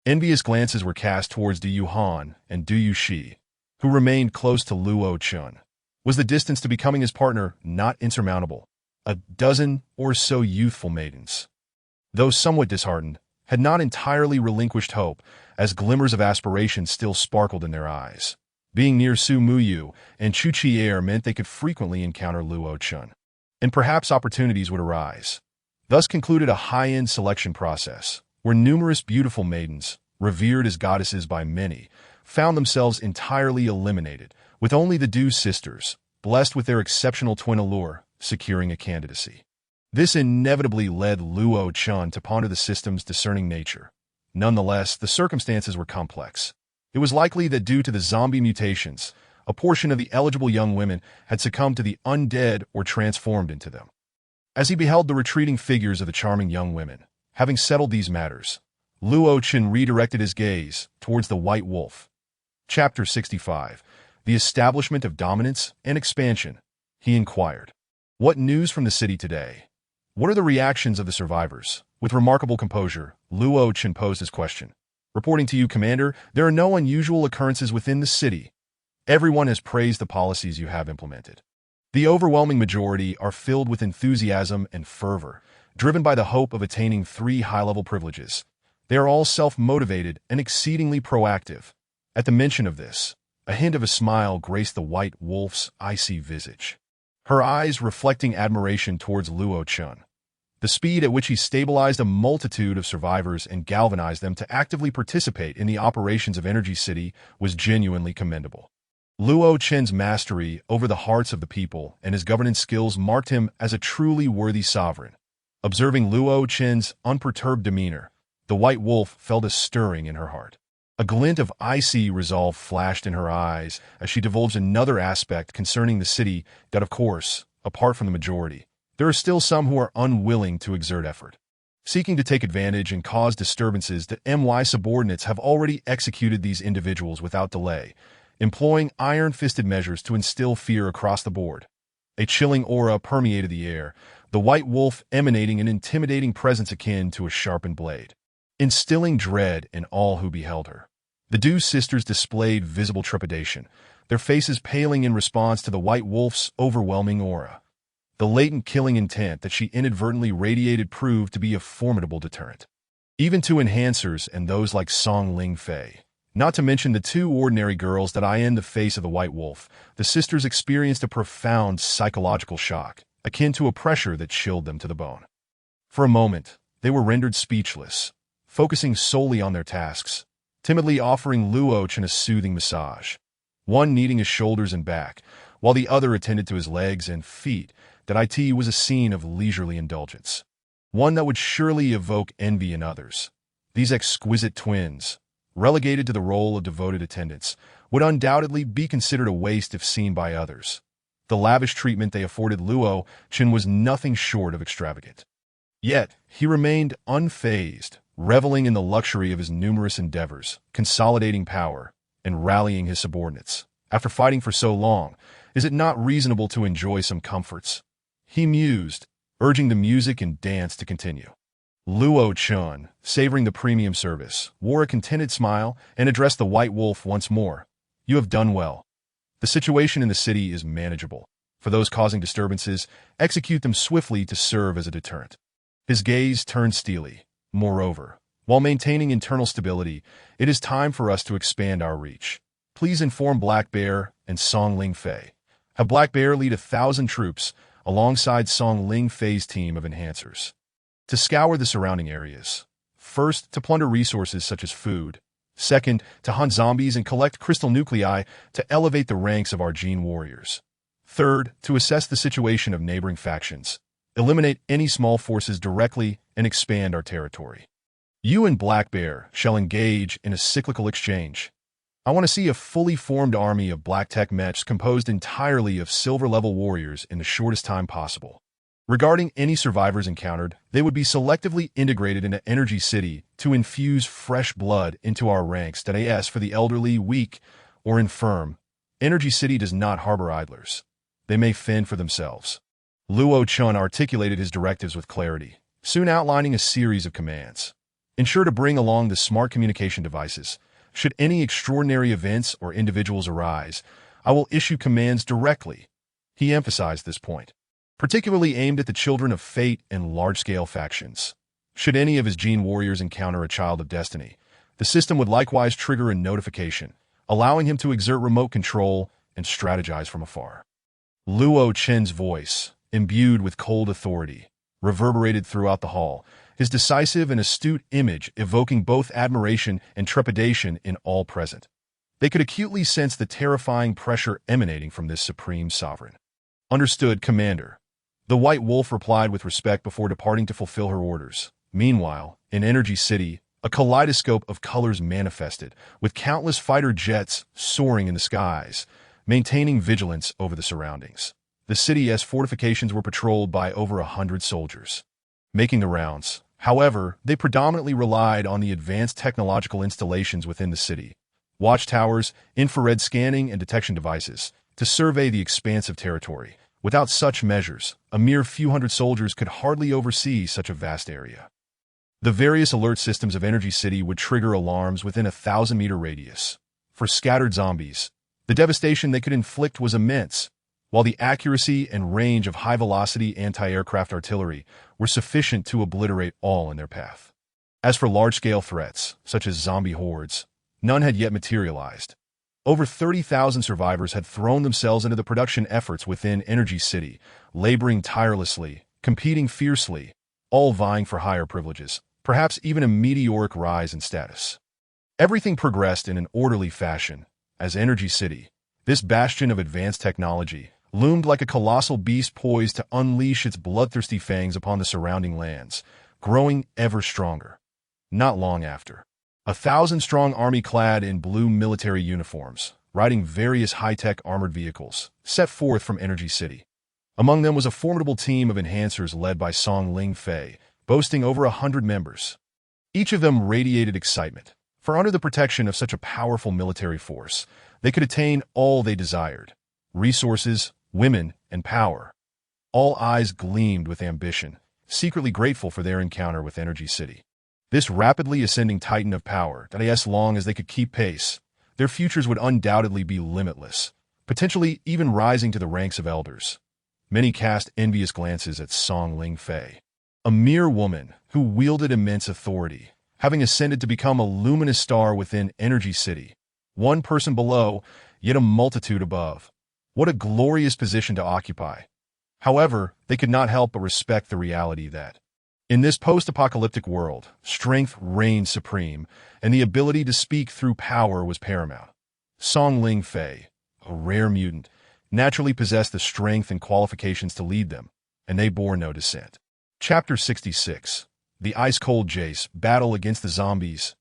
Envious glances were cast towards Du Yuhan and Du Yuxi, who remained close to Luo Chun. Was the distance to becoming his partner not insurmountable? A dozen or so youthful maidens, though somewhat disheartened, had not entirely relinquished hope, as glimmers of aspiration still sparkled in their eyes. Being near Su Muyu and Chu Chi'er meant they could frequently encounter Luo Chun, and perhaps opportunities would arise. Thus concluded a high-end selection process, where numerous beautiful maidens, revered as goddesses by many, found themselves entirely eliminated, with only the Du sisters, blessed with their exceptional twin allure, securing a candidacy. This inevitably led Luo Chun to ponder the system's discerning nature. Nonetheless, the circumstances were complex. It was likely that due to the zombie mutations, a portion of the eligible young women had succumbed to the undead or transformed into them. As he beheld the retreating figures of the charming young women, having settled these matters, Luo Chun redirected his gaze towards the White Wolf. Chapter 65. The Establishment of Dominance and Expansion. He inquired. What news from the city today? What are the reactions of the survivors? With remarkable composure, Luo Chun posed his question. Reporting to you, Commander, there are no unusual occurrences within the city. Everyone has praised the policies you have implemented. The overwhelming majority are filled with enthusiasm and fervor, driven by the hope of attaining 3 high-level privileges. They are all self-motivated and exceedingly proactive. At the mention of this, a hint of a smile graced the White Wolf's icy visage, her eyes reflecting admiration towards Luo Chun. The speed at which he stabilized a multitude of survivors and galvanized them to actively participate in the operations of Energy City was genuinely commendable. Luo Chun's mastery over the hearts of the people and his governance skills marked him as a truly worthy sovereign. Observing Luo Chun's unperturbed demeanor, the White Wolf felt a stirring in her heart. A glint of icy resolve flashed in her eyes as she divulged another aspect concerning the city that, of course, apart from the majority, there are still some who are unwilling to exert effort, seeking to take advantage and cause disturbances. That MY subordinates have already executed these individuals without delay, employing iron-fisted measures to instill fear across the board. A chilling aura permeated the air, the White Wolf emanating an intimidating presence akin to a sharpened blade, instilling dread in all who beheld her. The Du sisters displayed visible trepidation, their faces paling in response to the White Wolf's overwhelming aura. The latent killing intent that she inadvertently radiated proved to be a formidable deterrent, even to enhancers and those like Song Ling Fei. Not to mention the 2 ordinary girls that eye in the face of the White Wolf, the sisters experienced a profound psychological shock, akin to a pressure that chilled them to the bone. For a moment, they were rendered speechless, focusing solely on their tasks, timidly offering Luo Chun a soothing massage, one kneading his shoulders and back, while the other attended to his legs and feet. That it was a scene of leisurely indulgence, one that would surely evoke envy in others. These exquisite twins, relegated to the role of devoted attendants, would undoubtedly be considered a waste if seen by others. The lavish treatment they afforded Luo Chun was nothing short of extravagant. Yet, he remained unfazed, reveling in the luxury of his numerous endeavors, consolidating power, and rallying his subordinates. After fighting for so long, is it not reasonable to enjoy some comforts? He mused, urging the music and dance to continue. Luo Chun, savoring the premium service, wore a contented smile and addressed the White Wolf once more. You have done well. The situation in the city is manageable. For those causing disturbances, execute them swiftly to serve as a deterrent. His gaze turned steely. Moreover, while maintaining internal stability, it is time for us to expand our reach. Please inform Black Bear and Song Ling Fei. Have Black Bear lead 1,000 troops alongside Song Ling Fei's team of enhancers to scour the surrounding areas. First, to plunder resources such as food. Second, to hunt zombies and collect crystal nuclei to elevate the ranks of our gene warriors. Third, to assess the situation of neighboring factions, eliminate any small forces directly, and expand our territory. You and Black Bear shall engage in a cyclical exchange. I want to see a fully formed army of black tech mechs composed entirely of silver-level warriors in the shortest time possible. Regarding any survivors encountered, they would be selectively integrated into Energy City to infuse fresh blood into our ranks. As for the elderly, weak, or infirm, Energy City does not harbor idlers. They may fend for themselves. Luo Chun articulated his directives with clarity, soon outlining a series of commands. Ensure to bring along the smart communication devices. Should any extraordinary events or individuals arise, I will issue commands directly. He emphasized this point, particularly aimed at the children of fate and large-scale factions. Should any of his gene warriors encounter a child of destiny, the system would likewise trigger a notification, allowing him to exert remote control and strategize from afar. Luo Chen's voice, imbued with cold authority, reverberated throughout the hall, his decisive and astute image evoking both admiration and trepidation in all present. They could acutely sense the terrifying pressure emanating from this supreme sovereign. Understood, Commander. The White Wolf replied with respect before departing to fulfill her orders. Meanwhile, in Energy City, a kaleidoscope of colors manifested, with countless fighter jets soaring in the skies, maintaining vigilance over the surroundings. The city's fortifications were patrolled by over 100 soldiers. Making the rounds, however, they predominantly relied on the advanced technological installations within the city, watchtowers, infrared scanning, and detection devices, to survey the expansive territory. Without such measures, a mere few hundred soldiers could hardly oversee such a vast area. The various alert systems of Energy City would trigger alarms within a 1,000-meter radius. For scattered zombies, the devastation they could inflict was immense, while the accuracy and range of high-velocity anti-aircraft artillery were sufficient to obliterate all in their path. As for large-scale threats, such as zombie hordes, none had yet materialized. Over 30,000 survivors had thrown themselves into the production efforts within Energy City, laboring tirelessly, competing fiercely, all vying for higher privileges, perhaps even a meteoric rise in status. Everything progressed in an orderly fashion, as Energy City, this bastion of advanced technology, loomed like a colossal beast poised to unleash its bloodthirsty fangs upon the surrounding lands, growing ever stronger. Not long after, 1,000-strong army clad in blue military uniforms, riding various high-tech armored vehicles, set forth from Energy City. Among them was a formidable team of enhancers led by Song Ling Fei, boasting over 100 members. Each of them radiated excitement, for under the protection of such a powerful military force, they could attain all they desired: resources, women, and power. All eyes gleamed with ambition, secretly grateful for their encounter with Energy City. This rapidly ascending titan of power, that as long as they could keep pace, their futures would undoubtedly be limitless, potentially even rising to the ranks of elders. Many cast envious glances at Song Ling Fei, a mere woman who wielded immense authority, having ascended to become a luminous star within Energy City. One person below, yet a multitude above. What a glorious position to occupy. However, they could not help but respect the reality that, in this post-apocalyptic world, strength reigned supreme, and the ability to speak through power was paramount. Song Ling Fei, a rare mutant, naturally possessed the strength and qualifications to lead them, and they bore no dissent. Chapter 66. The Ice-Cold Jace Battle Against the Zombies.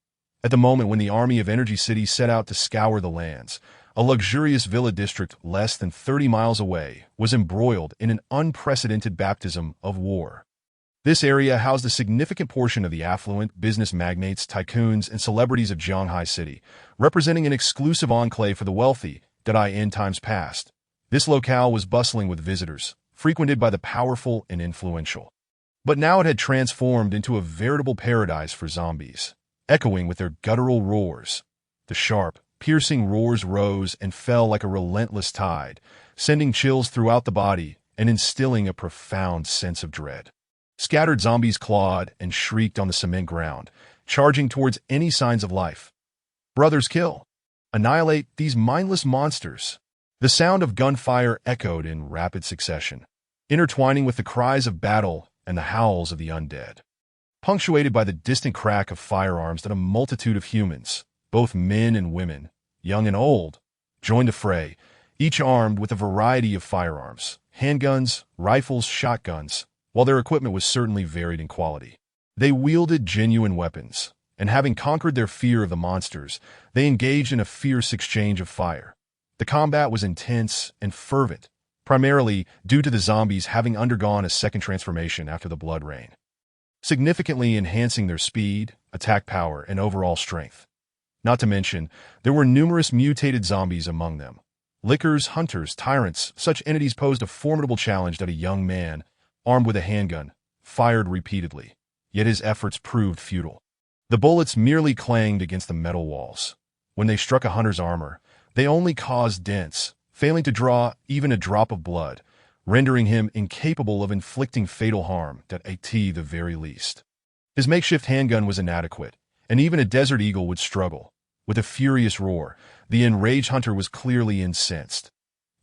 At the moment when the army of Energy City set out to scour the lands, a luxurious villa district less than 30 miles away was embroiled in an unprecedented baptism of war. This area housed a significant portion of the affluent business magnates, tycoons, and celebrities of Jianghai City, representing an exclusive enclave for the wealthy that in times past. This locale was bustling with visitors, frequented by the powerful and influential. But now it had transformed into a veritable paradise for zombies, echoing with their guttural roars. The sharp, piercing roars rose and fell like a relentless tide, sending chills throughout the body and instilling a profound sense of dread. Scattered zombies clawed and shrieked on the cement ground, charging towards any signs of life. Brothers, kill! Annihilate these mindless monsters! The sound of gunfire echoed in rapid succession, intertwining with the cries of battle and the howls of the undead. Punctuated by the distant crack of firearms that a multitude of humans, both men and women, young and old, joined the fray, each armed with a variety of firearms, handguns, rifles, shotguns, while their equipment was certainly varied in quality. They wielded genuine weapons, and having conquered their fear of the monsters, they engaged in a fierce exchange of fire. The combat was intense and fervent, primarily due to the zombies having undergone a second transformation after the blood rain, significantly enhancing their speed, attack power, and overall strength. Not to mention, there were numerous mutated zombies among them. Lickers, hunters, tyrants, such entities posed a formidable challenge that a young man, armed with a handgun, fired repeatedly, yet his efforts proved futile. The bullets merely clanged against the metal walls. When they struck a hunter's armor, they only caused dents, failing to draw even a drop of blood, rendering him incapable of inflicting fatal harm at the very least. His makeshift handgun was inadequate, and even a desert eagle would struggle. With a furious roar, the enraged hunter was clearly incensed.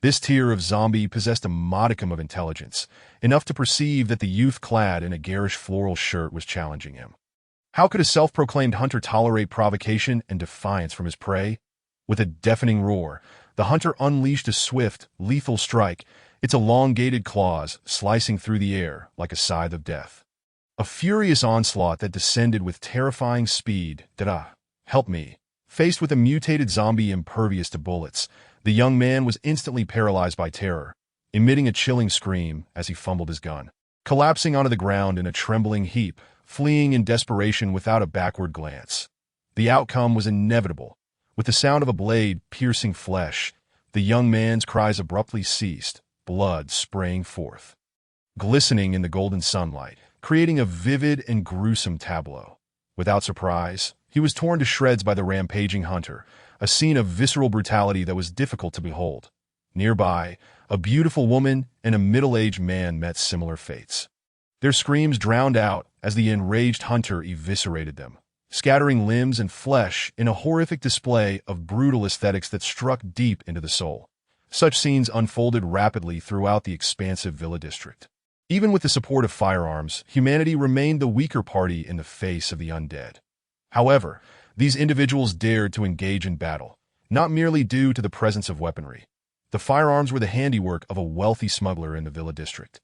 This tier of zombie possessed a modicum of intelligence, enough to perceive that the youth clad in a garish floral shirt was challenging him. How could a self-proclaimed hunter tolerate provocation and defiance from his prey? With a deafening roar, the hunter unleashed a swift, lethal strike, its elongated claws slicing through the air like a scythe of death. A furious onslaught that descended with terrifying speed. Help me. Faced with a mutated zombie impervious to bullets, the young man was instantly paralyzed by terror, emitting a chilling scream as he fumbled his gun. Collapsing onto the ground in a trembling heap, fleeing in desperation without a backward glance. The outcome was inevitable. With the sound of a blade piercing flesh, the young man's cries abruptly ceased, blood spraying forth, glistening in the golden sunlight, creating a vivid and gruesome tableau. Without surprise, he was torn to shreds by the rampaging hunter, a scene of visceral brutality that was difficult to behold. Nearby, a beautiful woman and a middle-aged man met similar fates. Their screams drowned out as the enraged hunter eviscerated them, scattering limbs and flesh in a horrific display of brutal aesthetics that struck deep into the soul. Such scenes unfolded rapidly throughout the expansive villa district. Even with the support of firearms, humanity remained the weaker party in the face of the undead. However, these individuals dared to engage in battle, not merely due to the presence of weaponry. The firearms were the handiwork of a wealthy smuggler in the villa district,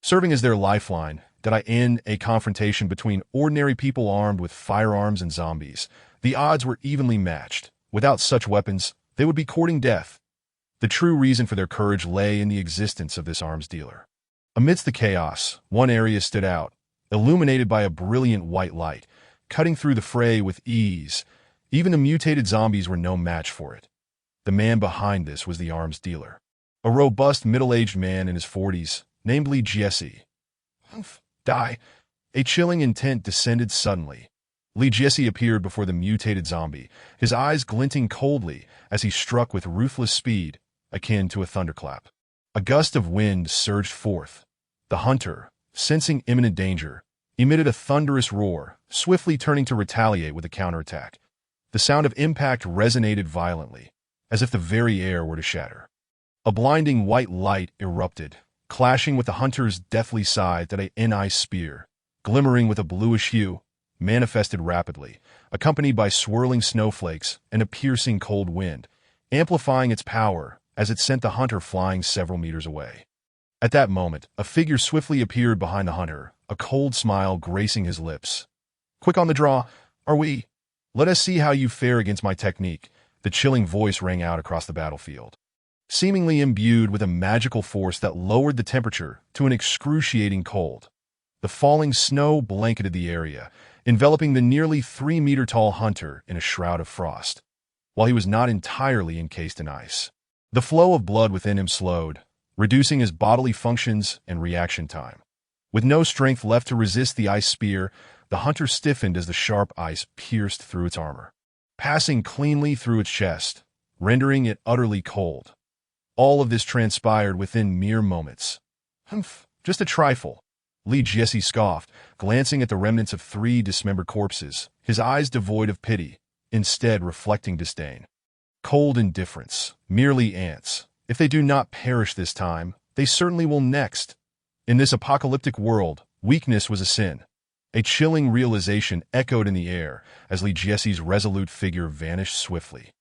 serving as their lifeline. In a confrontation between ordinary people armed with firearms and zombies, the odds were evenly matched. Without such weapons, they would be courting death. The true reason for their courage lay in the existence of this arms dealer. Amidst the chaos, one area stood out, illuminated by a brilliant white light, cutting through the fray with ease. Even the mutated zombies were no match for it. The man behind this was the arms dealer, a robust middle-aged man in his 40s, named Lee Jesse. Die. A chilling intent descended suddenly. Lee Jesse appeared before the mutated zombie, his eyes glinting coldly as he struck with ruthless speed, akin to a thunderclap. A gust of wind surged forth. The hunter, sensing imminent danger, emitted a thunderous roar, swiftly turning to retaliate with a counterattack. The sound of impact resonated violently, as if the very air were to shatter. A blinding white light erupted, clashing with the hunter's deathly scythe that an ice spear, glimmering with a bluish hue, manifested rapidly, accompanied by swirling snowflakes and a piercing cold wind, amplifying its power as it sent the hunter flying several meters away. At that moment, a figure swiftly appeared behind the hunter, a cold smile gracing his lips. "Quick on the draw, are we? Let us see how you fare against my technique," the chilling voice rang out across the battlefield. Seemingly imbued with a magical force that lowered the temperature to an excruciating cold. The falling snow blanketed the area, enveloping the nearly 3-meter-tall hunter in a shroud of frost. While he was not entirely encased in ice, the flow of blood within him slowed, reducing his bodily functions and reaction time. With no strength left to resist the ice spear, the hunter stiffened as the sharp ice pierced through its armor, passing cleanly through its chest, rendering it utterly cold. All of this transpired within mere moments. Just a trifle," Lee Jesse scoffed, glancing at the remnants of 3 dismembered corpses, his eyes devoid of pity, instead reflecting disdain. "Cold indifference, merely ants. If they do not perish this time, they certainly will next." In this apocalyptic world, weakness was a sin. A chilling realization echoed in the air as Lee Jesse's resolute figure vanished swiftly.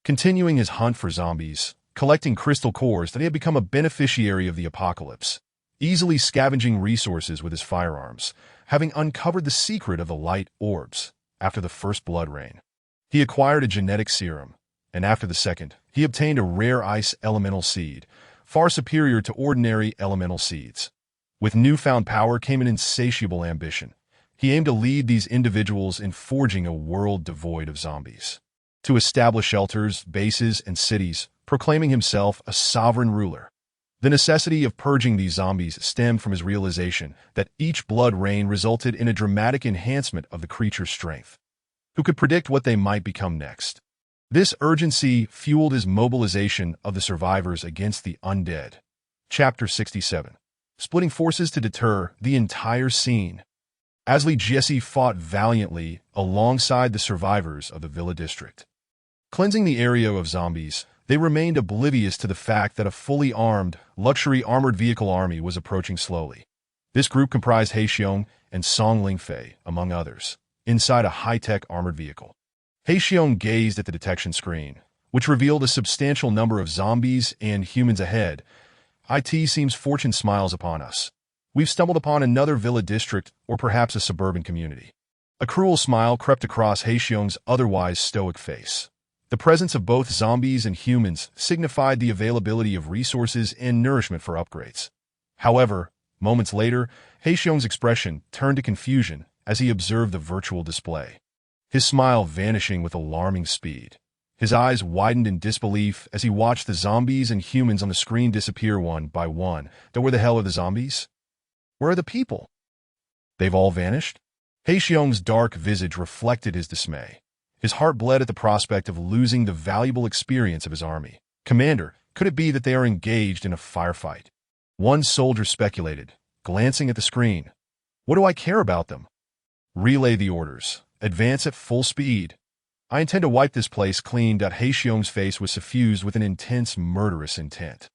Continuing his hunt for zombies, collecting crystal cores, that he had become a beneficiary of the apocalypse, easily scavenging resources with his firearms, having uncovered the secret of the light orbs after the first blood rain. He acquired a genetic serum, and after the second, he obtained a rare ice elemental seed, far superior to ordinary elemental seeds. With newfound power came an insatiable ambition. He aimed to lead these individuals in forging a world devoid of zombies, to establish shelters, bases, and cities, proclaiming himself a sovereign ruler. The necessity of purging these zombies stemmed from his realization that each blood rain resulted in a dramatic enhancement of the creature's strength. Who could predict what they might become next? This urgency fueled his mobilization of the survivors against the undead. Chapter 67. Splitting forces to deter the entire scene. Ashley Jesse fought valiantly alongside the survivors of the Villa District. Cleansing the area of zombies, they remained oblivious to the fact that a fully armed, luxury armored vehicle army was approaching slowly. This group comprised Heixiong and Song Lingfei, among others, inside a high-tech armored vehicle. Heixiong gazed at the detection screen, which revealed a substantial number of zombies and humans ahead. "It seems fortune smiles upon us. We've stumbled upon another Villa District or perhaps a suburban community." A cruel smile crept across Heixiong's otherwise stoic face. The presence of both zombies and humans signified the availability of resources and nourishment for upgrades. However, moments later, Heixiong's expression turned to confusion as he observed the virtual display. His smile vanishing with alarming speed. His eyes widened in disbelief as he watched the zombies and humans on the screen disappear one by one. Where the hell are the zombies? Where are the people? They've all vanished? Heixiong's dark visage reflected his dismay. His heart bled at the prospect of losing the valuable experience of his army. "Commander, could it be that they are engaged in a firefight?" One soldier speculated, glancing at the screen. "What do I care about them?" "Relay the orders. Advance at full speed. I intend to wipe this place clean." Heixiong's face was suffused with an intense, murderous intent.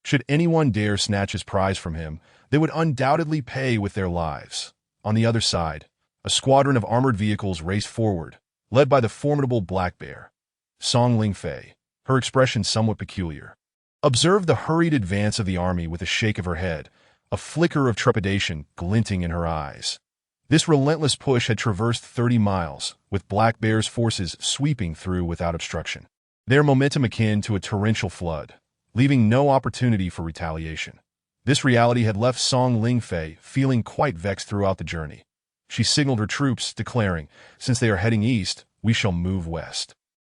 Should anyone dare snatch his prize from him, they would undoubtedly pay with their lives. On the other side, a squadron of armored vehicles raced forward, led by the formidable Black Bear. Song Lingfei, her expression somewhat peculiar, observed the hurried advance of the army with a shake of her head, a flicker of trepidation glinting in her eyes. This relentless push had traversed 30 miles, with Black Bear's forces sweeping through without obstruction. Their momentum akin to a torrential flood, leaving no opportunity for retaliation. This reality had left Song Lingfei feeling quite vexed throughout the journey. She signaled her troops, declaring, "Since they are heading east, we shall move west."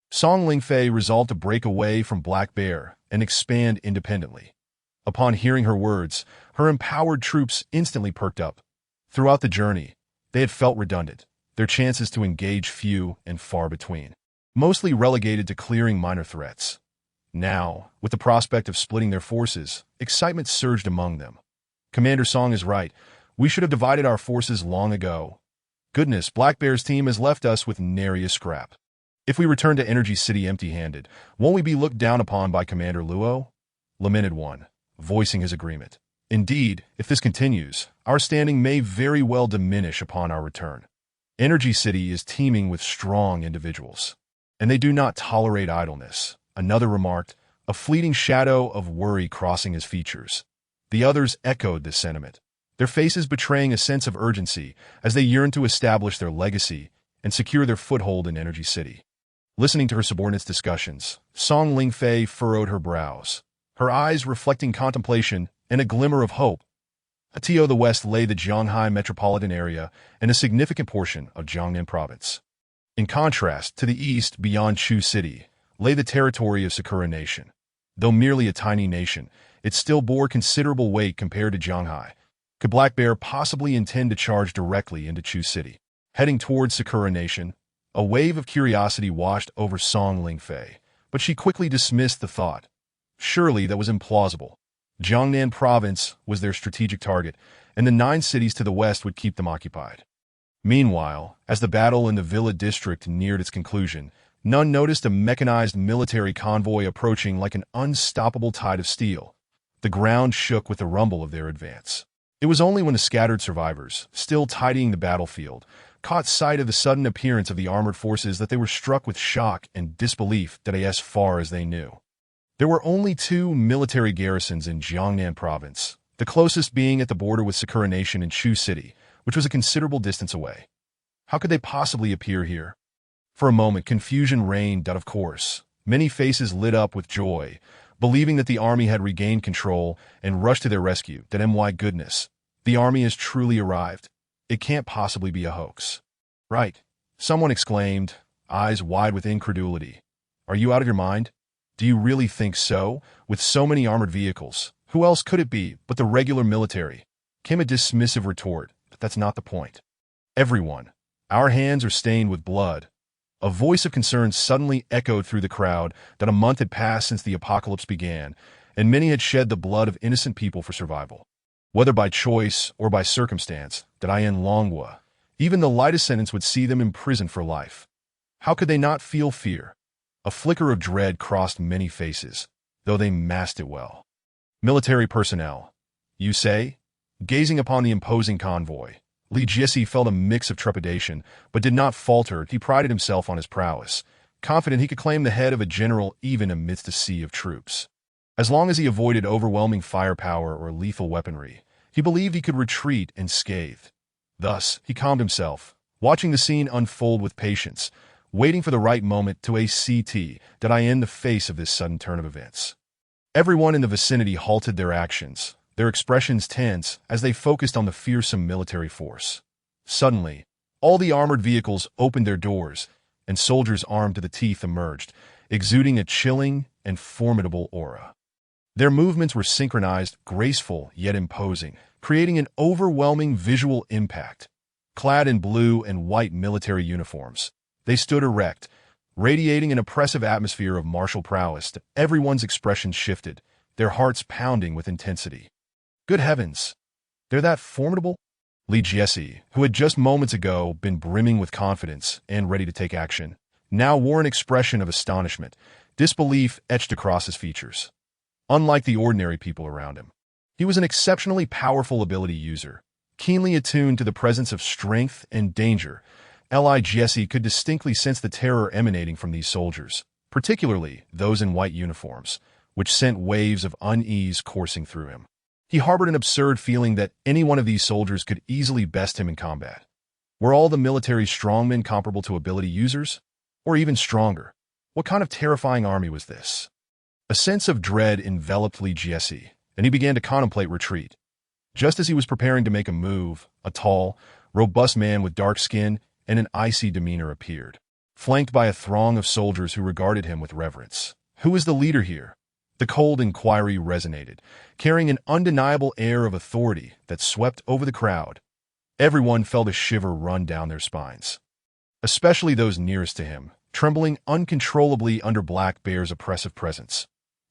Song Lingfei resolved to break away from Black Bear and expand independently. Upon hearing her words, her empowered troops instantly perked up. Throughout the journey, they had felt redundant, their chances to engage few and far between, mostly relegated to clearing minor threats. Now, with the prospect of splitting their forces, excitement surged among them. "Commander Song is right. We should have divided our forces long ago. Goodness, Black Bear's team has left us with nary a scrap. If we return to Energy City empty-handed, won't we be looked down upon by Commander Luo?" lamented one, voicing his agreement. "Indeed, if this continues, our standing may very well diminish upon our return. Energy City is teeming with strong individuals, and they do not tolerate idleness," another remarked, a fleeting shadow of worry crossing his features. The others echoed this sentiment, their faces betraying a sense of urgency as they yearned to establish their legacy and secure their foothold in Energy City. Listening to her subordinates' discussions, Song Lingfei furrowed her brows, her eyes reflecting contemplation and a glimmer of hope. To the west lay the Zhanghai metropolitan area and a significant portion of Jiangnan province. In contrast, to the east, beyond Chu City, lay the territory of Sakura Nation. Though merely a tiny nation, it still bore considerable weight compared to Zhanghai. Could Black Bear possibly intend to charge directly into Chu City? Heading towards Sakura Nation, a wave of curiosity washed over Song Lingfei, but she quickly dismissed the thought. Surely that was implausible. Jiangnan province was their strategic target, and the 9 cities to the west would keep them occupied. Meanwhile, as the battle in the Villa District neared its conclusion, none noticed a mechanized military convoy approaching like an unstoppable tide of steel. The ground shook with the rumble of their advance. It was only when the scattered survivors, still tidying the battlefield, caught sight of the sudden appearance of the armored forces that they were struck with shock and disbelief as far as they knew. There were only 2 military garrisons in Jiangnan province, the closest being at the border with Sakura Nation in Chu City, which was a considerable distance away. How could they possibly appear here? For a moment, confusion reigned, of course. Many faces lit up with joy, believing that the army had regained control and rushed to their rescue. My goodness, the army has truly arrived. It can't possibly be a hoax. Right, someone exclaimed, eyes wide with incredulity. Are you out of your mind? Do you really think so? With so many armored vehicles, Who else could it be but the regular military? Came a dismissive retort, but that's not the point. Everyone. Our hands are stained with blood. A voice of concern suddenly echoed through the crowd that a month had passed since the apocalypse began, and many had shed the blood of innocent people for survival. Whether by choice or by circumstance, that I en longua, even the lightest sentence would see them imprisoned for life. How could they not feel fear? A flicker of dread crossed many faces, though they masked it well. Military personnel, you say? Gazing upon the imposing convoy, Li Jiesi felt a mix of trepidation, but did not falter. He prided himself on his prowess, confident he could claim the head of a general even amidst a sea of troops. As long as he avoided overwhelming firepower or lethal weaponry, he believed he could retreat unscathed. Thus, he calmed himself, watching the scene unfold with patience, waiting for the right moment to ACT that I end the face of this sudden turn of events. Everyone in the vicinity halted their actions, their expressions tense as they focused on the fearsome military force. Suddenly, all the armored vehicles opened their doors, and soldiers armed to the teeth emerged, exuding a chilling and formidable aura. Their movements were synchronized, graceful yet imposing, creating an overwhelming visual impact. Clad in blue and white military uniforms, they stood erect, radiating an oppressive atmosphere of martial prowess. Everyone's expressions shifted, their hearts pounding with intensity. Good heavens! They're that formidable? Li Jiesi, who had just moments ago been brimming with confidence and ready to take action, now wore an expression of astonishment, disbelief etched across his features. Unlike the ordinary people around him, he was an exceptionally powerful ability user, keenly attuned to the presence of strength and danger. Li Jiesi could distinctly sense the terror emanating from these soldiers, particularly those in white uniforms, which sent waves of unease coursing through him. He harbored an absurd feeling that any one of these soldiers could easily best him in combat. Were all the military strongmen comparable to ability users? Or even stronger? What kind of terrifying army was this? A sense of dread enveloped Li Jiesi, and he began to contemplate retreat. Just as he was preparing to make a move, a tall, robust man with dark skin and an icy demeanor appeared, flanked by a throng of soldiers who regarded him with reverence. Who is the leader here? The cold inquiry resonated, carrying an undeniable air of authority that swept over the crowd. Everyone felt a shiver run down their spines, especially those nearest to him, trembling uncontrollably under Black Bear's oppressive presence.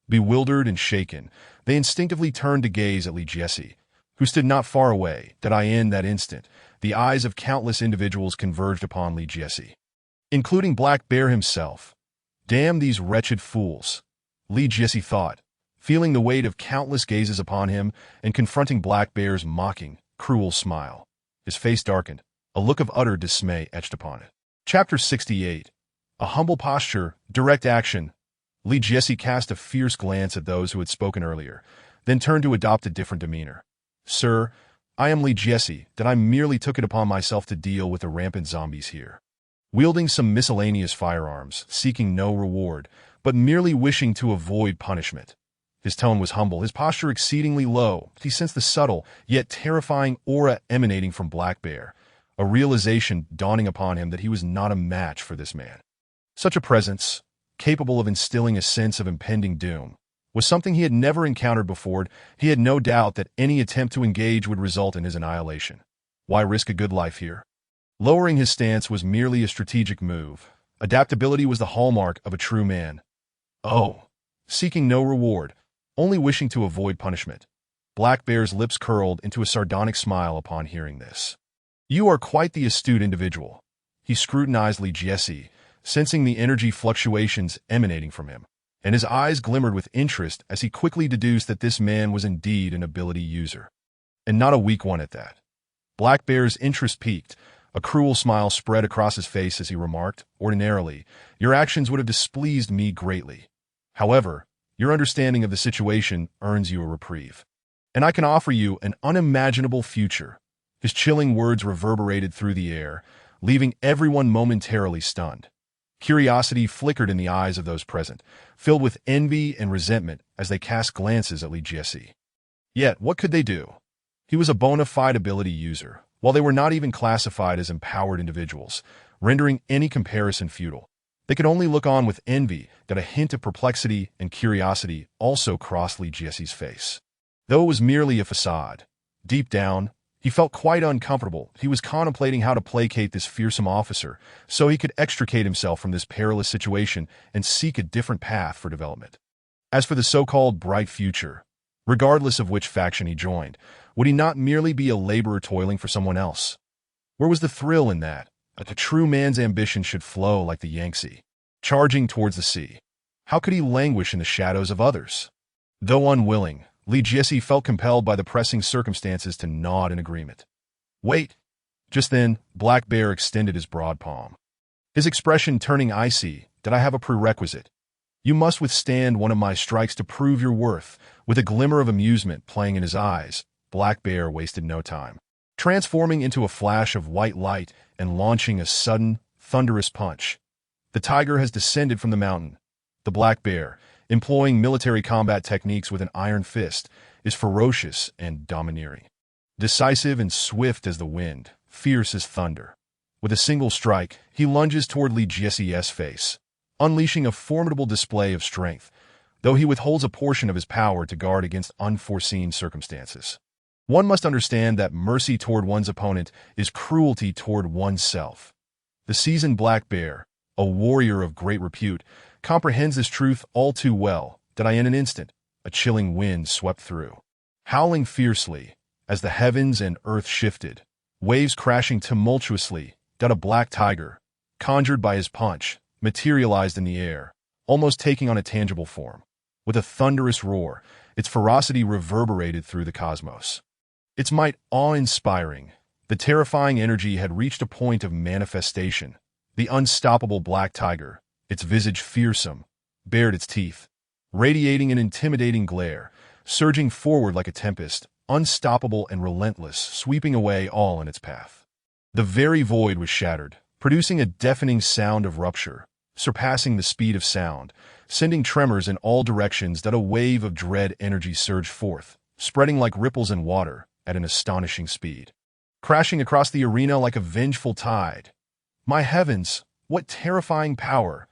Bewildered and shaken, they instinctively turned to gaze at Li Jiesi, who stood not far away. In that instant, the eyes of countless individuals converged upon Li Jiesi, including Black Bear himself. Damn these wretched fools, Li Jiesi thought, feeling the weight of countless gazes upon him and confronting Black Bear's mocking, cruel smile. His face darkened, a look of utter dismay etched upon it. Chapter 68. A humble posture, direct action. Li Jiesi cast a fierce glance at those who had spoken earlier, then turned to adopt a different demeanor. Sir, I am Li Jiesi, that I merely took it upon myself to deal with the rampant zombies here. Wielding some miscellaneous firearms, seeking no reward, but merely wishing to avoid punishment. His tone was humble, his posture exceedingly low. He sensed the subtle, yet terrifying aura emanating from Black Bear, a realization dawning upon him that he was not a match for this man. Such a presence, capable of instilling a sense of impending doom, was something he had never encountered before. He had no doubt that any attempt to engage would result in his annihilation. Why risk a good life here? Lowering his stance was merely a strategic move. Adaptability was the hallmark of a true man. Oh, seeking no reward, only wishing to avoid punishment. Black Bear's lips curled into a sardonic smile upon hearing this. You are quite the astute individual. He scrutinized Li Jiesi, sensing the energy fluctuations emanating from him, and his eyes glimmered with interest as he quickly deduced that this man was indeed an ability user, and not a weak one at that. Black Bear's interest piqued. A cruel smile spread across his face as he remarked, Ordinarily, your actions would have displeased me greatly. However, your understanding of the situation earns you a reprieve, and I can offer you an unimaginable future. His chilling words reverberated through the air, leaving everyone momentarily stunned. Curiosity flickered in the eyes of those present, filled with envy and resentment as they cast glances at Li Jiesi. Yet, what could they do? He was a bona fide ability user, while they were not even classified as empowered individuals, rendering any comparison futile. They could only look on with envy that a hint of perplexity and curiosity also crossed Li Jiesi's face. Though it was merely a facade, deep down, he felt quite uncomfortable. He was contemplating how to placate this fearsome officer so he could extricate himself from this perilous situation and seek a different path for development. As for the so-called bright future, regardless of which faction he joined, would he not merely be a laborer toiling for someone else? Where was the thrill in that? A true man's ambition should flow like the Yangtze, charging towards the sea. How could he languish in the shadows of others? Though unwilling, Li Jieси felt compelled by the pressing circumstances to nod in agreement. Wait! Just then, Black Bear extended his broad palm, his expression turning icy. Did I have a prerequisite? You must withstand one of my strikes to prove your worth. With a glimmer of amusement playing in his eyes, Black Bear wasted no time, transforming into a flash of white light and launching a sudden, thunderous punch. The tiger has descended from the mountain. The Black Bear, employing military combat techniques with an iron fist, is ferocious and domineering. Decisive and swift as the wind, fierce as thunder. With a single strike, he lunges toward Li Jiesi's face, unleashing a formidable display of strength, though he withholds a portion of his power to guard against unforeseen circumstances. One must understand that mercy toward one's opponent is cruelty toward oneself. The seasoned Black Bear, a warrior of great repute, comprehends this truth all too well. That in an instant, a chilling wind swept through, howling fiercely as the heavens and earth shifted, waves crashing tumultuously. That a black tiger, conjured by his punch, materialized in the air, almost taking on a tangible form. With a thunderous roar, its ferocity reverberated through the cosmos. Its might awe-inspiring, the terrifying energy had reached a point of manifestation. The unstoppable black tiger, its visage fearsome, bared its teeth, radiating an intimidating glare, surging forward like a tempest, unstoppable and relentless, sweeping away all in its path. The very void was shattered, producing a deafening sound of rupture, surpassing the speed of sound, sending tremors in all directions. That a wave of dread energy surged forth, spreading like ripples in water at an astonishing speed, crashing across the arena like a vengeful tide. My heavens, what terrifying power!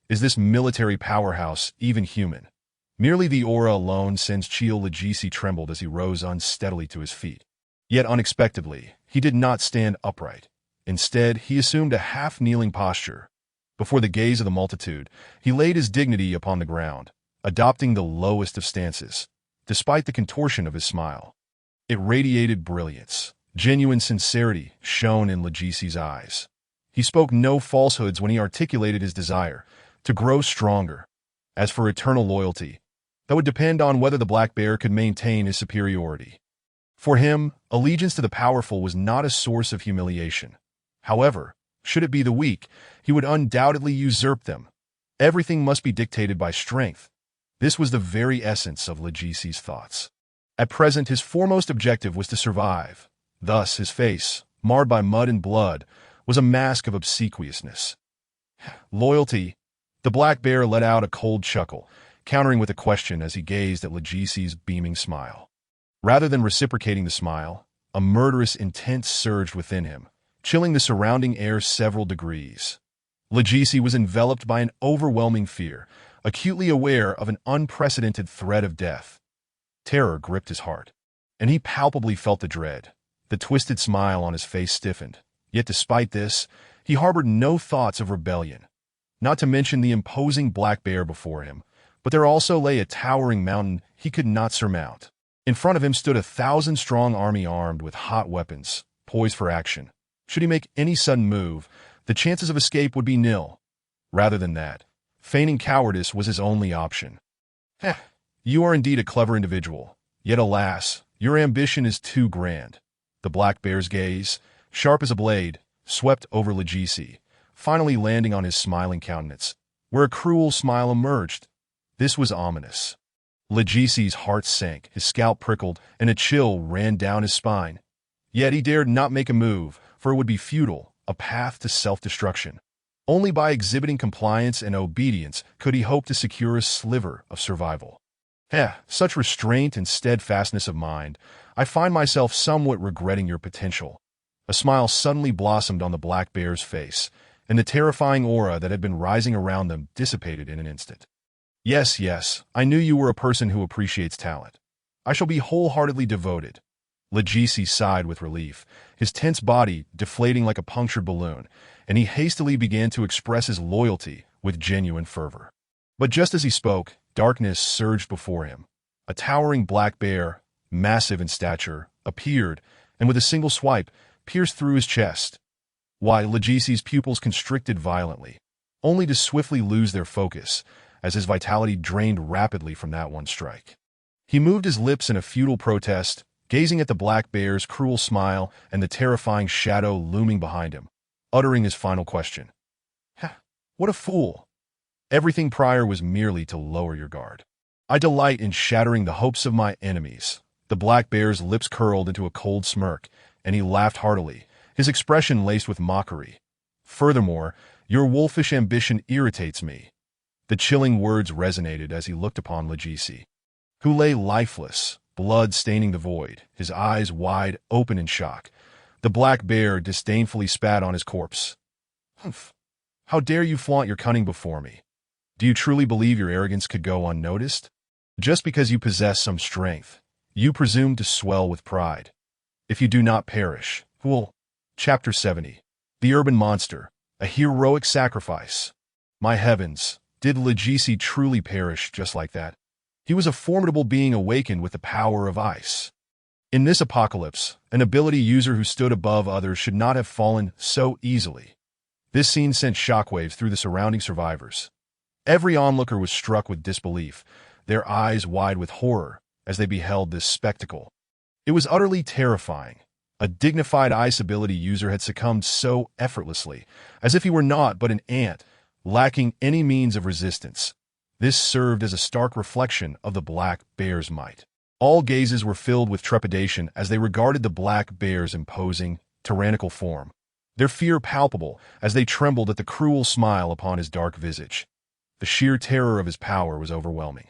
Is this military powerhouse even human? Merely the aura alone sends Chiel Legisi trembled as he rose unsteadily to his feet. Yet unexpectedly, he did not stand upright. Instead, he assumed a half-kneeling posture. Before the gaze of the multitude, he laid his dignity upon the ground, adopting the lowest of stances, despite the contortion of his smile. It radiated brilliance. Genuine sincerity shone in Legisi's eyes. He spoke no falsehoods when he articulated his desire to grow stronger. As for eternal loyalty, that would depend on whether the Black Bear could maintain his superiority. For him, allegiance to the powerful was not a source of humiliation. However, should it be the weak, he would undoubtedly usurp them. Everything must be dictated by strength. This was the very essence of Legisi's thoughts. At present, his foremost objective was to survive. Thus, his face, marred by mud and blood, was a mask of obsequiousness. Loyalty. The Black Bear let out a cold chuckle, countering with a question as he gazed at Legisi's beaming smile. Rather than reciprocating the smile, a murderous intent surged within him, chilling the surrounding air several degrees. Legisi was enveloped by an overwhelming fear, acutely aware of an unprecedented threat of death. Terror gripped his heart, and he palpably felt the dread. The twisted smile on his face stiffened, yet despite this, he harbored no thoughts of rebellion. Not to mention the imposing Black Bear before him, but there also lay a towering mountain he could not surmount. In front of him stood a 1,000-strong army armed with hot weapons, poised for action. Should he make any sudden move, the chances of escape would be nil. Rather than that, feigning cowardice was his only option. You are indeed a clever individual, yet alas, your ambition is too grand. The Black Bear's gaze, sharp as a blade, swept over Legisi, finally landing on his smiling countenance, where a cruel smile emerged. This was ominous. Legisi's heart sank, his scalp prickled, and a chill ran down his spine. Yet he dared not make a move, for it would be futile, a path to self-destruction. Only by exhibiting compliance and obedience could he hope to secure a sliver of survival. Such restraint and steadfastness of mind, I find myself somewhat regretting your potential. A smile suddenly blossomed on the Black Bear's face, and the terrifying aura that had been rising around them dissipated in an instant. Yes, I knew you were a person who appreciates talent. I shall be wholeheartedly devoted. Legisi sighed with relief, his tense body deflating like a punctured balloon, and he hastily began to express his loyalty with genuine fervor. But just as he spoke, darkness surged before him. A towering black bear, massive in stature, appeared, and with a single swipe, pierced through his chest. Why, Legisi's pupils constricted violently, only to swiftly lose their focus as his vitality drained rapidly from that one strike. He moved his lips in a futile protest, gazing at the black bear's cruel smile and the terrifying shadow looming behind him, uttering his final question. Ha! What a fool! Everything prior was merely to lower your guard. I delight in shattering the hopes of my enemies. The black bear's lips curled into a cold smirk, and he laughed heartily, his expression laced with mockery. Furthermore, your wolfish ambition irritates me. The chilling words resonated as he looked upon Legisi, who lay lifeless, blood staining the void, his eyes wide open in shock. The black bear disdainfully spat on his corpse. Humph! How dare you flaunt your cunning before me? Do you truly believe your arrogance could go unnoticed? Just because you possess some strength, you presume to swell with pride. If you do not perish, fool. Chapter 70. The Urban Monster, a heroic sacrifice. My heavens, did Legisi truly perish just like that? He was a formidable being awakened with the power of ice. In this apocalypse, an ability user who stood above others should not have fallen so easily. This scene sent shockwaves through the surrounding survivors. Every onlooker was struck with disbelief, their eyes wide with horror as they beheld this spectacle. It was utterly terrifying. A dignified ice ability user had succumbed so effortlessly, as if he were naught but an ant, lacking any means of resistance. This served as a stark reflection of the black bear's might. All gazes were filled with trepidation as they regarded the black bear's imposing, tyrannical form, their fear palpable as they trembled at the cruel smile upon his dark visage. The sheer terror of his power was overwhelming.